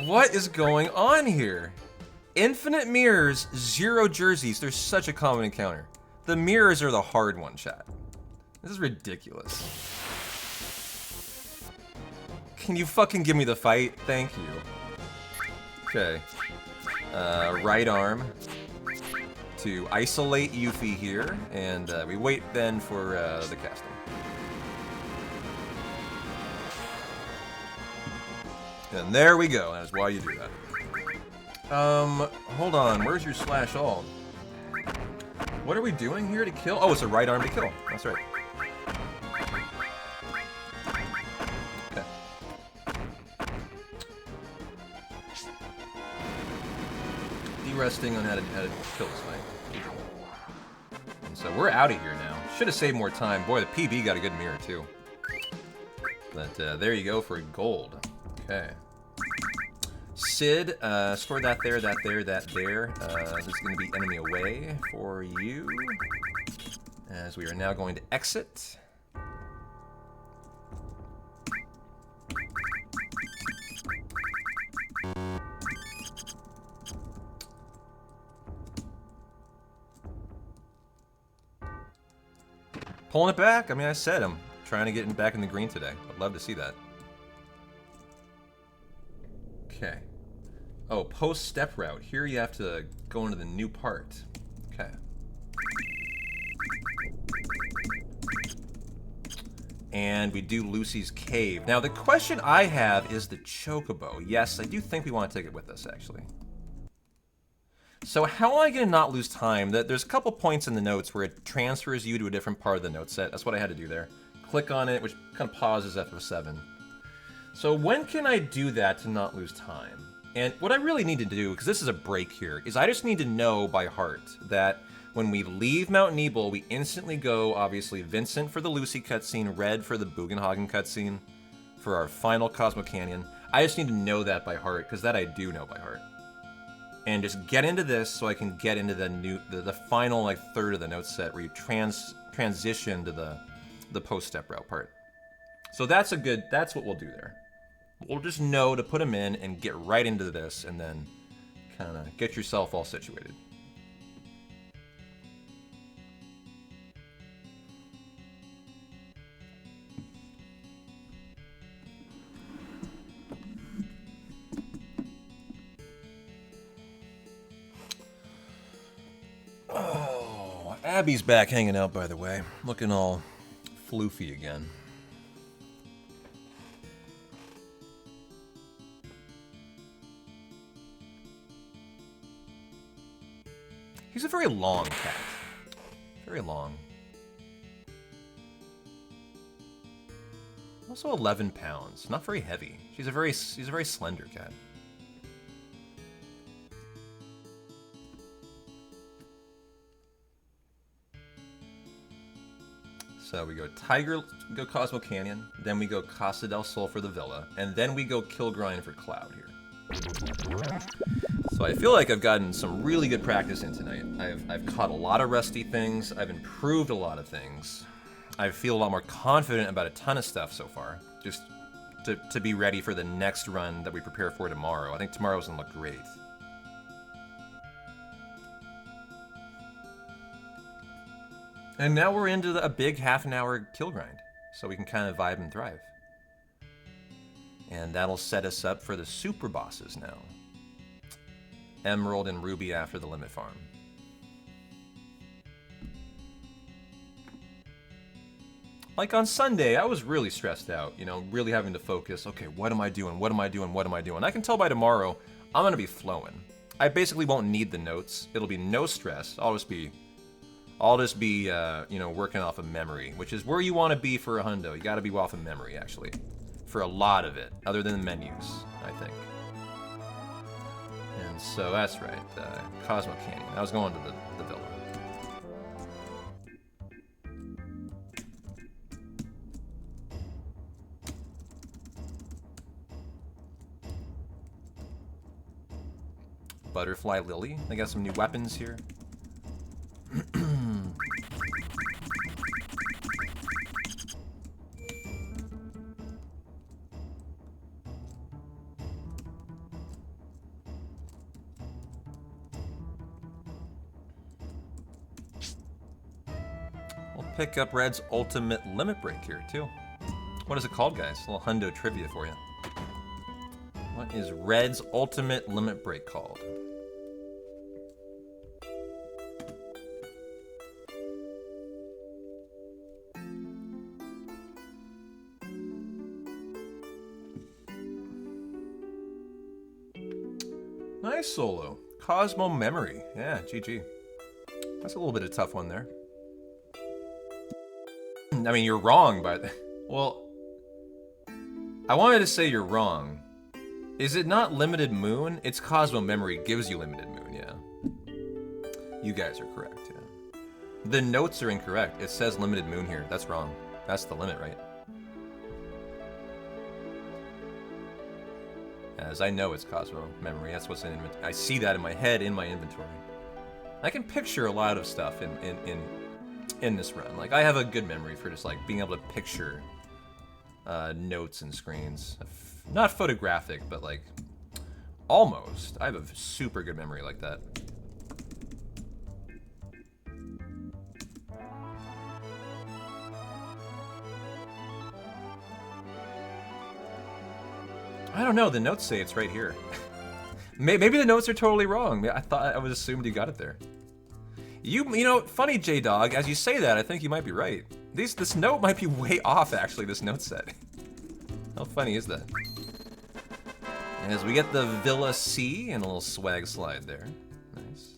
What is going on here? Infinite mirrors, 0 jerseys. There's such a common encounter. The mirrors are the hard one, chat. This is ridiculous. Can you fucking give me the fight? Thank you. Okay. Right arm to isolate Yuffie here, and we wait then for the casting. And there we go. That is why you do that. Hold on. Where's your slash all? What are we doing here to kill? Oh, it's a right arm to kill. That's right. Okay. De-resting on how to kill this thing. And so we're out of here now. Should have saved more time. Boy, the PB got a good mirror too. But there you go for gold. Okay. Sid, score that there, that there, that there. This is going to be enemy away for you. As we are now going to exit. Pulling it back. I mean, I said I'm trying to get back in the green today. I'd love to see that. Okay. Oh, post step route. Here you have to go into the new part. Okay. And we do Lucy's Cave. Now, the question I have is the Chocobo. Yes, I do think we want to take it with us, actually. So how am I going to not lose time? There's a couple points in the notes where it transfers you to a different part of the note set. That's what I had to do there. Click on it, which kind of pauses FF7. So when can I do that to not lose time? And what I really need to do, because this is a break here, is I just need to know by heart that when we leave Mount Nebel, we instantly go, obviously, Vincent for the Lucy cutscene, Red for the Bugenhagen cutscene, for our final Cosmo Canyon. I just need to know that by heart, because that I do know by heart. And just get into this so I can get into the final like third of the note set where you transition to the post-step route part. So that's what we'll do there. We'll just know to put them in and get right into this and then kind of get yourself all situated. Oh, Abby's back hanging out, by the way. Looking all floofy again. He's a very long cat. Very long. Also 11 pounds. Not very heavy. He's a very slender cat. So we go Tiger, we go Cosmo Canyon, then we go Casa del Sol for the villa, and then we go Kill Grind for Cloud here. So I feel like I've gotten some really good practice in tonight. I've caught a lot of rusty things, I've improved a lot of things. I feel a lot more confident about a ton of stuff so far, just to be ready for the next run that we prepare for tomorrow. I think tomorrow's gonna look great. And now we're into a big half-an-hour kill grind, so we can kind of vibe and thrive. And that'll set us up for the super bosses now. Emerald and Ruby after the Limit Farm. Like on Sunday, I was really stressed out, you know, really having to focus. Okay, what am I doing? What am I doing? What am I doing? I can tell by tomorrow, I'm gonna be flowing. I basically won't need the notes. It'll be no stress. I'll just be, you know, working off of memory, which is where you want to be for a hundo. You got to be off of memory, actually, for a lot of it, other than the menus, I think. And so that's right, Cosmo Canyon. I was going to the villa. Butterfly Lily. They got some new weapons here. We'll pick up Red's ultimate limit break here too. What is it called, guys? A little hundo trivia for you. What is Red's ultimate limit break called? Nice solo. Cosmo Memory. Yeah, GG. That's a little bit of a tough one there. I mean, you're wrong, but... Well... I wanted to say you're wrong. Is it not Limited Moon? It's Cosmo Memory gives you Limited Moon, yeah. You guys are correct, yeah. The notes are incorrect. It says Limited Moon here. That's wrong. That's the limit, right? As I know it's Cosmo Memory. That's what's in inventory. I see that in my head, in my inventory. I can picture a lot of stuff in this run. Like, I have a good memory for just, like, being able to picture notes and screens. Not photographic, but, like, almost. I have a super good memory like that. I don't know, the notes say it's right here. Maybe the notes are totally wrong. I would assumed you got it there. You know, funny J-Dog, as you say that, I think you might be right. This note might be way off, actually, this note set. How funny is that? As we get the Villa C and a little swag slide there. Nice.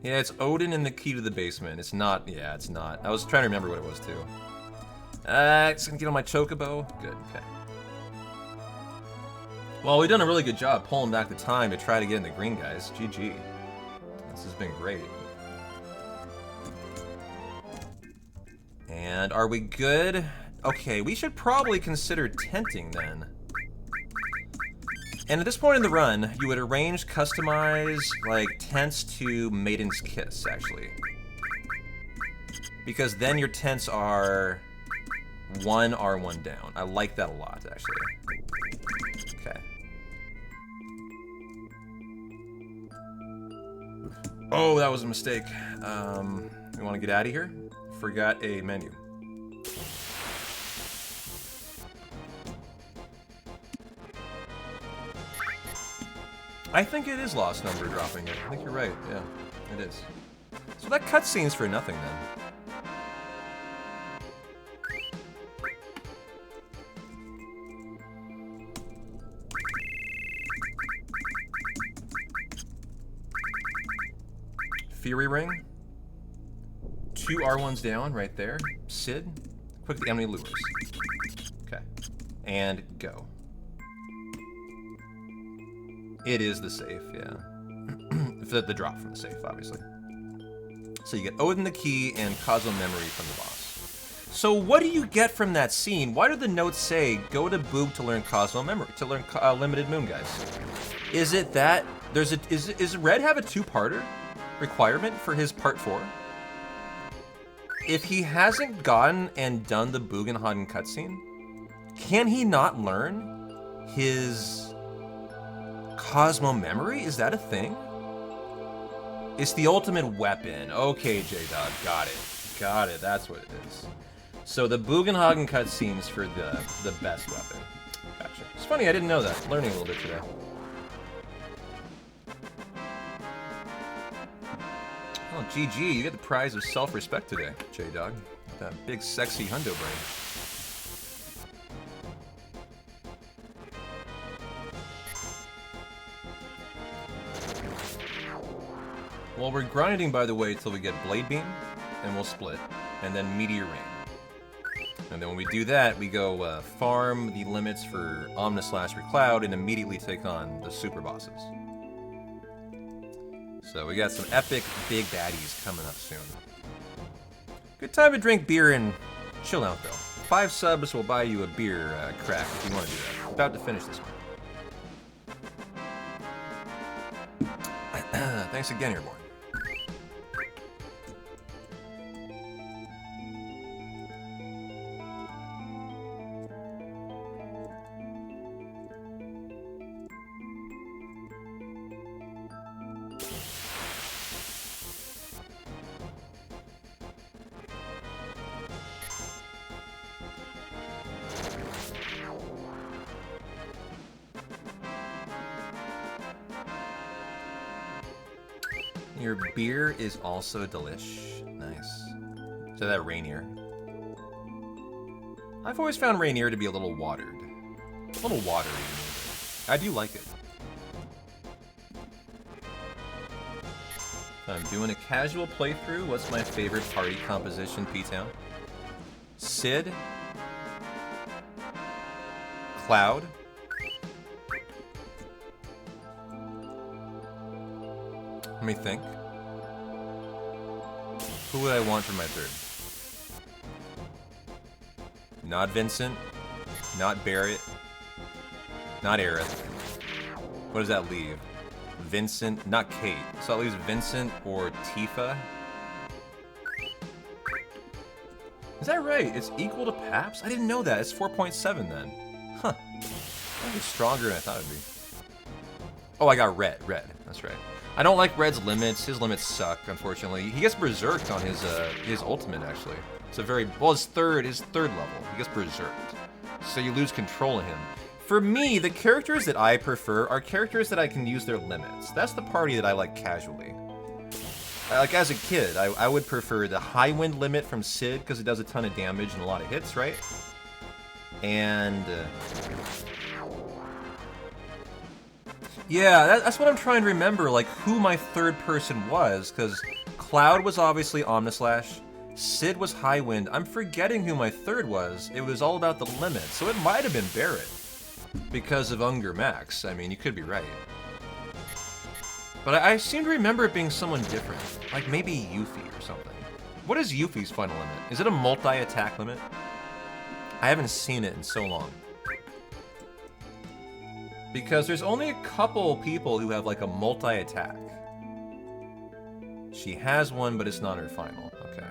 Yeah, it's Odin and the key to the basement. It's not, yeah, it's not. I was trying to remember what it was, too. It's gonna get on my chocobo. Good, okay. Well, we've done a really good job pulling back the time to try to get in the green, guys. GG. This has been great. And are we good? Okay, we should probably consider tenting then. And at this point in the run, you would arrange, customize, like, tents to Maiden's Kiss, actually. Because then your tents are... one R1 down. I like that a lot, actually. Okay. Oh, that was a mistake. We want to get out of here? Forgot a menu. I think it is lost number dropping it. I think you're right. Yeah, it is. So that cutscene's for nothing then. Fury Ring. 2 R1s down right there. Sid. Quickly empty lures. Okay. And go. It is the safe, yeah. the drop from the safe, obviously. So you get Odin the key and Cosmo Memory from the boss. So what do you get from that scene? Why do the notes say, go to Boog to learn Cosmo Memory, to learn Limited Moon, guys? Is it that, is Red have a 2-parter requirement for his part 4? If he hasn't gone and done the Bugenhagen cutscene, can he not learn his Cosmo Memory? Is that a thing? It's the ultimate weapon. Okay, J-Dog, got it. Got it, that's what it is. So the Bugenhagen cutscene's for the best weapon. Gotcha. It's funny, I didn't know that. Learning a little bit today. Oh, GG, you get the prize of self-respect today, J-Dog. That big, sexy hundo brain. Well, we're grinding, by the way, till we get Blade Beam, and we'll split, and then Meteor Rain. And then when we do that, we go farm the limits for Omnislash or Cloud, and immediately take on the super bosses. So we got some epic big baddies coming up soon. Good time to drink beer and chill out, though. 5 subs will buy you a beer crack if you want to do that. About to finish this one. Thanks again, Airborne. Your beer is also delish. Nice. So that Rainier. I've always found Rainier to be a little watered. A little watery. I do like it. I'm doing a casual playthrough. What's my favorite party composition, P-Town? Sid. Cloud. Let me think. Who would I want for my third? Not Vincent. Not Barrett. Not Aerith. What does that leave? Vincent. Not Kate. So that leaves Vincent or Tifa. Is that right? It's equal to Paps? I didn't know that. It's 4.7 then. Huh. That'd be stronger than I thought it'd be. Oh, I got Red. Red. That's right. I don't like Red's limits. His limits suck, unfortunately. He gets berserked on his ultimate, actually. It's a very well, his third level. He gets berserked, so you lose control of him. For me, the characters that I prefer are characters that I can use their limits. That's the party that I like casually. Like as a kid, I would prefer the High Wind limit from Sid because it does a ton of damage and a lot of hits, right? And yeah, that's what I'm trying to remember, like, who my third person was, because Cloud was obviously Omnislash, Sid was High Wind, I'm forgetting who my third was, it was all about the limit, so it might have been Barrett, because of Unger Max, I mean, you could be right. But I seem to remember it being someone different, like maybe Yuffie or something. What is Yuffie's final limit? Is it a multi-attack limit? I haven't seen it in so long. Because there's only a couple people who have like a multi-attack. She has one, but it's not her final. Okay.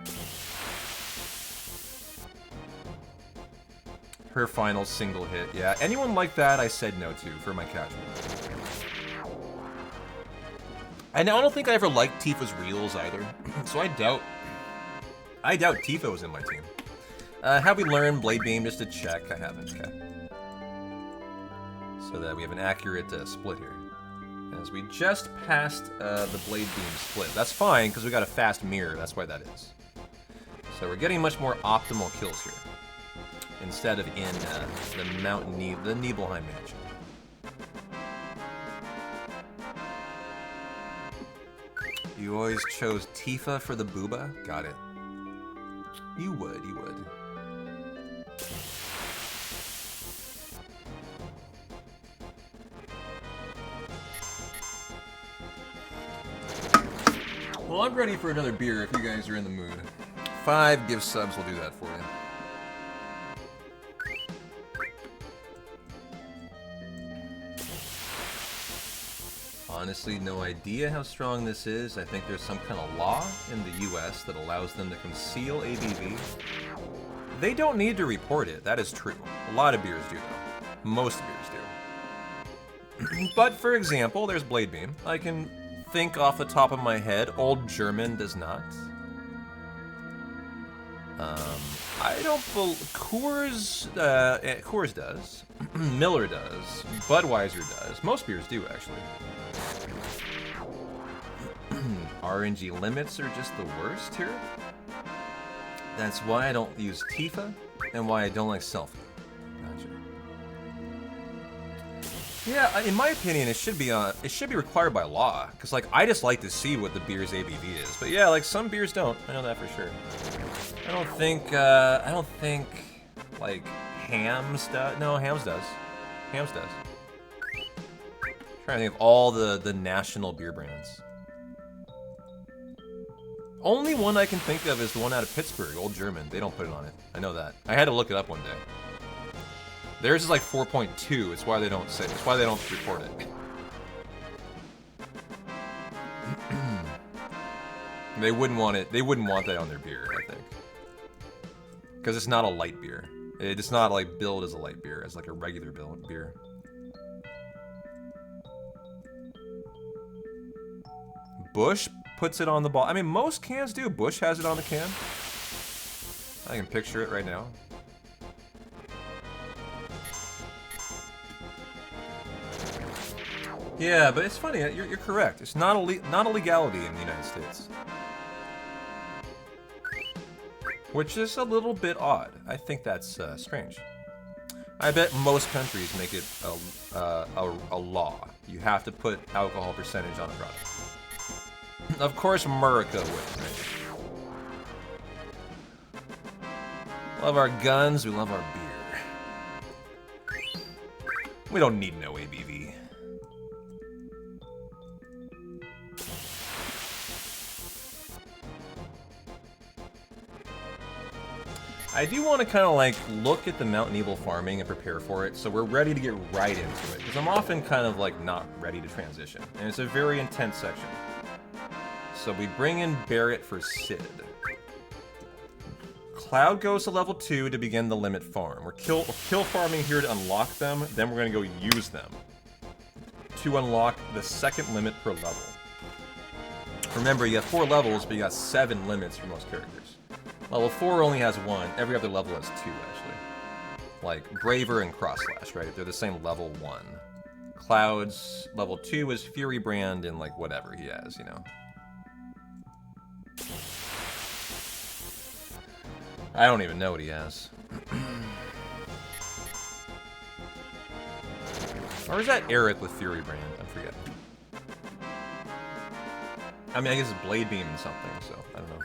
Her final single hit. Yeah, anyone like that I said no to for my casual. And I don't think I ever liked Tifa's reels either. So I doubt Tifa was in my team. Have we learned Blade Beam just to check? I haven't. Okay. So that we have an accurate split here. As we just passed the Blade Beam split. That's fine, because we got a fast mirror. That's why that is. So we're getting much more optimal kills here. Instead of in the Nibelheim Mansion. You always chose Tifa for the booba? Got it. You would. Well, I'm ready for another beer if you guys are in the mood. 5 give subs will do that for you. Honestly, no idea how strong this is. I think there's some kind of law in the US that allows them to conceal ABV. They don't need to report it, that is true. A lot of beers do though. Most beers do. But for example, there's Blade Beam. I can think off the top of my head, Old German does not. I don't believe Coors does. Miller does. Budweiser does. Most beers do, actually. RNG limits are just the worst here. That's why I don't use Tifa, and why I don't like Selfie. Gotcha. Yeah, in my opinion, it should be required by law. Cause like I just like to see what the beer's ABV is. But yeah, like some beers don't. I know that for sure. I don't think like Hams does. No, Hams does. Hams does. Trying to think of all the national beer brands. Only one I can think of is the one out of Pittsburgh, Old German. They don't put it on it. I know that. I had to look it up one day. Theirs is like 4.2. It's why they don't say. It's why they don't report it. They wouldn't want it. They wouldn't want that on their beer, I think, because it's not a light beer. It's not like billed as a light beer. It's like a regular beer. Bush puts it on the bottle. I mean, most cans do. Bush has it on the can. I can picture it right now. Yeah, but it's funny. You're correct. It's not a legality in the United States, which is a little bit odd. I think that's strange. I bet most countries make it a law. You have to put alcohol percentage on a product. Of course, America would. Right? Love our guns. We love our beer. We don't need no ABV. I do want to kind of like look at the Mountain Evil farming and prepare for it, so we're ready to get right into it, because I'm often kind of like not ready to transition, and it's a very intense section. So we bring in Barrett for Sid. Cloud goes to level 2 to begin the limit farm. We're kill farming here to unlock them, then we're going to go use them to unlock the second limit per level. Remember, you have 4 levels, but you got 7 limits for most characters. Level 4 only has 1. Every other level has 2, actually. Like Braver and Crossslash, right? They're the same level 1. Cloud's level 2 is Fury Brand and like whatever he has, you know. I don't even know what he has. Or is that Aerith with Fury Brand? I forget. I mean, I guess it's Blade Beam and something, so I don't know.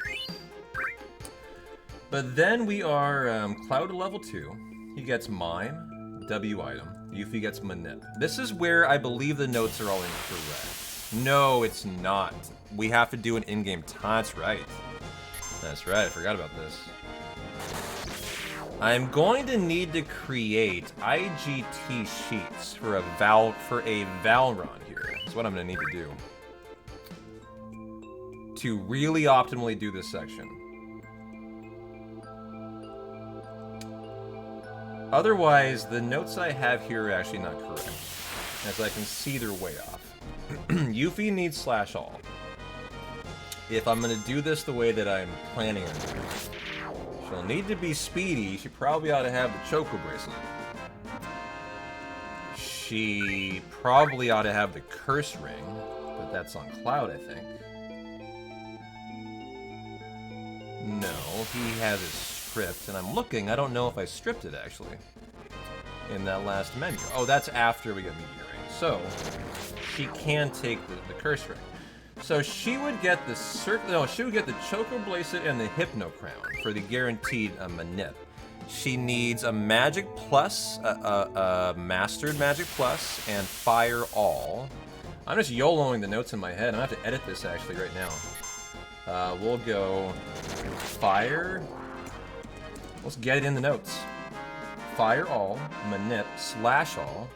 But then we are Cloud to level 2. He gets Mime, W item. Yuffie gets Manip. This is where I believe the notes are all incorrect. No, it's not. We have to do an in-game time. That's right. That's right. I forgot about this. I'm going to need to create IGT sheets for a Valron here. That's what I'm going to need to do to really optimally do this section. Otherwise, the notes I have here are actually not correct, as I can see they're way off. Yuffie needs slash all. If I'm going to do this the way that I'm planning on doing it, she'll need to be speedy. She probably ought to have the Choco Bracelet. She probably ought to have the Curse Ring, but that's on Cloud, I think. No, he has his stripped, and I'm looking. I don't know if I stripped it, actually, in that last menu. Oh, that's after we get Meteorite. So, she can take the Curse Ring. So she would get the she would get the Choco Bracelet and the Hypno Crown for the guaranteed Manip. She needs a Magic Plus, a Mastered Magic Plus, and Fire All. I'm just YOLOing the notes in my head. I'm gonna have to edit this actually right now. We'll go Fire. Let's get it in the notes. Fire All, Manip, Slash All.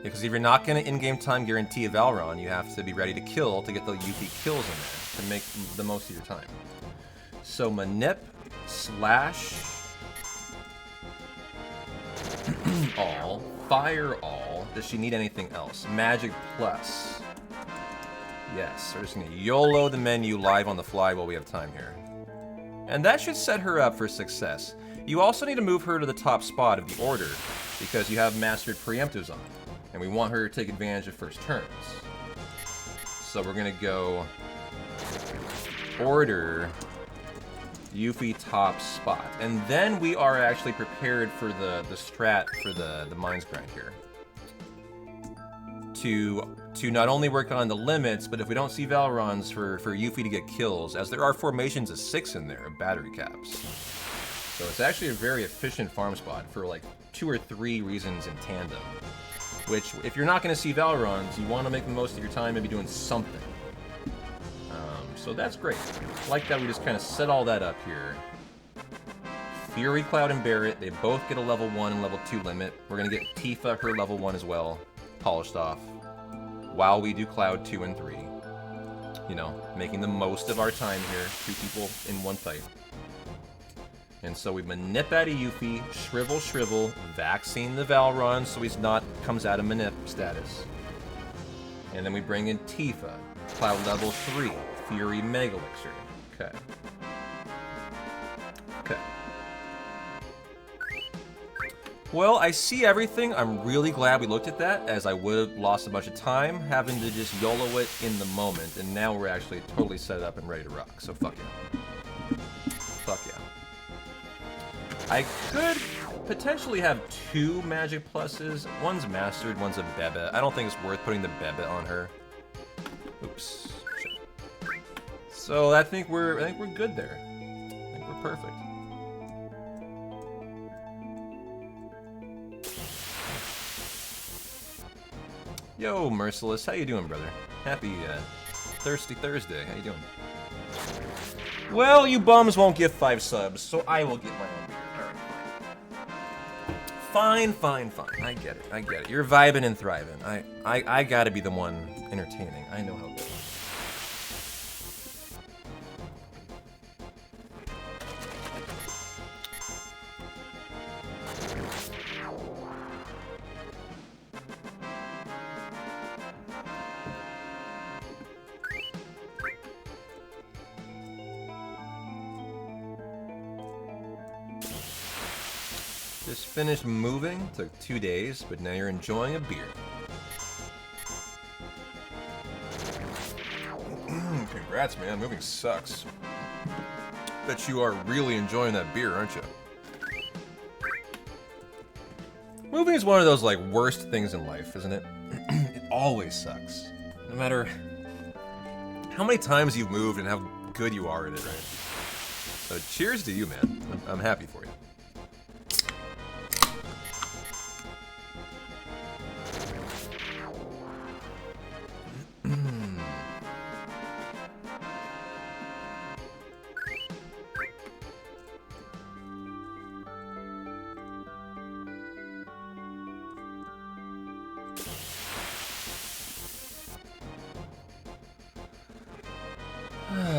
Because if you're not going to in-game time guarantee a Valron, you have to be ready to kill to get the Yuffie kills in there to make the most of your time. So Manip, Slash, All, Fire All. Does she need anything else? Magic Plus. Yes, we're just going to YOLO the menu live on the fly while we have time here. And that should set her up for success. You also need to move her to the top spot of the order, because you have Mastered Preemptives on. And we want her to take advantage of first turns. So we're going to go order Yuffie top spot. And then we are actually prepared for the strat for the Mines Grind here. To not only work on the limits, but if we don't see Valrons for Yuffie to get kills, as there are formations of 6 in there of battery caps. So it's actually a very efficient farm spot for like 2 or 3 reasons in tandem. Which, if you're not going to see Valrons, you want to make the most of your time maybe doing something. So that's great. I like that we just kind of set all that up here. Fury, Cloud, and Barret, they both get a level 1 and level 2 limit. We're going to get Tifa her level 1 as well, polished off, while we do Cloud 2 and 3. You know, making the most of our time here. 2 people in one fight. And so we manip out of Yuffie, shrivel, vaccine the Valron so he's not, comes out of manip status. And then we bring in Tifa, Cloud level 3. Fury Mega Elixir. Okay. Okay. Well, I see everything. I'm really glad we looked at that, as I would have lost a bunch of time having to just YOLO it in the moment, and now we're actually totally set up and ready to rock, so fuck yeah. Fuck yeah. I could potentially have 2 magic pluses. One's mastered, one's a Bebe. I don't think it's worth putting the Bebe on her. Oops. So I think we're good there. I think we're perfect. Yo, Merciless, how you doing, brother? Happy Thirsty Thursday. How you doing? Well, you bums won't give 5 subs, so I will get my own beer. Alright, fine. I get it. You're vibing and thriving. I gotta be the one entertaining. I know how it goes. Just finished moving, took 2 days, but now you're enjoying a beer. Congrats, man, moving sucks. Bet you are really enjoying that beer, aren't you? Moving is one of those, like, worst things in life, isn't it? It always sucks. No matter how many times you've moved and how good you are at it, right? So cheers to you, man. I'm happy for you.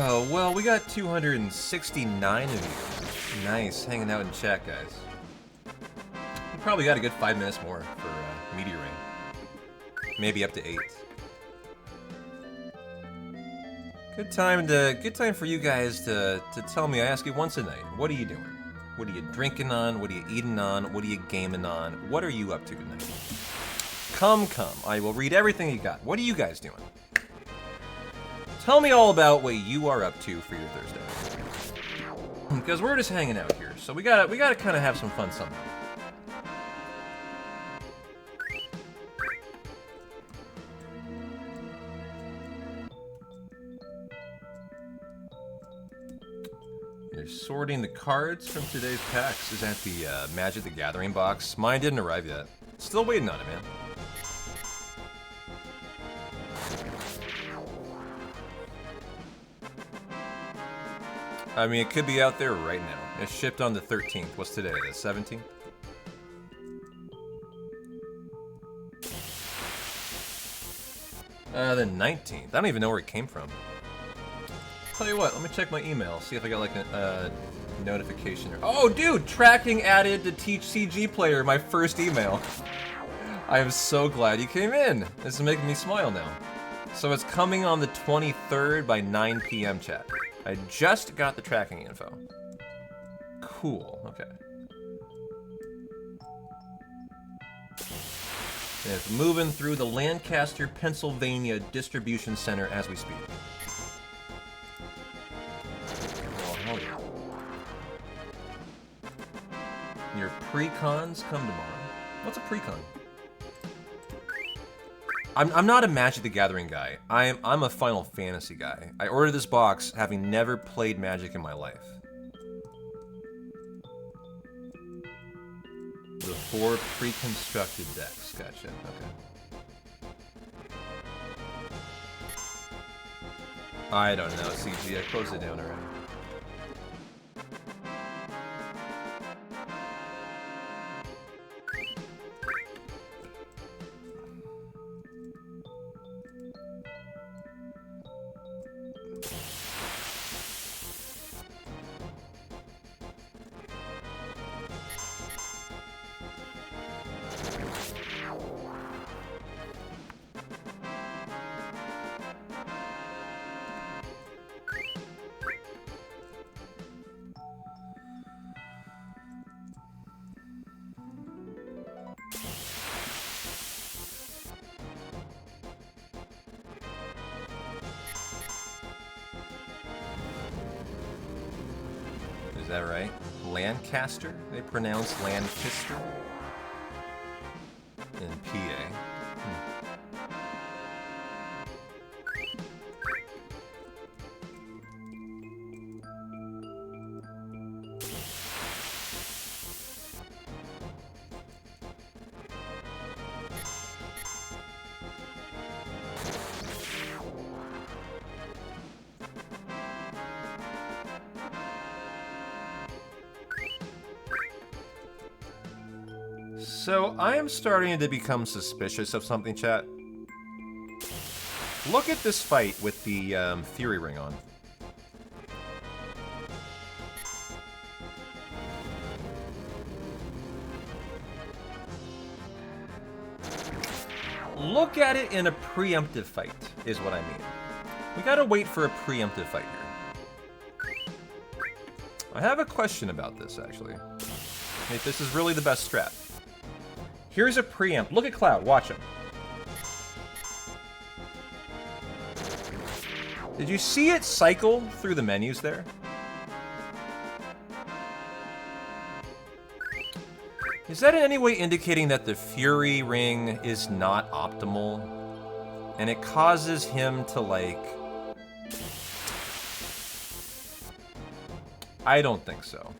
Oh, well, we got 269 of you. Nice, hanging out in chat, guys. We probably got a good 5 minutes more for Meteor Ring. Maybe up to 8. Good time for you guys to tell me. I ask you once a night, what are you doing? What are you drinking on? What are you eating on? What are you gaming on? What are you up to tonight? Come. I will read everything you got. What are you guys doing? Tell me all about what you are up to for your Thursday. Because we're just hanging out here, so we gotta kind of have some fun somehow. You're sorting the cards from today's packs. Is that the Magic the Gathering box? Mine didn't arrive yet. Still waiting on it, man. I mean, it could be out there right now. It shipped on the 13th. What's today? The 17th? The 19th. I don't even know where it came from. Tell you what, let me check my email, see if I got like a notification. Oh, dude! Tracking added to Teach CG Player, my first email. I am so glad you came in. This is making me smile now. So it's coming on the 23rd by 9 p.m. chat. I just got the tracking info. Cool, okay. And it's moving through the Lancaster, Pennsylvania distribution center as we speak. Oh, hell yeah. Precons come tomorrow. What's a precon? I'm not a Magic the Gathering guy. I'm a Final Fantasy guy. I ordered this box having never played Magic in my life. The 4 pre-constructed decks. Gotcha. Okay. I don't know, CG. I closed it down already. Is that right? Lancaster? They pronounce Lancaster in PA. So, I am starting to become suspicious of something, chat. Look at this fight with the Fury Ring on. Look at it in a preemptive fight, is what I mean. We gotta wait for a preemptive fight here. I have a question about this, actually. If this is really the best strat. Here's a preempt. Look at Cloud. Watch him. Did you see it cycle through the menus there? Is that in any way indicating that the Fury Ring is not optimal? And it causes him to, like... I don't think so.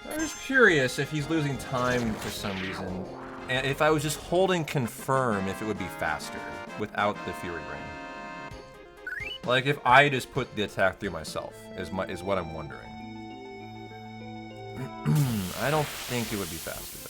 I'm just curious if he's losing time for some reason, and if I was just holding confirm, if it would be faster without the Fury Ring. Like if I just put the attack through myself, is what I'm wondering. I don't think it would be faster though.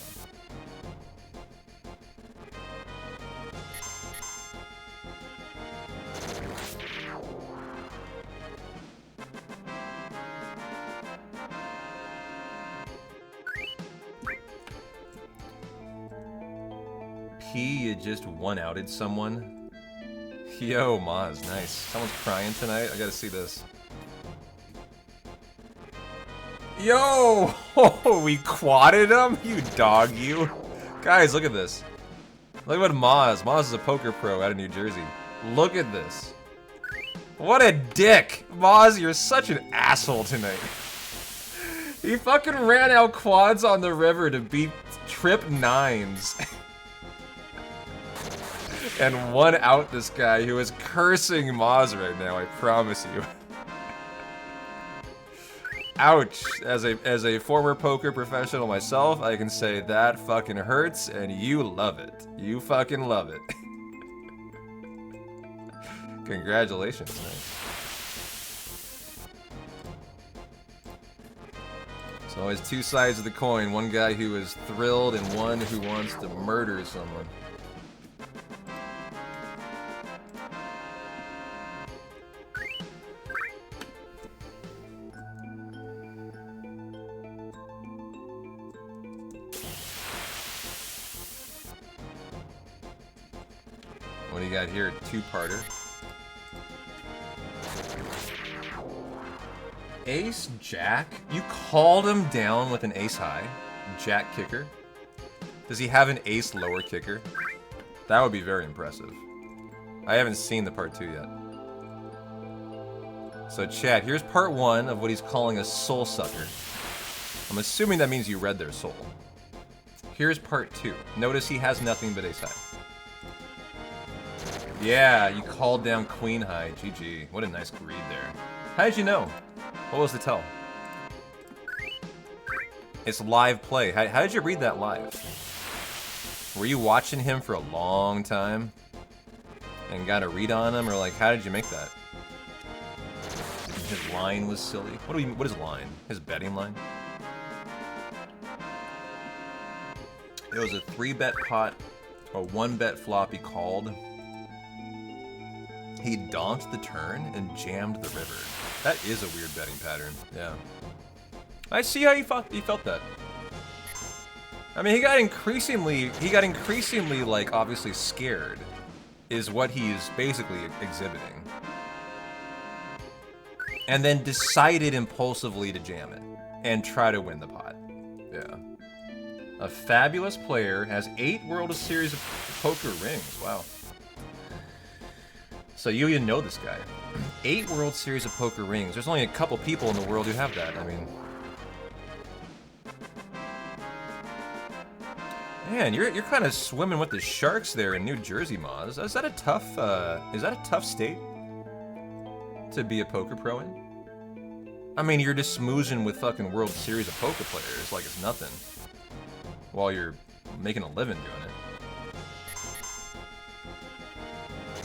You just one-outed someone. Yo, Maz, nice. Someone's crying tonight. I gotta see this. Yo! We quadded him? You dog, you. Guys, look at this. Look at Maz. Maz is a poker pro out of New Jersey. Look at this. What a dick. Maz, you're such an asshole tonight. He fucking ran out quads on the river to beat trip 9s. And one out this guy who is cursing Maz right now, I promise you. Ouch. As a former poker professional myself, I can say that fucking hurts and you love it. You fucking love it. Congratulations, man. There's always two sides of the coin. One guy who is thrilled and one who wants to murder someone. What do you got here? Two-parter. Ace Jack? You called him down with an ace high? Jack kicker? Does he have an ace lower kicker? That would be very impressive. I haven't seen the part 2 yet. So chat, here's part 1 of what he's calling a soul sucker. I'm assuming that means you read their soul. Here's part 2. Notice he has nothing but ace high. Yeah, you called down queen high. GG. What a nice read there. How did you know? What was the tell? It's live play. How did you read that live? Were you watching him for a long time and got a read on him, or like how did you make that? His line was silly. What is line? His betting line? It was a 3-bet pot, a 1-bet flop he called. He donked the turn and jammed the river. That is a weird betting pattern. Yeah. I see how you felt that. I mean, he got increasingly like obviously scared, is what he's basically exhibiting. And then decided impulsively to jam it and try to win the pot. Yeah. A fabulous player, has 8 World Series of Poker rings. Wow. So you even know this guy. 8 World Series of Poker rings. There's only a couple people in the world who have that. I mean, man, you're kind of swimming with the sharks there in New Jersey, Moz. Is that a tough state to be a poker pro in? I mean, you're just smoozing with fucking World Series of Poker players like it's nothing, while you're making a living doing it.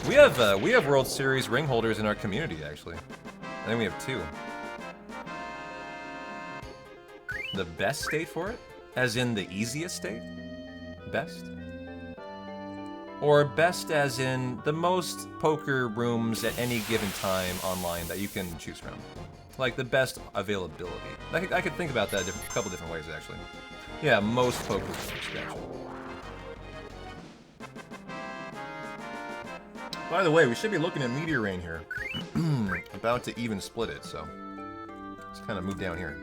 We have World Series ring holders in our community, actually. I think we have 2. The best state for it? As in the easiest state? Best? Or best as in the most poker rooms at any given time online that you can choose from? Like the best availability. I could think about that a couple different ways, actually. Yeah, most poker rooms, gotcha. By the way, we should be looking at Meteor Rain here. About to even split it, so let's kind of move down here.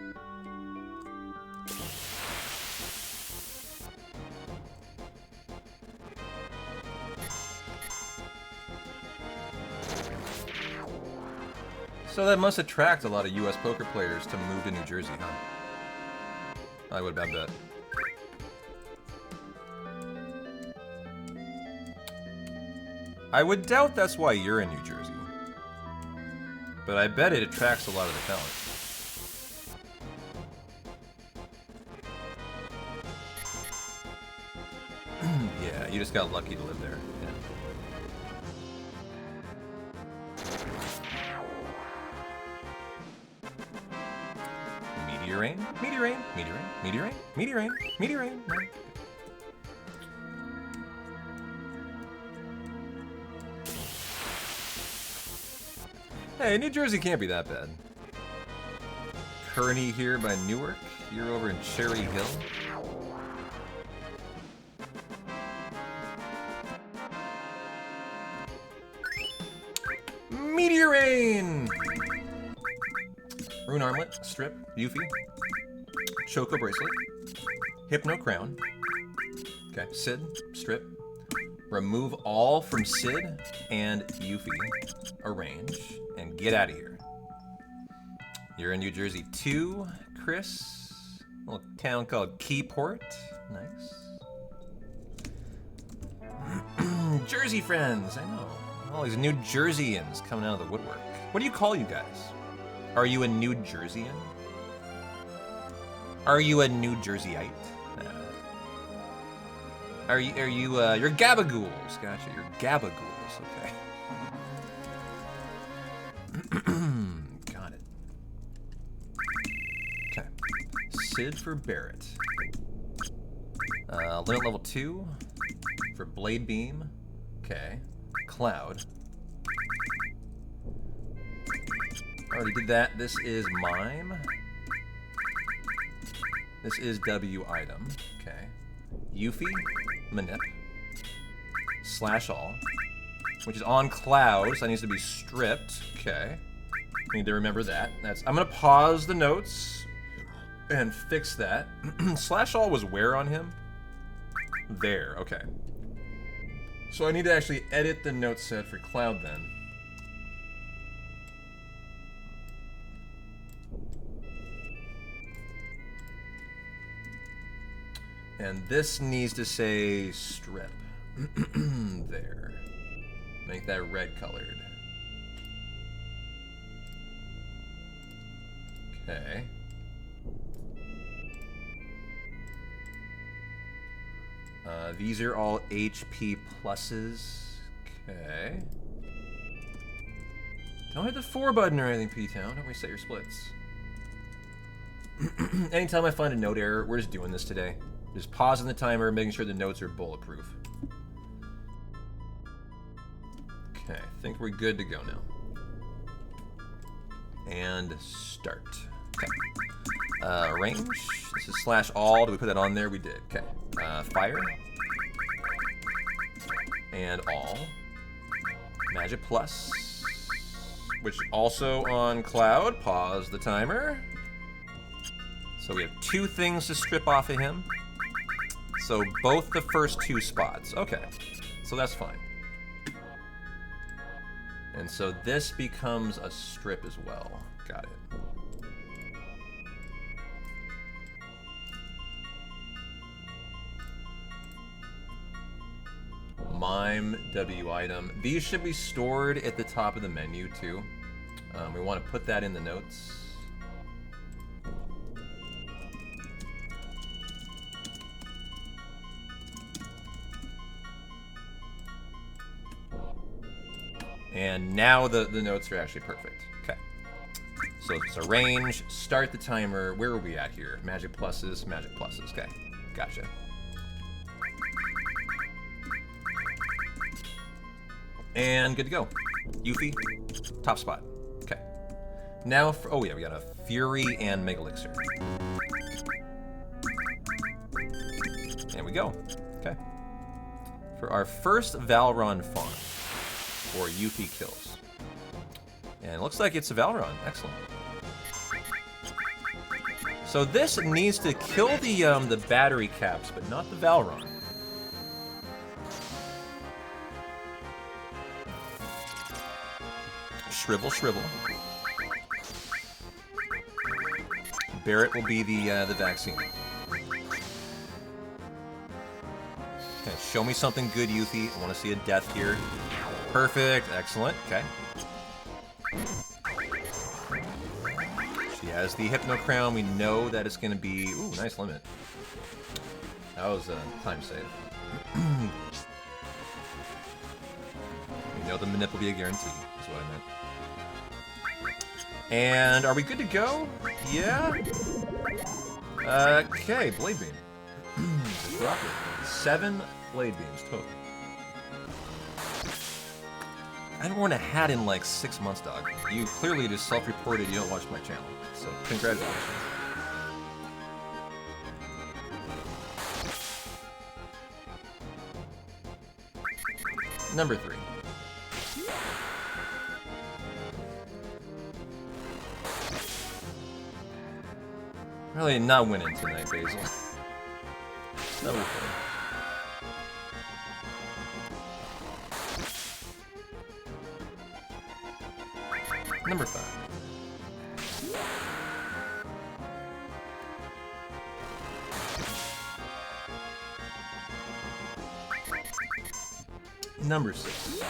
So that must attract a lot of US poker players to move to New Jersey, huh? I would bet. I would doubt that's why you're in New Jersey. But I bet it attracts a lot of the talent. Yeah, you just got lucky to live there. Yeah. Meteor rain, meteor rain, meteor rain, meteor rain, meteor rain, meteor rain. Hey, New Jersey can't be that bad. Kearney here by Newark. You're over in Cherry Hill. Meteor Rain! Rune Armlet, Strip, Yuffie. Choco Bracelet. Hypno Crown. Okay, Sid, Strip. Remove all from Sid and Yuffie. Arrange. And get out of here. You're in New Jersey too, Chris. A little town called Keyport. Nice. Jersey friends, I know. All these New Jerseyans coming out of the woodwork. What do you call you guys? Are you a New Jerseyan? Are you a New Jerseyite? Are you, you're Gabagools. Gotcha, you're Gabagools, okay. Got it. Okay. Sid for Barrett. Limit level 2 for Blade Beam. Okay. Cloud. Already did that. This is Mime. This is W item. Okay. Yuffie. Manip. Slash all. Which is on Cloud, so that needs to be stripped. Okay. Need to remember that. I'm gonna pause the notes and fix that. Slash all was where on him? There, okay. So I need to actually edit the note set for Cloud then. And this needs to say strip. There. Make that red colored. Okay. These are all HP pluses. Okay. Don't hit the 4 button or anything, P-Town. Don't reset your splits. Anytime I find a note error, we're just doing this today. Just pausing the timer, making sure the notes are bulletproof. Okay, I think we're good to go now. And start. Okay. Range. This is /all. Did we put that on there? We did. Okay. Fire. And all. Magic plus. Which also on cloud. Pause the timer. So we have 2 things to strip off of him. So both the first 2 spots. Okay. So that's fine. And so this becomes a strip as well. Got it. Mime W item. These should be stored at the top of the menu too. We want to put that in the notes. And now the notes are actually perfect. Okay. So it's a range, start the timer. Where are we at here? Magic pluses, magic pluses. Okay, gotcha. And good to go. Yuffie, top spot. Okay. Now, for, oh yeah, we got a Fury and Mega Elixir. There we go. Okay. For our first Valron farm. Or Yuffie kills. And it looks like it's a Valron. Excellent. So this needs to kill the battery caps, but not the Valron. Shrivel, shrivel. Barret will be the vaccine. Okay, show me something good, Yuffie. I want to see a death here. Perfect. Excellent. Okay. She has the Hypno Crown. We know that it's going to be... Ooh, nice limit. That was a time save. We know the Manip will be a guarantee, is what I meant. And are we good to go? Yeah? Okay, Blade Beam. Drop it. 7 Blade Beams total. I haven't worn a hat in like 6 months, dog. You clearly just self-reported you don't watch my channel. So, congratulations. Number 3. Really not winning tonight, Basil. Number 3. Number 5. Number 6.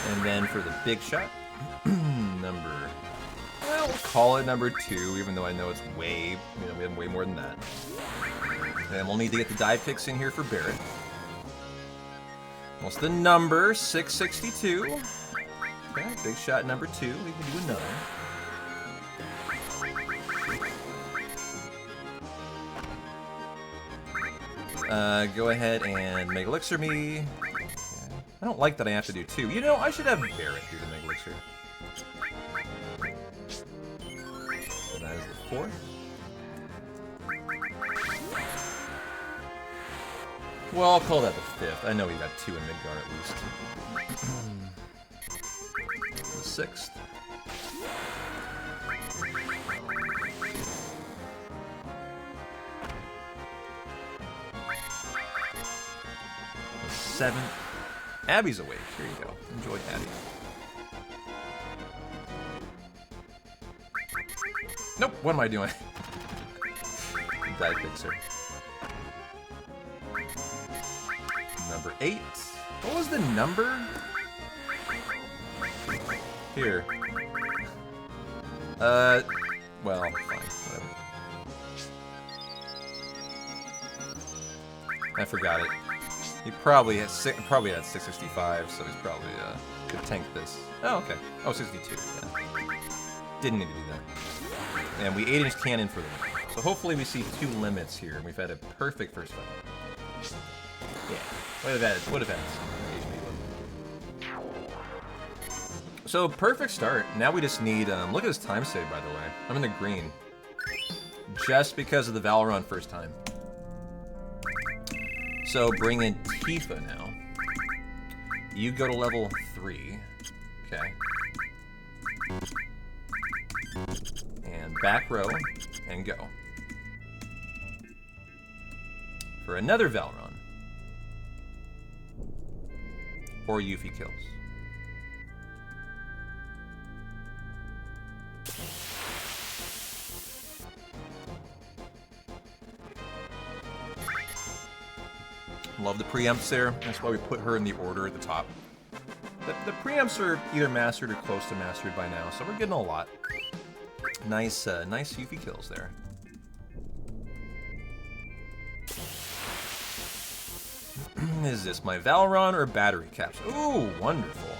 And then for the big shot, number... Well, we'll call it number 2, even though I know it's way... we have way more than that. And we'll need to get the dive picks in here for Barret. What's the number? 662. Okay, big shot number 2. We can do another. Go ahead and Mega Elixir me. I don't like that I have to do 2. You know, I should have Barret do the Mega Elixir. So that is the 4th. Well, I'll call that the 5th. I know we got 2 in Midgar at least. The 6th. The 7th. Abby's awake. Here you go. Enjoy Abby. Nope, what am I doing? Die fixer. Number 8. What was the number? Here. Well, fine, whatever. I forgot it. He probably had 665, so he's probably could tank this. Oh, okay. Oh, 62. Yeah. Didn't need to do that. And we 8-inch cannon for them. So hopefully we see 2 limits here, and we've had a perfect first fight. Yeah. Would have had some HP. So perfect start. Now we just need. Look at this time save, by the way. I'm in the green. Just because of the Valorant first time. So bring in Tifa now. You go to level 3. Okay. And back row and go. For another Valron. Or Yuffie kills. Love the preempts there. That's why we put her in the order at the top. The preempts are either mastered or close to mastered by now, so we're getting a lot. Nice, nice Yuffie kills there. Is this my Valron or battery caps? Ooh, wonderful.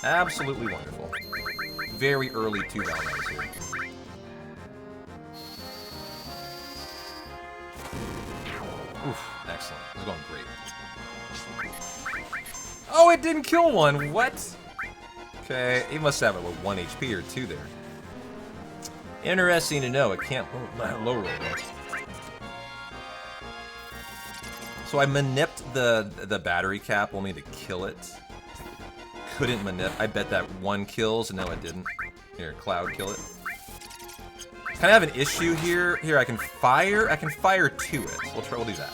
Absolutely wonderful. Very early 2 Valrons here. Oof, excellent. This is going great. Oh, it didn't kill one. What? Okay, he must have it with 1 HP or 2 there. Interesting to know. It can't low roll though. So I manipped the battery cap only to kill it. Couldn't manip. I bet that 1 kills, and no, it didn't. Here, Cloud, kill it. Kind of have an issue here. Here, I can fire to it. We'll do that.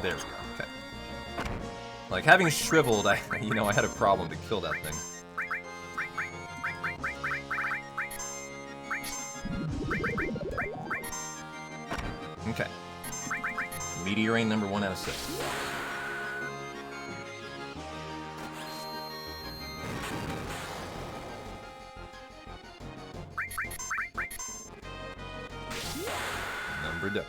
There we go. Okay. Like having shriveled, I had a problem to kill that thing. Okay. Meteorine number 1 out of 6. Number dose.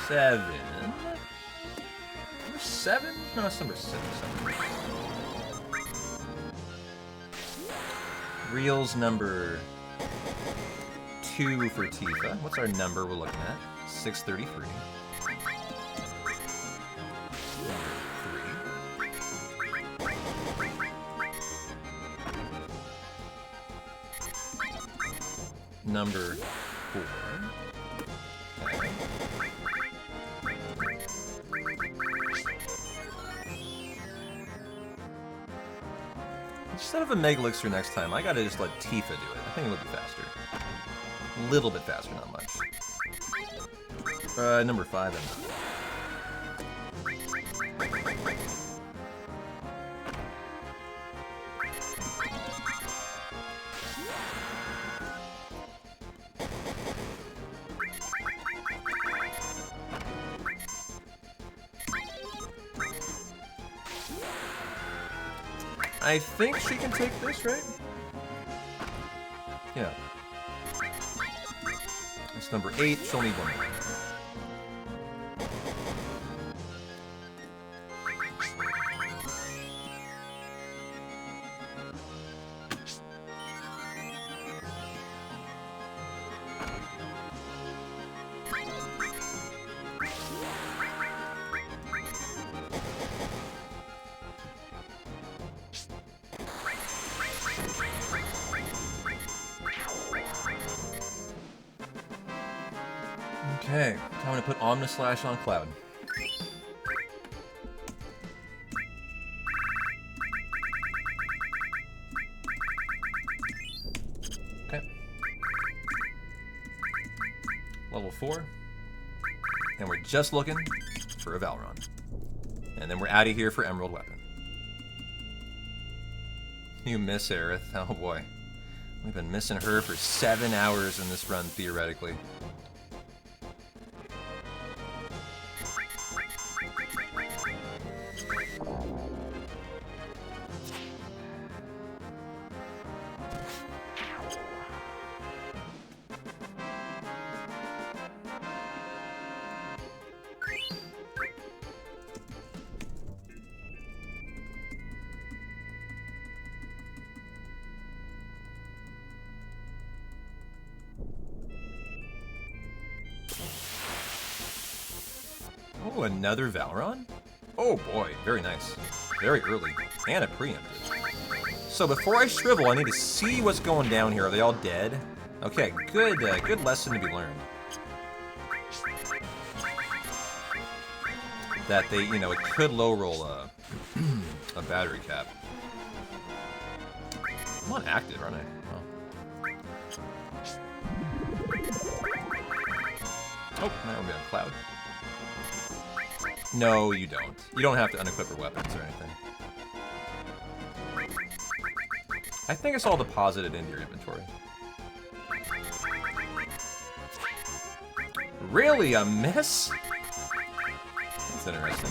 Seven. Number 7? No, it's number 6. Reels number 2 for Tifa. What's our number we're looking at? 633. Number 4. Okay. Instead of a Mega Elixir next time, I gotta just let Tifa do it. I think it would be faster. A little bit faster, not much. Number 5 then. I think she can take this, right? Yeah. It's number 8. She'll need 1 more. Okay, time to put Omnislash on Cloud. Okay. Level 4. And we're just looking for a Valron. And then we're out of here for Emerald Weapon. You miss Aerith. Oh boy. We've been missing her for 7 hours in this run, theoretically. Oh, another Valron? Oh boy, very nice. Very early. And a preemptive. So before I shrivel, I need to see what's going down here. Are they all dead? Okay, good good lesson to be learned. That they, you know, it could low roll a battery cap. I'm on active, aren't I? Oh, now we'll be on Cloud. No, you don't. You don't have to unequip your weapons or anything. I think it's all deposited into your inventory. Really? A miss? That's interesting.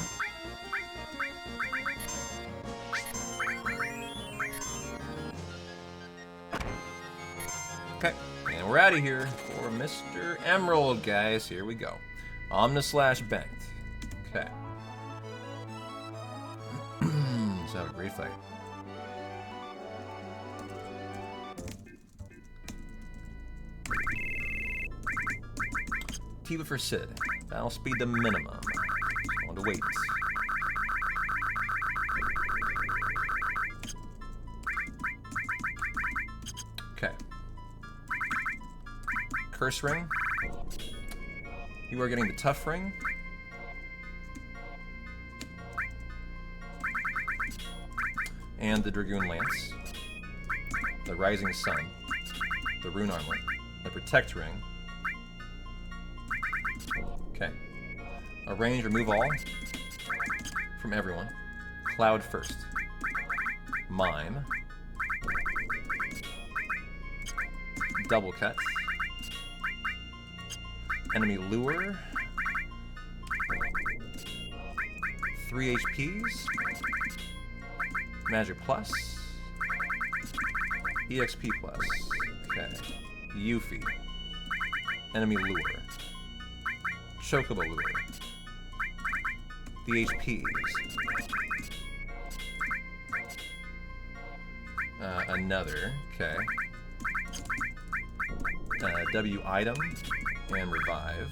Okay, and we're out of here for Mr. Emerald, guys. Here we go. Omnislash banked. Okay. Let's have a great fight. Tiva for Sid. Battle speed the minimum. I want to wait. Okay. Curse Ring. You are getting the Tough Ring. And the Dragoon Lance. The Rising Sun. The Rune Armlet. The Protect Ring. Okay. Arrange, remove all. From everyone. Cloud first. Mime. Double cut. Enemy lure. 3 HPs. Magic plus. EXP plus. Okay. Yuffie. Enemy lure. Chocobo lure. The HPs. Another. Okay. W item and revive.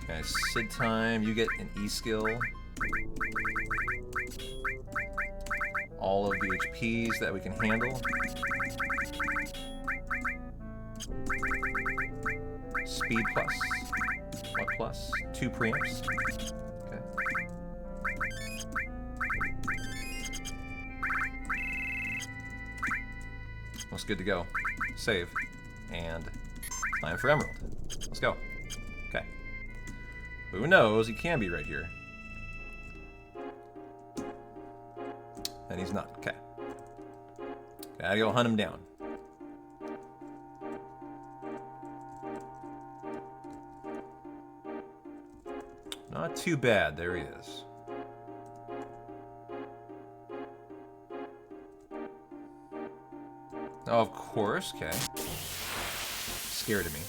Okay, Sid time. You get an E skill. All of the HPs that we can handle. Speed plus. What plus? 2 preamps. Okay. Looks good to go. Save. And time for Emerald. Let's go. Okay. Who knows? He can be right here. And he's not. Okay. Gotta go hunt him down. Not too bad. There he is. Oh, of course. Okay. Scared of me.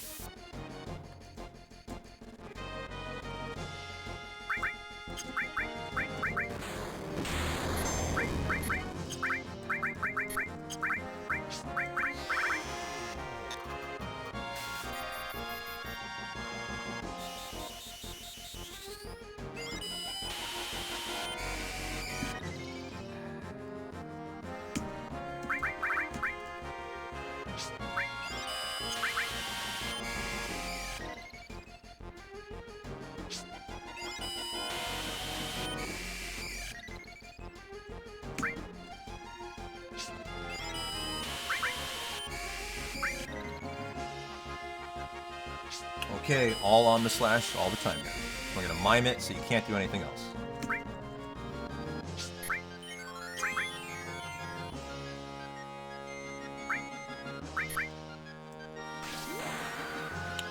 Okay, all on the slash all the time here. We're gonna mime it so you can't do anything else.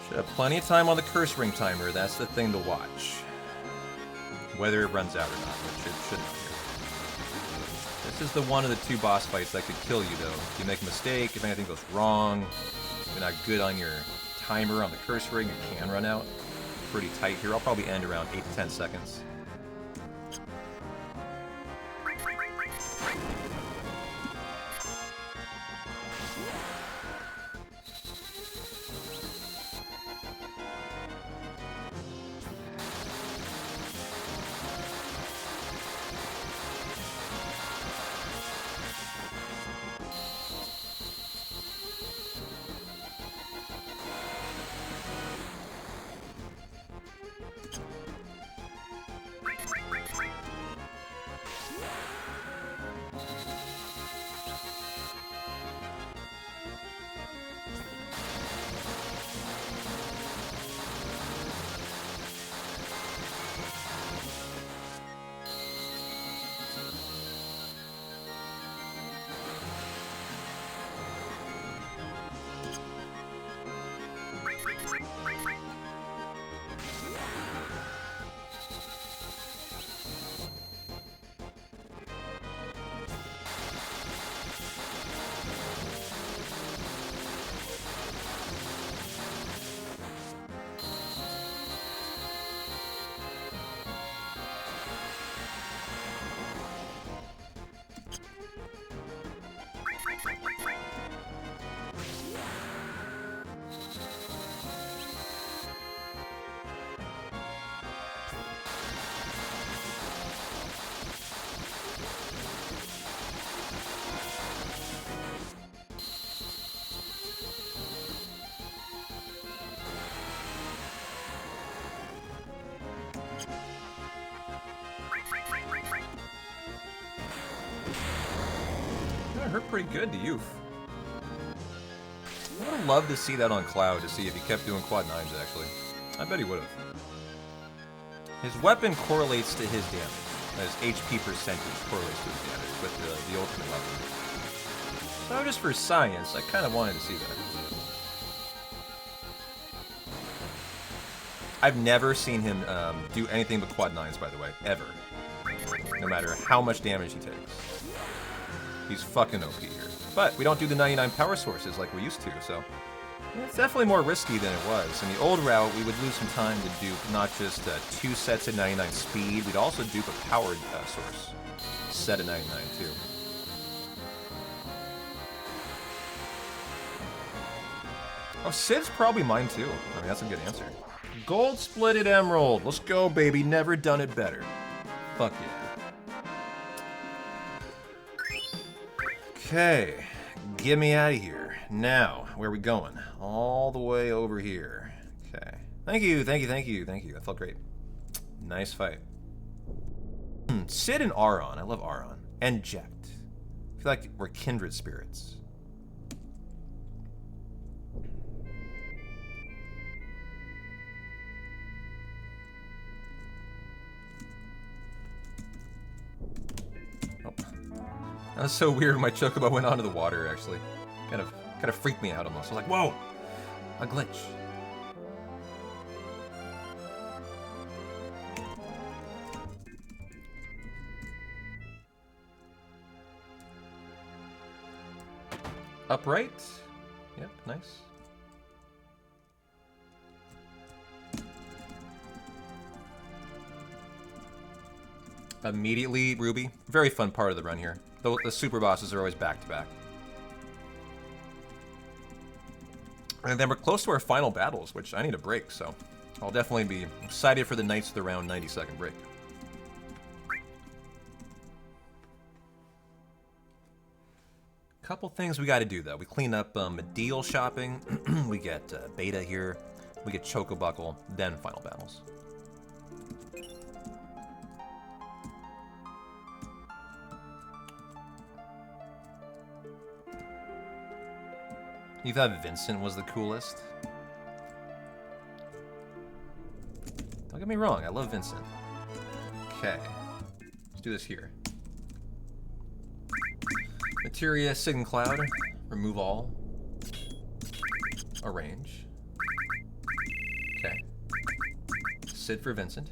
Should have plenty of time on the curse ring timer. That's the thing to watch. Whether it runs out or not, which it shouldn't here. This is the one of the two boss fights that could kill you, though. If you make a mistake, if anything goes wrong, you're not good on your timer on the curse ring, it can run out. Pretty tight here. I'll probably end around 8 to 10 seconds. That hurt pretty good to you. I would have loved to see that on Cloud to see if he kept doing quad 9s, actually. I bet he would have. His weapon correlates to his damage. His HP percentage correlates to his damage with the ultimate weapon. So just for science, I kind of wanted to see that. I've never seen him do anything but quad 9s, by the way, ever. No matter how much damage he takes. He's fucking OP here. But we don't do the 99 power sources like we used to, so it's definitely more risky than it was. In the old route, we would lose some time to dupe not just 2 sets of 99 speed, we'd also dupe a powered source set of 99 too. Oh, Sid's probably mine too. I mean, that's a good answer. Gold splitted emerald. Let's go, baby. Never done it better. Fuck yeah. Okay, get me out of here. Now, where are we going? All the way over here. Okay. Thank you, thank you, thank you, thank you. That felt great. Nice fight. Sid and Aron. I love Aron. And Jekt. I feel like we're kindred spirits. That was so weird. My chocobo went onto the water. Actually, kind of freaked me out almost. I was like, "Whoa, a glitch." Upright. Yep, nice. Immediately, Ruby. Very fun part of the run here. The super bosses are always back-to-back. And then we're close to our final battles, which I need a break, so I'll definitely be excited for the Knights of the Round 90-second break. Couple things we got to do, though. We clean up Medial shopping. We get Beta here. We get Chocobuckle, then final battles. You thought Vincent was the coolest? get me wrong, I love Vincent. Okay. Let's do this here. Materia, Sign Cloud. Remove all. Arrange. Okay. Sid for Vincent.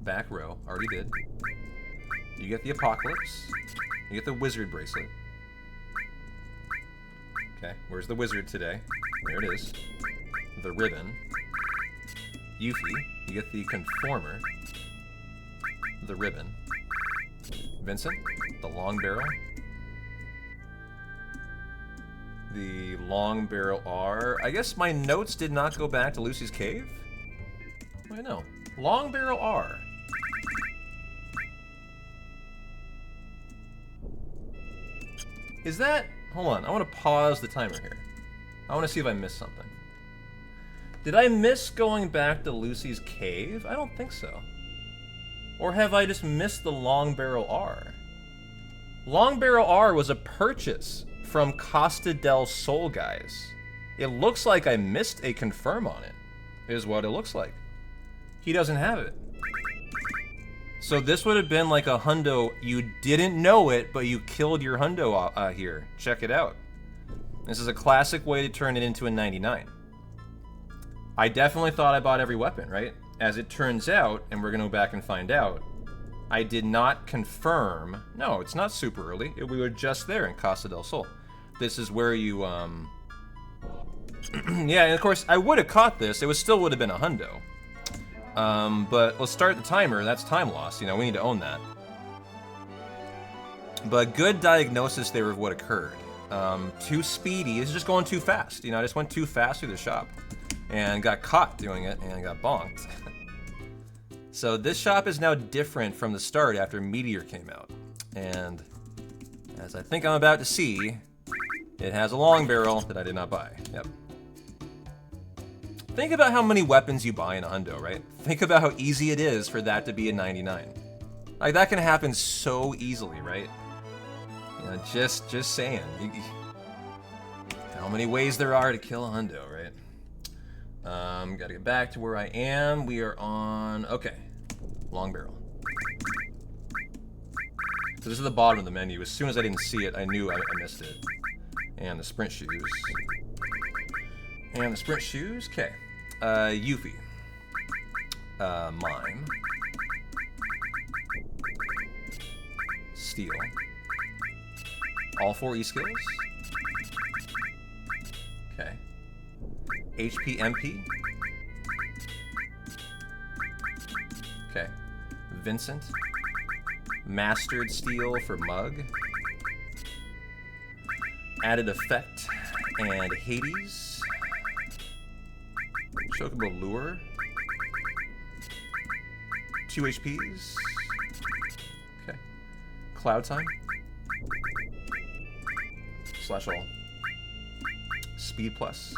Back row. Already did. You get the Apocalypse. You get the Wizard Bracelet. Okay. Where's the Wizard today? There it is. The Ribbon. Yuffie. You get the Conformer. The Ribbon. Vincent. The Long Barrel. The Long Barrel R. I guess my notes did not go back to Lucy's Cave? Wait, no. Long Barrel R. Is that... Hold on, I want to pause the timer here. I want to see if I missed something. Did I miss going back to Lucy's Cave? I don't think so. Or have I just missed the Long Barrel R? Long Barrel R was a purchase from Costa del Sol, guys. It looks like I missed a confirm on it, is what it looks like. He doesn't have it. So this would have been like a hundo. You didn't know it, but you killed your hundo here. Check it out. This is a classic way to turn it into a 99. I definitely thought I bought every weapon, right? As it turns out, and we're going to go back and find out, I did not confirm. No, it's not super early. We were just there in Costa del Sol. This is where you, yeah, and of course, I would have caught this. It still would have been a hundo. But let's start the timer. That's time loss. You know, we need to own that. But good diagnosis there of what occurred. Too speedy. It's just going too fast. You know, I just went too fast through the shop. And got caught doing it, and got bonked. So this shop is now different from the start after Meteor came out. And as I think I'm about to see, it has a long barrel that I did not buy. Yep. Think about how many weapons you buy in a hundo, right? Think about how easy it is for that to be a 99. Like, that can happen so easily, right? You know, just saying. How many ways there are to kill a hundo, right? Gotta get back to where I am. We are on, okay, long barrel. So this is the bottom of the menu. As soon as I didn't see it, I knew I missed it. And the sprint shoes. And the sprint shoes, okay. Yuffie. Mime. Steel. All 4 E-skills. Okay. HP MP. Okay. Vincent. Mastered Steel for Mug. Added Effect and Hades. Chocobo Lure. 2 HPs. Okay. Cloud Time. Slash all. Speed Plus.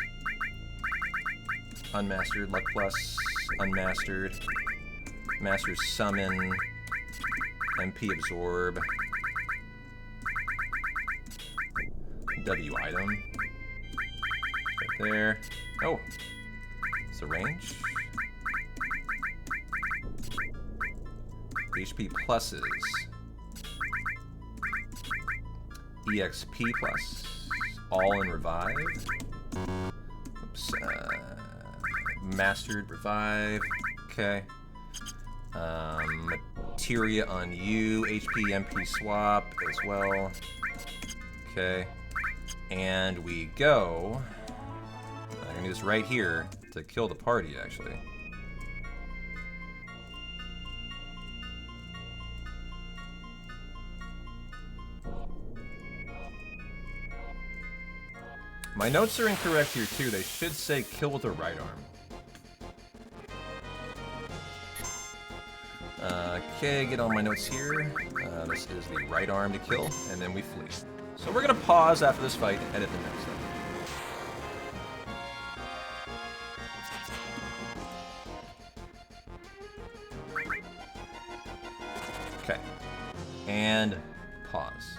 Unmastered, Luck Plus, Unmastered, Master Summon, MP Absorb, W item, right there. Oh, it's a range. HP pluses, EXP plus, all in revive. Oops. Mastered Revive, okay. Materia on you, HP MP swap as well. Okay. And we go. I'm gonna do this right here to kill the party, actually. My notes are incorrect here too. They should say kill with the right arm. Okay, get all my notes here. This is the right arm to kill, and then we flee. So we're gonna pause after this fight and edit the next step. Okay, and pause.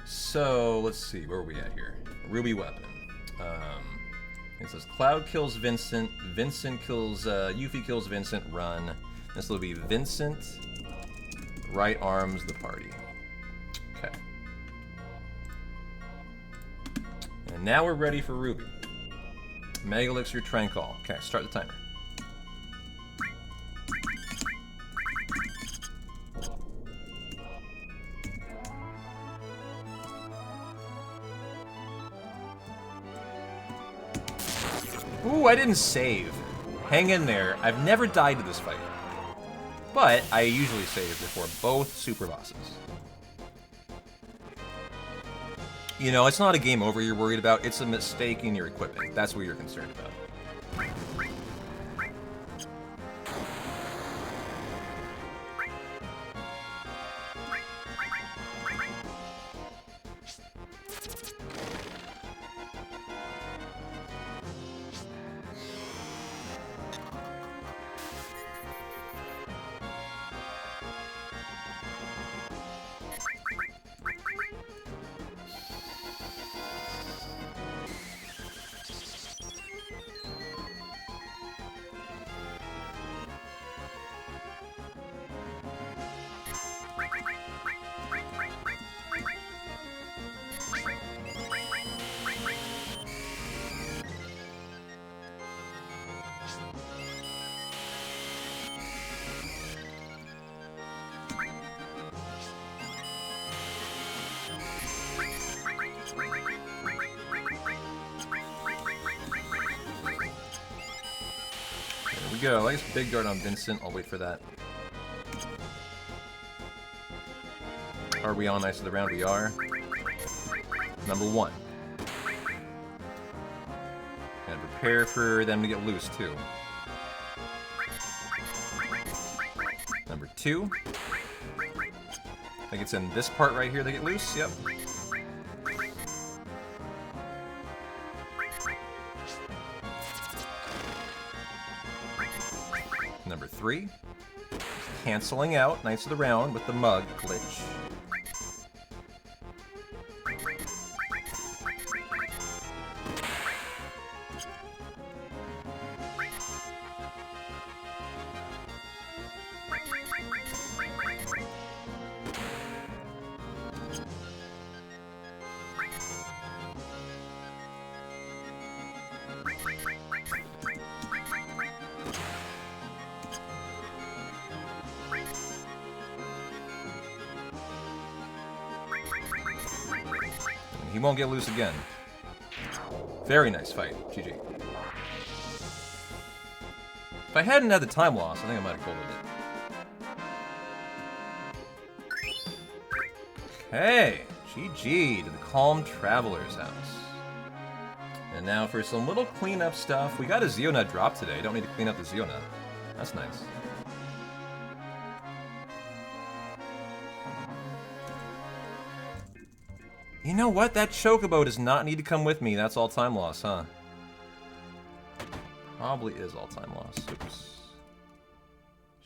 So let's see, where are we at here? Ruby weapon. It says Cloud kills Vincent, Vincent kills, Yuffie kills Vincent, run. This will be Vincent, right arms the party. Okay. And now we're ready for Ruby. Mega Elixir Tranquil. Okay, start the timer. Ooh, I didn't save. Hang in there. I've never died to this fight. But I usually save before both super bosses. You know, it's not a game over you're worried about. It's a mistake in your equipment. That's what you're concerned about. Go. I guess big guard on Vincent. I'll wait for that. Are we on Ice of the Round? We are. Number 1. Gotta prepare for them to get loose, too. Number 2. I think it's in this part right here they get loose. Yep. Number 3, canceling out Knights of the Round with the mug glitch. He won't get loose again. Very nice fight. GG. If I hadn't had the time loss, I think I might have folded it. Okay. GG to the Calm Traveler's house. And now for some little cleanup stuff. We got a Zeonut drop today. Don't need to clean up the Zeonut. That's nice. You know what? That Chocobo does not need to come with me. That's all time loss, huh? Probably is all time loss. Oops.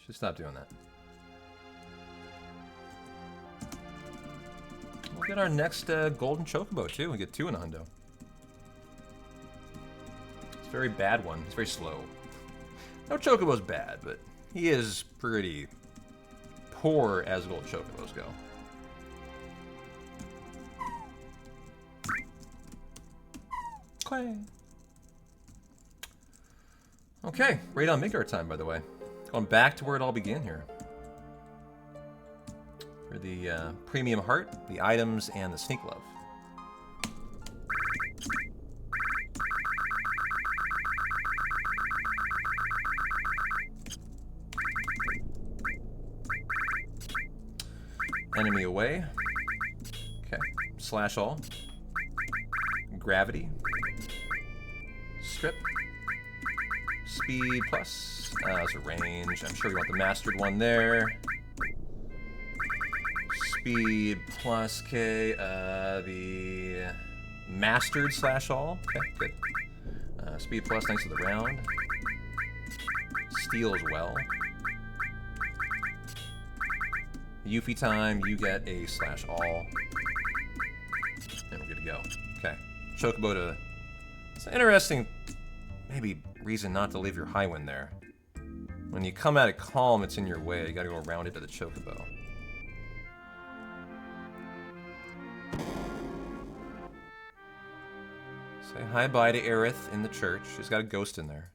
Should stop doing that. We'll get our next golden Chocobo, too. We get 2 in a hundo. It's a very bad one. It's very slow. No Chocobo's bad, but he is pretty poor as gold Chocobos go. Okay, right on Midgard time, by the way. Going back to where it all began here. For the premium heart, the items, and the sneak love. Enemy away. Okay, slash all. Gravity. Strip. Speed plus. That's a range. I'm sure you want the mastered one there. Speed plus, okay. The mastered slash all. Okay, good. Speed plus, thanks to the round. Steel as well. Yuffie time, you get a slash all. And we're good to go. Okay. Chocobo to... It's an interesting maybe reason not to leave your high wind there. When you come at it calm, it's in your way. You gotta go around it to the chocobo. Say hi-bye to Aerith in the church. She's got a ghost in there.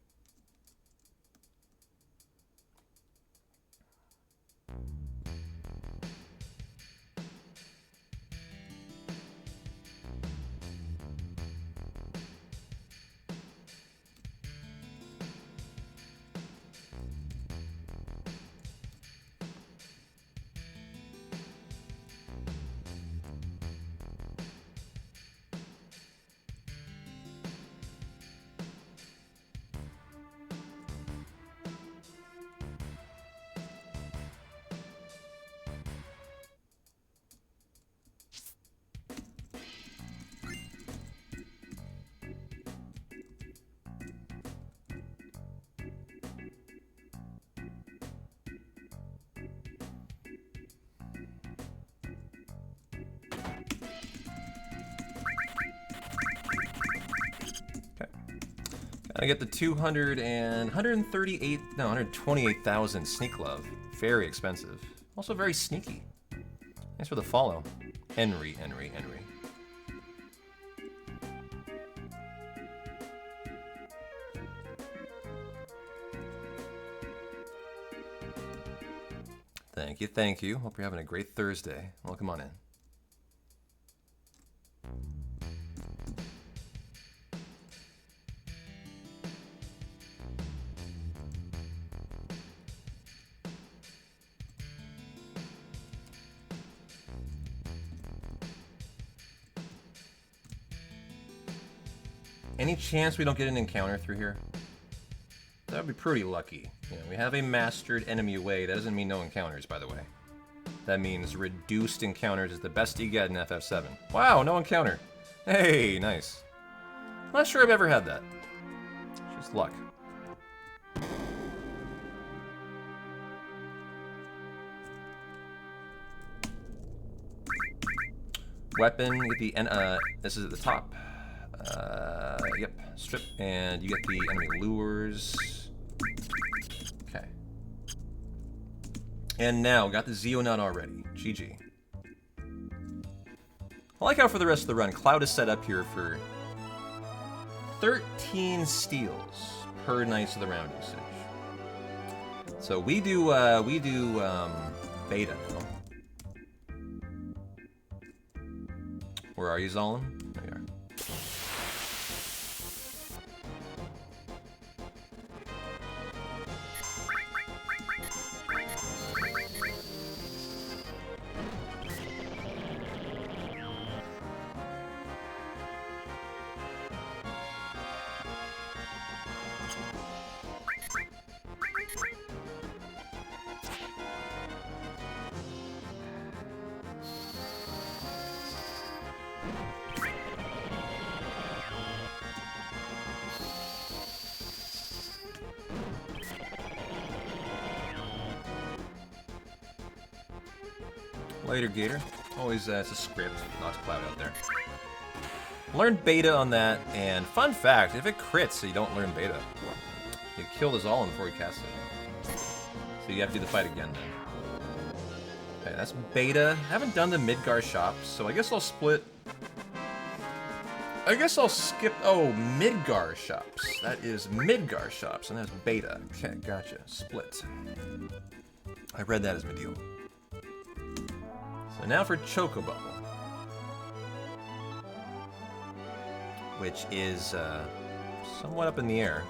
I get the 128,000 sneak love. Very expensive. Also very sneaky. Thanks for the follow. Henry. Thank you. Hope you're having a great Thursday. Welcome on in. Any chance we don't get an encounter through here? That would be pretty lucky. You know, we have a mastered enemy away. That doesn't mean no encounters, by the way. That means reduced encounters is the best you get in FF7. Wow, no encounter. Hey, nice. I'm not sure I've ever had that. It's just luck. Weapon, you get the this is at the top. Yep, strip, and you get the enemy lures. Okay. And now, got the Zeonut already. GG. I like how for the rest of the run, Cloud is set up here for 13 steals per Knights of the Round usage. So we do beta now. Where are you, Zolan? There you are. Later, Gator. Always, it's a script. Knocks Cloud out there. Learn beta on that, and fun fact, if it crits, so you don't learn beta. You kill the Zolan before you cast it. So you have to do the fight again then. Okay, that's beta. I haven't done the Midgar shops, so I guess I'll split. I guess I'll skip. Oh, Midgar shops. That is Midgar shops, and that's beta. Okay, gotcha. Split. I read that as Medieval. So now for Chocobo, which is somewhat up in the air.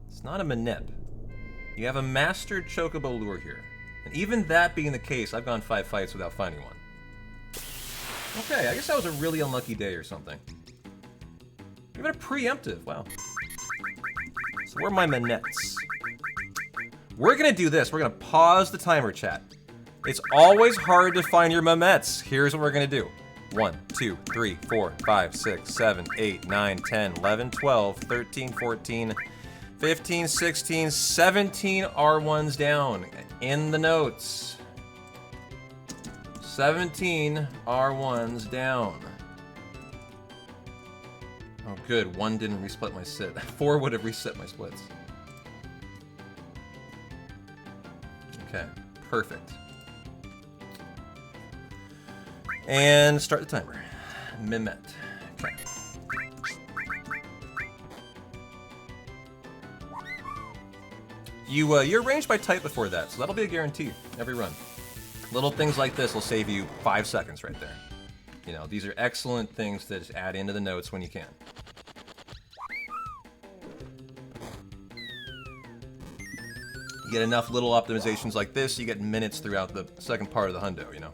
It's not a Manip. You have a mastered Chocobo lure here. And even that being the case, I've gone 5 fights without finding one. Okay, I guess that was a really unlucky day or something. Even a preemptive, wow. So where are my Manettes? We're gonna do this, we're gonna pause the timer, chat. It's always hard to find your Mamettes. Here's what we're gonna do. 1, 2, 3, 4, 5, 6, 7, 8, 9, 10, 11, 12, 13, 14, 15, 16, 17 R1s down. In the notes. 17 R1s down. Oh, good. 1 didn't resplit my sit. 4 would have reset my splits. Okay, perfect. And start the timer. Mimet. Okay. You're arranged by type before that, so that'll be a guarantee every run. Little things like this will save you 5 seconds right there. You know, these are excellent things to just add into the notes when you can. You get enough little optimizations like this, you get minutes throughout the second part of the hundo, you know.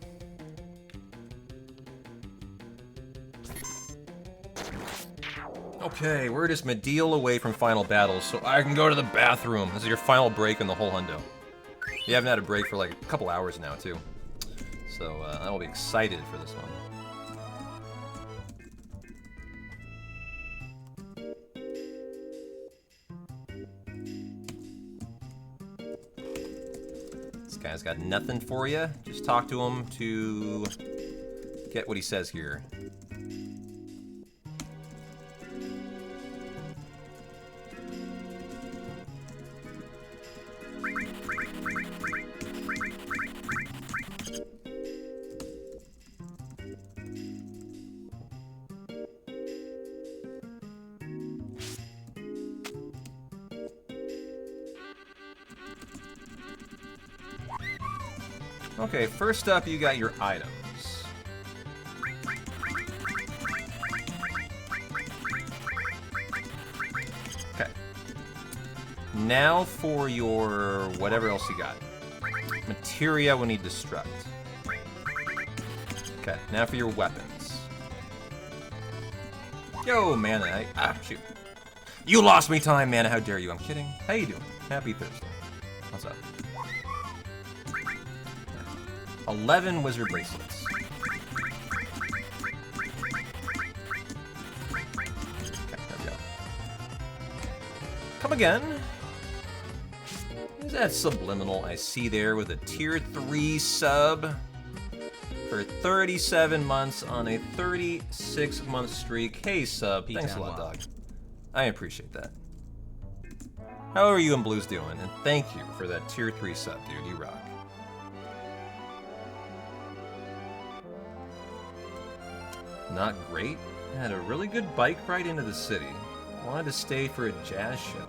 Okay, we're just Medial away from final battles, so I can go to the bathroom. This is your final break in the whole hundo. You haven't had a break for like a couple hours now, too. So I will be excited for this one. This guy's got nothing for you. Just talk to him to get what he says here. Okay, first up, you got your items. Okay. Now for your whatever else you got. Materia we need destruct. Okay, now for your weapons. Yo, mana. Shoot. You lost me time, mana. How dare you? I'm kidding. How you doing? Happy Thursday. What's up? 11 wizard bracelets. Okay, there we go. Come again. Is that subliminal I see there with a tier 3 sub for 37 months on a 36-month streak? Hey, sub. Thanks a lot, dog. I appreciate that. How are you and Blues doing? And thank you for that tier 3 sub, dude. You rock. Not great. I had a really good bike ride into the city. Wanted to stay for a jazz show.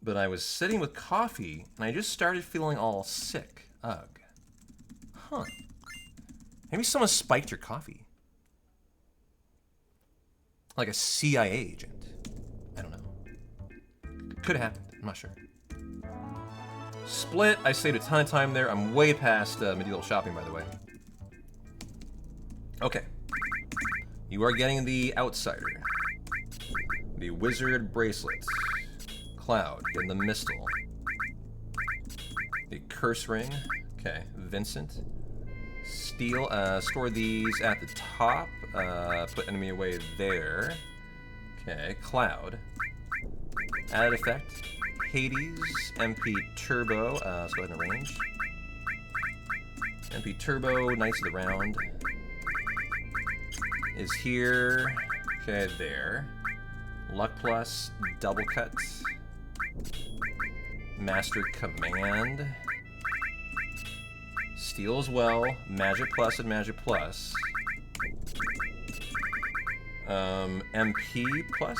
But I was sitting with coffee, and I just started feeling all sick. Ugh. Huh. Maybe someone spiked your coffee. Like a CIA agent. I don't know. Could have happened. I'm not sure. Split. I saved a ton of time there. I'm way past medieval shopping, by the way. Okay. You are getting the Outsider. The Wizard Bracelet. Cloud. Getting the Mistle. The Curse Ring. Okay. Vincent. Steel. Store these at the top. Put enemy away there. Okay. Cloud. Added effect. Hades, MP Turbo, let's go ahead and arrange. MP Turbo, Knights of the Round, is here. Okay, there. Luck Plus, Double Cut. Master Command. Steel as well. Magic Plus and Magic Plus. MP Plus.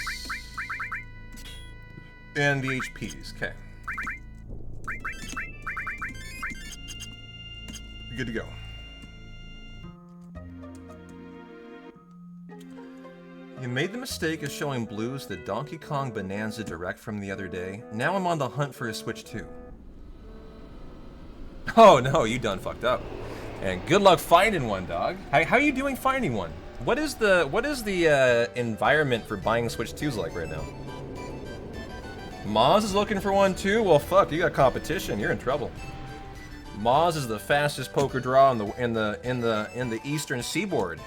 And the HPs, okay. Good to go. You made the mistake of showing Blues the Donkey Kong Bonanza Direct from the other day. Now I'm on the hunt for a Switch 2. Oh no, you done fucked up. And good luck finding one, dog. How are you doing finding one? What is the environment for buying Switch 2s like right now? Moz is looking for one too? Well, fuck, you got competition. You're in trouble. Moz is the fastest poker draw in the Eastern Seaboard.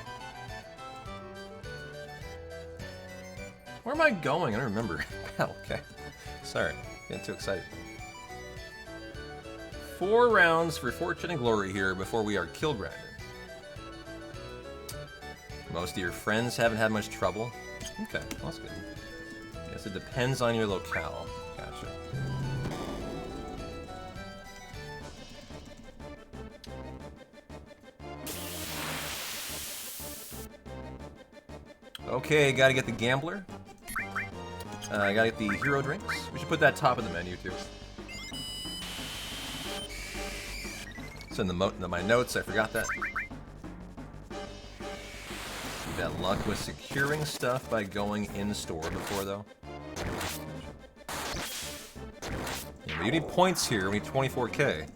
Where am I going? I don't remember. Oh, okay. Sorry, getting too excited. 4 rounds for fortune and glory here before we are kill grinding. Most of your friends haven't had much trouble. Okay, well, that's good. Guess it depends on your locale. Gotcha. Okay, gotta get the gambler. Gotta get the hero drinks. We should put that top of the menu too. It's in my notes, I forgot that. You've had luck with securing stuff by going in-store before, though. Yeah, but you need points here, we need 24k. Okay,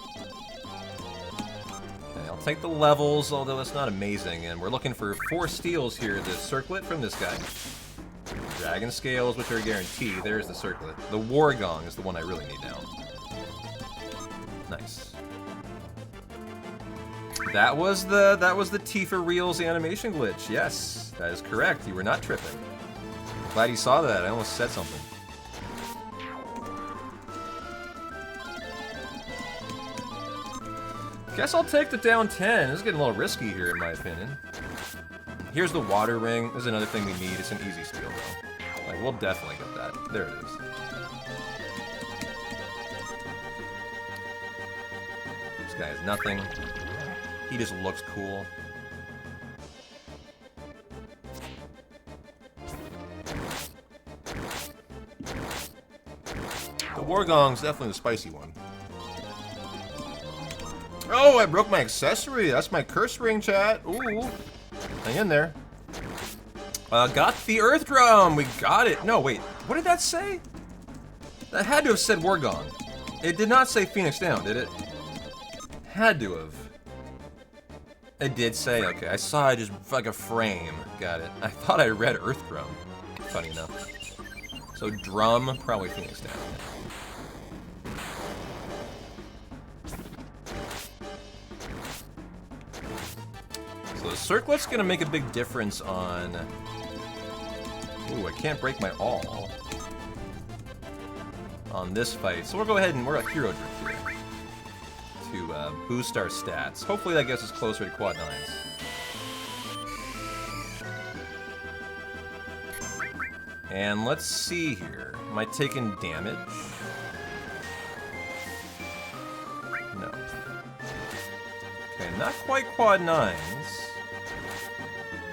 I'll take the levels, although it's not amazing, and we're looking for 4 steals here. The circlet from this guy. Dragon scales, which are guaranteed. There's the circlet. The war gong is the one I really need now. Nice. That was the Tifa Reels animation glitch. Yes, that is correct. You were not tripping. I'm glad you saw that. I almost said something. Guess I'll take the down 10. This is getting a little risky here, in my opinion. Here's the water ring. This is another thing we need. It's an easy steal, though. Like, we'll definitely get that. There it is. This guy has nothing. He just looks cool. The war gong's definitely the spicy one. Oh, I broke my accessory. That's my curse ring, chat. Ooh. Hang in there. Got the earth drum. We got it. No, wait. What did that say? That had to have said war gong. It did not say Phoenix down, did it? Had to have. It did say, okay. I saw it just like a frame. Got it. I thought I read earth drum. Funny enough. So drum, probably Phoenix down. So the circlet's gonna make a big difference on... Ooh, I can't break my all on this fight. So we'll go ahead and we're a hero drink here to boost our stats. Hopefully that gets us closer to quad 9s. And let's see here. Am I taking damage? No. Okay, not quite quad 9s.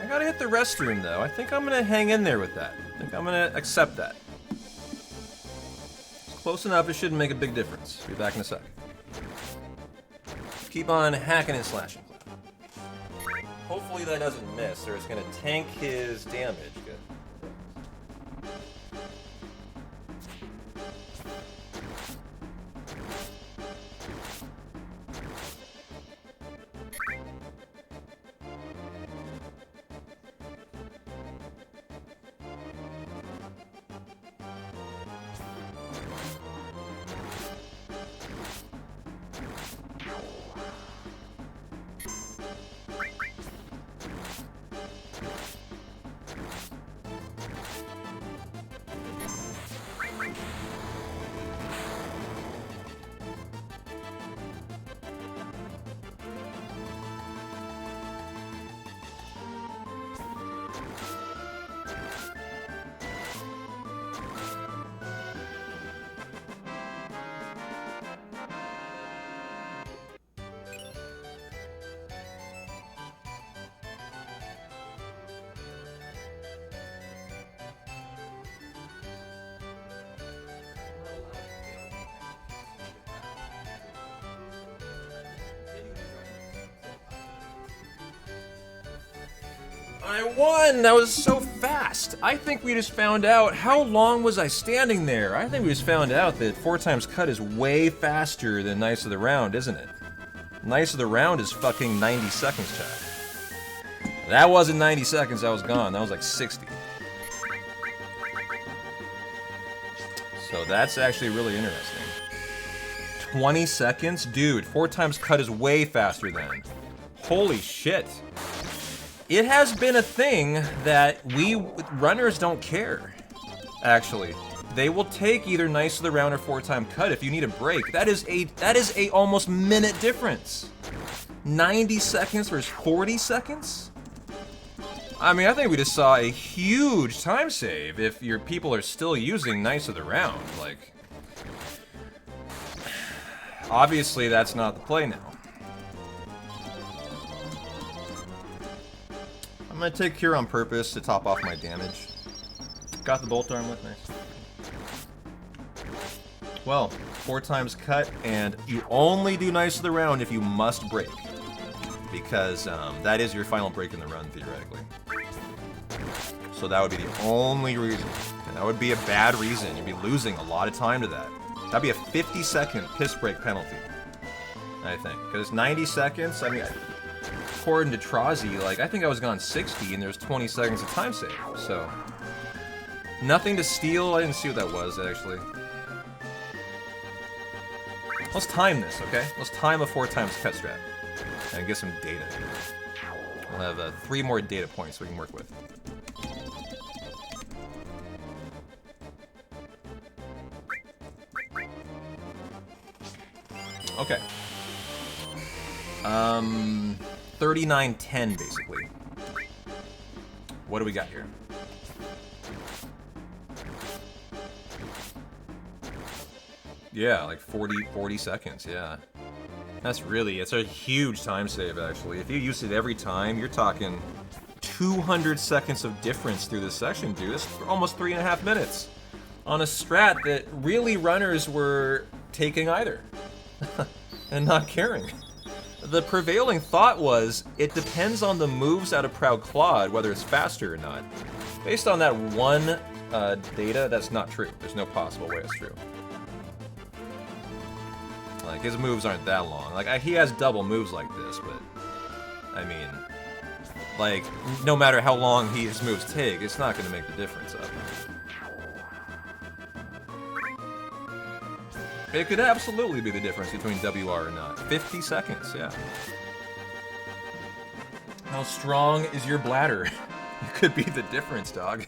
I gotta hit the restroom, though. I think I'm gonna hang in there with that. I think I'm gonna accept that. It's close enough, it shouldn't make a big difference. Be back in a sec. Keep on hacking and slashing. Hopefully that doesn't miss, or it's gonna tank his damage. Good. I won! That was so fast! I think we just found out, how long was I standing there? I think we just found out that 4 times cut is way faster than Knights of the Round, isn't it? Knights of the Round is fucking 90 seconds, chat. That wasn't 90 seconds, I was gone. That was like 60. So that's actually really interesting. 20 seconds? Dude, 4 times cut is way faster than. Holy shit. It has been a thing that we runners don't care, actually. they will take either Nice of the Round or 4-time cut if you need a break. That is a almost minute difference. 90 seconds versus 40 seconds? I mean, I think we just saw a huge time save if your people are still using Nice of the Round. Like, obviously that's not the play now. I'm gonna take Cure on purpose to top off my damage. Got the bolt armlet, nice. Well, 4 times cut, and you only do Nice of the Round if you must break. Because that is your final break in the run, theoretically. So that would be the only reason. And that would be a bad reason. You'd be losing a lot of time to that. That'd be a 50-second piss break penalty, I think. Because 90 seconds, I mean, according to Trazi, like, I think I was gone 60 and there's 20 seconds of time save. So, nothing to steal. I didn't see what that was, actually. Let's time this, okay? Let's time a 4 times cut strat. And get some data. We'll have 3 more data points we can work with. Okay. 39-10, basically. What do we got here? Yeah, like 40 seconds, yeah. It's a huge time save, actually. If you use it every time, you're talking 200 seconds of difference through this section, dude. That's almost 3.5 minutes on a strat that really runners were taking either and not caring. The prevailing thought was, it depends on the moves out of Proud Claude, whether it's faster or not. Based on that one data, that's not true. There's no possible way it's true. Like, his moves aren't that long. Like, he has double moves like this, but, I mean, like, no matter how long his moves take, it's not going to make the difference up. It could absolutely be the difference between WR or not. 50 seconds, yeah. How strong is your bladder? It could be the difference, dog.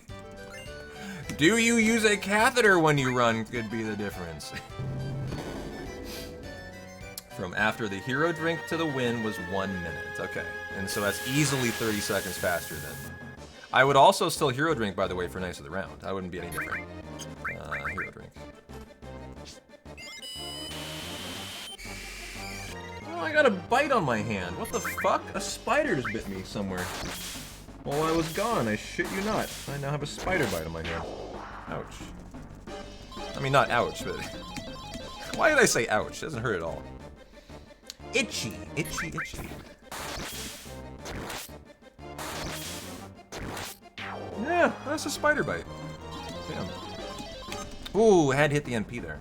Do you use a catheter when you run? Could be the difference. From after the hero drink to the win was 1 minute. Okay, and so that's easily 30 seconds faster then. I would also still hero drink, by the way, for Nice of the Round. I wouldn't be any different. Hero drink. Oh, I got a bite on my hand. What the fuck? A spider just bit me somewhere. While I was gone, I shit you not. I now have a spider bite on my hand. Ouch. I mean, not ouch, but... Why did I say ouch? It doesn't hurt at all. Itchy, itchy, itchy. Yeah, that's a spider bite. Damn. Ooh, had hit the NP there.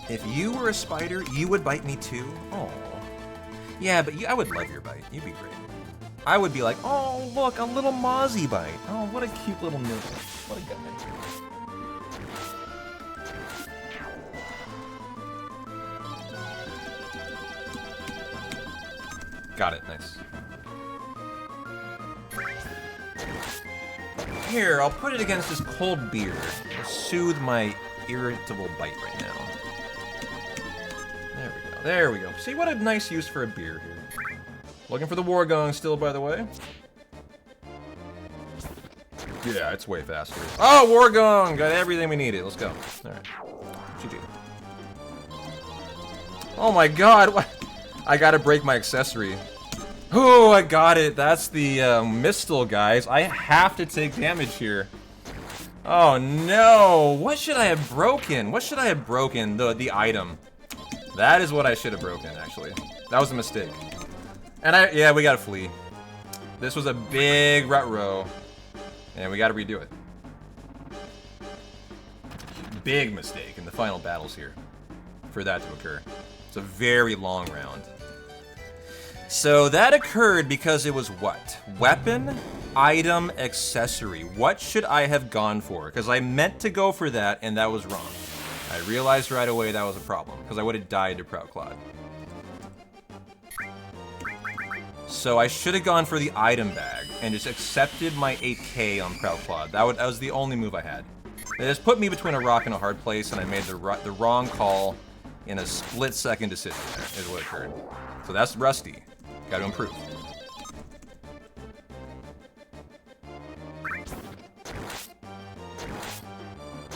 If you were a spider, you would bite me too? Oh. Yeah, but I would love your bite. You'd be great. I would be like, oh, look, a little Mozzie bite. Oh, what a cute little nibble. What a guy. Got it, nice. Here, I'll put it against this cold beer. It'll soothe my irritable bite right now. There we go, there we go. See, what a nice use for a beer here. Looking for the War Gong still, by the way. Yeah, it's way faster. Oh, War Gong! Got everything we needed. Let's go. Alright. GG. Oh my god, what? I gotta break my accessory. Oh, I got it. That's the Mistle, guys. I have to take damage here. Oh no! What should I have broken? What should I have broken? The item. That is what I should have broken, actually. That was a mistake. And yeah, we gotta flee. This was a big rut row. And we gotta redo it. Big mistake in the final battles here. For that to occur. It's a very long round. So that occurred because it was what? Weapon, item, accessory. What should I have gone for? Because I meant to go for that, and that was wrong. I realized right away that was a problem, because I would have died to Proud Claude. So I should have gone for the item bag and just accepted my 8k on Proud Claude. That was the only move I had. It just put me between a rock and a hard place, and I made the wrong call in a split-second decision there, is what occurred. So that's rusty. Got to improve.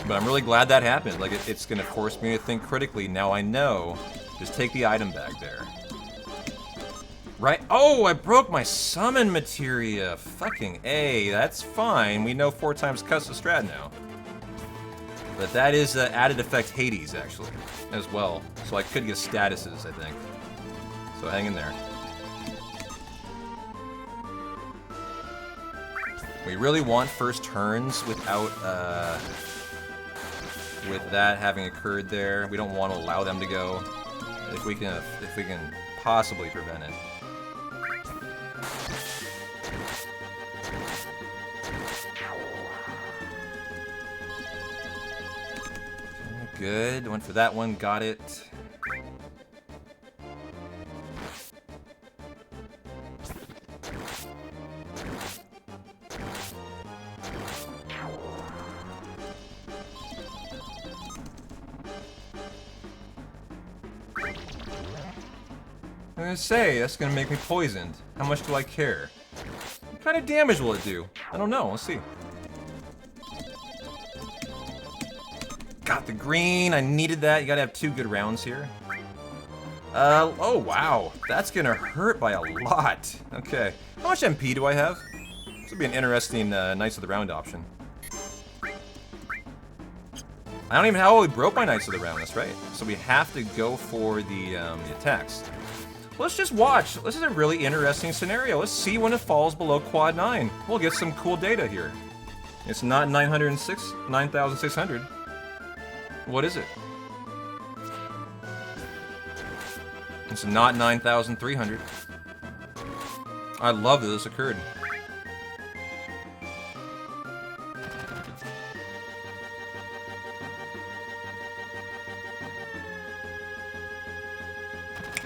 But I'm really glad that happened. Like, it's going to force me to think critically. Now I know. Just take the item bag there. Right? Oh, I broke my summon materia. Fucking A. That's fine. We know 4 times cuts the strat now. But that is added effect Hades, actually, as well. So I could get statuses, I think. So hang in there. We really want first turns without, with that having occurred there. We don't want to allow them to go. If we can possibly prevent it. Good. Went for that one. Got it. I'm gonna say, that's gonna make me poisoned. How much do I care? What kind of damage will it do? I don't know. Let's see. Got the green. I needed that. You gotta have 2 good rounds here. Oh wow. That's gonna hurt by a lot. Okay. How much MP do I have? This would be an interesting Knights of the Round option. I don't even know how we broke my Knights of the Round. That's right. So we have to go for the attacks. Let's just watch. This is a really interesting scenario. Let's see when it falls below quad 9. We'll get some cool data here. It's not 9,600. What is it? It's not 9,300. I love that this occurred.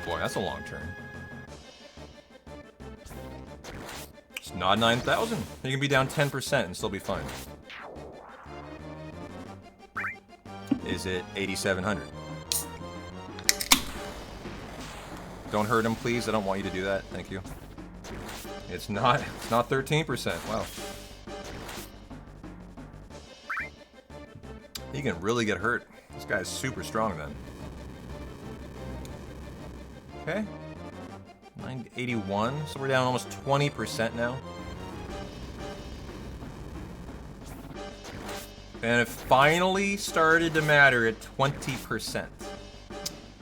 Boy, that's a long turn. It's not 9,000. You can be down 10% and still be fine. Is it 8,700? Don't hurt him, please. I don't want you to do that. Thank you. It's not 13%. Wow. He can really get hurt. This guy is super strong then. Okay. 981, so we're down almost 20% now. And it finally started to matter at 20%.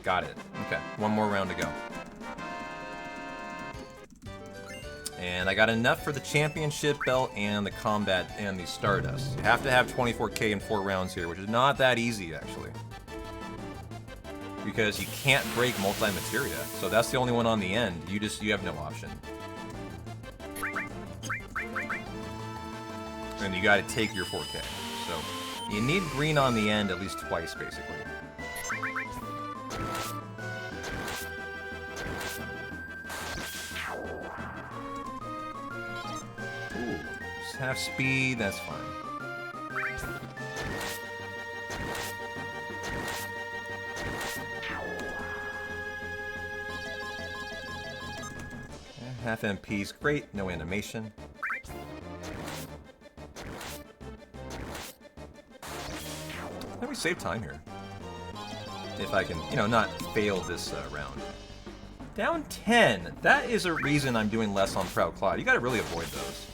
Got it. Okay, one more round to go. And I got enough for the championship belt and the combat and the Stardust. You have to have 24k in 4 rounds here, which is not that easy, actually. Because you can't break multi-materia, so that's the only one on the end. You have no option. And you gotta take your 4k. So, you need green on the end at least twice, basically. Ooh, just half speed, that's fine. Half MP's great, no animation. Let me save time here. If I can, not fail this round. Down 10. That is a reason I'm doing less on Proud Claude. You gotta really avoid those.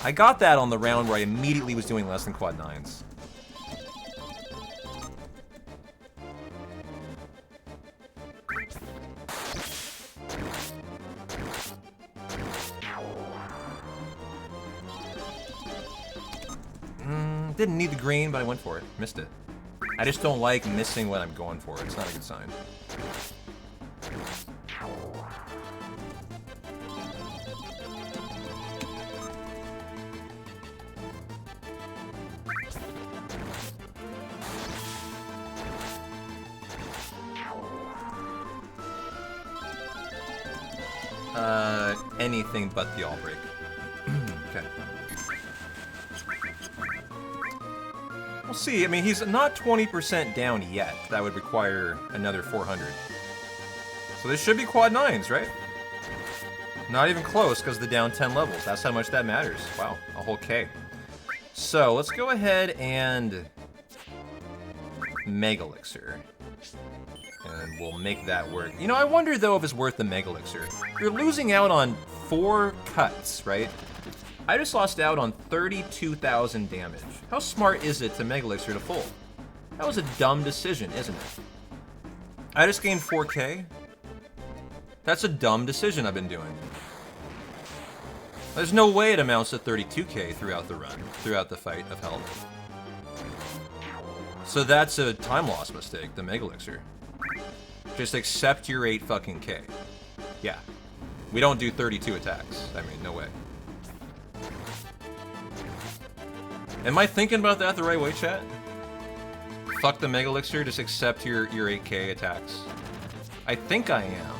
I got that on the round where I immediately was doing less than quad 9s. Didn't need the green, but I went for it. Missed it. I just don't like missing what I'm going for. It's not a good sign. anything but the all break. Okay. We'll see. I mean, he's not 20% down yet. That would require another 400. So this should be quad 9s, right? Not even close because the down 10 levels. That's how much that matters. Wow, a whole K. So let's go ahead and Mega Elixir. And we'll make that work. You know, I wonder though if it's worth the Mega Elixir. You're losing out on 4 cuts, right? I just lost out on 32,000 damage. How smart is it to Mega Elixir to full? That was a dumb decision, isn't it? I just gained 4K. That's a dumb decision I've been doing. There's no way it amounts to 32K throughout the run, throughout the fight of health. So that's a time loss mistake, the Mega Elixir. Just accept your 8 fucking K. Yeah. We don't do 32 attacks. I mean, no way. Am I thinking about that the right way, chat? Fuck the Mega Elixir, just accept your 8K attacks. I think I am.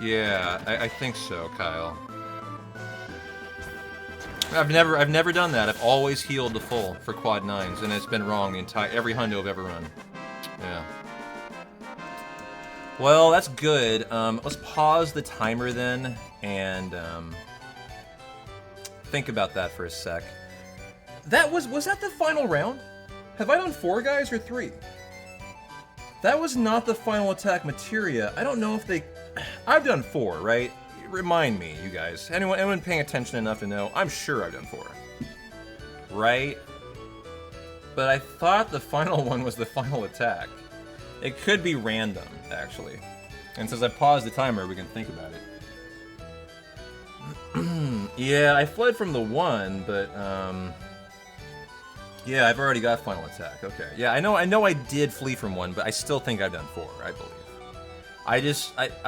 Yeah, I think so, Kyle. I've never done that. I've always healed the full for quad 9s, and it's been wrong the entire every hundo I've ever run. Yeah. Well, that's good. Let's pause the timer then, and think about that for a sec. That was that the final round? Have I done 4 guys or 3? That was not the final attack materia. I don't know if they... I've done 4, right? Remind me, you guys. Anyone paying attention enough to know? I'm sure I've done 4. Right? But I thought the final one was the final attack. It could be random, actually. And since I paused the timer, we can think about it. Yeah, I fled from the 1, but, yeah, I've already got final attack. Okay. Yeah, I know I did flee from 1, but I still think I've done 4, I believe. I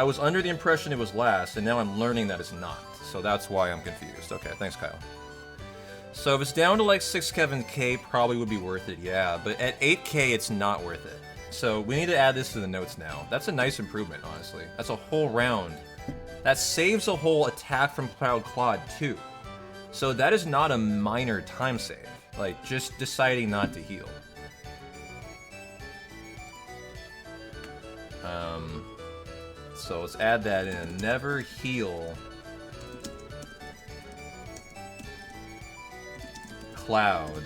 was under the impression it was last, and now I'm learning that it's not. So that's why I'm confused. Okay, thanks, Kyle. So if it's down to like 6-7K, probably would be worth it, yeah. But at 8K, it's not worth it. So we need to add this to the notes now. That's a nice improvement, honestly. That's a whole round. That saves a whole attack from Cloud Claude, too. So that is not a minor time save. Like, just deciding not to heal. So let's add that in. Never heal Cloud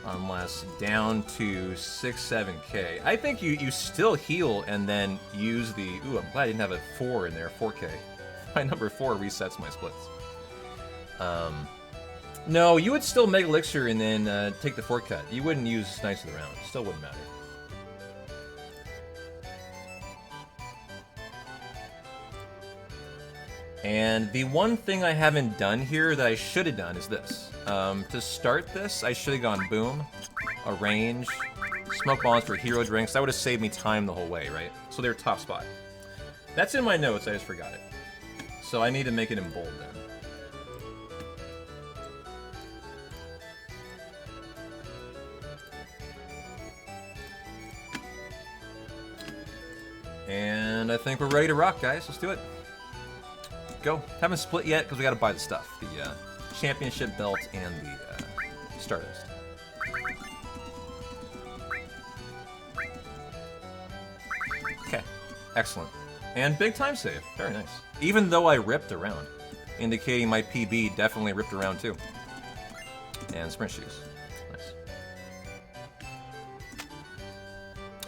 unless down to 6-7K. I think you still heal and then use the... Ooh, I'm glad I didn't have a 4 in there, 4K. My number 4 resets my splits. No, you would still Mega Elixir and then take the 4 cut. You wouldn't use Knights of the Round. Still wouldn't matter. And the one thing I haven't done here that I should have done is this. To start this, I should have gone Boom, Arrange, Smoke Bombs for Hero Drinks. That would have saved me time the whole way, right? So they're top spot. That's in my notes, I just forgot it. So I need to make it in bold then. And I think we're ready to rock, guys. Let's do it. Go. Haven't split yet because we got to buy the stuff. The championship belt and the Stardust. Okay. Excellent. And big time save. Very nice. Even though I ripped around. Indicating my PB definitely ripped around too. And sprint shoes. Nice.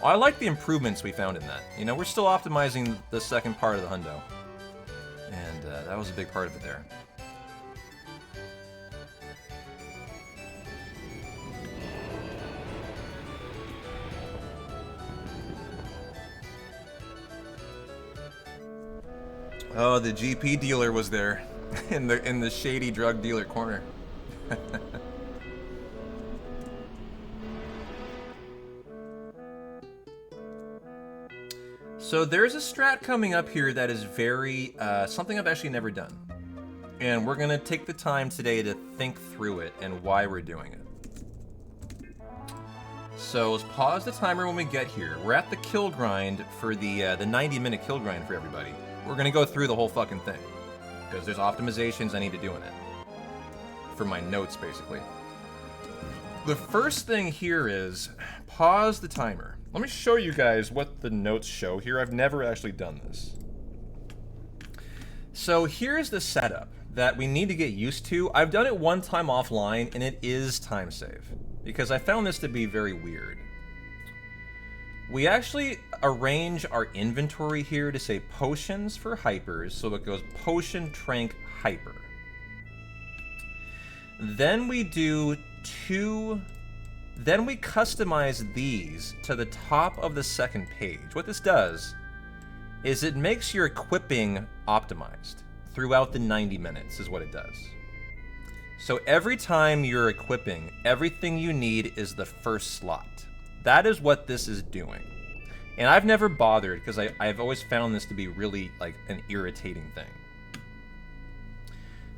Oh, I like the improvements we found in that. You know, we're still optimizing the second part of the hundo. And that was a big part of it there. Oh, the GP dealer was there in the shady drug dealer corner. So there's a strat coming up here that is very, something I've actually never done. And we're going to take the time today to think through it and why we're doing it. So let's pause the timer when we get here. We're at the kill grind for the 90-minute kill grind for everybody. We're gonna go through the whole fucking thing because there's optimizations I need to do in it for my notes, basically. The first thing here is pause the timer. Let me show you guys what the notes show here. I've never actually done this. So here's the setup that we need to get used to. I've done it one time offline, and it is time save, because I found this to be very weird. We actually arrange our inventory here to say potions for hypers, so it goes potion, trank, hyper. Then we do then we customize these to the top of the second page. What this does is it makes your equipping optimized throughout the 90 minutes is what it does. So every time you're equipping, everything you need is the first slot. That is what this is doing. And I've never bothered because I've always found this to be really like an irritating thing.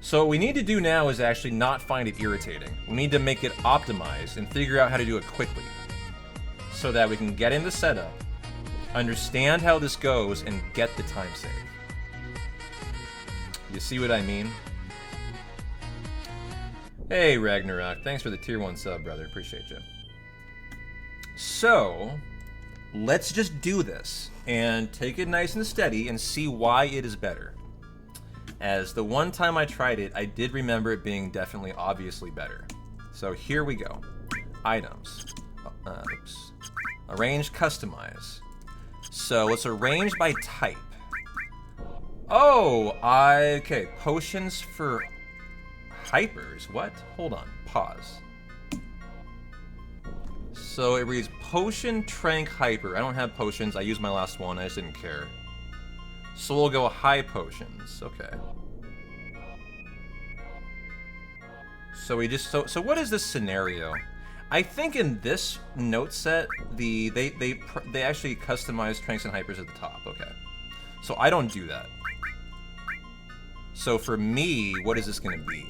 So what we need to do now is actually not find it irritating. We need to make it optimized and figure out how to do it quickly so that we can get into setup, understand how this goes, and get the time save. You see what I mean? Hey, Ragnarok. Thanks for the tier 1 sub, brother. Appreciate you. So, let's just do this and take it nice and steady and see why it is better. As the one time I tried it, I did remember it being definitely obviously better. So here we go. Items. Oops. Arrange, customize. So let's arrange by type. Oh, okay. Potions for hypers. What? Hold on. Pause. So it reads potion, trank, hyper. I don't have potions. I used my last one. I just didn't care. So we'll go high potions. Okay. So we just so what is this scenario? I think in this note set, they actually customize tranks and hypers at the top. Okay. So I don't do that. So for me, what is this going to be?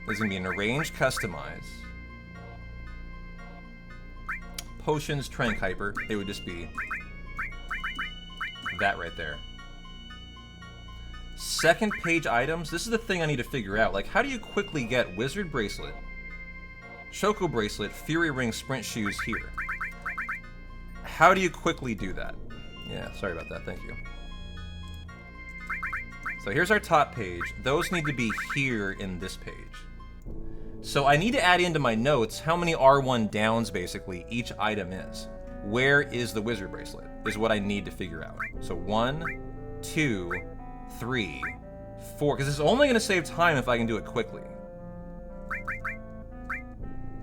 There's going to be an arrange, customize. Potions, trank, hyper. It would just be that right there. Second page items. This is the thing I need to figure out. Like, how do you quickly get Wizard Bracelet, Choco Bracelet, Fury Ring, Sprint Shoes here? How do you quickly do that? Yeah, sorry about that. Thank you. So here's our top page. Those need to be here in this page. So I need to add into my notes how many R1 downs, basically, each item is. Where is the Wizard Bracelet is what I need to figure out. So 1, 2, 3, 4, because it's only going to save time if I can do it quickly.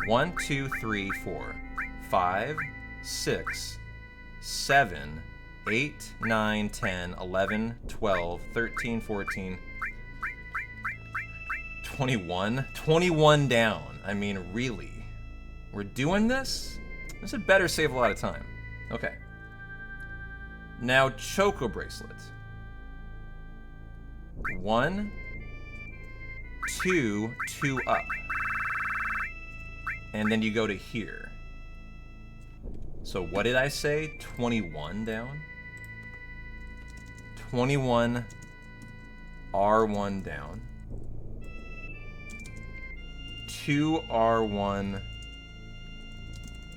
1, 2, 3, 4, 5, 6, 7, 8, 9, 10, 11, 12, 13, 14, 21. 21 down. I mean, really? We're doing this? This had better save a lot of time. Okay. Now, Choco Bracelet. 1, 2, 2 up. And then you go to here. So what did I say? 21 down? 21 R1 down. 2 R1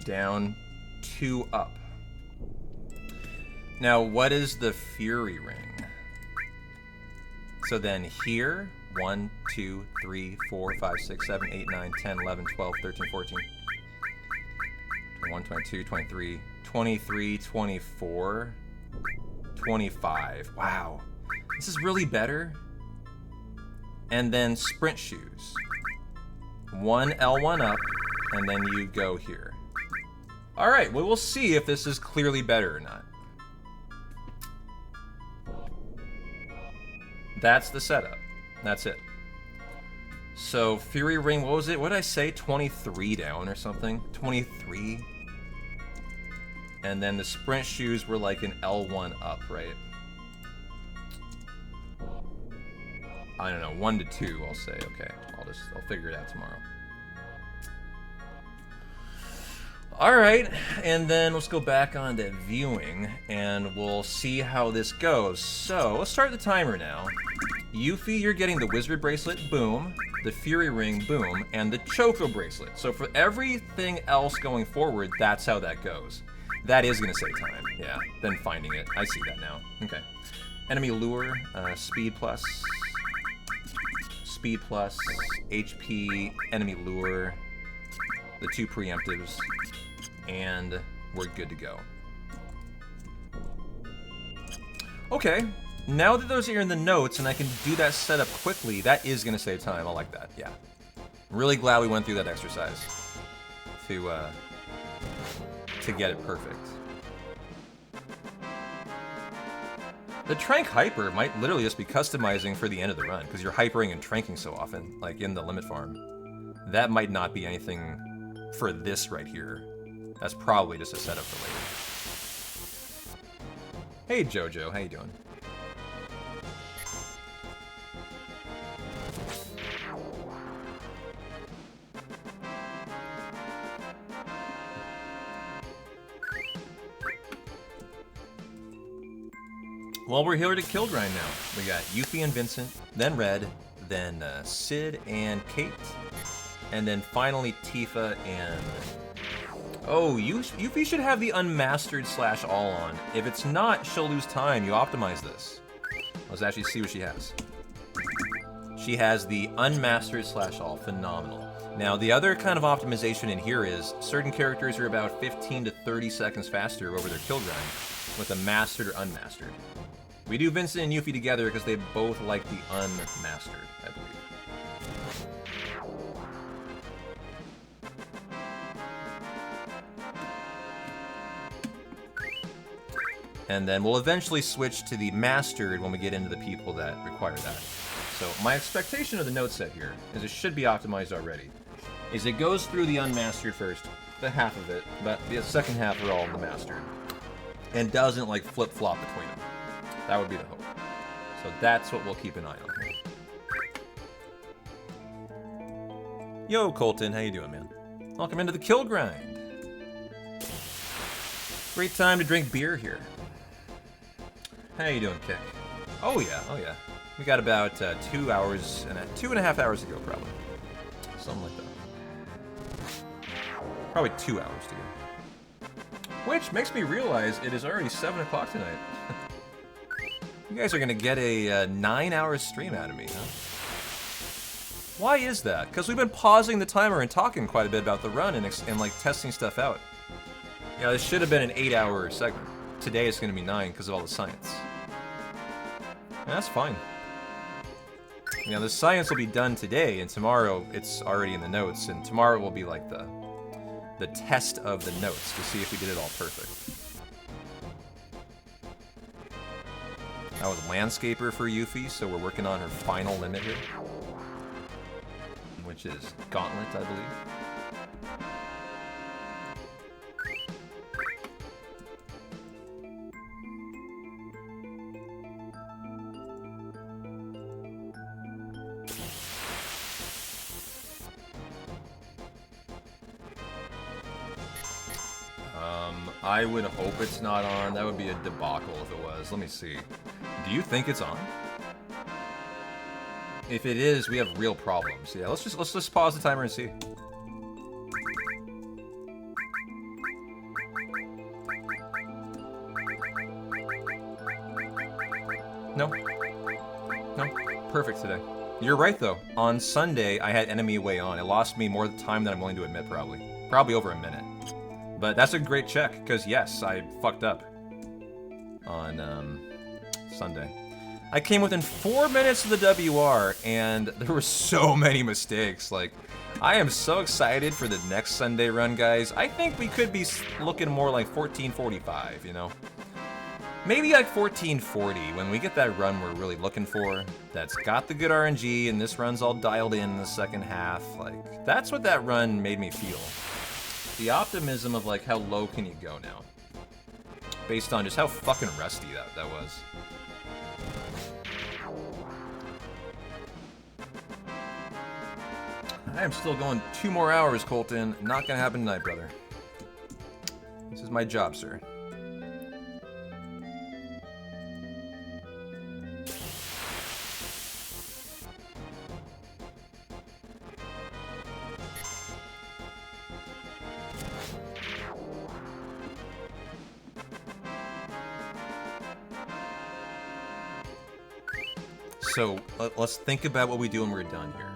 down, 2 up. Now, what is the Fury Ring? So then here, 1, 2, 3, 4, 5, 6, 7, 8, 9, 10, 11, 12, 13, 14, 21, 22, 23, 23, 24, 25. Wow. This is really better. And then Sprint Shoes. 1 L1 up, and then you go here. Alright, well, we'll see if this is clearly better or not. That's the setup. That's it. So, Fury Ring, what was it? What did I say? 23 down or something? 23? And then the Sprint Shoes were like an L1 up, right? I don't know, 1 to 2, I'll say. Okay, I'll figure it out tomorrow. Alright, and then let's go back on to viewing, and we'll see how this goes. So, let's start the timer now. Yuffie, you're getting the Wizard Bracelet, boom. The Fury Ring, boom. And the Choco Bracelet. So for everything else going forward, that's how that goes. That is gonna save time, yeah. Then finding it, I see that now. Okay. Enemy Lure, Speed plus, HP, Enemy Lure, the 2 preemptives, and we're good to go. Okay, now that those are in the notes and I can do that setup quickly, that is gonna save time. I like that, yeah. Really glad we went through that exercise to get it perfect. The Trank Hyper might literally just be customizing for the end of the run, because you're hypering and tranking so often, like in the limit farm. That might not be anything for this right here. That's probably just a setup for later. Hey Jojo, how you doing? Well, we're here to kill grind now. We got Yuffie and Vincent, then Red, then Sid and Kate, and then finally Tifa and... Oh, Yuffie should have the unmastered / all on. If it's not, she'll lose time. You optimize this. Let's actually see what she has. She has the unmastered / all. Phenomenal. Now, the other kind of optimization in here is certain characters are about 15 to 30 seconds faster over their kill grind with a mastered or unmastered. We do Vincent and Yuffie together because they both like the unmastered, I believe. And then we'll eventually switch to the mastered when we get into the people that require that. So my expectation of the note set here is it should be optimized already. Is it goes through the unmastered first, the half of it, but the second half are all the mastered. And doesn't like flip-flop between them. That would be the hope. So that's what we'll keep an eye on here. Yo, Colton, how you doing, man? Welcome into the kill grind. Great time to drink beer here. How you doing, Kick? Oh yeah, oh yeah. We got about 2 hours and 2.5 hours to go, probably. Something like that. Probably 2 hours to go. Which makes me realize it is already 7 o'clock tonight. You guys are gonna get a 9-hour stream out of me, huh? Why is that? Because we've been pausing the timer and talking quite a bit about the run and like testing stuff out. Yeah, this should have been an 8-hour segment. Today it's gonna be 9 because of all the science. And that's fine. You know, the science will be done today, and tomorrow it's already in the notes, and tomorrow will be like the test of the notes to see if we did it all perfect. That was Landscaper for Yuffie, so we're working on her final limit here. Which is Gauntlet, I believe. I would hope it's not on. That would be a debacle if it was. Let me see. Do you think it's on? If it is, we have real problems. Yeah, let's just pause the timer and see. No. No. Perfect today. You're right though. On Sunday, I had enemy way on. It lost me more time than I'm willing to admit, probably. Probably over a minute. But that's a great check, because yes, I fucked up on Sunday. I came within 4 minutes of the WR, and there were so many mistakes. Like, I am so excited for the next Sunday run, guys. I think we could be looking more like 1445, you know? Maybe like 1440 when we get that run we're really looking for. That's got the good RNG, and this run's all dialed in the second half. Like, that's what that run made me feel. The optimism of like how low can you go now, based on just how fucking rusty that was. I am still going 2 more hours, Colton. Not gonna happen tonight, brother. my job, sir. So, let's think about what we do when we're done here.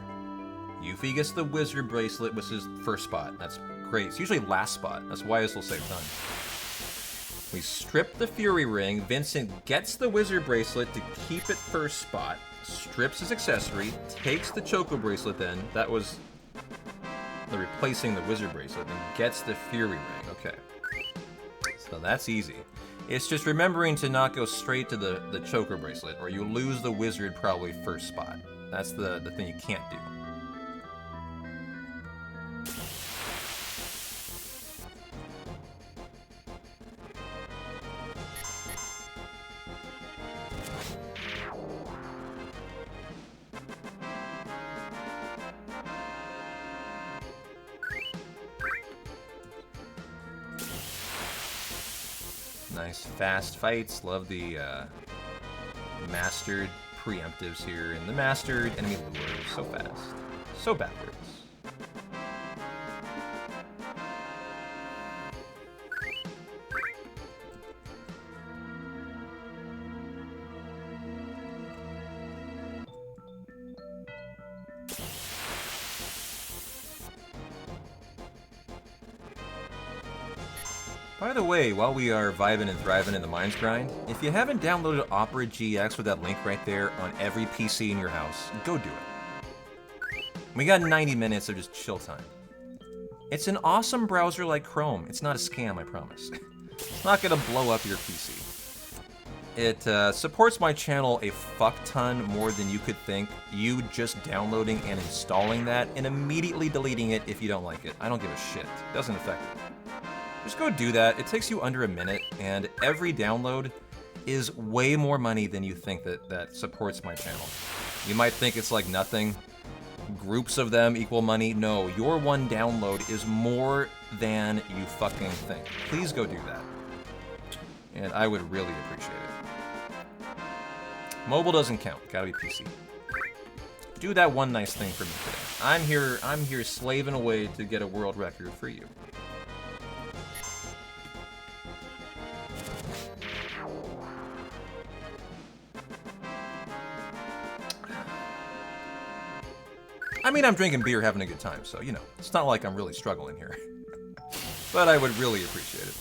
Yuffie gets the wizard bracelet, which is first spot. That's great. It's usually last spot. That's why this will save time. We strip the Fury Ring. Vincent gets the wizard bracelet to keep it first spot. Strips his accessory. Takes the Choco bracelet then. That was the replacing the wizard bracelet. And gets the Fury Ring. Okay. So that's easy. It's just remembering to not go straight to the Choker bracelet, or you lose the wizard probably first spot. That's the thing you can't do. Nice fast fights. Love the mastered preemptives here, and the mastered enemy lures. So fast. So backwards. By the way, while we are vibing and thriving in the Minds Grind, if you haven't downloaded Opera GX with that link right there on every PC in your house, go do it. We got 90 minutes of just chill time. It's an awesome browser like Chrome. It's not a scam, I promise. It's not gonna blow up your PC. It supports my channel a fuck ton more than you could think. You just downloading and installing that and immediately deleting it if you don't like it. I don't give a shit. It doesn't affect it. Just go do that. It takes you under a minute, and every download is way more money than you think that supports my channel. You might think it's like nothing. Groups of them equal money. No, your one download is more than you fucking think. Please go do that. And I would really appreciate it. Mobile doesn't count. Gotta be PC. Do that one nice thing for me today. I'm here slaving away to get a world record for you. I mean, I'm drinking beer, having a good time, so, you know, it's not like I'm really struggling here. But I would really appreciate it.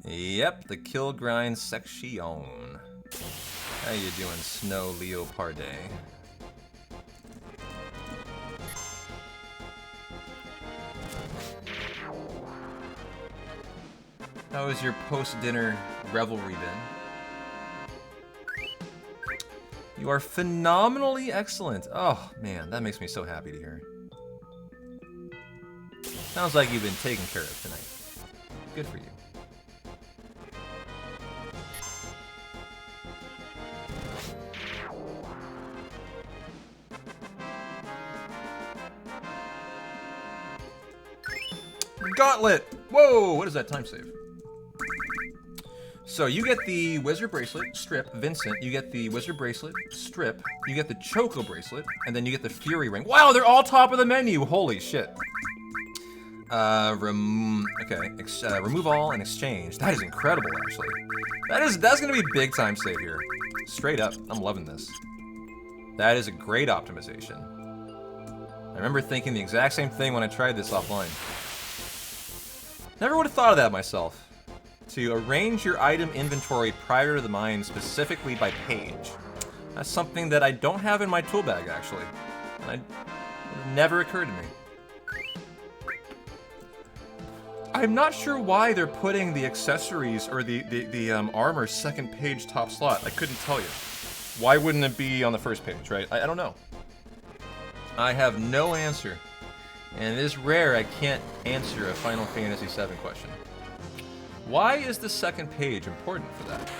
Yep, the kill grind section. How you doing, Snow Leoparde? How was your post-dinner revelry been? You are phenomenally excellent. Oh, man, that makes me so happy to hear. Sounds like you've been taken care of tonight. Good for you. Gauntlet! Whoa, what is that time save? So you get the wizard bracelet, strip, Vincent. You get the wizard bracelet, strip. You get the Choco bracelet, and then you get the Fury Ring. Wow, they're all top of the menu. Holy shit. Remove all and exchange. That is incredible, actually. That's gonna be big time save here. Straight up, I'm loving this. That is a great optimization. I remember thinking the exact same thing when I tried this offline. Never would have thought of that myself. To arrange your item inventory prior to the mine, specifically by page. That's something that I don't have in my tool bag, actually. And it never occurred to me. I'm not sure why they're putting the accessories or the armor second page top slot. I couldn't tell you. Why wouldn't it be on the first page, right? I don't know. I have no answer. And it is rare I can't answer a Final Fantasy VII question. Why is the second page important for that?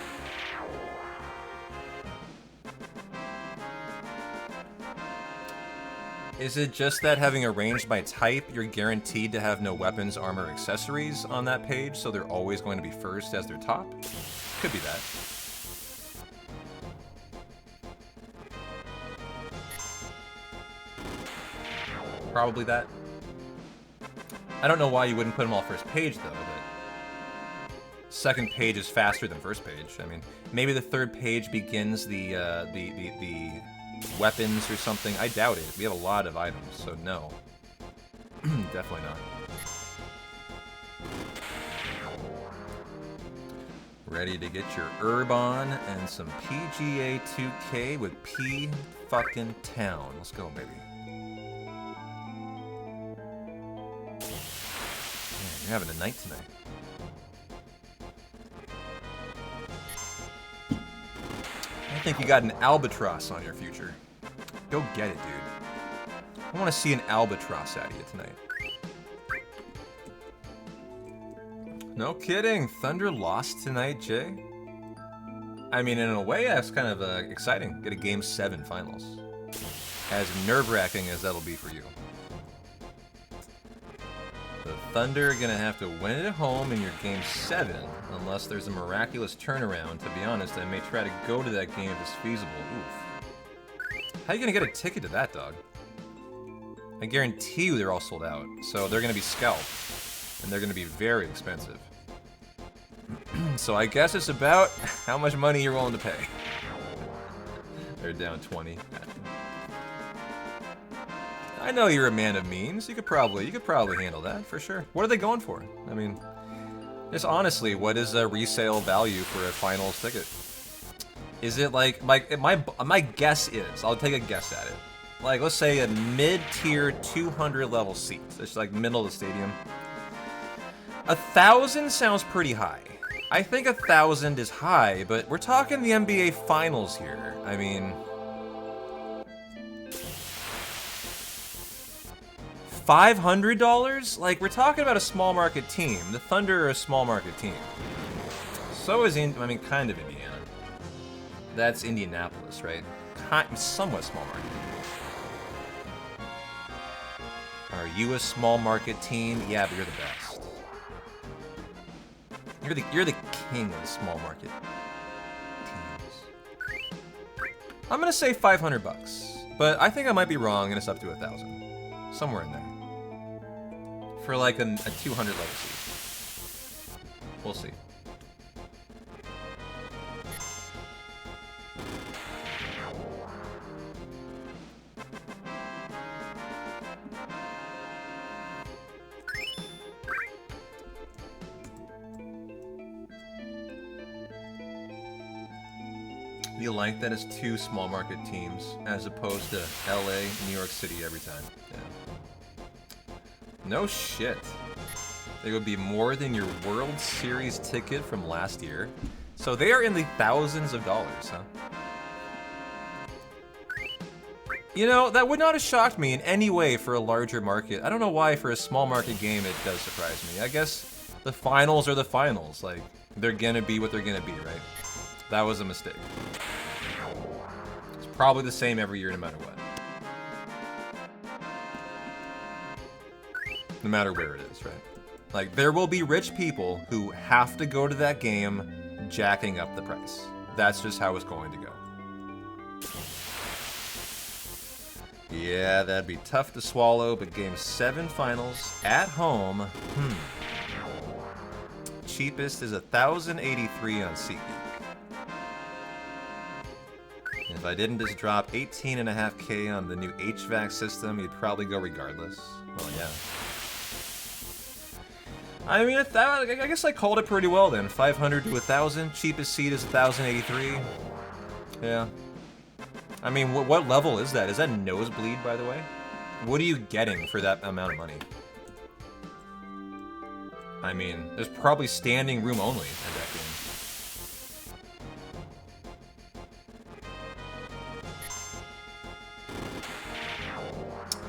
Is it just that having arranged by type, you're guaranteed to have no weapons, armor, accessories on that page, so they're always going to be first as their top? Could be that. Probably that. I don't know why you wouldn't put them all first page, though, but second page is faster than first page. I mean, maybe the third page begins the weapons or something. I doubt it. We have a lot of items, so no. Definitely not. Ready to get your herb on and some PGA 2K with P fucking Town. Let's go, baby. Man, you're having a night tonight. I think you got an albatross on your future. Go get it, dude. I want to see an albatross out of you tonight. No kidding. Thunder lost tonight, Jay. I mean, in a way, that's kind of exciting. Get a Game 7 finals. As nerve-wracking as that'll be for you. The Thunder are going to have to win it at home in your Game 7, unless there's a miraculous turnaround. To be honest, I may try to go to that game if it's feasible. Oof. How are you going to get a ticket to that, dog? I guarantee you they're all sold out. So they're going to be scalped. And they're going to be very expensive. So I guess it's about how much money you're willing to pay. They're down 20. I know you're a man of means. You could probably handle that for sure. What are they going for? I mean, just honestly, what is a resale value for a finals ticket? Is it like my guess is, I'll take a guess at it. Like, let's say a mid-tier 200 level seat. It's like middle of the stadium. 1,000 sounds pretty high. I think 1,000 is high, but we're talking the NBA Finals here. I mean, $500? Like, we're talking about a small market team. The Thunder are a small market team. So is kind of Indiana. That's Indianapolis, right? Somewhat small market. Are you a small market team? Yeah, but you're the best. You're the king of the small market teams. I'm gonna say $500, but I think I might be wrong, and it's up to 1,000, somewhere in there, for like a 200 level seat. We'll see. You like that it's two small market teams as opposed to LA, New York City every time. Yeah. No shit. They would be more than your World Series ticket from last year. So they are in the thousands of dollars, huh? You know, that would not have shocked me in any way for a larger market. I don't know why for a small market game it does surprise me. I guess the finals are the finals. Like, they're gonna be what they're gonna be, right? That was a mistake. It's probably the same every year no matter what. No matter where it is, right? Like, there will be rich people who have to go to that game jacking up the price. That's just how it's going to go. Yeah, that'd be tough to swallow, but Game 7 finals at home, cheapest is 1,083 on SeatGeek. If I didn't just drop 18.5K on the new HVAC system, you'd probably go regardless. Well, yeah. I mean, I guess I called it pretty well then. 500 to 1,000. Cheapest seat is 1,083. Yeah. I mean, what level is that? Is that nosebleed, by the way? What are you getting for that amount of money? I mean, there's probably standing room only at that game.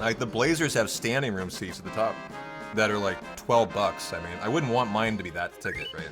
Like, the Blazers have standing room seats at the top that are like $12. I mean, I wouldn't want mine to be that ticket, right?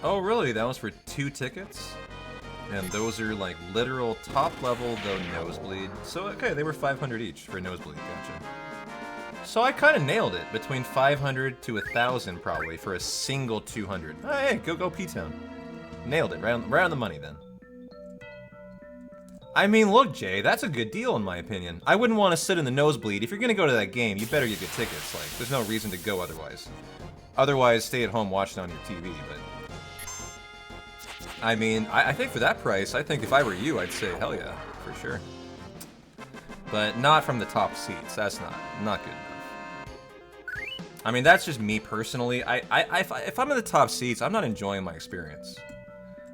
Oh, really? That was for 2 tickets? And those are like literal top level, though nosebleed. So, okay, they were 500 each for nosebleed, gotcha. So I kind of nailed it, between 500 to 1,000 probably for a single 200. Oh, hey, go P-Town. Nailed it, right on the money then. I mean, look, Jay, that's a good deal in my opinion. I wouldn't want to sit in the nosebleed. If you're gonna go to that game, you better get good tickets. Like, there's no reason to go otherwise. Otherwise, stay at home watching on your TV, but... I mean, I think for that price, I think if I were you, I'd say hell yeah, for sure. But not from the top seats. That's not good enough. I mean, that's just me personally. If I'm in the top seats, I'm not enjoying my experience.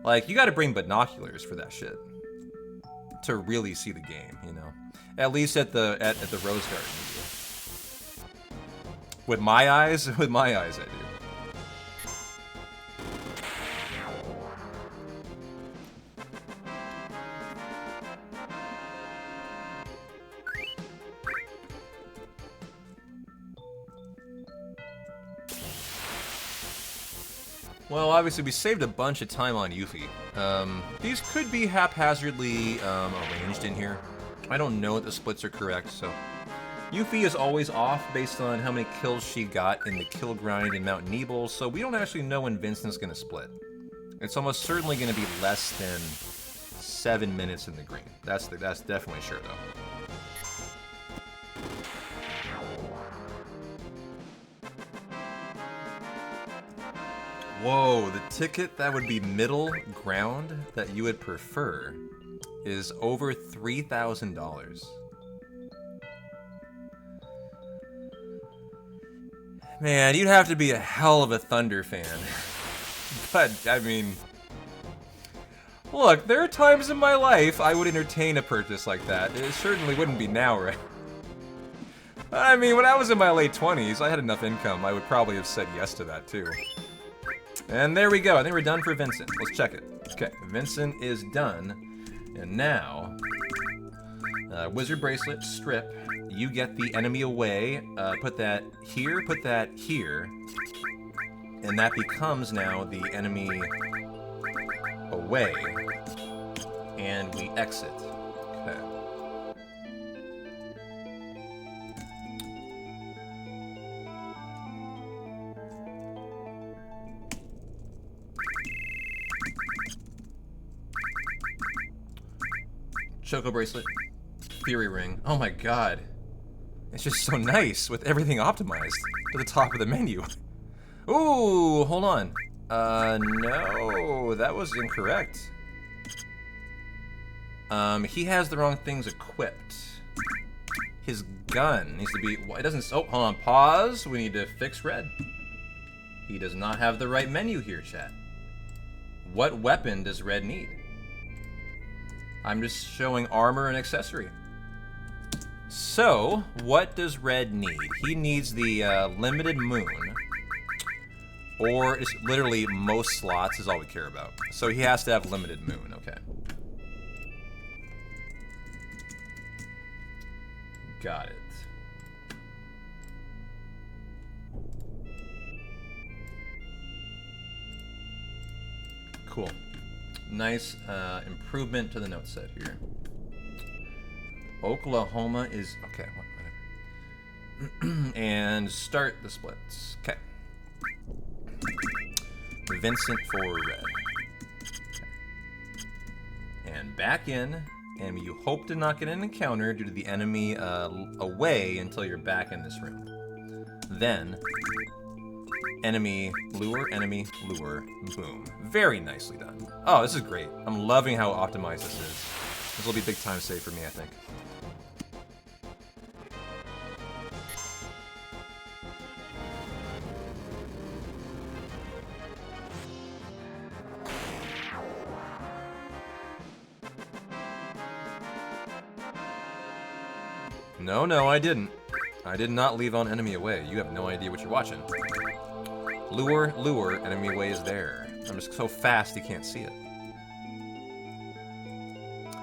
Like, you got to bring binoculars for that shit to really see the game, you know. At least at the Rose Garden. With my eyes, I do. Well, obviously, we saved a bunch of time on Yuffie. These could be haphazardly arranged in here. I don't know if the splits are correct, so... Yuffie is always off based on how many kills she got in the kill grind in Mount Nebel, so we don't actually know when Vincent's going to split. It's almost certainly going to be less than 7 minutes in the green. That's definitely sure, though. Whoa, the ticket that would be middle ground that you would prefer is over $3,000. Man, you'd have to be a hell of a Thunder fan. But, I mean... Look, there are times in my life I would entertain a purchase like that. It certainly wouldn't be now, right? I mean, when I was in my late 20s, I had enough income, I would probably have said yes to that, too. And there we go. I think we're done for Vincent. Let's check it. Okay, Vincent is done. And now, Wizard Bracelet, strip. You get the enemy away. Put that here, and that becomes now the enemy away. And we exit. Okay. Choco Bracelet. Theory Ring. Oh my god. It's just so nice with everything optimized to the top of the menu. Ooh, hold on. No, that was incorrect. He has the wrong things equipped. His gun needs to be... It doesn't... Oh, hold on. Pause. We need to fix red. He does not have the right menu here, chat. What weapon does red need? I'm just showing armor and accessory. So, what does red need? He needs the limited moon. Or it's literally most slots is all we care about. So he has to have limited moon, okay. Got it. Cool. Nice improvement to the note set here. Oklahoma is... Okay, whatever. And start the splits. Okay. Vincent for red. Okay. And back in. And you hope to not get an encounter due to the enemy away until you're back in this room. then enemy, lure, boom. Very nicely done. Oh, this is great. I'm loving how optimized this is. This will be a big time save for me, I think. No, I didn't. I did not leave on enemy away. You have no idea what you're watching. Lure, enemy away is there. I'm just so fast he can't see it.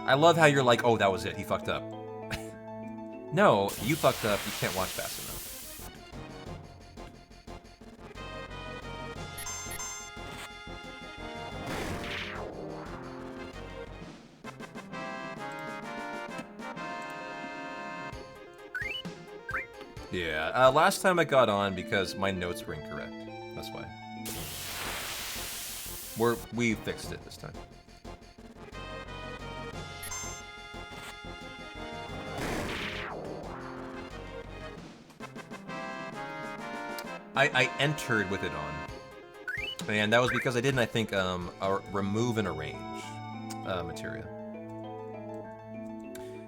I love how you're like, oh, that was it. He fucked up. No, you fucked up. You can't watch fast enough. Yeah, last time I got on because my notes were incorrect. That's why. We fixed it this time. I entered with it on. And that was because I didn't, I think, remove and arrange material.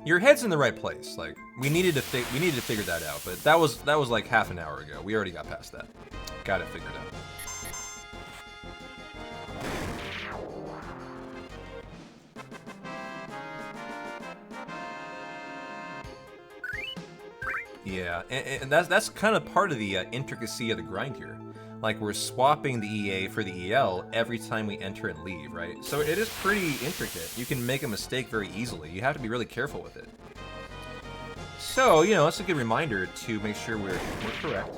Your head's in the right place. Like we needed to figure that out, but that was like half an hour ago. We already got past that. Got it figured out. Yeah, and that's kind of part of the intricacy of the grind here. Like we're swapping the EA for the EL every time we enter and leave, right? So it is pretty intricate. You can make a mistake very easily. You have to be really careful with it. So, you know, it's a good reminder to make sure we're correct.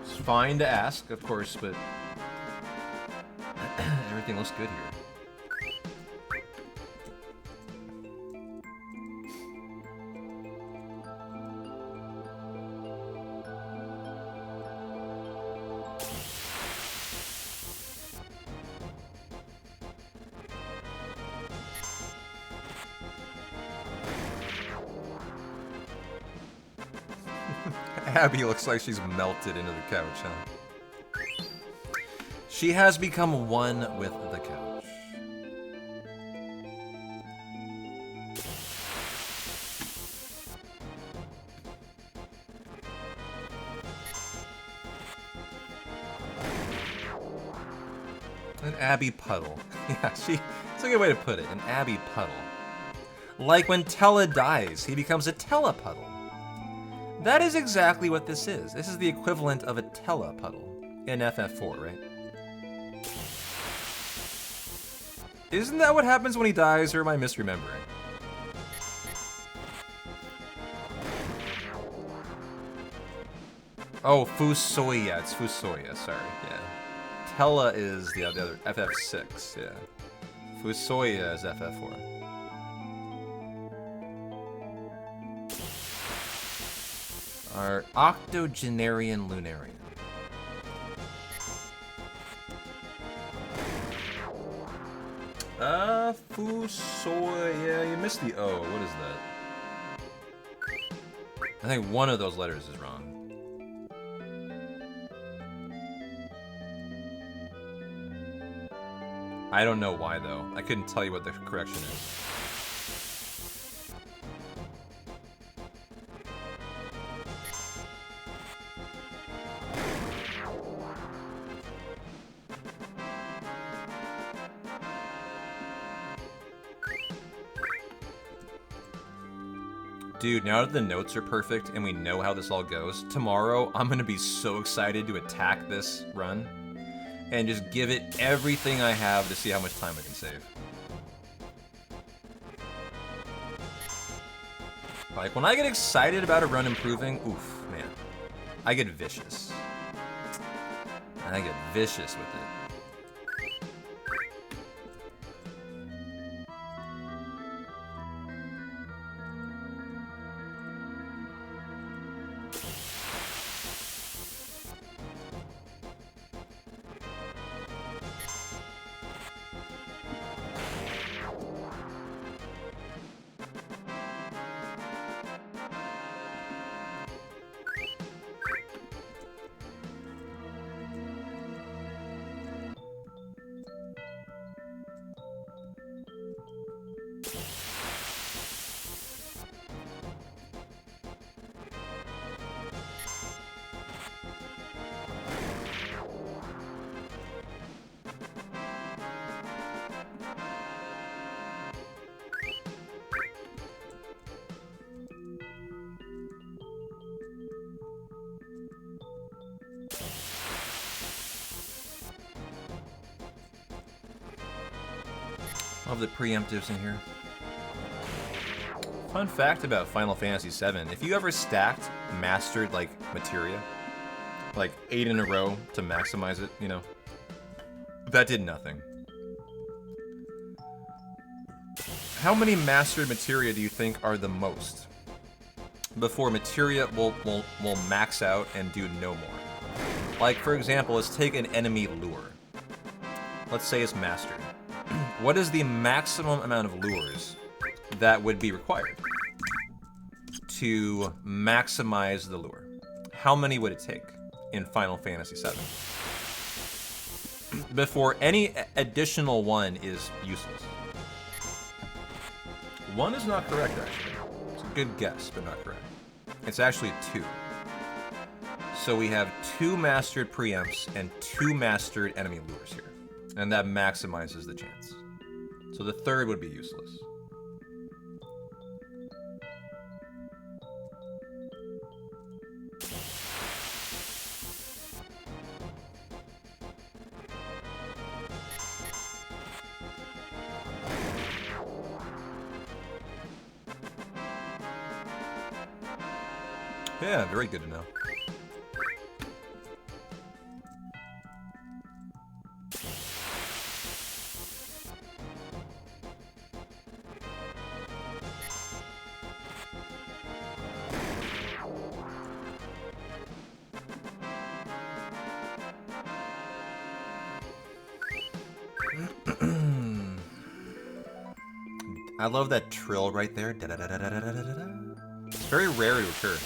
It's fine to ask, of course, but everything looks good here. Abby looks like she's melted into the couch, huh? She has become one with the couch. An Abby puddle. Yeah, it's a good way to put it. An Abby puddle. Like when Tella dies, he becomes a Tella puddle. That is exactly what this is. This is the equivalent of a Tella puddle in FF4, right? Isn't that what happens when he dies, or am I misremembering? Oh, Fusoya. It's Fusoya, sorry, yeah. Tella is the other, FF6, yeah. Fusoya is FF4. Our octogenarian lunarian. Fusoya. You missed the O. What is that? I think one of those letters is wrong. I don't know why, though. I couldn't tell you what the correction is. Dude, now that the notes are perfect and we know how this all goes, tomorrow I'm gonna be so excited to attack this run and just give it everything I have to see how much time I can save. Like, when I get excited about a run improving, oof, man, I get vicious. I get vicious with it. Love the preemptives in here. Fun fact about Final Fantasy VII: if you ever stacked mastered like materia, like 8 in a row to maximize it, you know, that did nothing. How many mastered materia do you think are the most before materia will max out and do no more? Like, for example, let's take an enemy lure. Let's say it's mastered. What is the maximum amount of lures that would be required to maximize the lure? How many would it take in Final Fantasy VII before any additional one is useless? 1 is not correct, actually. It's a good guess, but not correct. It's actually 2. So we have 2 mastered preempts and 2 mastered enemy lures here. And that maximizes the chance. So the 3rd would be useless. Yeah, very good to know. I love that trill right there. It's very rare to occur.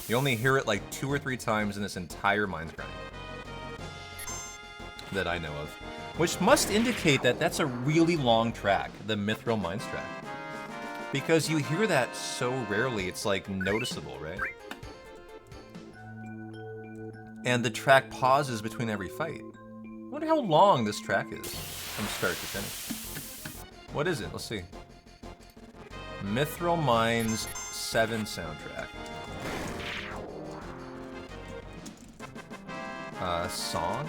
You only hear it like 2 or 3 times in this entire Mines Grind that I know of. Which must indicate that that's a really long track, the Mithril Mines track. Because you hear that so rarely, it's like noticeable, right? And the track pauses between every fight. I wonder how long this track is from start to finish. What is it? Let's see. Mithril Mines 7 soundtrack. Song?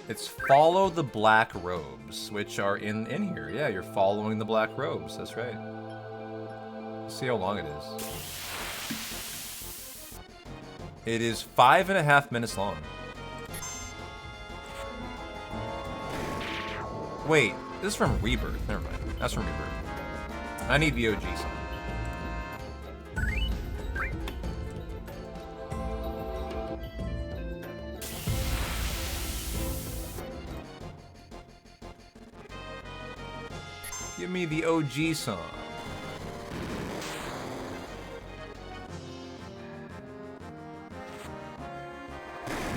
It's Follow the Black Robes, which are in here. Yeah, you're following the Black Robes, that's right. Let's see how long it is. It is 5.5 minutes long. Wait, this is from Rebirth. Never mind. That's from Rebirth. I need the OG song. Give me the OG song.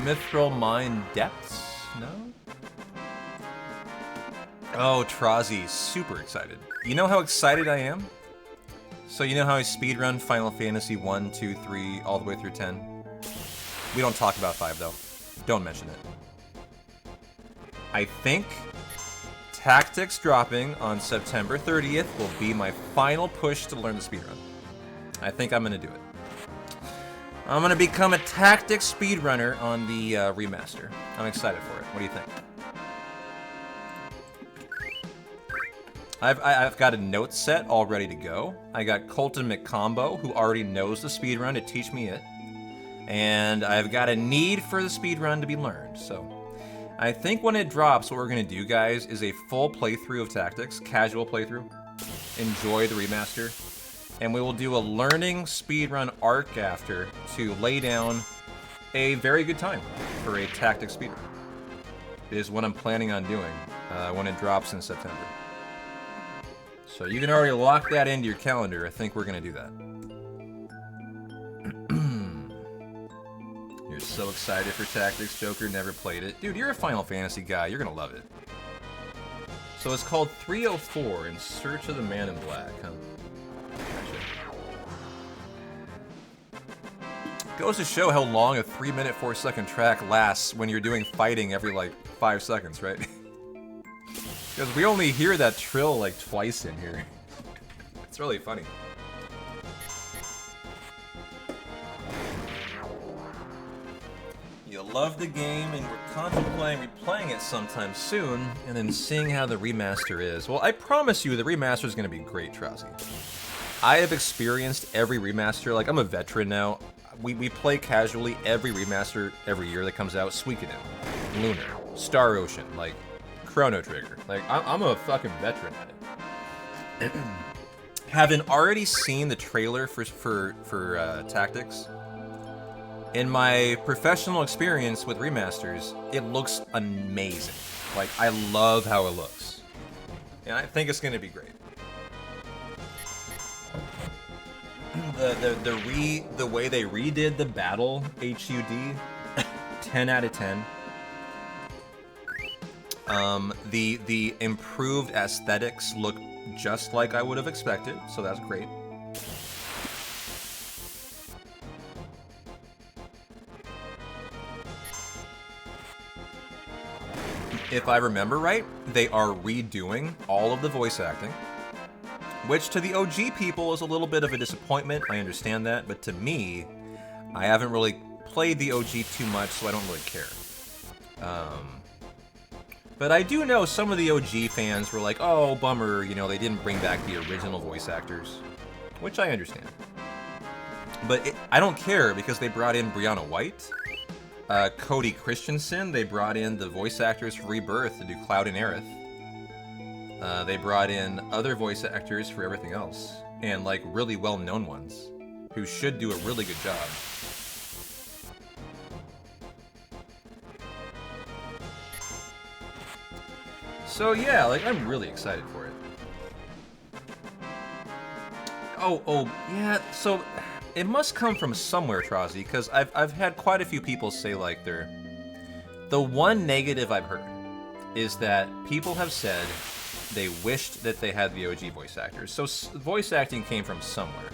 Mithril Mine Depths? No? Oh, Trazi, super excited. You know how excited I am? So you know how I speedrun Final Fantasy 1, 2, 3, all the way through 10? We don't talk about 5, though. Don't mention it. I think Tactics dropping on September 30th will be my final push to learn the speedrun. I think I'm going to do it. I'm going to become a Tactics speedrunner on the remaster. I'm excited for it. What do you think? I've got a note set all ready to go. I got Colton McCombo, who already knows the speedrun, to teach me it. And I've got a need for the speedrun to be learned, so I think when it drops, what we're going to do, guys, is a full playthrough of Tactics, casual playthrough. Enjoy the remaster. And we will do a learning speedrun arc after to lay down a very good time for a Tactics speedrun. It is what I'm planning on doing when it drops in September. So you can already lock that into your calendar. I think we're going to do that. You're so excited for Tactics, Joker. Never played it. Dude, you're a Final Fantasy guy. You're going to love it. So it's called 304 in Search of the Man in Black, huh? Gotcha. Goes to show how long a 3-minute 4-second track lasts when you're doing fighting every like 5 seconds, right? Because we only hear that trill like twice in here. It's really funny. You love the game and we're contemplating replaying it sometime soon and then seeing how the remaster is. Well, I promise you the remaster is going to be great, Trozzy. I have experienced every remaster. Like, I'm a veteran now. We play casually every remaster every year that comes out. Suikoden, Lunar, Star Ocean, like Chrono Trigger. Like, I'm a fucking veteran at it. Having already seen the trailer for Tactics, in my professional experience with remasters, it looks amazing. Like, I love how it looks. And I think it's going to be great. The way they redid the battle HUD, 10 out of 10. The improved aesthetics look just like I would have expected, so that's great. If I remember right, they are redoing all of the voice acting, which to the OG people is a little bit of a disappointment. I understand that, but to me, I haven't really played the OG too much, so I don't really care. But I do know some of the OG fans were like, oh, bummer, you know, they didn't bring back the original voice actors, which I understand. But I don't care because they brought in Brianna White, Cody Christensen. They brought in the voice actors for Rebirth to do Cloud and Aerith. They brought in other voice actors for everything else, and like really well-known ones who should do a really good job. So yeah, like I'm really excited for it. Oh, yeah, so it must come from somewhere, Trozzy, because I've had quite a few people say like the one negative I've heard is that people have said they wished that they had the OG voice actors. So voice acting came from somewhere.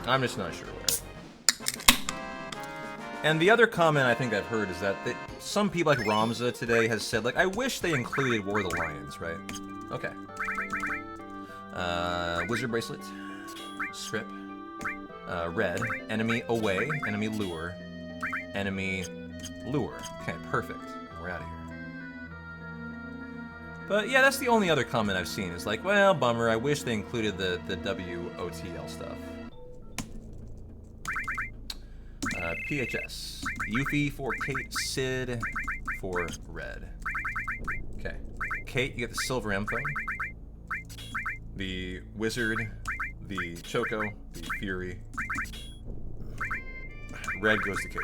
I'm just not sure where. And the other comment I think I've heard is that some people like Ramza today has said, like, I wish they included War of the Lions, right? Okay. Wizard Bracelet. Strip. Red. Enemy away. Enemy lure. Enemy lure. Okay, perfect. We're out of here. But yeah, that's the only other comment I've seen is like, well, bummer, I wish they included the WOTL stuff. PHS. Yuffie for Kate, Sid for Red. Okay. Kate, you get the silver info. The Wizard, the Choco, the Fury. Red goes to Kate.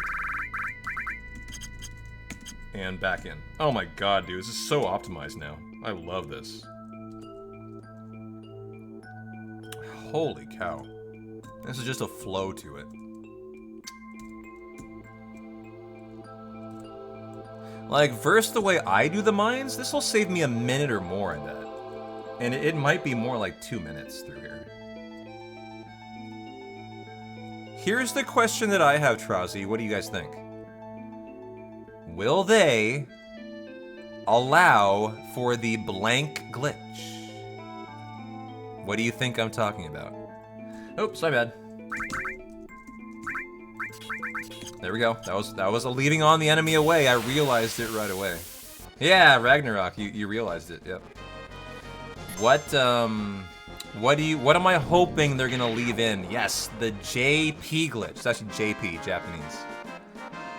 And back in. Oh my god, dude, this is so optimized now. I love this. Holy cow. This is just a flow to it. Like, verse the way I do the mines, this will save me a minute or more, I bet. And it might be more like 2 minutes through here. Here's the question that I have, Trozzy. What do you guys think? Will they allow for the blank glitch? What do you think I'm talking about? Oops, my bad. There we go. That was a leaving on the enemy away. I realized it right away. Yeah, Ragnarok, you realized it. Yep. What am I hoping they're gonna leave in? Yes, the JP glitch. It's actually JP, Japanese.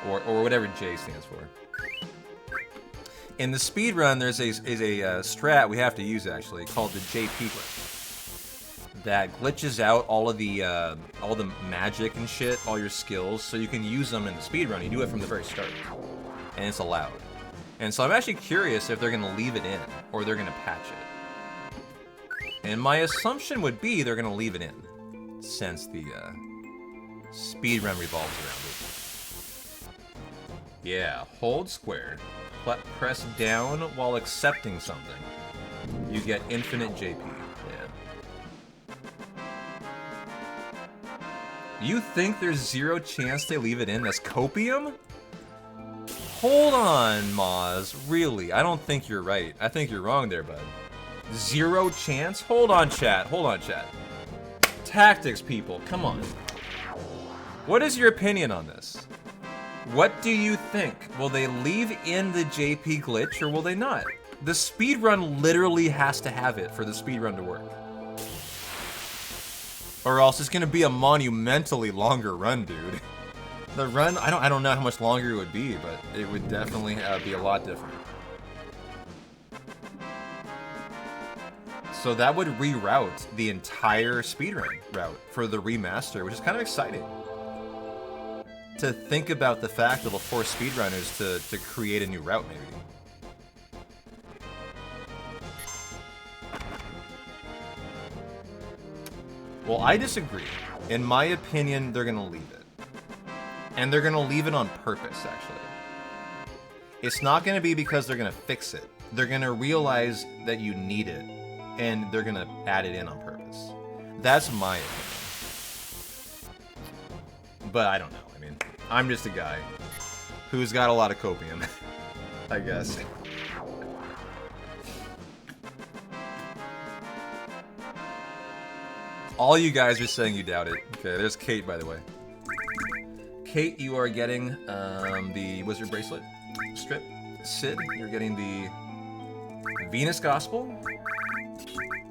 Or whatever J stands for. In the speedrun, there's a strat we have to use actually called the JP glitch. That glitches out all the magic and shit, all your skills, so you can use them in the speedrun. You do it from the very start, and it's allowed. And so I'm actually curious if they're gonna leave it in or they're gonna patch it. And my assumption would be they're gonna leave it in, since the speedrun revolves around it. Yeah, hold square. press down while accepting something. You get infinite JP. Yeah. You think there's 0 chance they leave it in as copium? Hold on, Moz. Really? I don't think you're right. I think you're wrong there, bud. 0 chance? Hold on, chat. Hold on, chat. Tactics, people. Come on. What is your opinion on this? What do you think? Will they leave in the JP glitch or will they not? The speedrun literally has to have it for the speedrun to work. Or else it's gonna be a monumentally longer run, dude. The run, I don't know how much longer it would be, but it would definitely be a lot different. So that would reroute the entire speedrun route for the remaster, which is kind of exciting. To think about the fact that it'll force speedrunners to create a new route, maybe. Well, I disagree. In my opinion, they're gonna leave it. And they're gonna leave it on purpose, actually. It's not gonna be because they're gonna fix it. They're gonna realize that you need it, and they're gonna add it in on purpose. That's my opinion. But I don't know. I mean, I'm just a guy who's got a lot of copium, I guess. All you guys are saying you doubt it. Okay, there's Kate, by the way. Kate, you are getting the Wizard Bracelet strip. Sid, you're getting the Venus Gospel,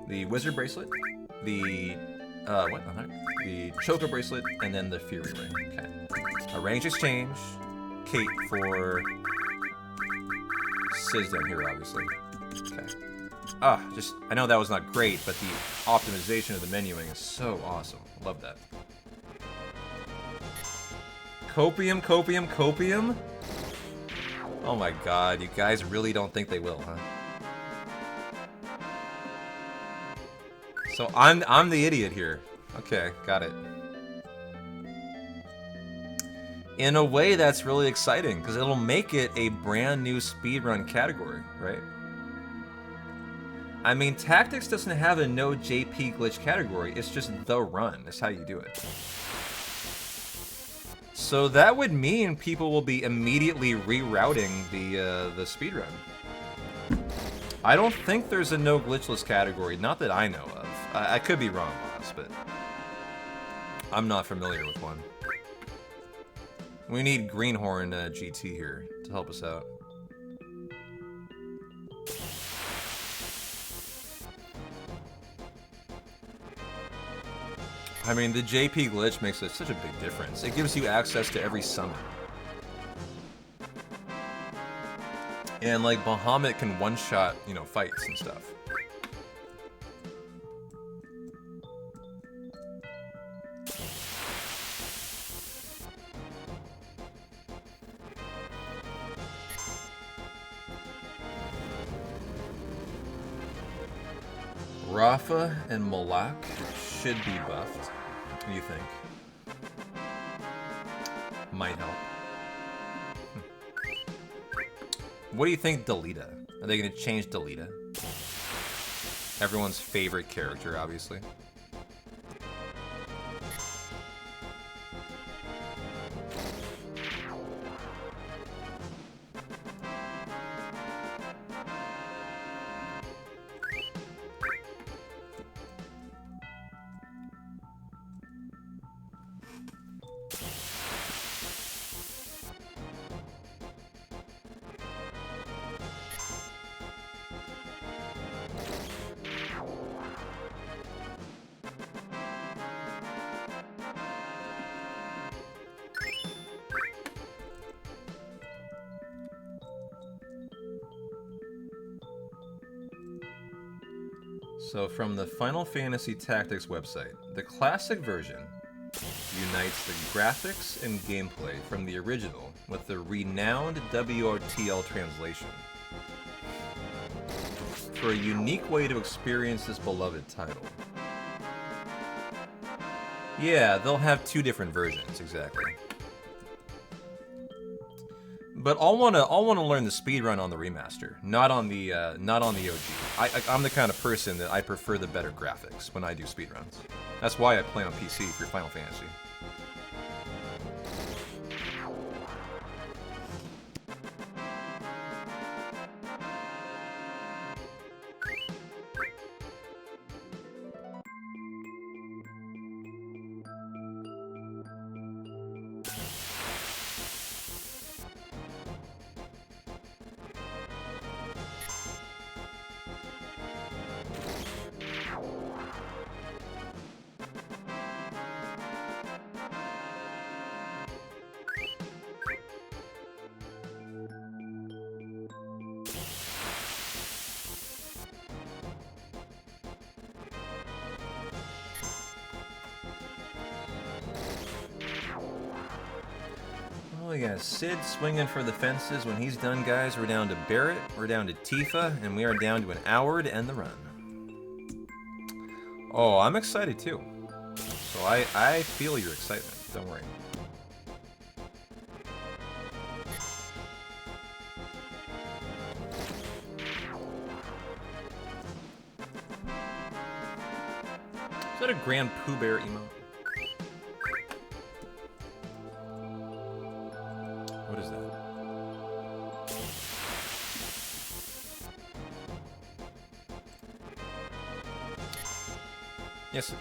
the Wizard Bracelet, the the Choco Bracelet, and then the Fury Ring. Okay. Arrange exchange. Kate for Sid's down here, obviously. Okay. I know that was not great, but the optimization of the menuing is so awesome. Love that. Copium, copium, copium? Oh my god, you guys really don't think they will, huh? So I'm the idiot here. Okay, got it. In a way, that's really exciting, because it'll make it a brand new speedrun category, right? I mean, Tactics doesn't have a no JP glitch category, it's just the run. That's how you do it. So that would mean people will be immediately rerouting the speedrun. I don't think there's a no glitchless category, not that I know of. I could be wrong, Boss, but I'm not familiar with one. We need Greenhorn GT here to help us out. I mean, the JP glitch makes such a big difference. It gives you access to every summon. And, like, Bahamut can one-shot, you know, fights and stuff. Rafa and Malak should be buffed. What do you think? Might help. What do you think, Delita? Are they going to change Delita? Everyone's favorite character, obviously. So from the Final Fantasy Tactics website, the classic version unites the graphics and gameplay from the original with the renowned WRTL translation for a unique way to experience this beloved title. Yeah, they'll have two different versions, exactly. But I'll wanna learn the speedrun on the remaster, not on the OG. I'm the kind of person that I prefer the better graphics when I do speedruns. That's why I play on PC for Final Fantasy. We got Sid swinging for the fences. When he's done, guys, we're down to Barrett, we're down to Tifa, and we are down to an hour to end the run. Oh, I'm excited too. So I feel your excitement. Don't worry. Is that a Grand Pooh Bear emote? What is that? Yes, it is.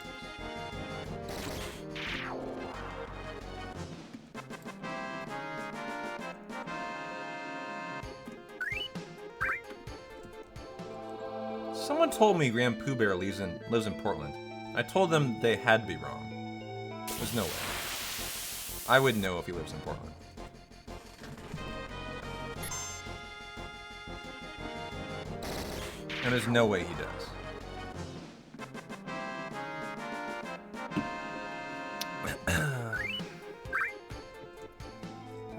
Someone told me Grand Pooh Bear lives in Portland. I told them they had to be wrong. There's no way. I would know if he lives in Portland. And there's no way he does.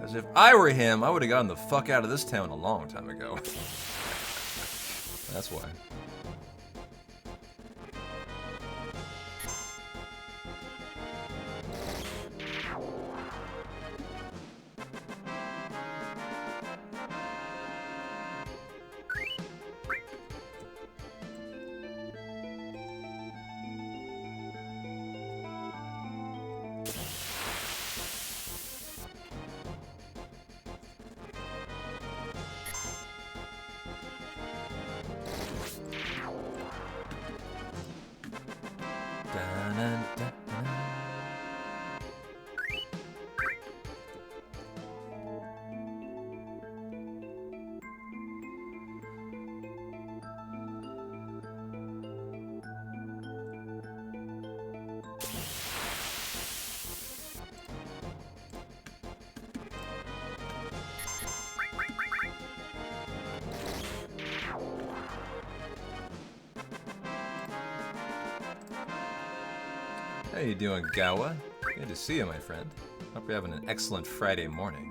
As if I were him, I would have gotten the fuck out of this town a long time ago. That's why. How you doing, Gawa? Good to see you, my friend. Hope you're having an excellent Friday morning.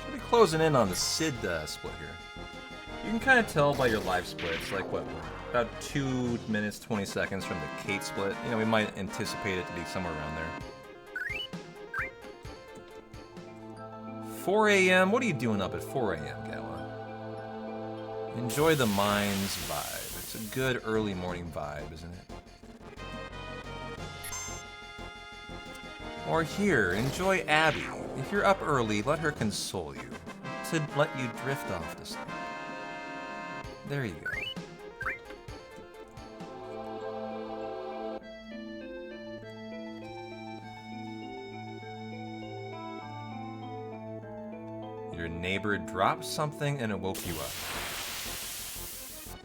Should be closing in on the Sid split here. You can kind of tell by your live split. It's like, what, about 2 minutes, 20 seconds from the Kate split. You know, we might anticipate it to be somewhere around there. 4 a.m.? What are you doing up at 4 a.m., Gawa? Enjoy the mind's vibe. It's a good early morning vibe, isn't it? Or here, enjoy Abby. If you're up early, let her console you. To let you drift off to sleep. There you go. Your neighbor dropped something and it woke you up.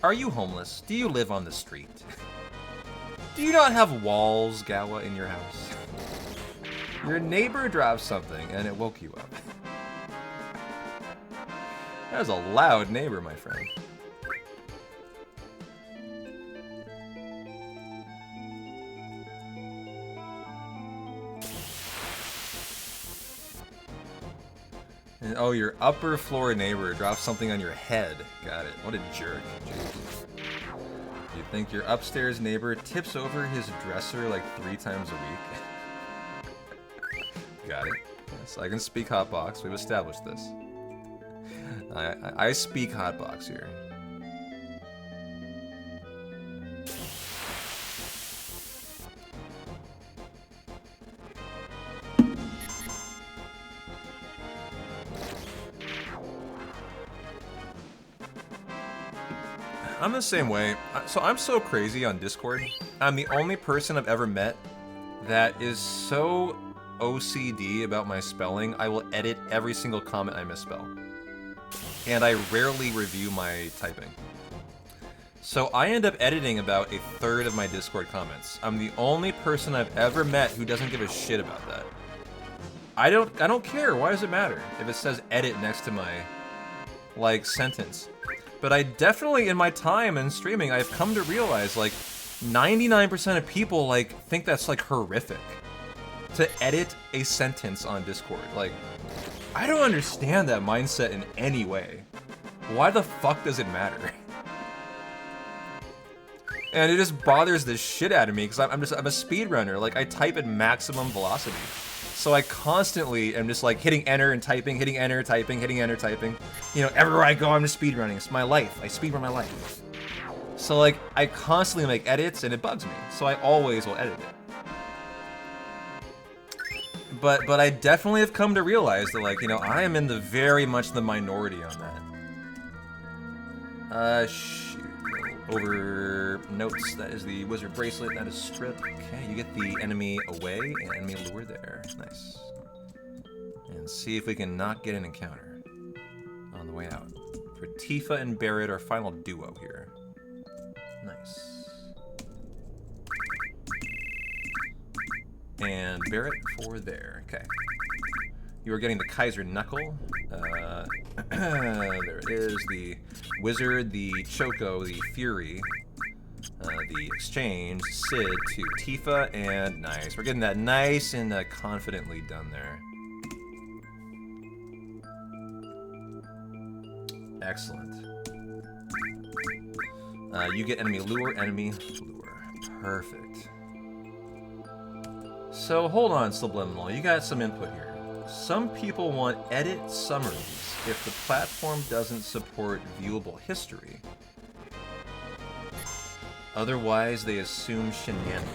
Are you homeless? Do you live on the street? Do you not have walls, Gawa, in your house? Your neighbor dropped something and it woke you up. That was a loud neighbor, my friend. And, oh, your upper floor neighbor dropped something on your head. Got it. What a jerk. Jesus. You think your upstairs neighbor tips over his dresser like 3 times a week? Got it. Yes, I can speak hotbox. We've established this. I speak hotbox here. I'm the same way. So I'm so crazy on Discord. I'm the only person I've ever met that is so OCD about my spelling, I will edit every single comment I misspell. And I rarely review my typing. So I end up editing about a third of my Discord comments. I'm the only person I've ever met who doesn't give a shit about that. I don't care. Why does it matter if it says edit next to my, like, sentence? But I definitely, in my time and streaming, I've come to realize, like, 99% of people, like, think that's, like, horrific. To edit a sentence on Discord. Like, I don't understand that mindset in any way. Why the fuck does it matter? And it just bothers the shit out of me, because I'm a speedrunner. Like, I type at maximum velocity. So I constantly am just like hitting enter and typing, hitting enter, typing, hitting enter, typing. You know, everywhere I go, I'm just speedrunning. It's my life. I speedrun my life. So like, I constantly make edits and it bugs me. So I always will edit it. But I definitely have come to realize that, like, you know, I am in the very much the minority on that. Shoot. Over notes, that is the wizard bracelet, that is strip. Okay, you get the enemy away and enemy lure there. Nice. And see if we can not get an encounter on the way out. For Tifa and Barrett, our final duo here. Nice. And Barrett for there. Okay. You are getting the Kaiser Knuckle. There it is. The Wizard, the Choco, the Fury, the Exchange, Sid to Tifa, and nice. We're getting that nice and confidently done there. Excellent. You get enemy lure, enemy lure. Perfect. So hold on, Subliminal. You got some input here. Some people want edit summaries if the platform doesn't support viewable history. Otherwise, they assume shenanigans.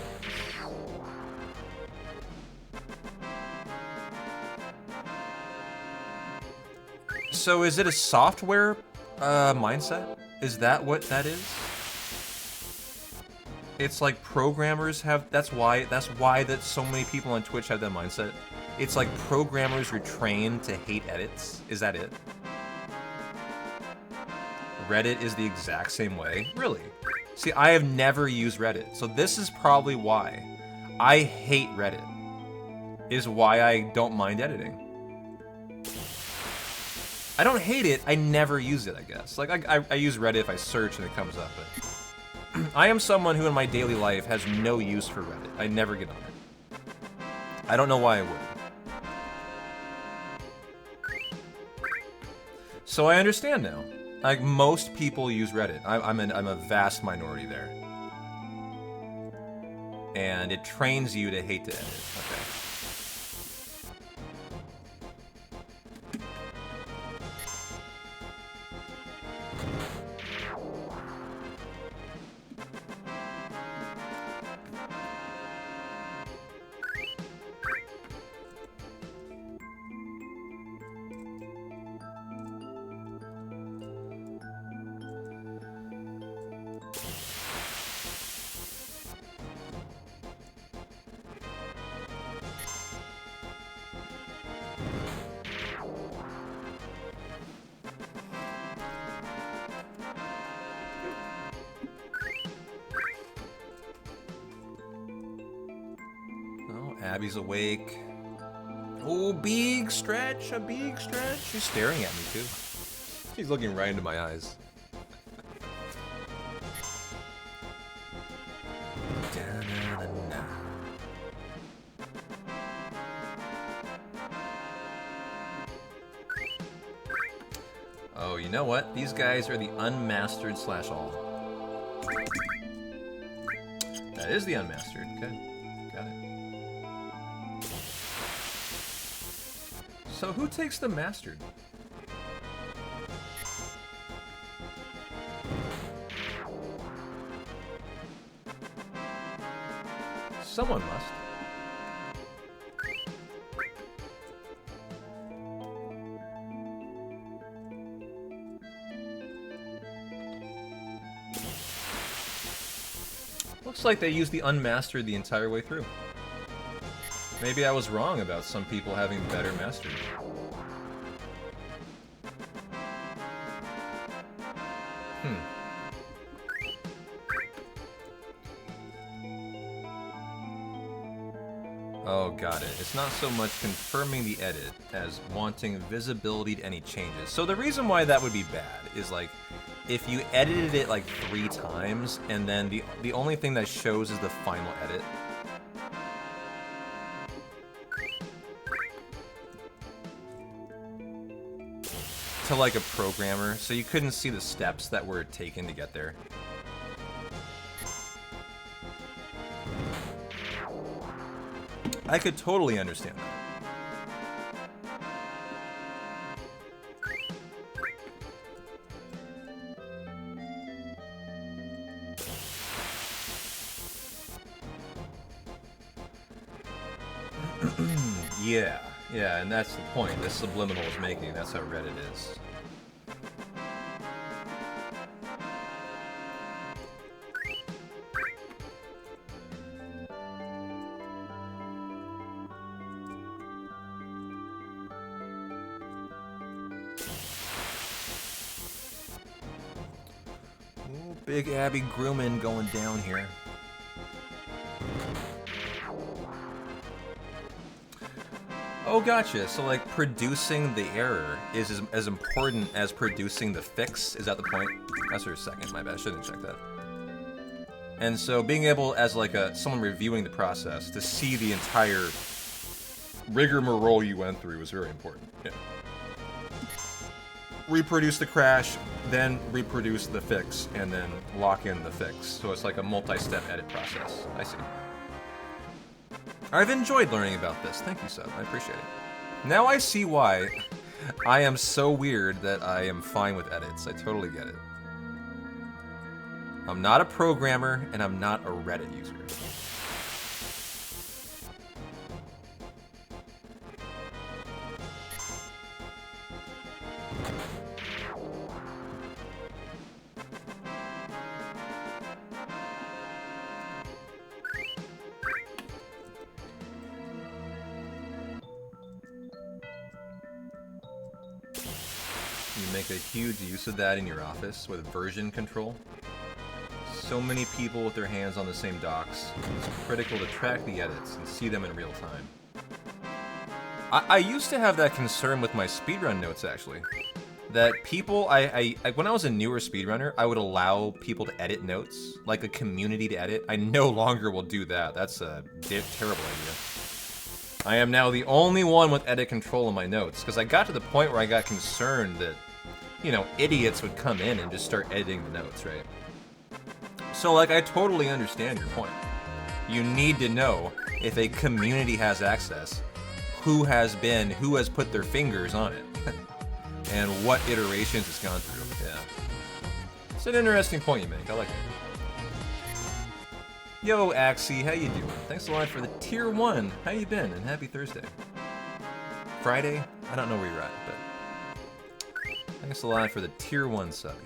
So is it a software mindset? Is that what that is? It's like programmers have, that's why that so many people on Twitch have that mindset. It's like programmers are trained to hate edits. Is that it? Reddit is the exact same way. Really? See, I have never used Reddit, so this is probably why. I hate Reddit. Is why I don't mind editing. I don't hate it, I never use it, I guess. Like, I use Reddit if I search and it comes up, but I am someone who in my daily life has no use for Reddit. I never get on it. I don't know why I would. So I understand now. Like, most people use Reddit. I'm a vast minority there. And it trains you to hate to edit. Okay. Abby's awake. Oh, big stretch, a big stretch. She's staring at me, too. She's looking right into my eyes. Oh, you know what? These guys are the unmastered / all. That is the unmastered. Okay. Got it. So who takes the mastered? Someone must. Looks like they used the unmastered the entire way through. Maybe I was wrong about some people having better mastered. Oh, got it. It's not so much confirming the edit as wanting visibility to any changes. So the reason why that would be bad is like if you edited it like 3 times and then the only thing that shows is the final edit. To like a programmer, so you couldn't see the steps that were taken to get there. I could totally understand that. Yeah, and that's the point this subliminal is making. That's how Reddit is. Ooh, Big Abby Grumman going down here. Oh, gotcha. So, like, producing the error is as important as producing the fix? Is that the point? That's for a second, my bad. I shouldn't check that. And so, being able, as, like, someone reviewing the process, to see the entire rigmarole you went through was very important. Yeah. Reproduce the crash, then reproduce the fix, and then lock in the fix. So it's like a multi-step edit process. I see. I've enjoyed learning about this. Thank you, Seb. I appreciate it. Now I see why I am so weird that I am fine with edits. I totally get it. I'm not a programmer, and I'm not a Reddit user. You make a huge use of that in your office with version control. So many people with their hands on the same docs. It's critical to track the edits and see them in real time. I used to have that concern with my speedrun notes, actually. That people, when I was a newer speedrunner, I would allow people to edit notes, like a community to edit. I no longer will do that. That's a terrible idea. I am now the only one with edit control in my notes, because I got to the point where I got concerned that, you know, idiots would come in and just start editing the notes, right? So, like, I totally understand your point. You need to know, if a community has access, who has put their fingers on it, and what iterations it's gone through, yeah. It's an interesting point you make, I like it. Yo, Axie, how you doing? Thanks a lot for the tier 1. How you been? And happy Thursday. Friday? I don't know where you're at, but thanks a lot for the tier 1 subby.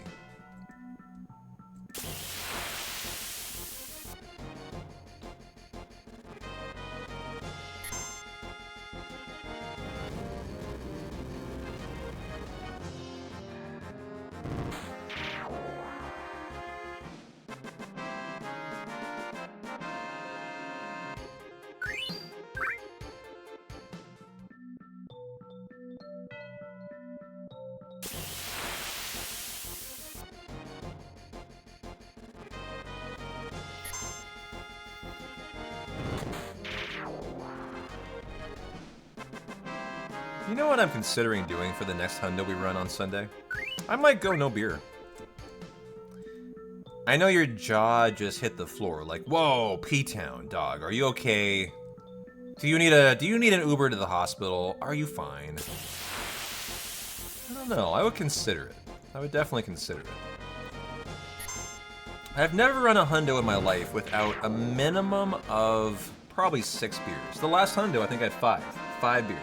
You know what I'm considering doing for the next hundo we run on Sunday? I might go no beer. I know your jaw just hit the floor, like, whoa, P-Town, dog, are you okay? Do you need an Uber to the hospital? Are you fine? I don't know. I would consider it. I would definitely consider it. I've never run a hundo in my life without a minimum of probably 6 beers. The last hundo, I think I had 5 beers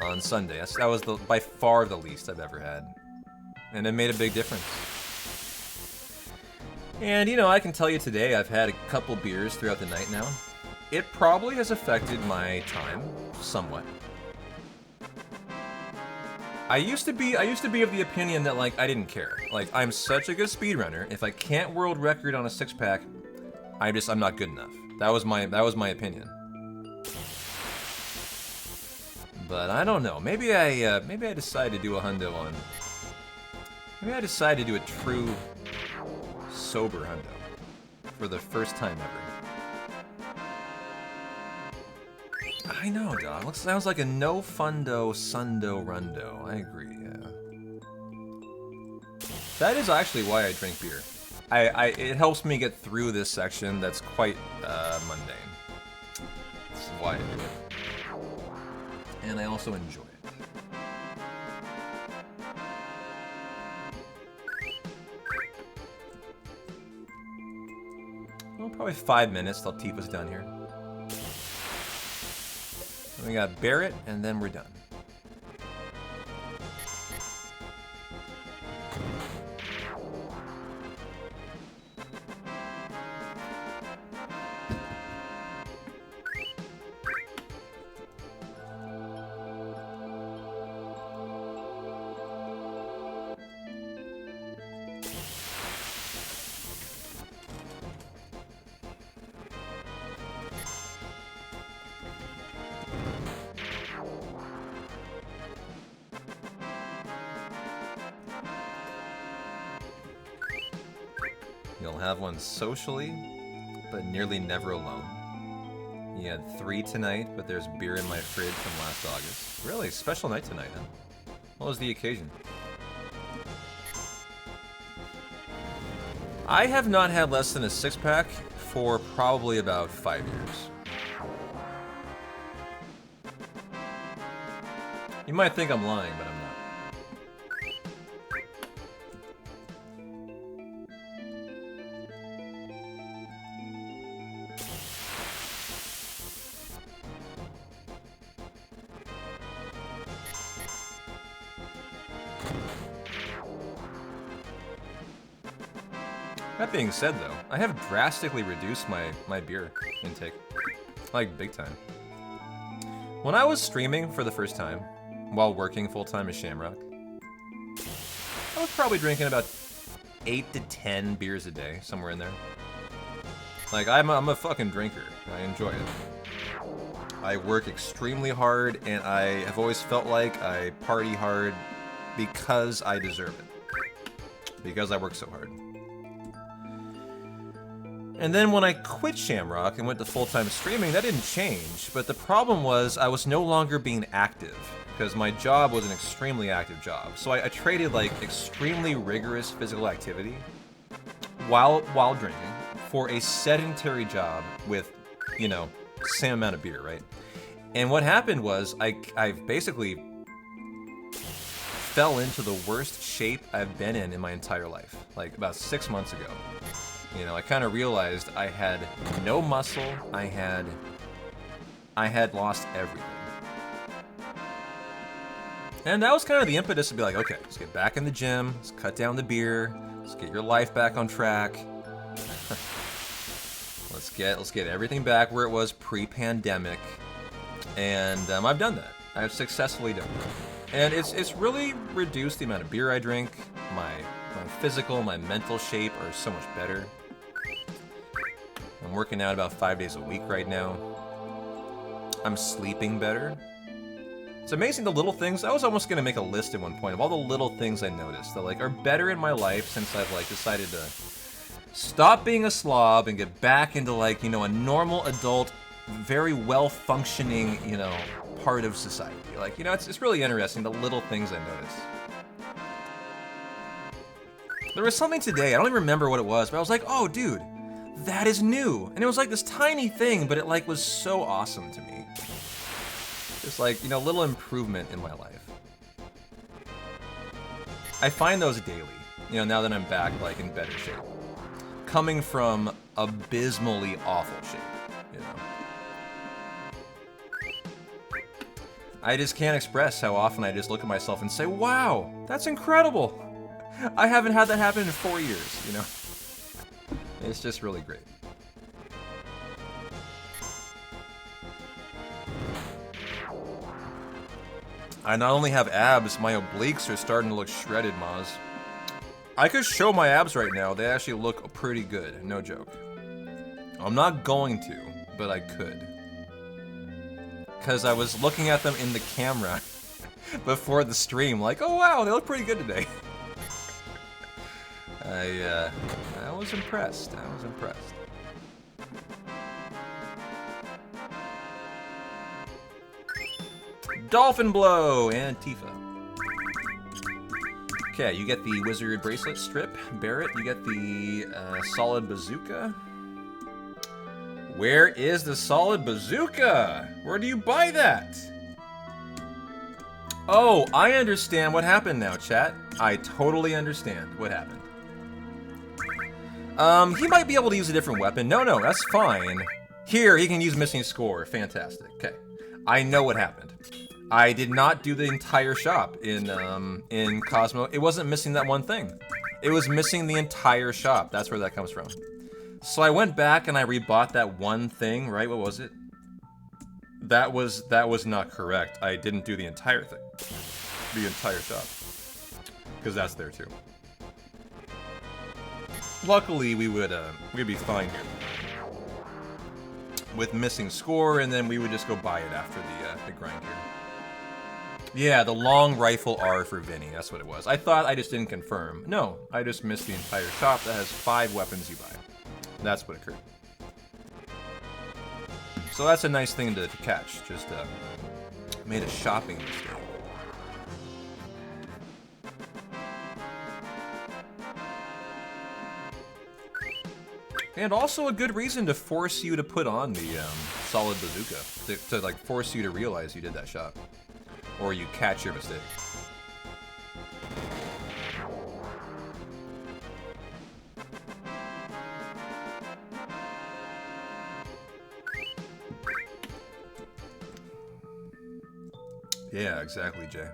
on Sunday. That was by far the least I've ever had, and it made a big difference. And you know, I can tell you today I've had a couple beers throughout the night now. It probably has affected my time somewhat. I used to be of the opinion that like I didn't care. Like I'm such a good speedrunner. If I can't world record on a 6-pack, I'm not good enough. That was my opinion. But I don't know. Maybe I decided to do a hundo on. Maybe I decided to do a true sober hundo for the first time ever. I know, dog. Sounds like a no fundo sundo rundo. I agree. Yeah. That is actually why I drink beer. It helps me get through this section that's quite mundane. This is why I do it. And I also enjoy it. Well, probably 5 minutes till Tifa's done here. We got Barrett, and then we're done. You'll have one socially, but nearly never alone. You had 3 tonight, but there's beer in my fridge from last August. Really? Special night tonight, huh? What was the occasion? I have not had less than a 6-pack for probably about 5 years. You might think I'm lying, but I'm not. That being said, though, I have drastically reduced my beer intake. Like, big time. When I was streaming for the first time, while working full-time at Shamrock, I was probably drinking about 8 to 10 beers a day, somewhere in there. Like, I'm a fucking drinker. I enjoy it. I work extremely hard, and I have always felt like I party hard because I deserve it. Because I work so hard. And then when I quit Shamrock and went to full-time streaming, that didn't change. But the problem was I was no longer being active, because my job was an extremely active job. So I traded like extremely rigorous physical activity while drinking for a sedentary job with, you know, same amount of beer, right? And what happened was I basically fell into the worst shape I've been in my entire life, like about 6 months ago. You know, I kind of realized I had no muscle. I had lost everything. And that was kind of the impetus to be like, okay, let's get back in the gym. Let's cut down the beer. Let's get your life back on track. let's get everything back where it was pre-pandemic. And I've done that. I've successfully done that. And it's really reduced the amount of beer I drink. My physical, my mental shape are so much better. I'm working out about 5 days a week right now. I'm sleeping better. It's amazing the little things. I was almost gonna make a list at one point of all the little things I noticed that like are better in my life since I've like decided to stop being a slob and get back into like, you know, a normal adult, very well functioning, you know, part of society. Like, you know, it's really interesting the little things I noticed. There was something today, I don't even remember what it was, but I was like, oh dude, That is new. And it was like this tiny thing, but it like was so awesome to me. Just like, you know, little improvement in my life. I find those daily, you know, now that I'm back like in better shape. Coming from abysmally awful shape, you know. I just can't express how often I just look at myself and say, wow, that's incredible. I haven't had that happen in 4 years, you know. It's just really great. I not only have abs, my obliques are starting to look shredded, Maz. I could show my abs right now. They actually look pretty good, no joke. I'm not going to, but I could. Because I was looking at them in the camera before the stream, like, oh wow, they look pretty good today. I was impressed. I was impressed. Dolphin Blow and Tifa. Okay, you get the Wizard Bracelet strip. Barret, you get the Solid Bazooka. Where is the Solid Bazooka? Where do you buy that? Oh, I understand what happened now, chat. I totally understand what happened. He might be able to use a different weapon. No, that's fine. Here, he can use Missing Score. Fantastic. Okay. I know what happened. I did not do the entire shop in Cosmo. It wasn't missing that one thing. It was missing the entire shop. That's where that comes from. So I went back and I rebought that one thing, right? What was it? That was not correct. I didn't do the entire thing. The entire shop. Because that's there too. Luckily, we'd be fine here. With Missing Score, and then we would just go buy it after the grind here. Yeah, the long rifle R for Vinny, that's what it was. I thought I just didn't confirm. No, I just missed the entire shop that has 5 weapons you buy. That's what occurred. So that's a nice thing to catch. Just made a shopping mistake. And also a good reason to force you to put on the Solid Bazooka. To like force you to realize you did that shot. Or you catch your mistake. Yeah, exactly, Jay.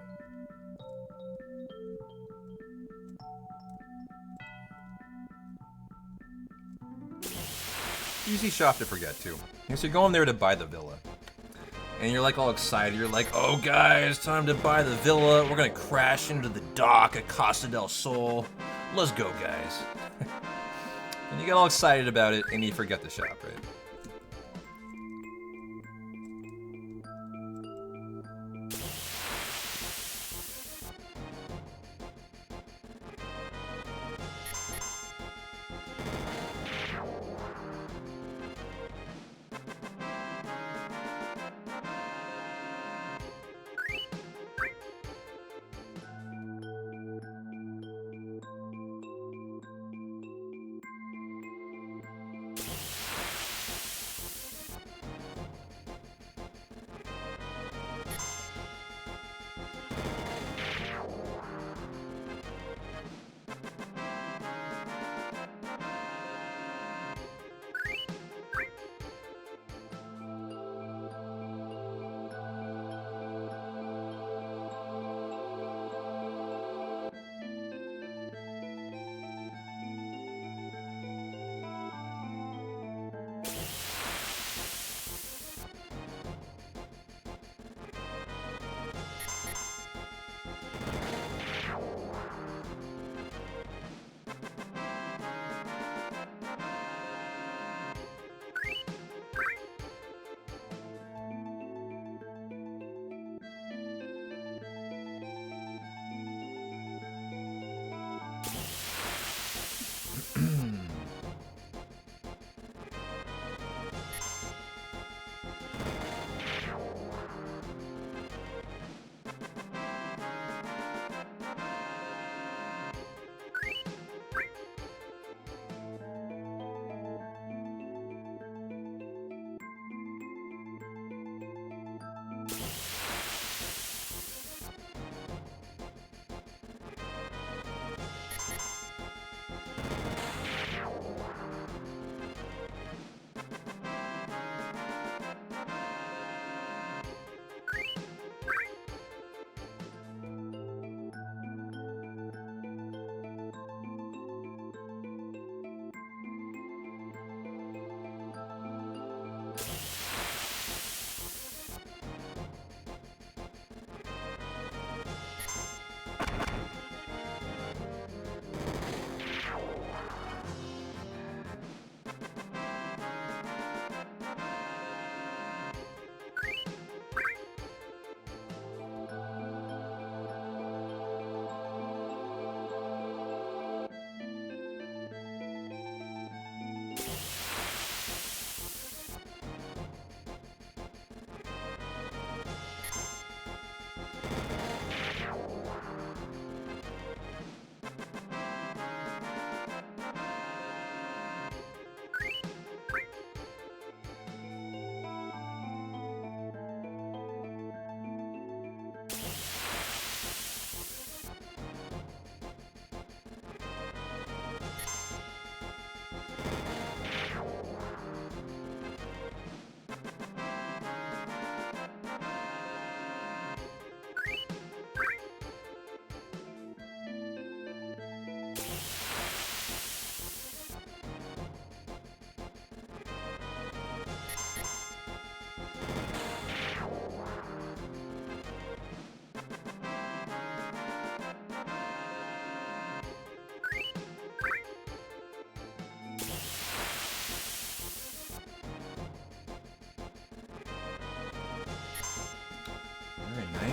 Easy shop to forget, too. So you're going there to buy the villa. And you're like all excited. You're like, oh guys, time to buy the villa. We're gonna crash into the dock at Costa del Sol. Let's go, guys. And you get all excited about it, and you forget the shop, right?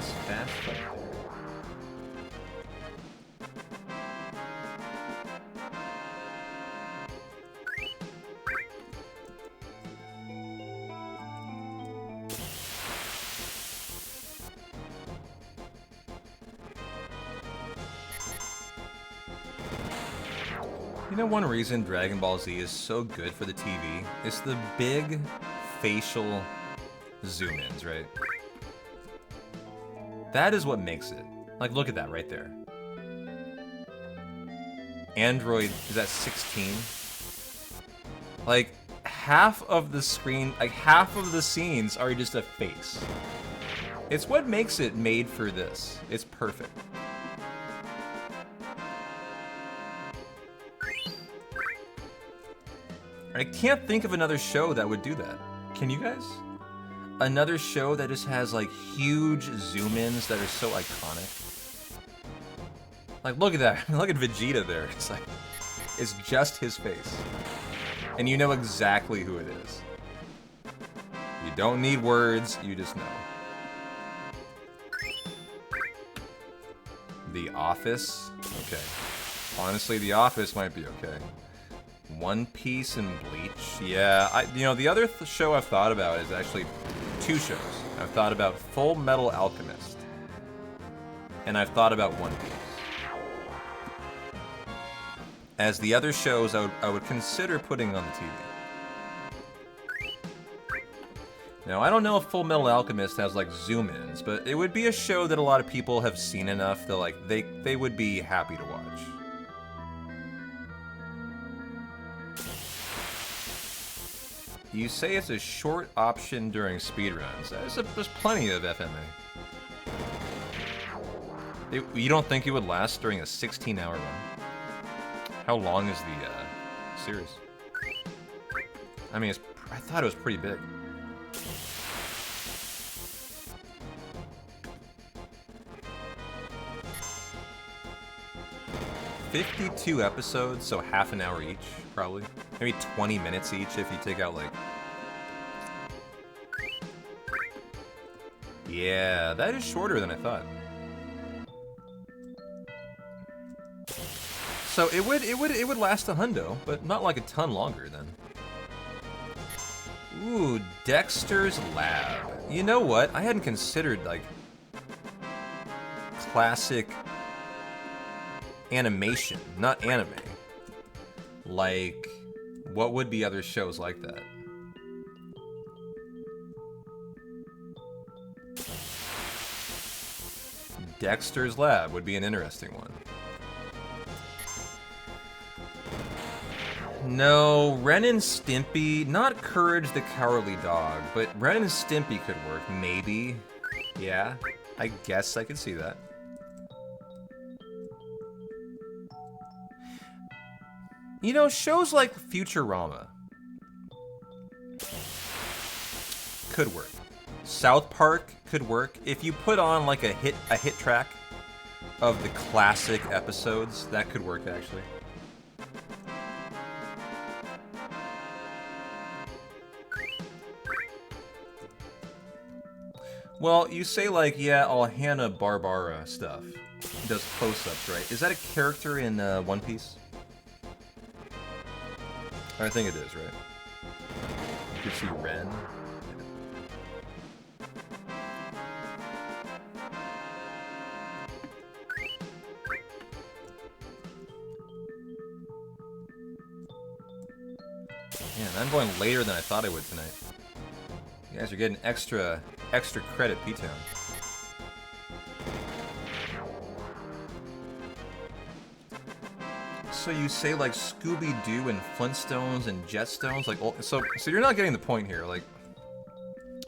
Nice. Fast fight there. You know, one reason Dragon Ball Z is so good for the TV is the big facial zoom-ins, right? That is what makes it. Like, look at that right there. Android is at 16. Like, half of the screen, like half of the scenes are just a face. It's what makes it made for this. It's perfect. I can't think of another show that would do that. Can you guys? Another show that just has like huge zoom-ins that are so iconic. Like, look at that. Look at Vegeta there. It's like, it's just his face. And you know exactly who it is. You don't need words, you just know. The Office? Okay. Honestly, The Office might be okay. One Piece and Bleach? Yeah, you know, the other show I've thought about is actually two shows. I've thought about Full Metal Alchemist. And I've thought about One Piece. As the other shows I would consider putting on the TV. Now, I don't know if Full Metal Alchemist has like zoom-ins, but it would be a show that a lot of people have seen enough that like they would be happy to watch. You say it's a short option during speedruns. There's plenty of FMA. You don't think it would last during a 16-hour run? How long is the series? I mean, I thought it was pretty big. "52 episodes, so half an hour each, probably. Maybe 20 minutes each if you take out, like... Yeah, that is shorter than I thought. So it would last a hundo, but not like a ton longer then. Ooh, Dexter's Lab. You know what? I hadn't considered, like, classic animation, not anime. Like, what would be other shows like that? Dexter's Lab would be an interesting one. No, Ren and Stimpy, not Courage the Cowardly Dog, but Ren and Stimpy could work, maybe. Yeah, I guess I could see that. You know, shows like Futurama could work. South Park could work. If you put on like a hit track of the classic episodes, that could work actually. Well, you say like, yeah, all Hanna-Barbera stuff does close-ups, right? Is that a character in One Piece? I think it is, right? You can see Ren. Man, I'm going later than I thought I would tonight. You guys are getting extra credit, P-Town. So you say like Scooby-Doo and Flintstones and Jetstones, like so you're not getting the point here. Like,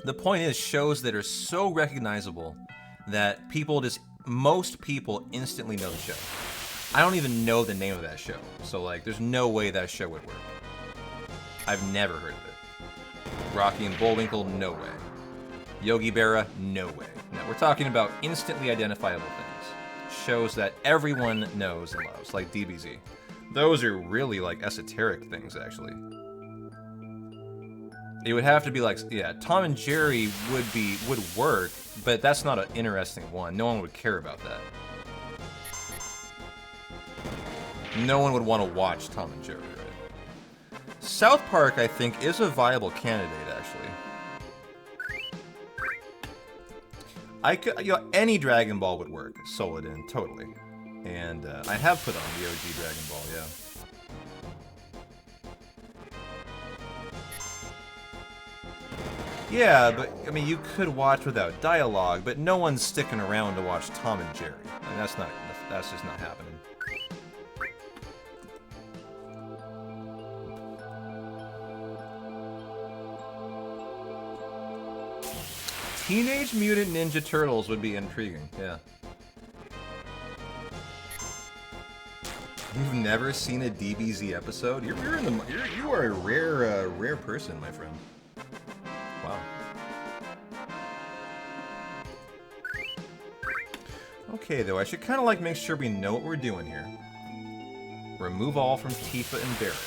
the point is shows that are so recognizable that most people instantly know the show. I don't even know the name of that show, so like there's no way that show would work. I've never heard of it. Rocky and Bullwinkle, no way. Yogi Berra, no way. No, we're talking about instantly identifiable things. Shows that everyone knows and loves, like DBZ. Those are really like esoteric things, actually. It would have to be like, yeah, Tom and Jerry would work, but that's not an interesting one. No one would care about that. No one would want to watch Tom and Jerry, right? South Park, I think, is a viable candidate, actually. I could, you know, any Dragon Ball would work. Soladin, totally. And I have put on the OG Dragon Ball, yeah. Yeah, but I mean, you could watch without dialogue, but no one's sticking around to watch Tom and Jerry, and that's just not happening. Teenage Mutant Ninja Turtles would be intriguing, yeah. You've never seen a DBZ episode? You are a rare person, my friend. Wow. Okay, though, I should kind of like make sure we know what we're doing here. Remove all from Tifa and Barret.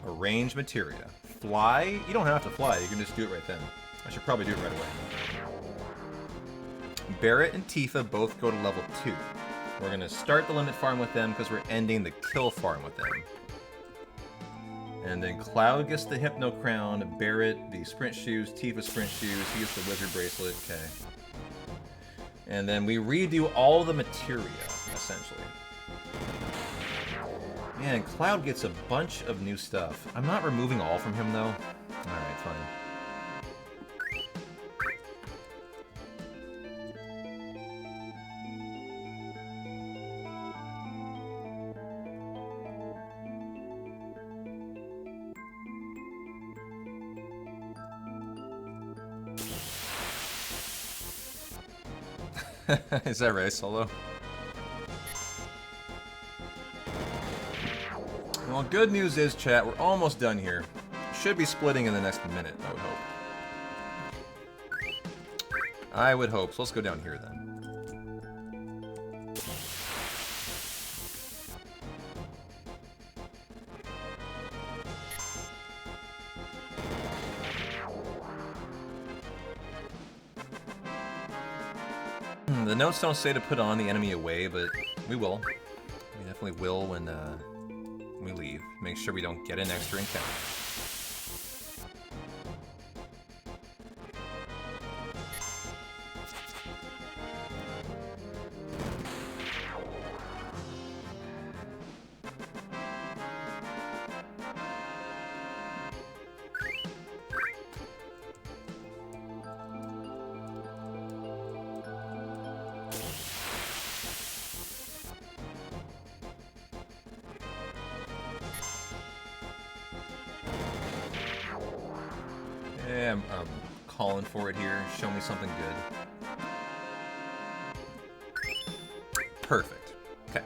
Arrange materia. Fly? You don't have to fly, you can just do it right then. I should probably do it right away. Barret and Tifa both go to level 2. We're going to start the limit farm with them because we're ending the kill farm with them. And then Cloud gets the Hypno Crown, Barret the Sprint Shoes, Tifa Sprint Shoes, he gets the Wizard Bracelet, okay. And then we redo all the materia, essentially. Yeah, and Cloud gets a bunch of new stuff. I'm not removing all from him, though. Alright, fine. Is that right, Solo? Well, good news is, chat, we're almost done here. Should be splitting in the next minute, I would hope. I would hope, so let's go down here then. The notes don't say to put on the enemy away, but we will. We definitely will when we leave. Make sure we don't get an extra encounter. Yeah, I'm calling for it here. Show me something good. Perfect. Okay.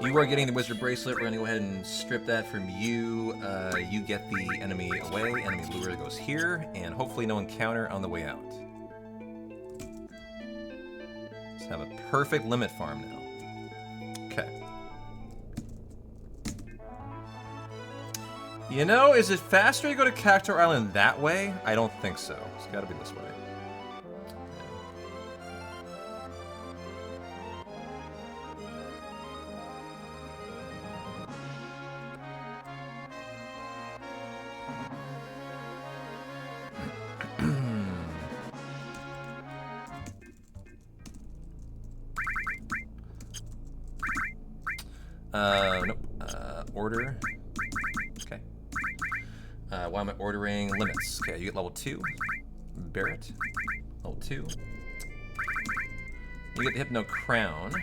You are getting the Wizard Bracelet. We're going to go ahead and strip that from you. You get the enemy away. Enemy lure goes here. And hopefully no encounter on the way out. Let's have a perfect limit farm now. Okay. You know, is it faster to go to Cactuar Island that way? I don't think so. It's gotta be this way. Nope. Order. Okay. Why am I ordering limits? Okay, you get level 2. Barret. Level 2. You get the Hypno Crown.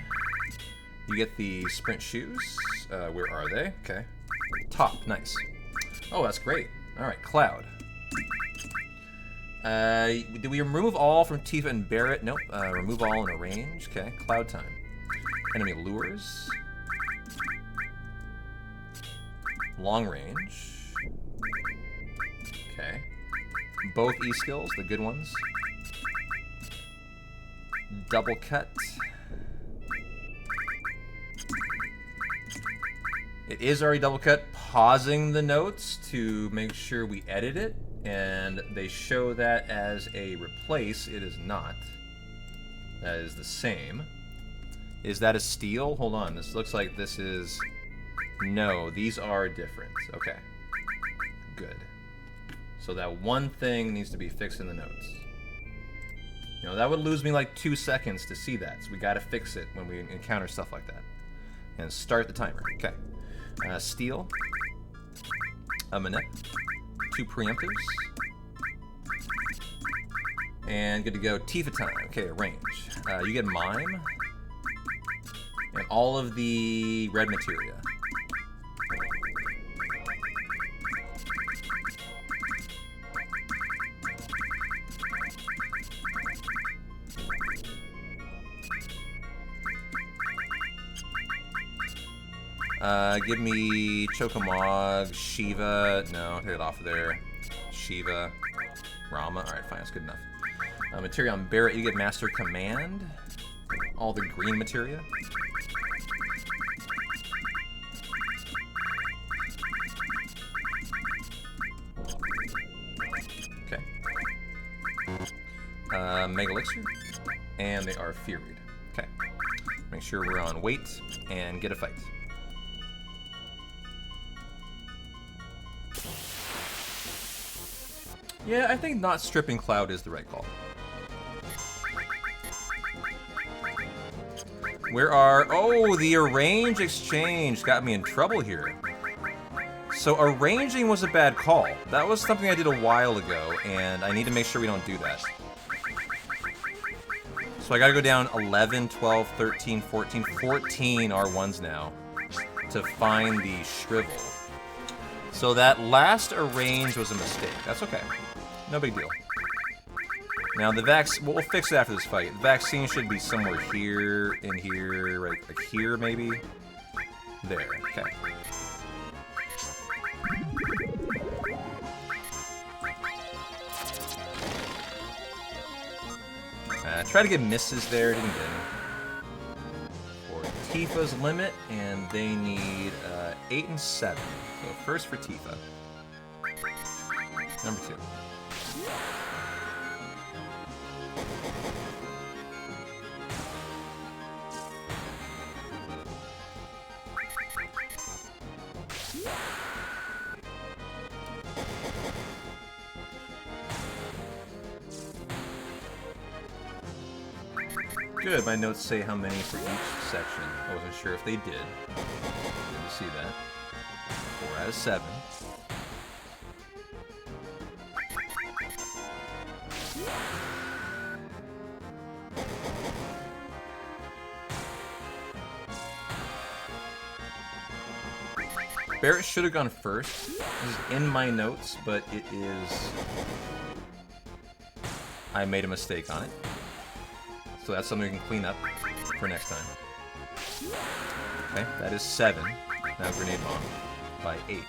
You get the Sprint Shoes. Where are they? Okay. Top. Nice. Oh, that's great. Alright, Cloud. Do we remove all from Tifa and Barret? Nope. Remove all in a range. Okay, Cloud time. Enemy lures. Long range. Okay. Both E-skills, the good ones. Double cut. It is already double cut. pausing the notes to make sure we edit it, and they show that as a replace. It is not. That is the same. Is that a steal? Hold on. This looks like this is... No, these are different. Okay. Good. So that one thing needs to be fixed in the notes. You know, that would lose me like 2 seconds to see that, so we gotta fix it when we encounter stuff like that. And start the timer. Okay. Steal. A minute. 2 preemptives. And good to go. Tifa time. Okay, range. You get mime. And all of the red materia. Give me Chokamog, Shiva. No, take it off of there. Shiva, Rama. Alright, fine, that's good enough. Materia on Barret, you get Master Command. All the green materia. Okay. Mega Elixir. And they are Furyed. Okay. Make sure we're on wait and get a fight. Yeah, I think not stripping Cloud is the right call. Where are... Oh, the arrange exchange got me in trouble here. So arranging was a bad call. That was something I did a while ago, and I need to make sure we don't do that. So I gotta go down 11, 12, 13, 14, 14 R1s now to find the Shrivel. So that last arrange was a mistake. That's okay. No big deal. Now the we'll fix it after this fight. The vaccine should be somewhere here, in here, right, like here maybe? There, okay. Try to get misses there, didn't get any. For Tifa's limit, and they need 8 and 7. So first for Tifa. Number 2. Good, my notes say how many for each section. I wasn't sure if they did. Good to see that. 4 out of 7. Barret should have gone first. This is in my notes, but it is... I made a mistake on it. So that's something we can clean up for next time. Okay, that is 7. Now Grenade Bomb by 8.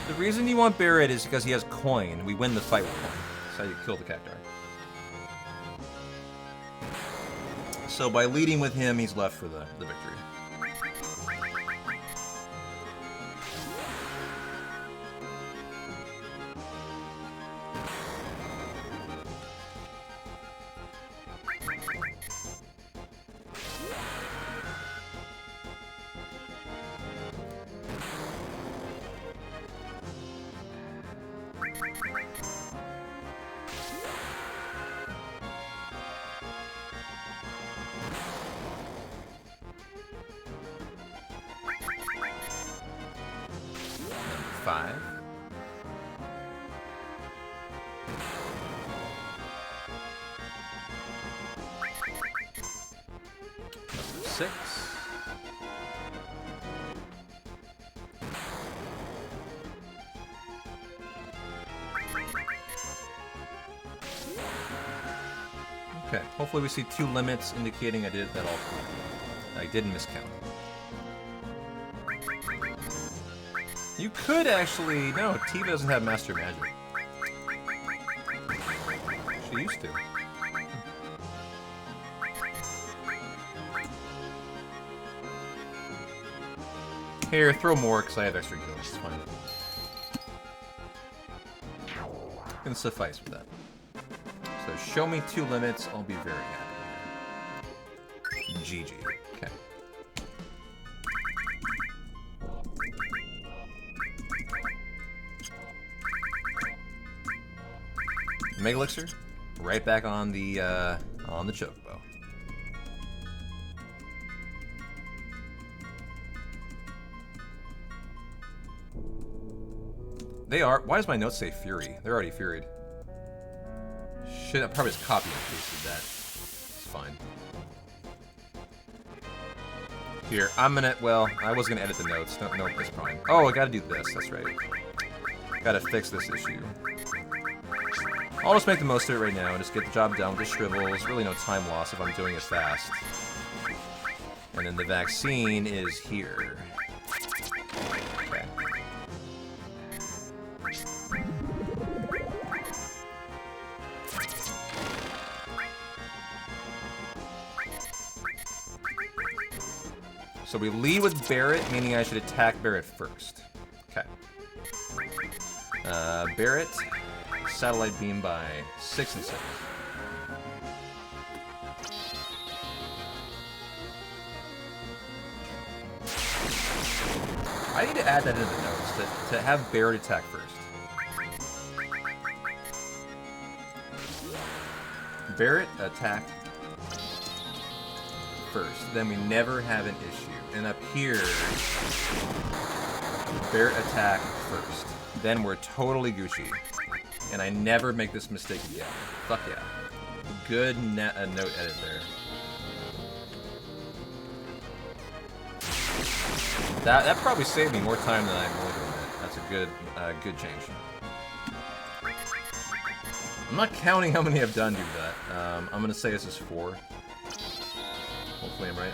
The reason you want Barret is because he has coin. We win the fight with coin. That's how you kill the Cactuar. So by leading with him, he's left for the victory. Okay, hopefully we see 2 limits indicating I did that all correct. I didn't miscount. You could actually... No, Tifa doesn't have Master Magic. She used to. Here, throw more, because I have extra gills. It's fine. Can suffice with that. So show me 2 limits, I'll be very happy. GG. Okay. Mega Elixir, right back on the chocobo. They are. Why does my note say Fury? They're already Furied. Shit, I probably just copy and pasted that. It's fine. Here, I'm gonna. Well, I was gonna edit the notes. No, it's fine. Oh, I gotta do this. That's right. Gotta fix this issue. I'll just make the most of it right now and just get the job done with the shrivels. Really no time loss if I'm doing it fast. And then the vaccine is here. Okay. So we lead with Barret, meaning I should attack Barret first. Okay. Barret, satellite beam by 6 and 6. I need to add that into the notes, to have Barret attack first. Barret attack first, then we never have an issue. And up here, Barret attack first. Then we're totally Gucci. And I never make this mistake again. Fuck yeah. Good note edit there. That probably saved me more time than I'm willing to admit. That's a good change. I'm not counting how many I've done do that. I'm gonna say this is 4. Hopefully I'm right.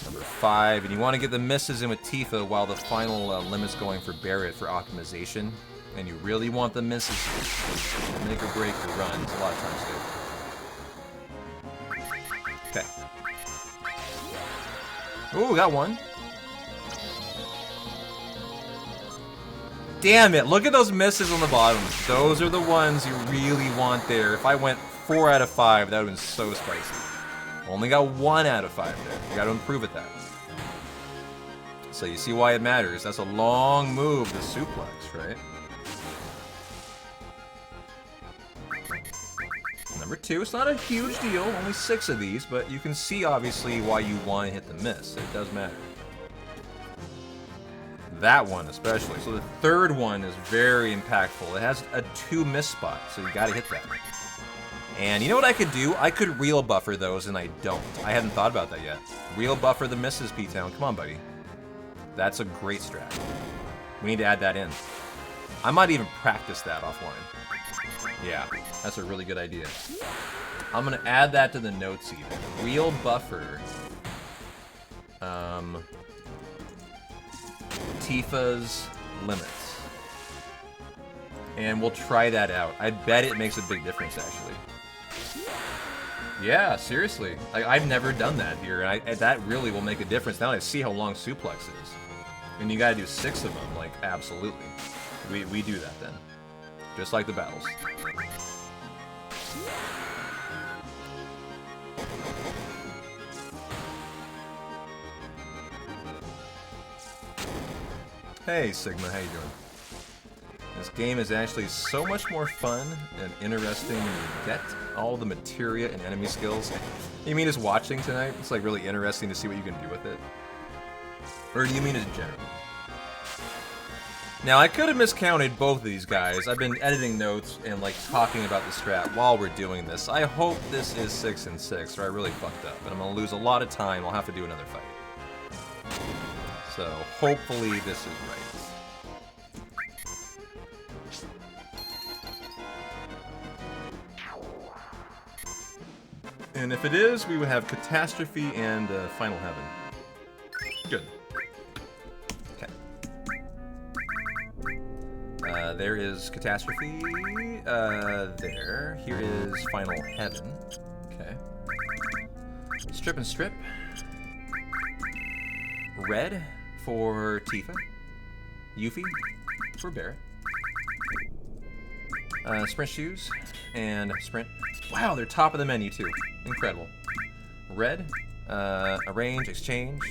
Number 5, and you want to get the misses in with Tifa while the final limit's going for Barret for optimization. And you really want the misses to make or break your runs a lot of times, dude. Okay. Ooh, got one. Damn it, look at those misses on the bottom. Those are the ones you really want there. If I went 4 out of 5, that would have been so spicy. Only got 1 out of 5 there. You gotta improve at that. So you see why it matters. That's a long move, the suplex, right? Number 2, it's not a huge deal, only 6 of these, but you can see obviously why you want to hit the miss. It does matter. That one especially. So the third one is very impactful. It has a 2 miss spot, so you gotta hit that. And you know what I could do? I could real buffer those, and I don't. I hadn't thought about that yet. Real buffer the misses, P-Town. Come on, buddy. That's a great strat. We need to add that in. I might even practice that offline. Yeah, that's a really good idea. I'm gonna add that to the notes even. Real buffer. Tifa's limits. And we'll try that out. I bet it makes a big difference, actually. Yeah, seriously. I've never done that here, and that really will make a difference. Now I see how long suplex is. And you gotta do 6 of them, like, absolutely. We do that then. Just like the battles. Hey Sigma, how you doing? This game is actually so much more fun and interesting when you get all the materia and enemy skills. You mean just watching tonight? It's like really interesting to see what you can do with it? Or do you mean as general? Now, I could have miscounted both of these guys. I've been editing notes and like talking about the strat while we're doing this. I hope this is 6 and 6, or I really fucked up. And I'm gonna lose a lot of time. I'll have to do another fight. So, hopefully this is right. And if it is, we would have Catastrophe and Final Heaven. Good. Okay. There is Catastrophe. There. Here is Final Heaven. Okay. Strip and Strip. Red for Tifa. Yuffie for Barrett. Sprint Shoes and Sprint. Wow, they're top of the menu too. Incredible. Red. Arrange, Exchange.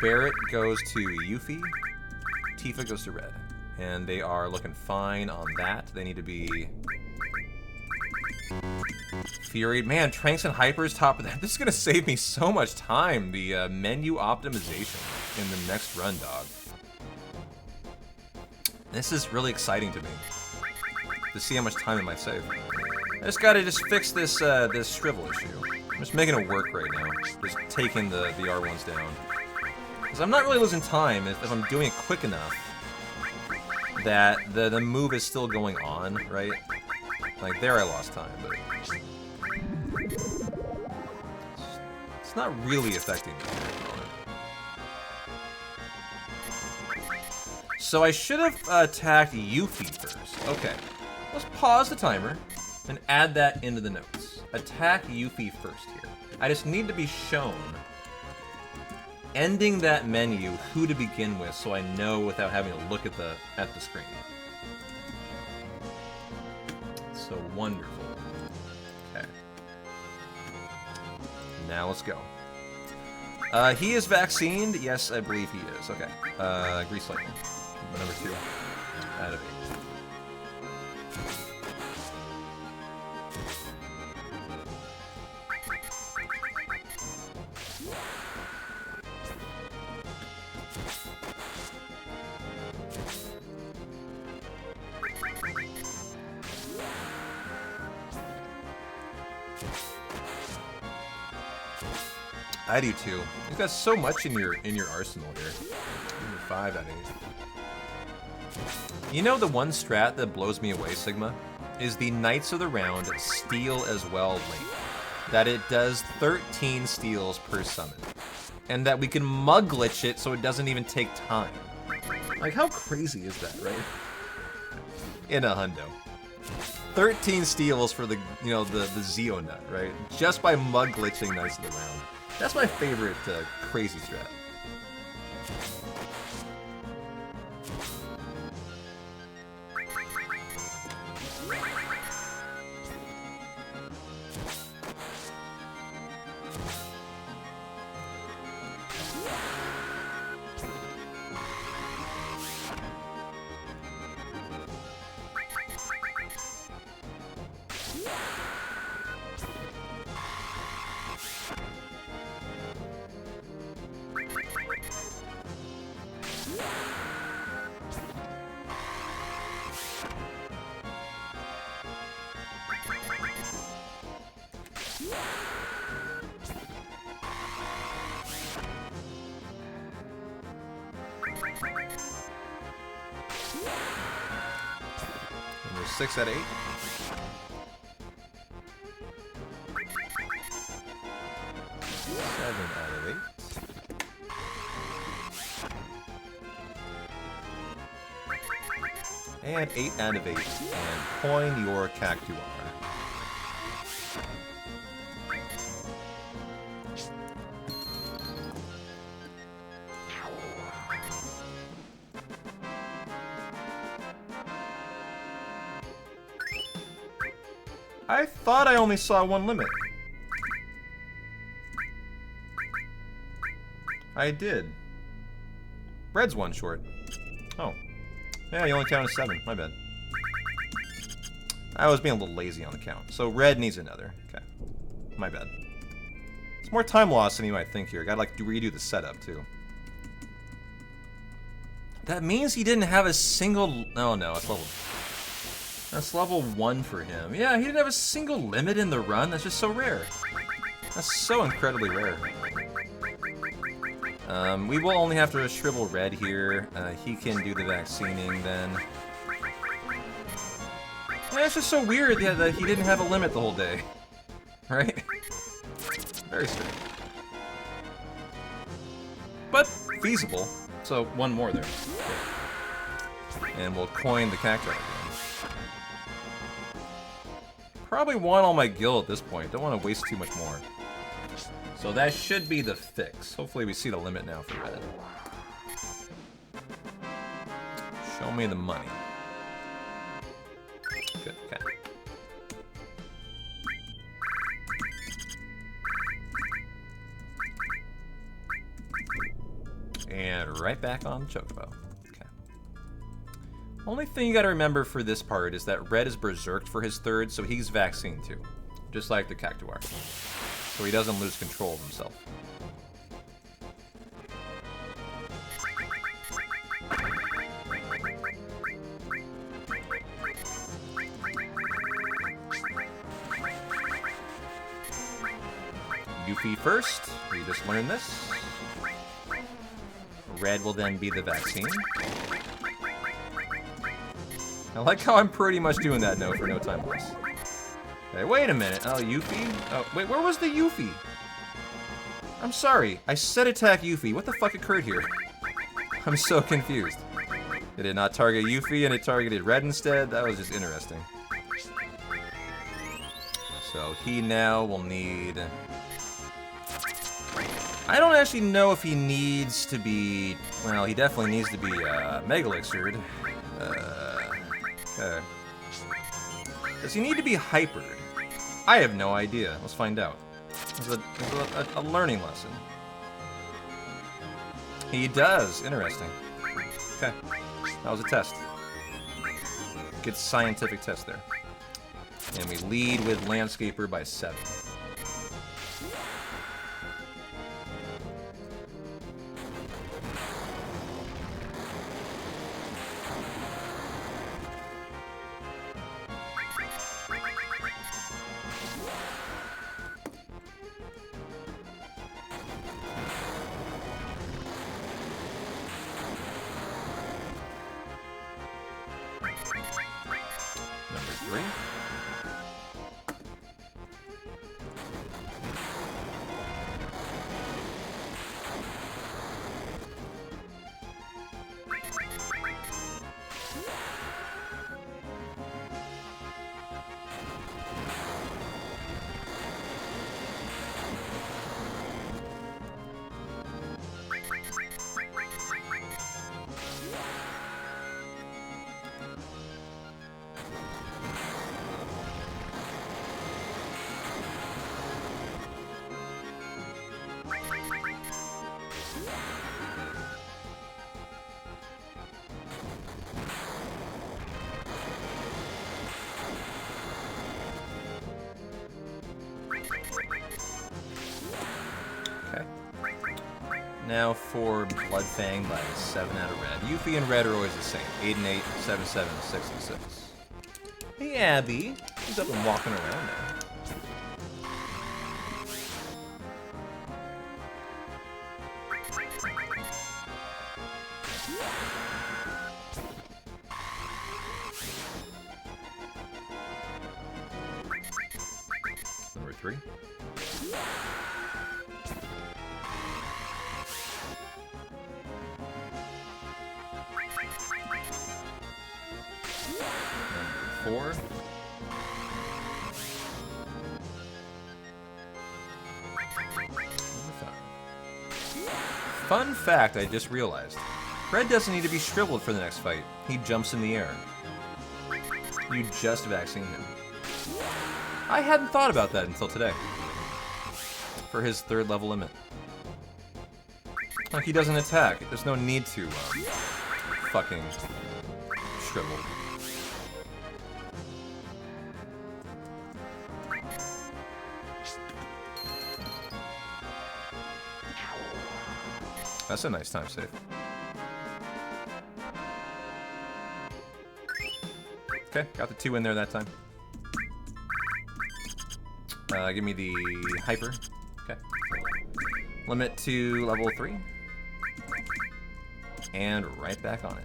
Barrett goes to Yuffie. Tifa goes to Red. And they are looking fine on that. They need to be Furied. Man, Tranks and Hyper's top of that. This is going to save me so much time. The menu optimization in the next run, dog. This is really exciting to me. To see how much time it might save. I just gotta fix this this shrivel issue. I'm just making it work right now. Just taking the R1s down. Because I'm not really losing time if I'm doing it quick enough that the move is still going on, right? Like there I lost time, but it's not really affecting me. So I should have attacked Yuffie first. Okay. Let's pause the timer and add that into the notes. Attack Yuffie first here. I just need to be shown ending that menu who to begin with so I know without having to look at the screen. So wonderful. Okay. Now let's go. He is vaccinated. Yes, I believe he is. Okay. Grease Lightning. Number 2 out of 8. I do too. You've got so much in your arsenal here. 5 out of 8. You know the one strat that blows me away, Sigma? Is the Knights of the Round steal as well link. That it does 13 steals per summon. And that we can mug glitch it so it doesn't even take time. Like, how crazy is that, right? In a hundo. 13 steals for the, you know, the Zeo Nut, right? Just by mug glitching Knights of the Round. That's my favorite crazy strat. Number 6 out of 8. 7 out of 8. And 8 out of 8. And coin your Cactuar. I thought I only saw one limit. I did. Red's one short. Oh. Yeah, you only counted 7. My bad. I was being a little lazy on the count. So red needs another. Okay. My bad. It's more time loss than you might think here. I gotta like redo the setup too. That means he didn't have a single... Oh no, it's level... That's level 1 for him. Yeah, he didn't have a single limit in the run. That's just so rare. That's so incredibly rare. We will only have to shrivel red here. He can do the vaccinating then. Yeah, it's just so weird that he didn't have a limit the whole day. Right? Very strange. But feasible. So, one more there. Okay. And we'll coin the cacti again. Probably want all my gil at this point. Don't want to waste too much more. So that should be the fix. Hopefully we see the limit now for red. Show me the money. Good, okay. And right back on Chocobo. Okay. Only thing you gotta remember for this part is that red is berserked for his third, so he's vaccine too. Just like the Cactuar. So he doesn't lose control of himself. Yuffie first. We just learned this. Red will then be the vaccine. I like how I'm pretty much doing that no for no time loss. Okay, wait a minute. Oh, Yuffie? Oh, wait, where was the Yuffie? I'm sorry. I said attack Yuffie. What the fuck occurred here? I'm so confused. It did not target Yuffie and it targeted red instead? That was just interesting. So he now will need... I don't actually know if he needs to be... Well, he definitely needs to be Mega Elixir'd. Okay. Does he need to be hypered? I have no idea. Let's find out. It's a learning lesson. He does. Interesting. Okay. That was a test. Good scientific test there. And we lead with Landscaper by 7. Now for Blood Fang by 7 out of red. Yuffie and red are always the same. 8 and 8, 7, 7, 6 and 6. Hey Abby, she's up and walking around now. Number 3. Number 4. Fun fact I just realized. Red doesn't need to be shriveled for the next fight. He jumps in the air. You just vaccine him. I hadn't thought about that until today. For his 3rd level limit. Like, he doesn't attack. There's no need to fucking shrivel. That's a nice time save. Okay, got the 2 in there that time. Give me the hyper. Okay. Limit to level 3. And right back on it.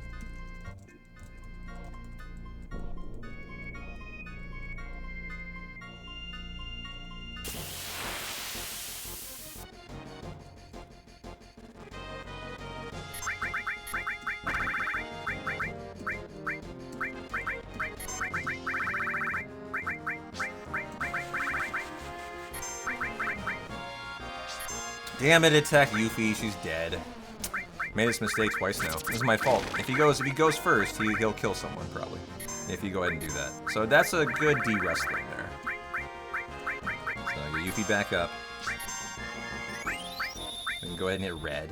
Damn it, attack Yuffie. She's dead. Made this mistake twice now. This is my fault. If he goes first, he'll kill someone probably. If you go ahead and do that. So that's a good de-wrestling there. So get Yuffie back up. We can go ahead and hit red.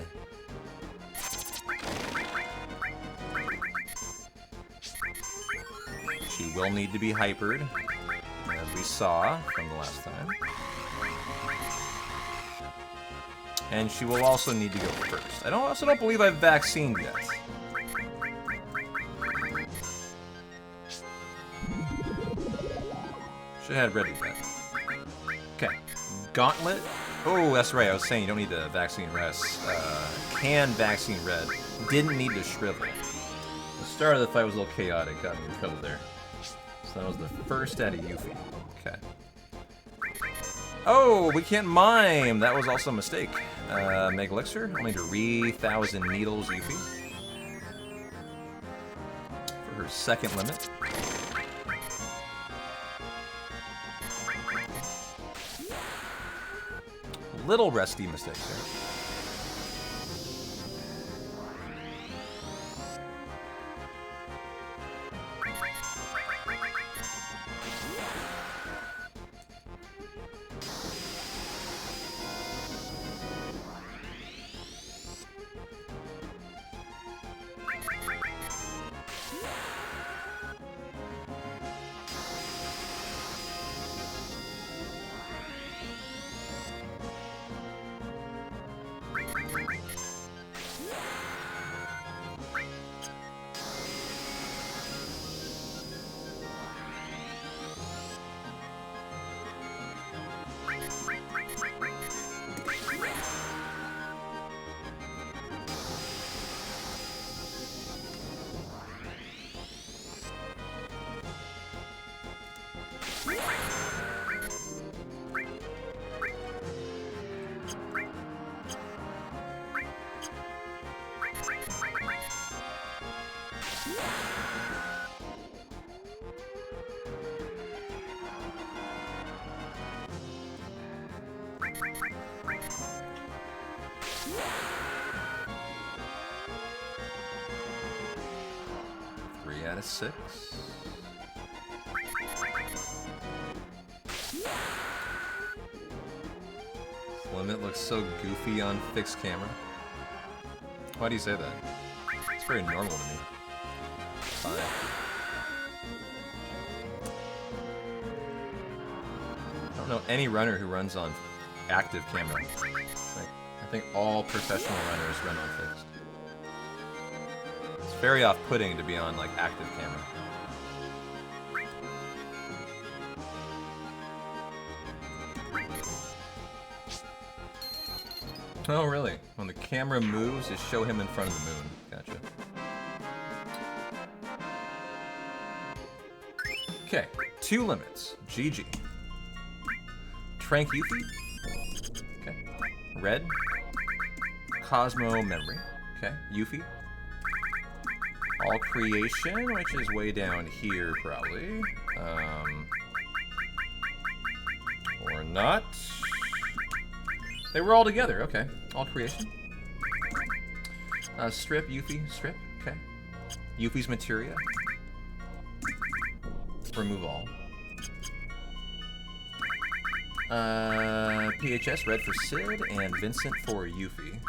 She will need to be hypered, as we saw from the last time. And she will also need to go first. I also don't believe I've vaccinated yet. Should have had ready that. Okay. Gauntlet. Oh, that's right. I was saying you don't need to vaccine rest. Can vaccine red. Didn't need to shrivel. The start of the fight was a little chaotic. Got me in trouble there. So that was the first out of Yuffie. Okay. Oh, we can't mime. That was also a mistake. Mega Elixir. Only to 3,000 needles Yuffie. For her second limit. Little resty mistakes there. Out of 6. Limit looks so goofy on fixed camera. Why do you say that? It's very normal to me. Fine. I don't know any runner who runs on active camera. I think all professional runners run on fixed. It's very off-putting to be on, like, active camera. Oh, really? When the camera moves, just show him in front of the moon. Gotcha. Okay, 2 limits. GG. Trank Yuffie. Okay. Red. Cosmo Memory. Okay, Yuffie. All Creation, which is way down here, probably. Or not. They were all together, okay. All Creation. Strip, Yuffie, Strip, okay. Yuffie's Materia. Remove all. PHS, red for Sid, and Vincent for Yuffie.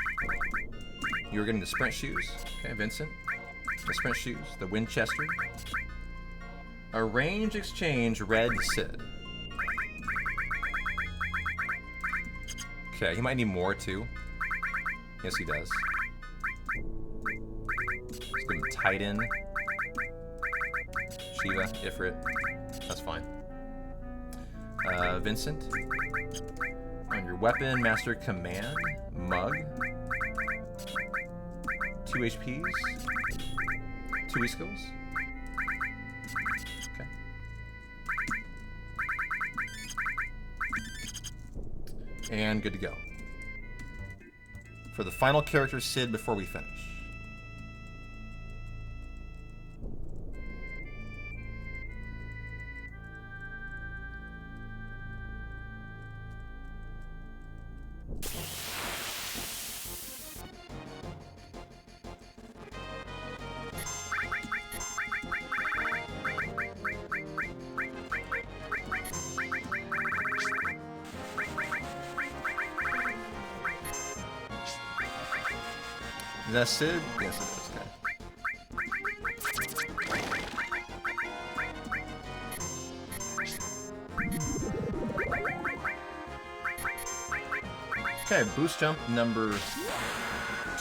You were getting the Sprint Shoes. Okay, Vincent. The Sprint Shoes, the Winchester. Arrange Exchange, red Sid. Okay, he might need more too. Yes, he does. Let's give him Titan. Shiva, Ifrit. That's fine. Vincent. On your weapon, Master Command. Mug. 2 HPs. 2 E-skills. Okay. And good to go. For the final character, Sid, before we finish. Is that Sid? Yes, it is. Okay, boost jump number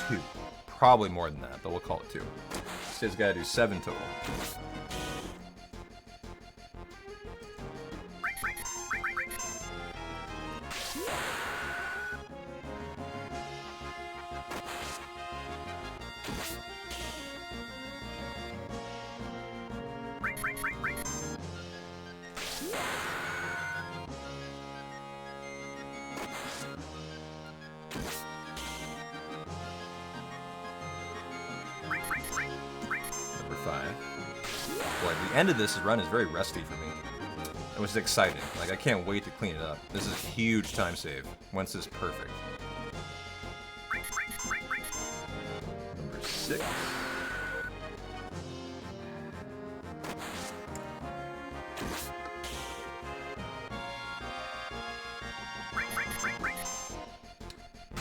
2. Probably more than that, but we'll call it 2. Sid's got to do 7 total. Number 5. Boy, the end of this run is very rusty for me. It was exciting. Like, I can't wait to clean it up. This is a huge time save once it's perfect. Number 6.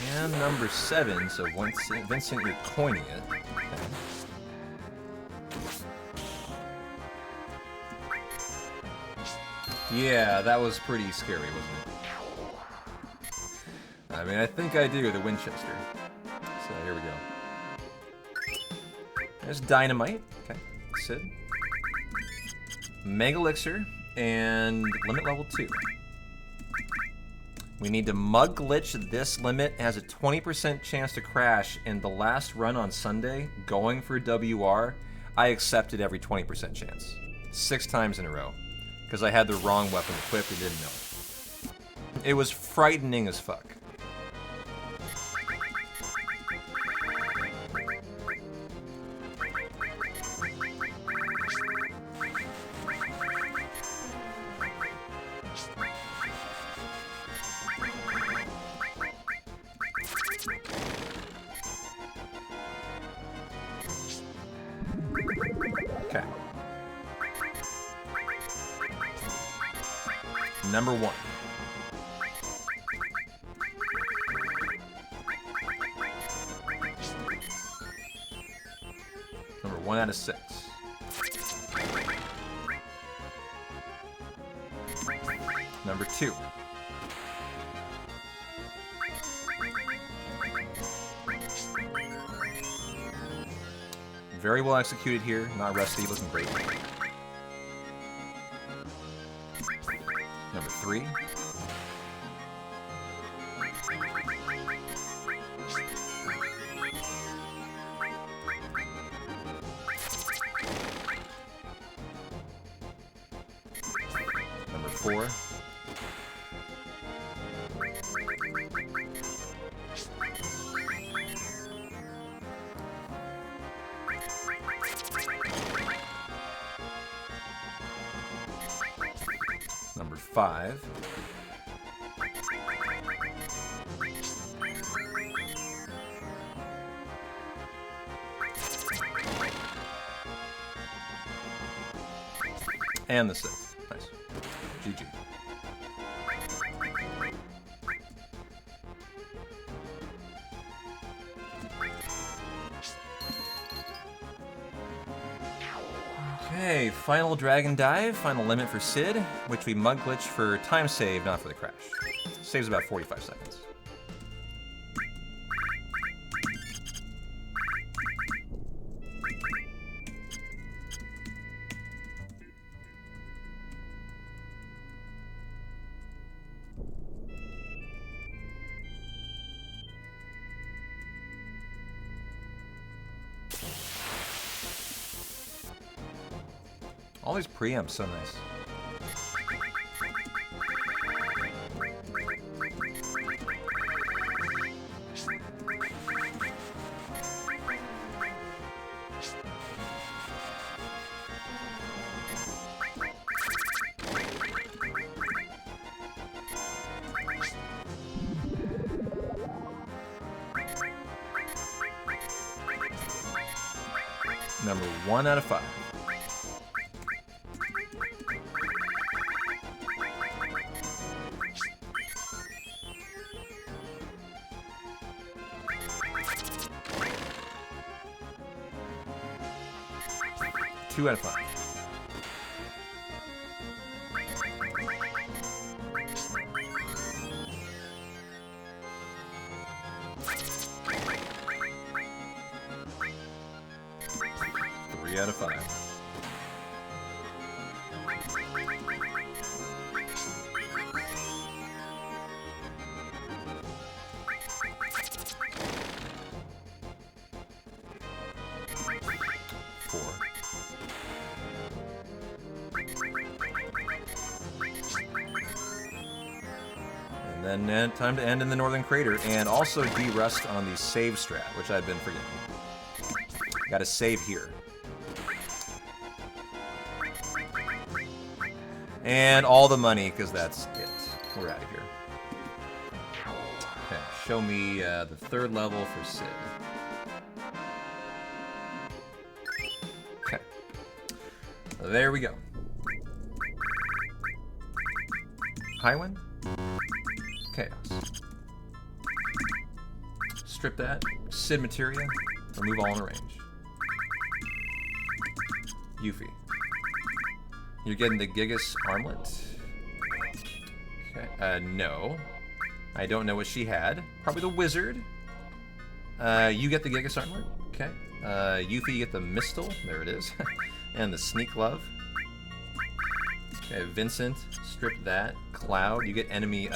And number 7, so once Vincent, you're coining it. Okay. Yeah, that was pretty scary, wasn't it? I mean, I think I do, the Winchester. So here we go. There's Dynamite. Okay, Sid. Mega Elixir, and limit level 2. We need to mug glitch this limit. It has a 20% chance to crash, and the last run on Sunday, going for WR, I accepted every 20% chance. 6 times in a row. Because I had the wrong weapon equipped and didn't know it. It was frightening as fuck. Okay. Number 1. Number 1 out of 6. Number 2. Very well executed here, not rusty, looking great. Number 3. Number 4. Number 5. And the 6th. Nice. GG. Okay, final Dragon Dive, final limit for Sid, which we mug glitch for time save, not for the crash. Saves about 45 seconds. All these preamps so nice. Number 1 out of 5. 2 out of 5. Out of 5. And then time to end in the Northern Crater, and also de-rust on the save strat, which I've been forgetting. Got to save here. And all the money, because that's it. We're out of here. Okay, show me the 3rd level for Sid. Okay. There we go. Highwind? Chaos. Strip that. Sid materia. Remove all in the range. Yuffie. You're getting the Gigas armlet. Okay. No. I don't know what she had. Probably the wizard. You get the Gigas armlet. Okay. Yuffie, you get the Mistle. There it is. And the Sneak Glove. Okay, Vincent, strip that. Cloud, you get enemy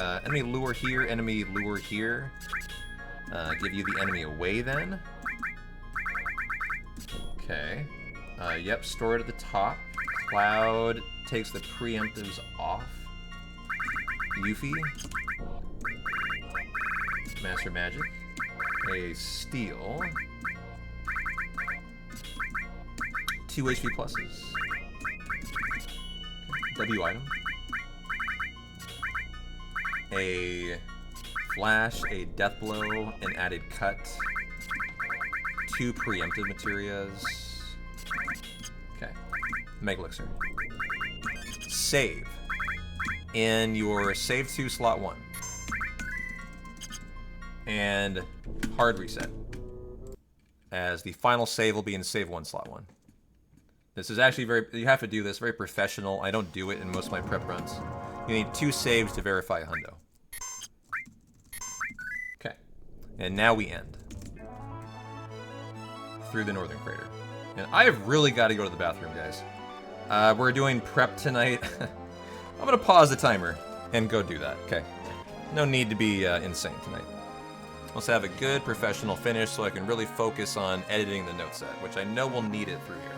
lure here, enemy lure here. Give you the enemy away then. Okay. Yep, store it at the top. Cloud takes the preemptives off. Yuffie. Master Magic. A Steel. 2 HP pluses. W item. A Flash, a Death Blow, an added cut. 2 preemptive materials. Okay. Mega Elixir. Save. In your save 2 slot 1. And hard reset. As the final save will be in save 1 slot 1. This is actually you have to do this, very professional. I don't do it in most of my prep runs. You need 2 saves to verify a hundo. Okay. And now we end. Through the Northern Crater. And I have really got to go to the bathroom, guys. We're doing prep tonight. I'm going to pause the timer and go do that, okay? No need to be insane tonight. Let's have a good professional finish so I can really focus on editing the note set, which I know we'll need it through here.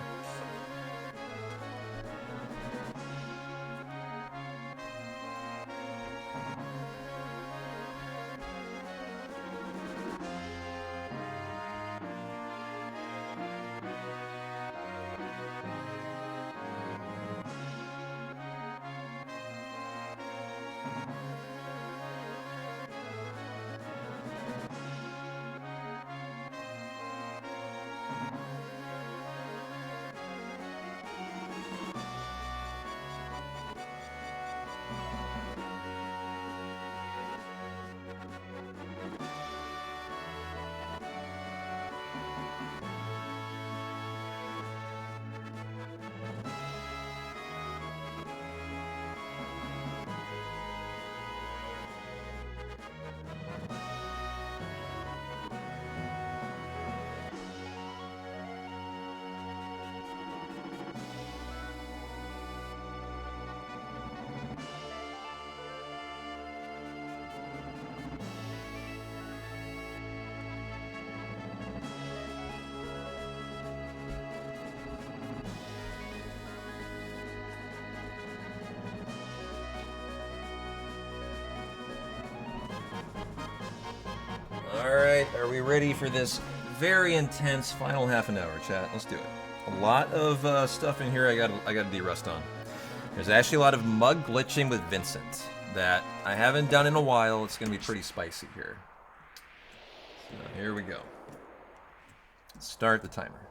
Are we ready for this very intense final half an hour, chat? Let's do it. A lot of stuff in here I gotta de-rust on. There's actually a lot of mug glitching with Vincent that I haven't done in a while. It's gonna be pretty spicy here. So here we go. Start the timer.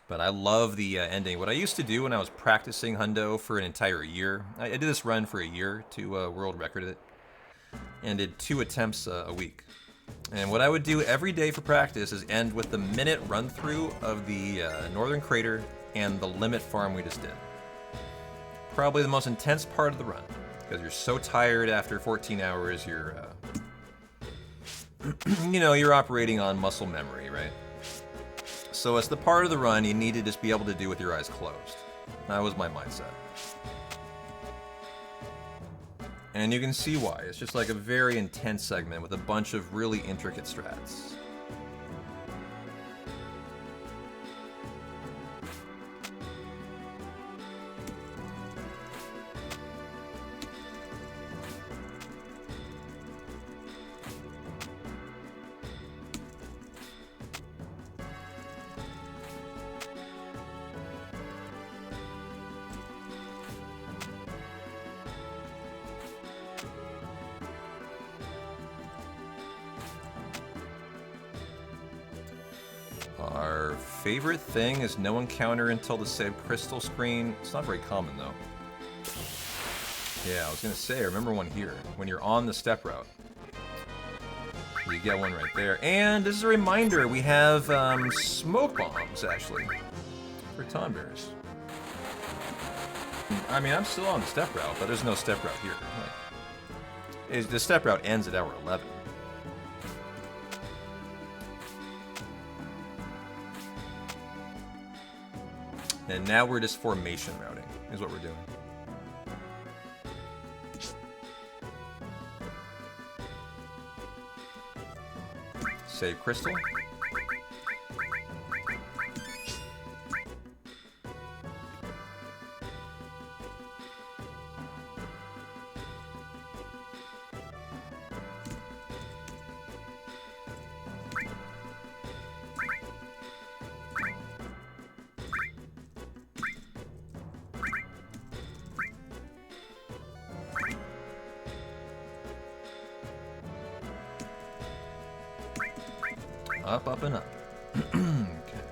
But I love the ending. What I used to do when I was practicing hundo for an entire year, I did this run for a year to world record it, and did 2 attempts a week. And what I would do every day for practice is end with the minute run through of the Northern Crater and the limit farm we just did. Probably the most intense part of the run, because you're so tired after 14 hours, you're, you know, you're operating on muscle memory, right? So it's the part of the run you need to just be able to do with your eyes closed. That was my mindset. And you can see why. It's just like a very intense segment with a bunch of really intricate strats. Our favorite thing is no encounter until the save crystal screen. It's not very common though. Yeah, I was gonna say, I remember one here. When you're on the step route, you get one right there. And this is a reminder, we have smoke bombs actually for Tonberries. I mean, I'm still on the step route, but there's no step route here. Like, the step route ends at hour 11. And now we're just formation routing, is what we're doing. Save crystal. Up, and up. Okay.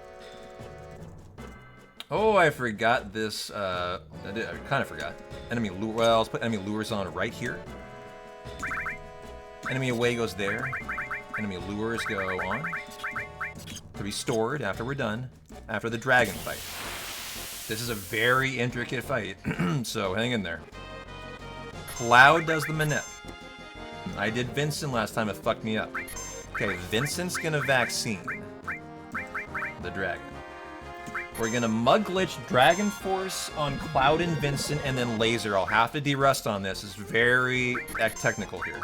Oh, I forgot this. I kind of forgot. Enemy lure. Well, let's put enemy lures on right here. Enemy away goes there. Enemy lures go on. To be stored after we're done. After the dragon fight. This is a very intricate fight, so hang in there. Cloud does the manette. I did Vincent last time, it fucked me up. Okay, Vincent's gonna vaccine the dragon. We're gonna mug glitch Dragon Force on Cloud and Vincent, and then laser. I'll have to de-rust on this. It's very technical here.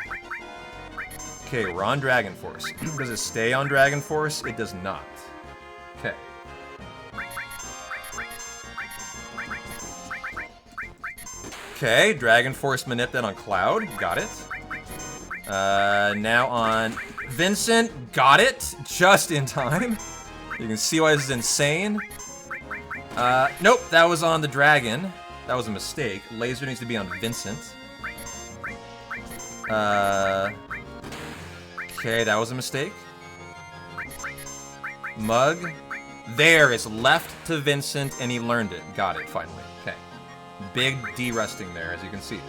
Okay, we're on Dragon Force. Does it stay on Dragon Force? It does not. Okay. Okay, Dragon Force manip that on Cloud. Got it. Now on Vincent. Got it. Just in time. You can see why this is insane. Nope, that was on the dragon. That was a mistake. Laser needs to be on Vincent. Okay, that was a mistake. Mug. There, it's left to Vincent, and he learned it. Got it, finally. Okay. Big de-rusting there, as you can see.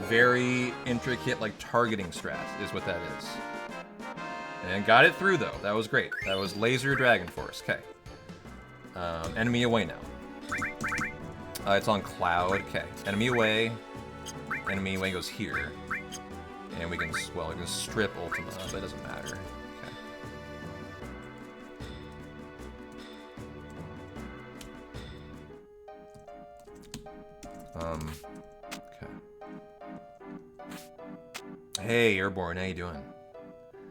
Very intricate, like, targeting strat is what that is. And got it through, though. That was great. That was Laser Dragon Force. Okay. Enemy away now. It's on Cloud. Okay. Enemy away. Enemy away goes here. And we can, well, we can strip Ultima. That doesn't matter. Okay. Okay. Hey, Airborne, how you doing?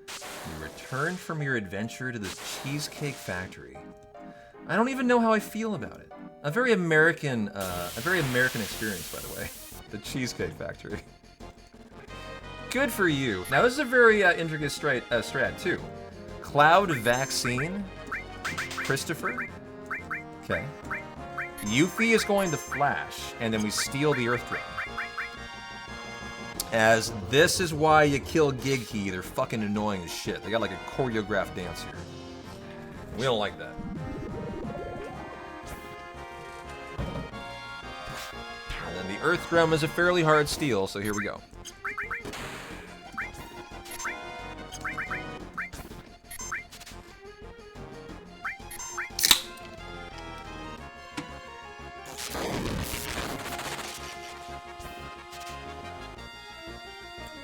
You returned from your adventure to the Cheesecake Factory. I don't even know how I feel about it. A very American experience, by the way. The Cheesecake Factory. Good for you. Now, this is a very intricate strat, too. Cloud Vaccine. Christopher. Okay. Yuffie is going to flash, and then we steal the Earth Drum. As this is why you kill Gighe. They're fucking annoying as shit. They got like a choreographed dance here. We don't like that. And then the Earth Drum is a fairly hard steal, so here we go.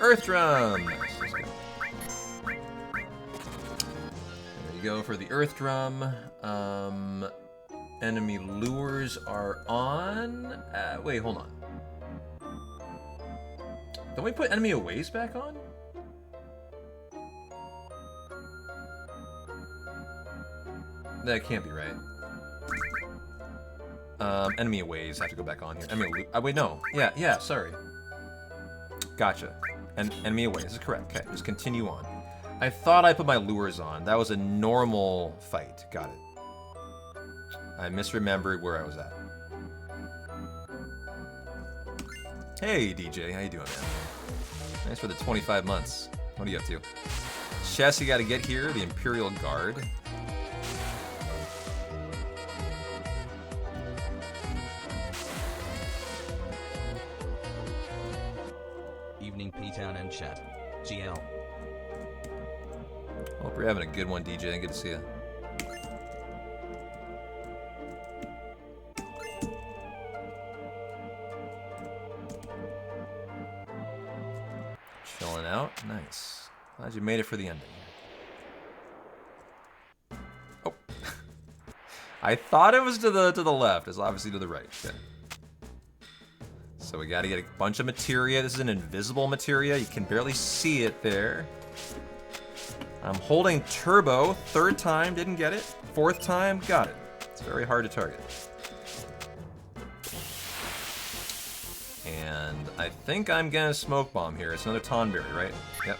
Earth Drum! Nice, let's go. There you go for the Earth Drum. Enemy lures are on. Wait, hold on. Don't we put enemy aways back on? That can't be right. Enemy aways have to go back on here. Wait, no. Yeah, sorry. Gotcha. Enemy aways is correct. Okay, just continue on. I thought I put my lures on. That was a normal fight. Got it. I misremembered where I was at. Hey, DJ. How you doing, man? Thanks for the 25 months. What are you up to? Chess, you gotta get here. The Imperial Guard. Evening P-Town and chat. GL. Hope you're having a good one, DJ. Good to see you. Chilling out. Nice. Glad you made it for the ending. Oh. I thought it was to the left. It's obviously to the right. Okay. So we gotta get a bunch of materia. This is an invisible materia. You can barely see it there. I'm holding turbo. Third time, didn't get it. Fourth time, got it. It's very hard to target. And I think I'm gonna smoke bomb here. It's another Tonberry, right? Yep.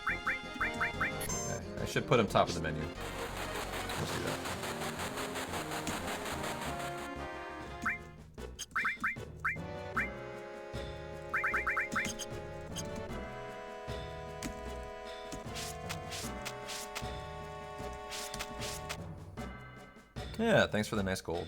Okay. I should put him top of the menu. Let's do that. Yeah, thanks for the nice gold.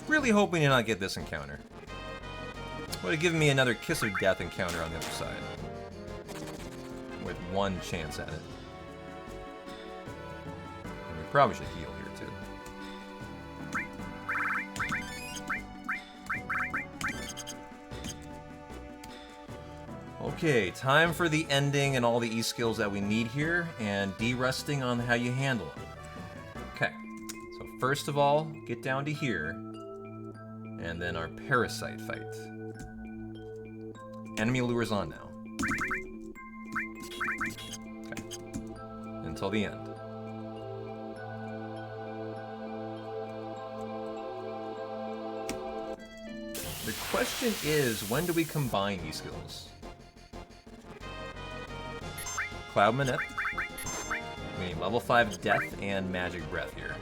Really hoping to not get this encounter. Would have given me another Kiss of Death encounter on the other side. With one chance at it. And we probably should heal here too. Okay, time for the ending and all the E-skills that we need here, and de-rusting on how you handle them. Okay, so first of all, get down to here. And then our parasite fight. Enemy lures on now. Okay. Until the end. The question is, when do we combine these skills? Cloud Manip. We need level 5 Death and Magic Breath here.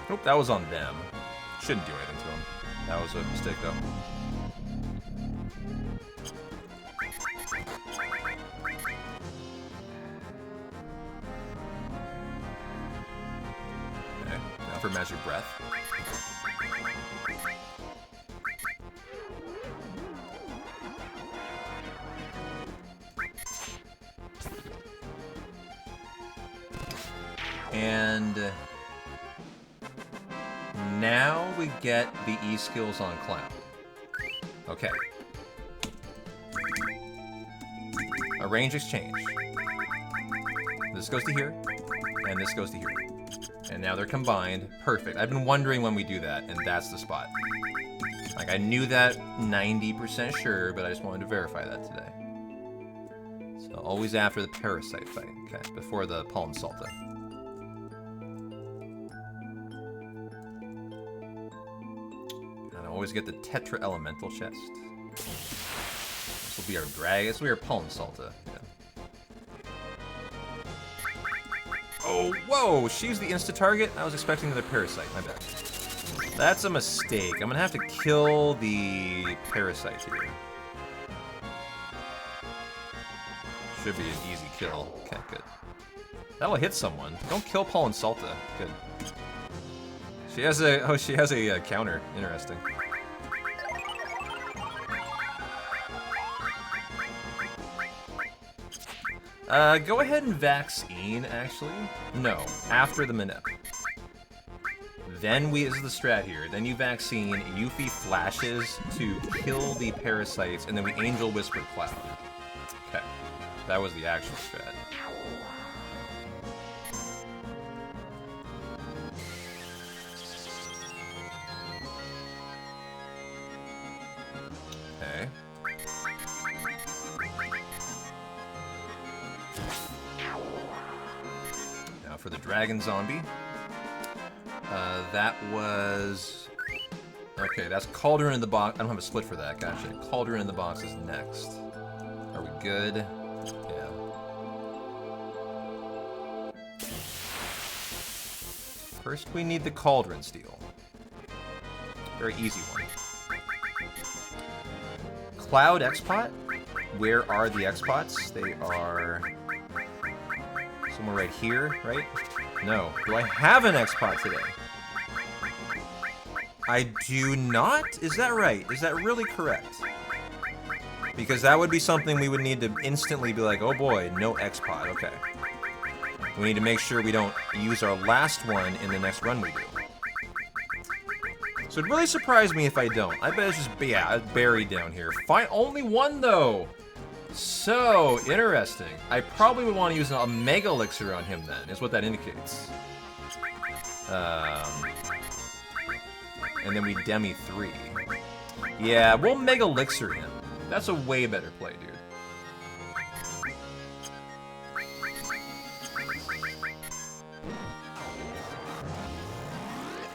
Nope, that was on them. Shouldn't do anything to them. That was a mistake, though. Okay, now for Magic Breath. And now we get the E-skills on Cloud. Okay. A range exchange. This goes to here, and this goes to here. And now they're combined. Perfect. I've been wondering when we do that, and that's the spot. Like, I knew that 90% sure, but I just wanted to verify that today. So always after the Parasite fight. Okay, before the Palm Salta. Always get the Tetra Elemental chest. This will be our drag. This will be our Pollen Salta. Yeah. Oh, whoa! She's the insta-target? I was expecting another Parasite. My bad. That's a mistake. I'm gonna have to kill the Parasite here. Should be an easy kill. Okay, good. That will hit someone. Don't kill Pollen Salta. Good. She has a... Oh, she has a counter. Interesting. Go ahead and vaccine, actually. No, after the Manip. Then this is the strat here. Then you vaccine, Yuffie flashes to kill the parasites, and then we Angel Whisper Cloud. Okay, that was the actual strat. Okay. Now for the Dragon Zombie. That was... Okay, that's Cauldron in the Box. I don't have a split for that, gotcha. Cauldron in the Box is next. Are we good? Yeah. First, we need the Cauldron Steel. Very easy one. Cloud X-Pot? Where are the X-Pots? They are... somewhere right here, right? No. Do I have an X-Pot today? I do not? Is that right? Is that really correct? Because that would be something we would need to instantly be like, oh boy, no X-Pot, okay. We need to make sure we don't use our last one in the next run we do. So it'd really surprise me if I don't. I bet it's just, yeah, it's buried down here. Fine, only one though! So, interesting. I probably would want to use a Mega Elixir on him then, is what that indicates. And then we Demi 3. Yeah, we'll Mega Elixir him. That's a way better play, dude.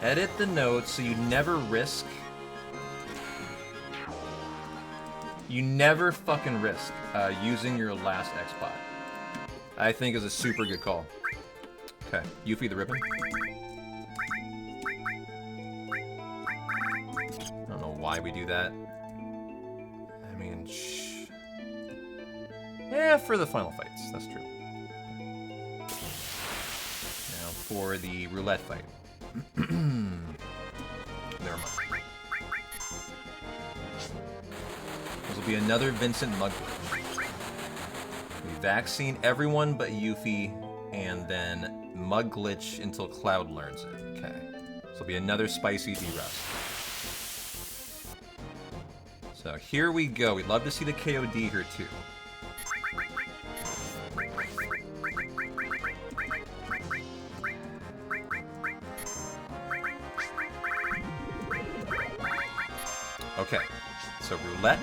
Edit the notes so you never risk... You never fucking risk using your last X-Pot. I think is a super good call. Okay, Yuffie the Ribbon. I don't know why we do that. I mean, yeah, for the final fights, that's true. Now for the roulette fight. Never mind. This will be another Vincent Mugglitch. We vaccine everyone but Yuffie, and then Mugglitch until Cloud learns it. Okay. This will be another spicy D-Rust. So here we go. We'd love to see the KOD here too. Okay, so Roulette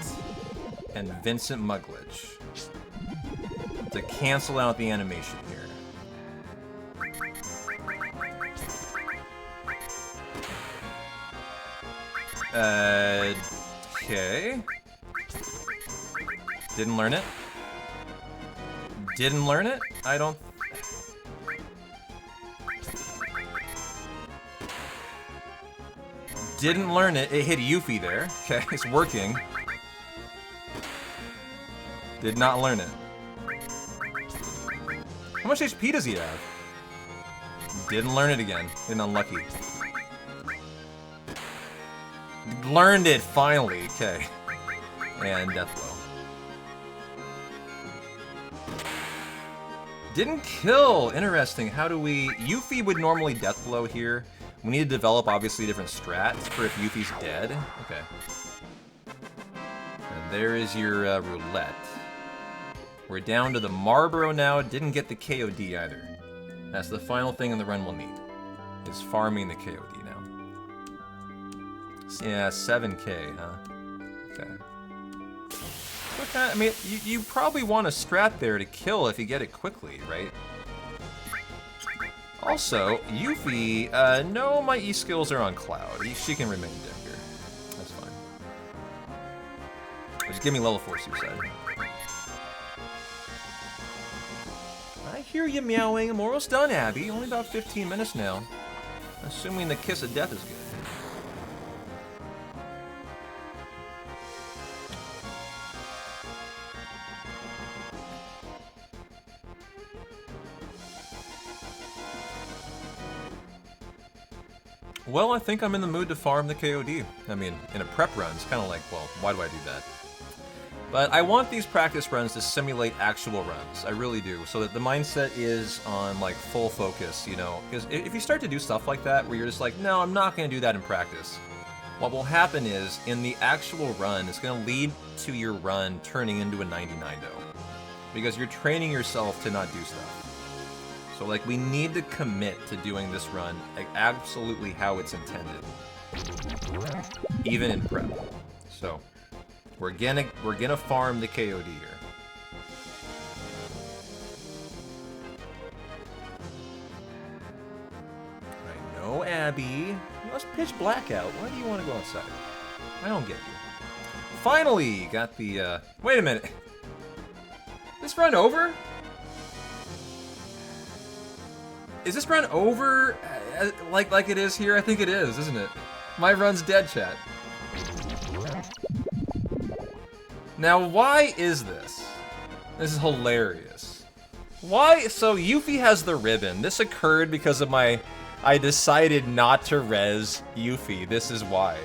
and Vincent Mugglitch to cancel out the animation here. Okay. Didn't learn it. Didn't learn it? I don't... Didn't learn it. It hit Yuffie there. Okay, it's working. Did not learn it. How much HP does he have? Didn't learn it again. Been unlucky. Learned it finally. Okay. And Deathblow. Didn't kill. Interesting. How do we... Yuffie would normally Deathblow here. We need to develop, obviously, different strats for if Yuffie's dead. Okay. And there is your roulette. We're down to the Marlboro now. Didn't get the KOD either. That's the final thing in the run we'll need. Is farming the KOD now. Yeah, 7k, huh? Okay. Okay, I mean, you probably want a strat there to kill if you get it quickly, right? Also, Yuffie, no, my E skills are on Cloud. She can remain dead here. That's fine. Just give me level 4 suicide. I hear you meowing. I'm almost done, Abby. Only about 15 minutes now. Assuming the kiss of death is good. Well, I think I'm in the mood to farm the KOD. I mean, in a prep run, it's kind of like, well, why do I do that? But I want these practice runs to simulate actual runs. I really do. So that the mindset is on, like, full focus, you know? Because if you start to do stuff like that, where you're just like, no, I'm not going to do that in practice, what will happen is, in the actual run, it's going to lead to your run turning into a 99-0. Because you're training yourself to not do stuff. So, like, we need to commit to doing this run like, absolutely how it's intended, even in prep. So, we're gonna farm the KOD here. I know, Abby. You must pitch blackout. Why do you want to go outside? I don't get you. Finally, got the. Wait a minute. This run over? Is this run over like it is here? I think it is, isn't it? My run's dead, chat. Now, why is this? This is hilarious. Why? So, Yuffie has the ribbon. This occurred because of I decided not to res Yuffie. This is why.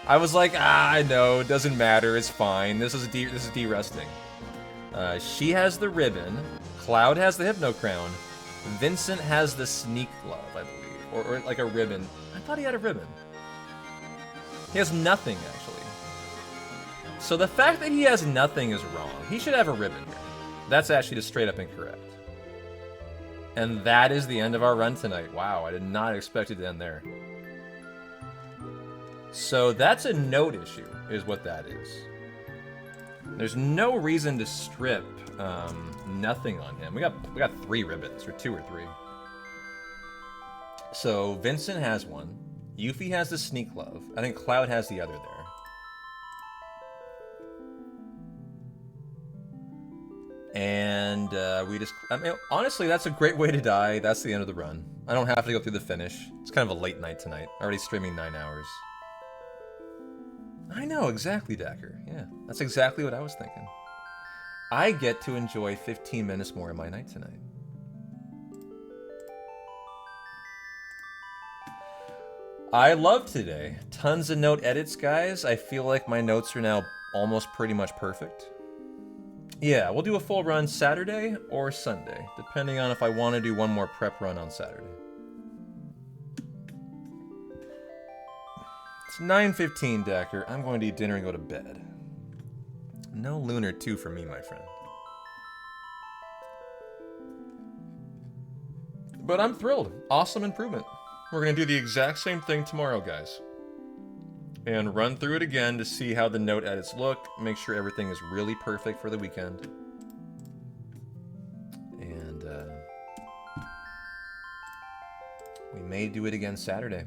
I was like, I know, it doesn't matter, it's fine. This is de-resting. She has the ribbon. Cloud has the Hypno Crown. Vincent has the Sneak Glove, I believe. Or like a ribbon. I thought he had a ribbon. He has nothing, actually. So the fact that he has nothing is wrong. He should have a ribbon here. That's actually just straight up incorrect. And that is the end of our run tonight. Wow, I did not expect it to end there. So that's a note issue, is what that is. There's no reason to strip nothing on him. We got 3 ribbons, or 2 or 3. So Vincent has one. Yuffie has the Sneak Glove. I think Cloud has the other there. And I mean, honestly, that's a great way to die. That's the end of the run. I don't have to go through the finish. It's kind of a late night tonight. Already streaming 9 hours. I know, exactly, Dacker. Yeah, that's exactly what I was thinking. I get to enjoy 15 minutes more of my night tonight. I love today. Tons of note edits, guys. I feel like my notes are now almost pretty much perfect. Yeah, we'll do a full run Saturday or Sunday, depending on if I want to do one more prep run on Saturday. It's 9:15, Dacker. I'm going to eat dinner and go to bed. No Lunar 2 for me, my friend. But I'm thrilled. Awesome improvement. We're going to do the exact same thing tomorrow, guys. And run through it again to see how the note edits look. Make sure everything is really perfect for the weekend. And we may do it again Saturday.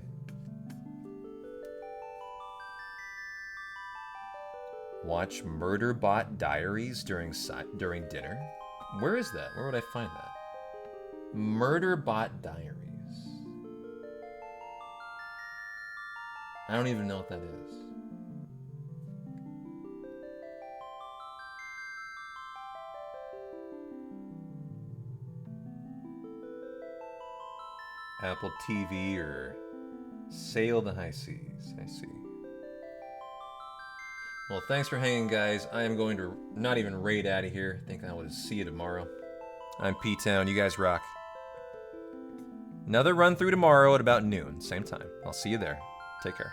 Watch Murderbot Diaries during dinner? Where is that? Where would I find that? Murderbot Diaries. I don't even know what that is. Apple TV or Sail the High Seas. I see. Well, thanks for hanging, guys. I am going to not even raid out of here. I think I will see you tomorrow. I'm P-Town. You guys rock. Another run through tomorrow at about noon. Same time. I'll see you there. Take care.